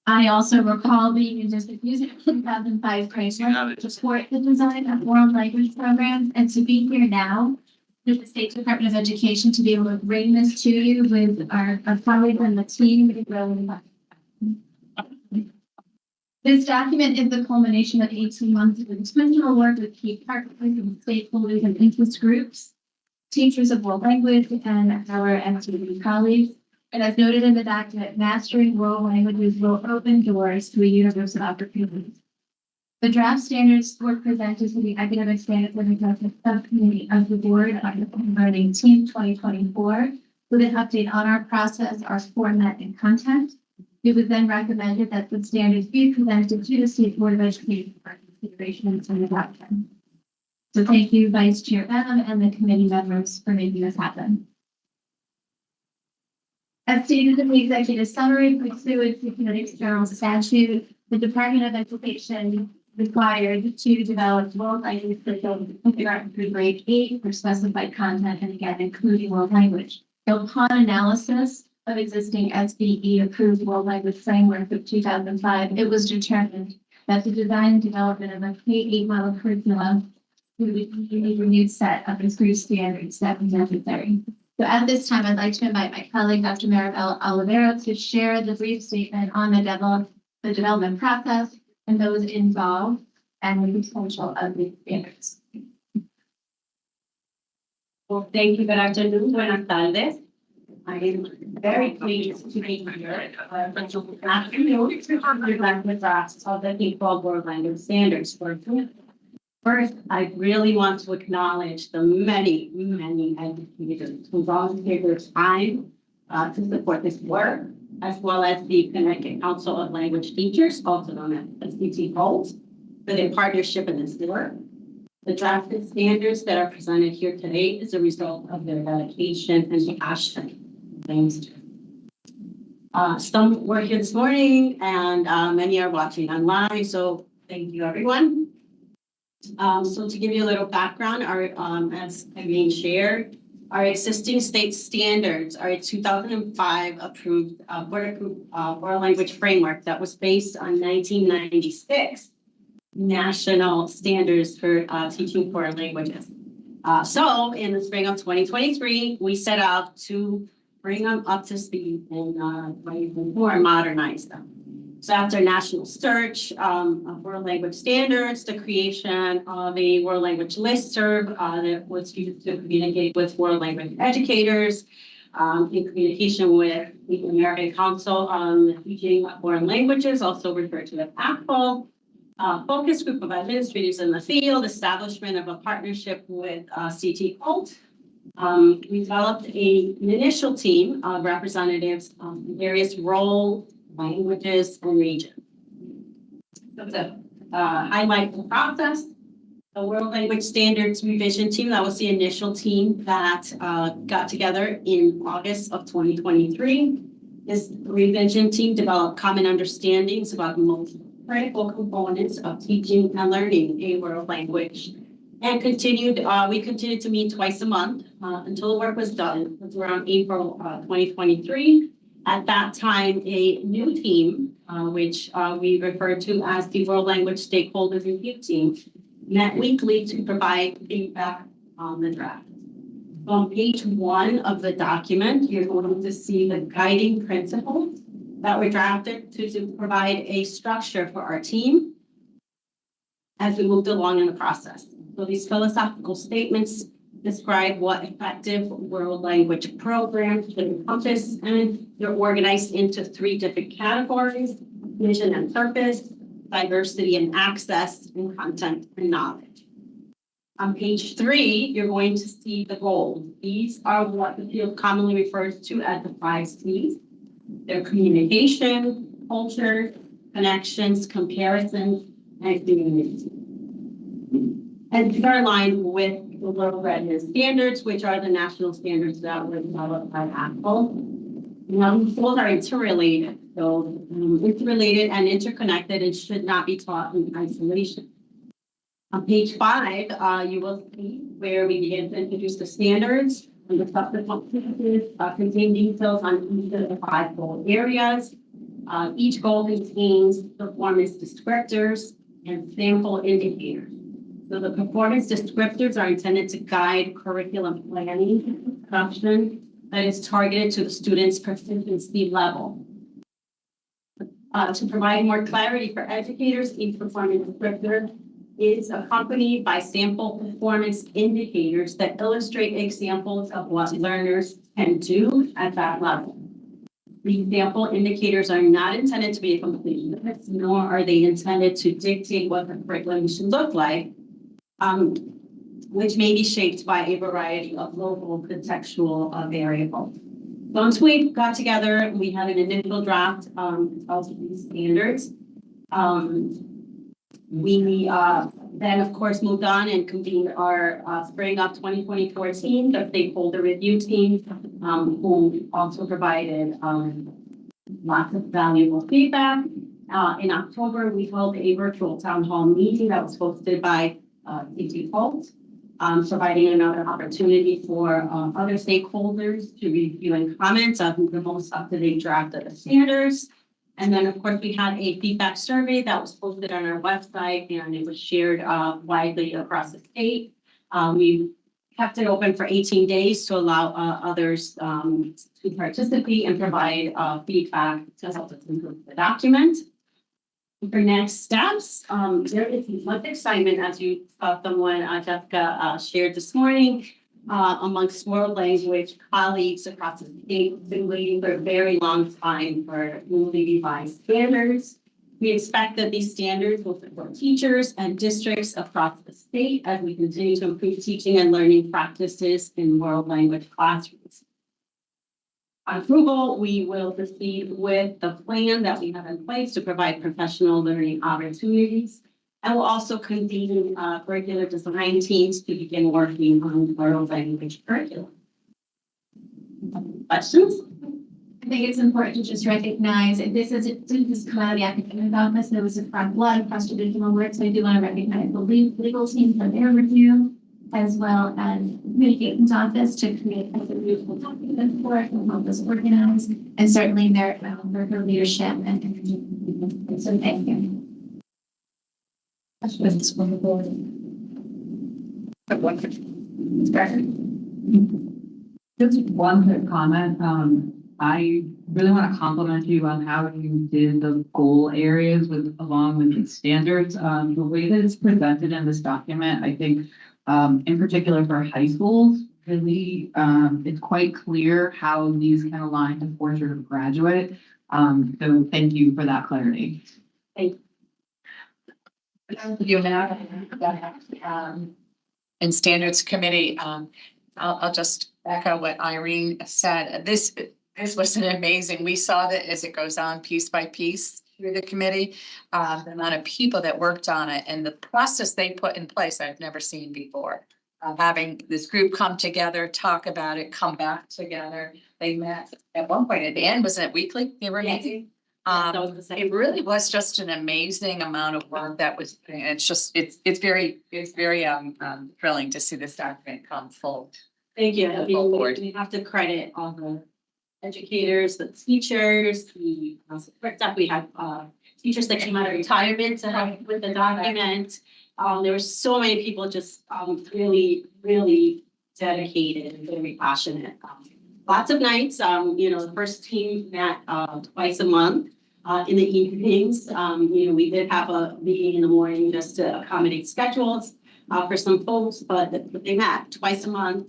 I also recall being in District Music 2005 framework to support the design of world language programs, and to be here now with the State Department of Education to be able to bring this to you with our colleagues and the team is really fun. This document is the culmination of 18 months of intentional work with key partners and stakeholders and interest groups, teachers of world language, and our MTV colleagues. And as noted in the document, mastering world languages will open doors to a universe of opportunities. The draft standards were presented to the Academic Standards and Adjustment Subcommittee of the Board on November 18, 2024, with an update on our process, our format, and content. It was then recommended that the standards be presented to the State Board of Education for consideration and adoption. So thank you, Vice Chair Adam and the committee members for making this happen. As stated in the executive summary, pursuant to Connecticut's general statute, the Department of Education required to develop world language curriculum in kindergarten through grade 8 for specified content, and again, including world language. Upon analysis of existing SBE approved world language framework of 2005, it was determined that the design and development of a K-8 model curriculum would be a renewed set of improved standards that was necessary. So at this time, I'd like to invite my colleague, Dr. Maribel Olivero, to share the brief statement on the development process and those involved and the potential of these standards. Well, thank you. Good afternoon. Buenas tardes. I am very pleased to be here. Afternoon to present the draft of the K-12 World Language Standards for First, I really want to acknowledge the many educators who volunteered their time to support this work, as well as the Connecticut Council of Language Teachers, also known as CT Holt, for their partnership in this work. The drafted standards that are presented here today is a result of their dedication and passion. Thanks. Some were here this morning and many are watching online, so thank you, everyone. So to give you a little background, our as Irene shared, our existing state standards are a 2005 approved world language framework that was based on 1996 national standards for teaching foreign languages. So in the spring of 2023, we set out to bring them up to speed and modernize them. So after national search of world language standards, the creation of a world language listserv that was used to communicate with world language educators, in communication with the American Council on the Teaching of Foreign Languages, also referred to as ACFL, focus group of administrators in the field, establishment of a partnership with CT Holt. We developed an initial team of representatives from various roles, languages, and regions. So to highlight the process, the World Language Standards Revision Team, that was the initial team that got together in August of 2023. This revision team developed common understandings about the most critical components of teaching and learning a world language, and we continued to meet twice a month until the work was done. It was around April 2023. At that time, a new team, which we refer to as the World Language Stakeholder Review Team, met weekly to provide feedback on the draft. So on page 1 of the document, you're going to see the guiding principles that were drafted to provide a structure for our team as we moved along in the process. So these philosophical statements describe what effective world language programs should encompass, and they're organized into 3 different categories: vision and purpose, diversity and access, and content and knowledge. On page 3, you're going to see the goals. These are what the field commonly refers to as the 5 C's. They're communication, culture, connections, comparisons, and community. And these are aligned with the World Readiness Standards, which are the national standards that were developed by ACFL. Now, these goals are interrelated, so interrelated and interconnected and should not be taught in isolation. On page 5, you will see where we begin to introduce the standards, and the subsequent pages contain details on each of the 5 goal areas. Each goal contains performance descriptors and sample indicators. So the performance descriptors are intended to guide curriculum planning and production that is targeted to the student's proficiency level. To provide more clarity for educators, each performance descriptor is accompanied by sample performance indicators that illustrate examples of what learners can do at that level. These sample indicators are not intended to be a complete list, nor are they intended to dictate what the curriculum should look like, which may be shaped by a variety of local contextual variables. So once we got together, we had an initial draft of these standards. We Then, of course, moved on and convened our spring of 2024 team, the stakeholder review team, who also provided lots of valuable feedback. In October, we held a virtual town hall meeting that was hosted by CT Holt, providing another opportunity for other stakeholders to review and comment on the most up-to-date draft of the standards. And then, of course, we had a feedback survey that was posted on our website, and it was shared widely across the state. We kept it open for 18 days to allow others to participate and provide feedback to help us improve the document. For next steps, there is much excitement, as you saw someone, Jessica, shared this morning, amongst world language colleagues across the state. We've been waiting for a very long time for newly revised standards. We expect that these standards will support teachers and districts across the state as we continue to improve teaching and learning practices in world language classrooms. On approval, we will proceed with the plan that we have in place to provide professional learning opportunities. And we'll also convene curricular design teams to begin working on world language curriculum. Questions? I think it's important to just recognize that this didn't just come out of the academic office. There was a lot of cross-traditional work. So I do want to recognize the legal team for their review, as well as communications office to create a beautiful document for it and help us organize, and certainly their leadership and energy. So thank you. Questions from the board? Just one quick comment. I really want to compliment you on how you did the goal areas along with the standards. The way that it's presented in this document, I think, in particular for high schools, really, it's quite clear how these can align to portrait of graduate. So thank you for that clarity. Thank you. You now, and standards committee, I'll just echo what Irene said. This was an amazing, we saw that as it goes on piece by piece through the committee, the amount of people that worked on it and the process they put in place, I've never seen before. Having this group come together, talk about it, come back together. They met at one point at the end, wasn't it weekly? They were meeting. It really was just an amazing amount of work that was, it's very thrilling to see this document come full. Thank you. We have to credit all the educators, the teachers, the support staff. We have teachers that came out of retirement to help with the document. There were so many people just really, really dedicated and very passionate. Lots of nights, the first team met twice a month. In the evenings, we did have a meeting in the morning just to accommodate schedules for some folks, but they met twice a month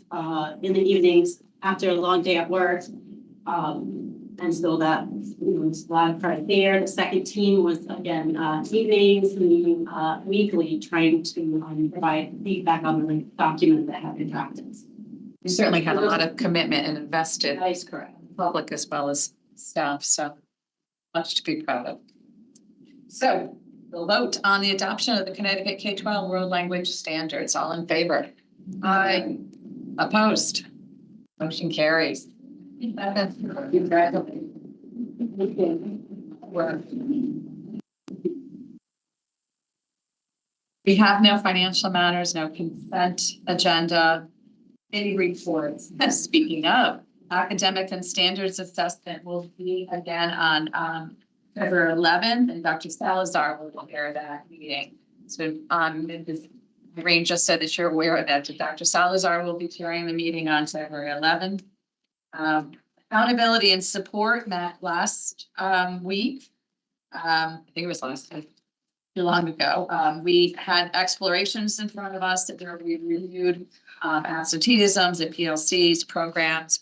in the evenings after a long day at work. And so that, it's a lot of credit there. The second team was, again, evenings, meeting weekly, trying to provide feedback on the document that had been drafted. We certainly had a lot of commitment and invested. That is correct. Public as well as staff, so much to be proud of. So we'll vote on the adoption of the Connecticut K-12 World Language Standards. All in favor? Aye. Opposed? Motion carries. Congratulations. We have no financial matters, no consent agenda, any reports. Speaking of, academic and standards assessment will be again on February 11th, and Dr. Salazar will chair that meeting. So Irene just said that you're aware of that. Dr. Salazar will be chairing the meeting on February 11th. Accountability and support met last week. I think it was last week, too long ago. We had explorations in front of us that were reviewed. Absenteeisms and PLCs programs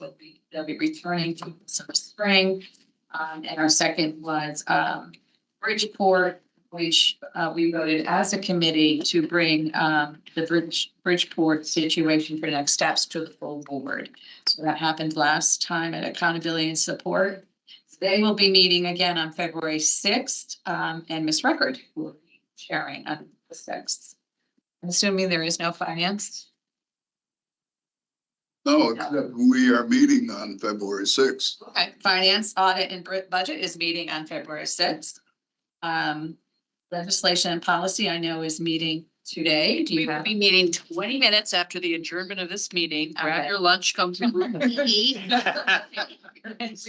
they'll be returning to some spring. And our second was Bridgeport, which we voted as a committee to bring the Bridgeport situation for next steps to the full board. So that happened last time at accountability and support. They will be meeting again on February 6th, and Ms. Record will be sharing on the 6th. I'm assuming there is no finance. No, except we are meeting on February sixth. Okay, finance, audit and budget is meeting on February sixth. Legislation and policy I know is meeting today. Do We you will have? be meeting 20 minutes after the adjournment of this meeting. Grab Okay. your lunch, come to room E. He's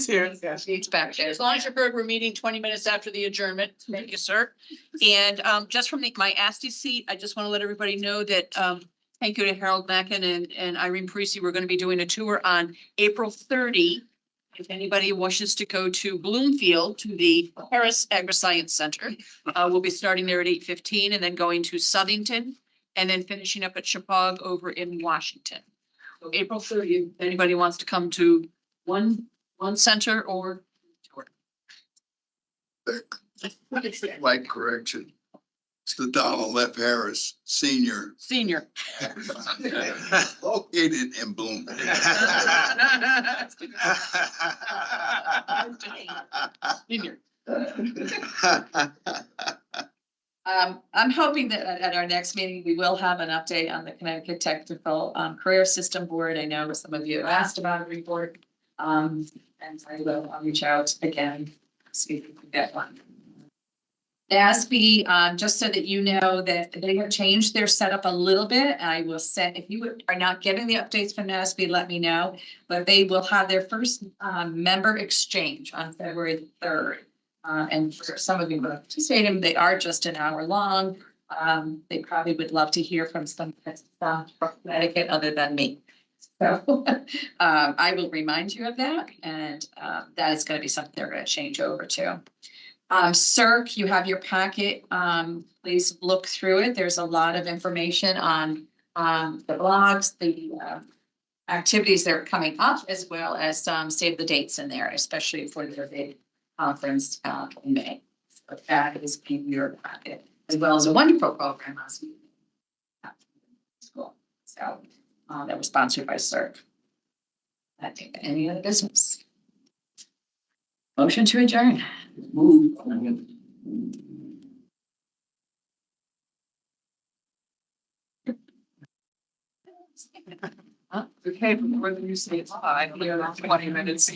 here. He's back there. As long as you heard, we're meeting 20 minutes after the adjournment. Thank you, sir. And just from my ASTI seat, I just want to let everybody know that thank you to Harold Mackin and Irene Parisi. We're going to be doing a tour on April 30. If anybody wishes to go to Bloomfield, to the Harris Agri-Science Center, we'll be starting there at 8:15 and then going to Southington and then finishing up at Chippewa over in Washington. So April 30th, if anybody wants to come to one center or tour. Like correction. It's the Donald F. Harris Senior. Senior. Located in Bloomfield. Senior. I'm hoping that at our next meeting, we will have an update on the Connecticut Technical Career System Board. I know some of you have asked about a report. And I'll reach out again, see if we can get one. NASB, just so that you know that they have changed their setup a little bit. I will send, if you are not getting the updates from NASB, let me know. But they will have their first member exchange on February 3rd. And for some of you who have participated, they are just an hour long. They probably would love to hear from some from Connecticut other than me. So I will remind you of that. And that is going to be something they're going to change over to. CERC, you have your packet. Please look through it. There's a lot of information on the blogs, the activities that are coming up, as well as save the dates in there, especially for the big conference in May. So that is in your packet, as well as a wonderful program last week. School. So that was sponsored by CERC. I think any other business. Motion to adjourn. Move. Okay, before you say it's 5, we are 20 minutes.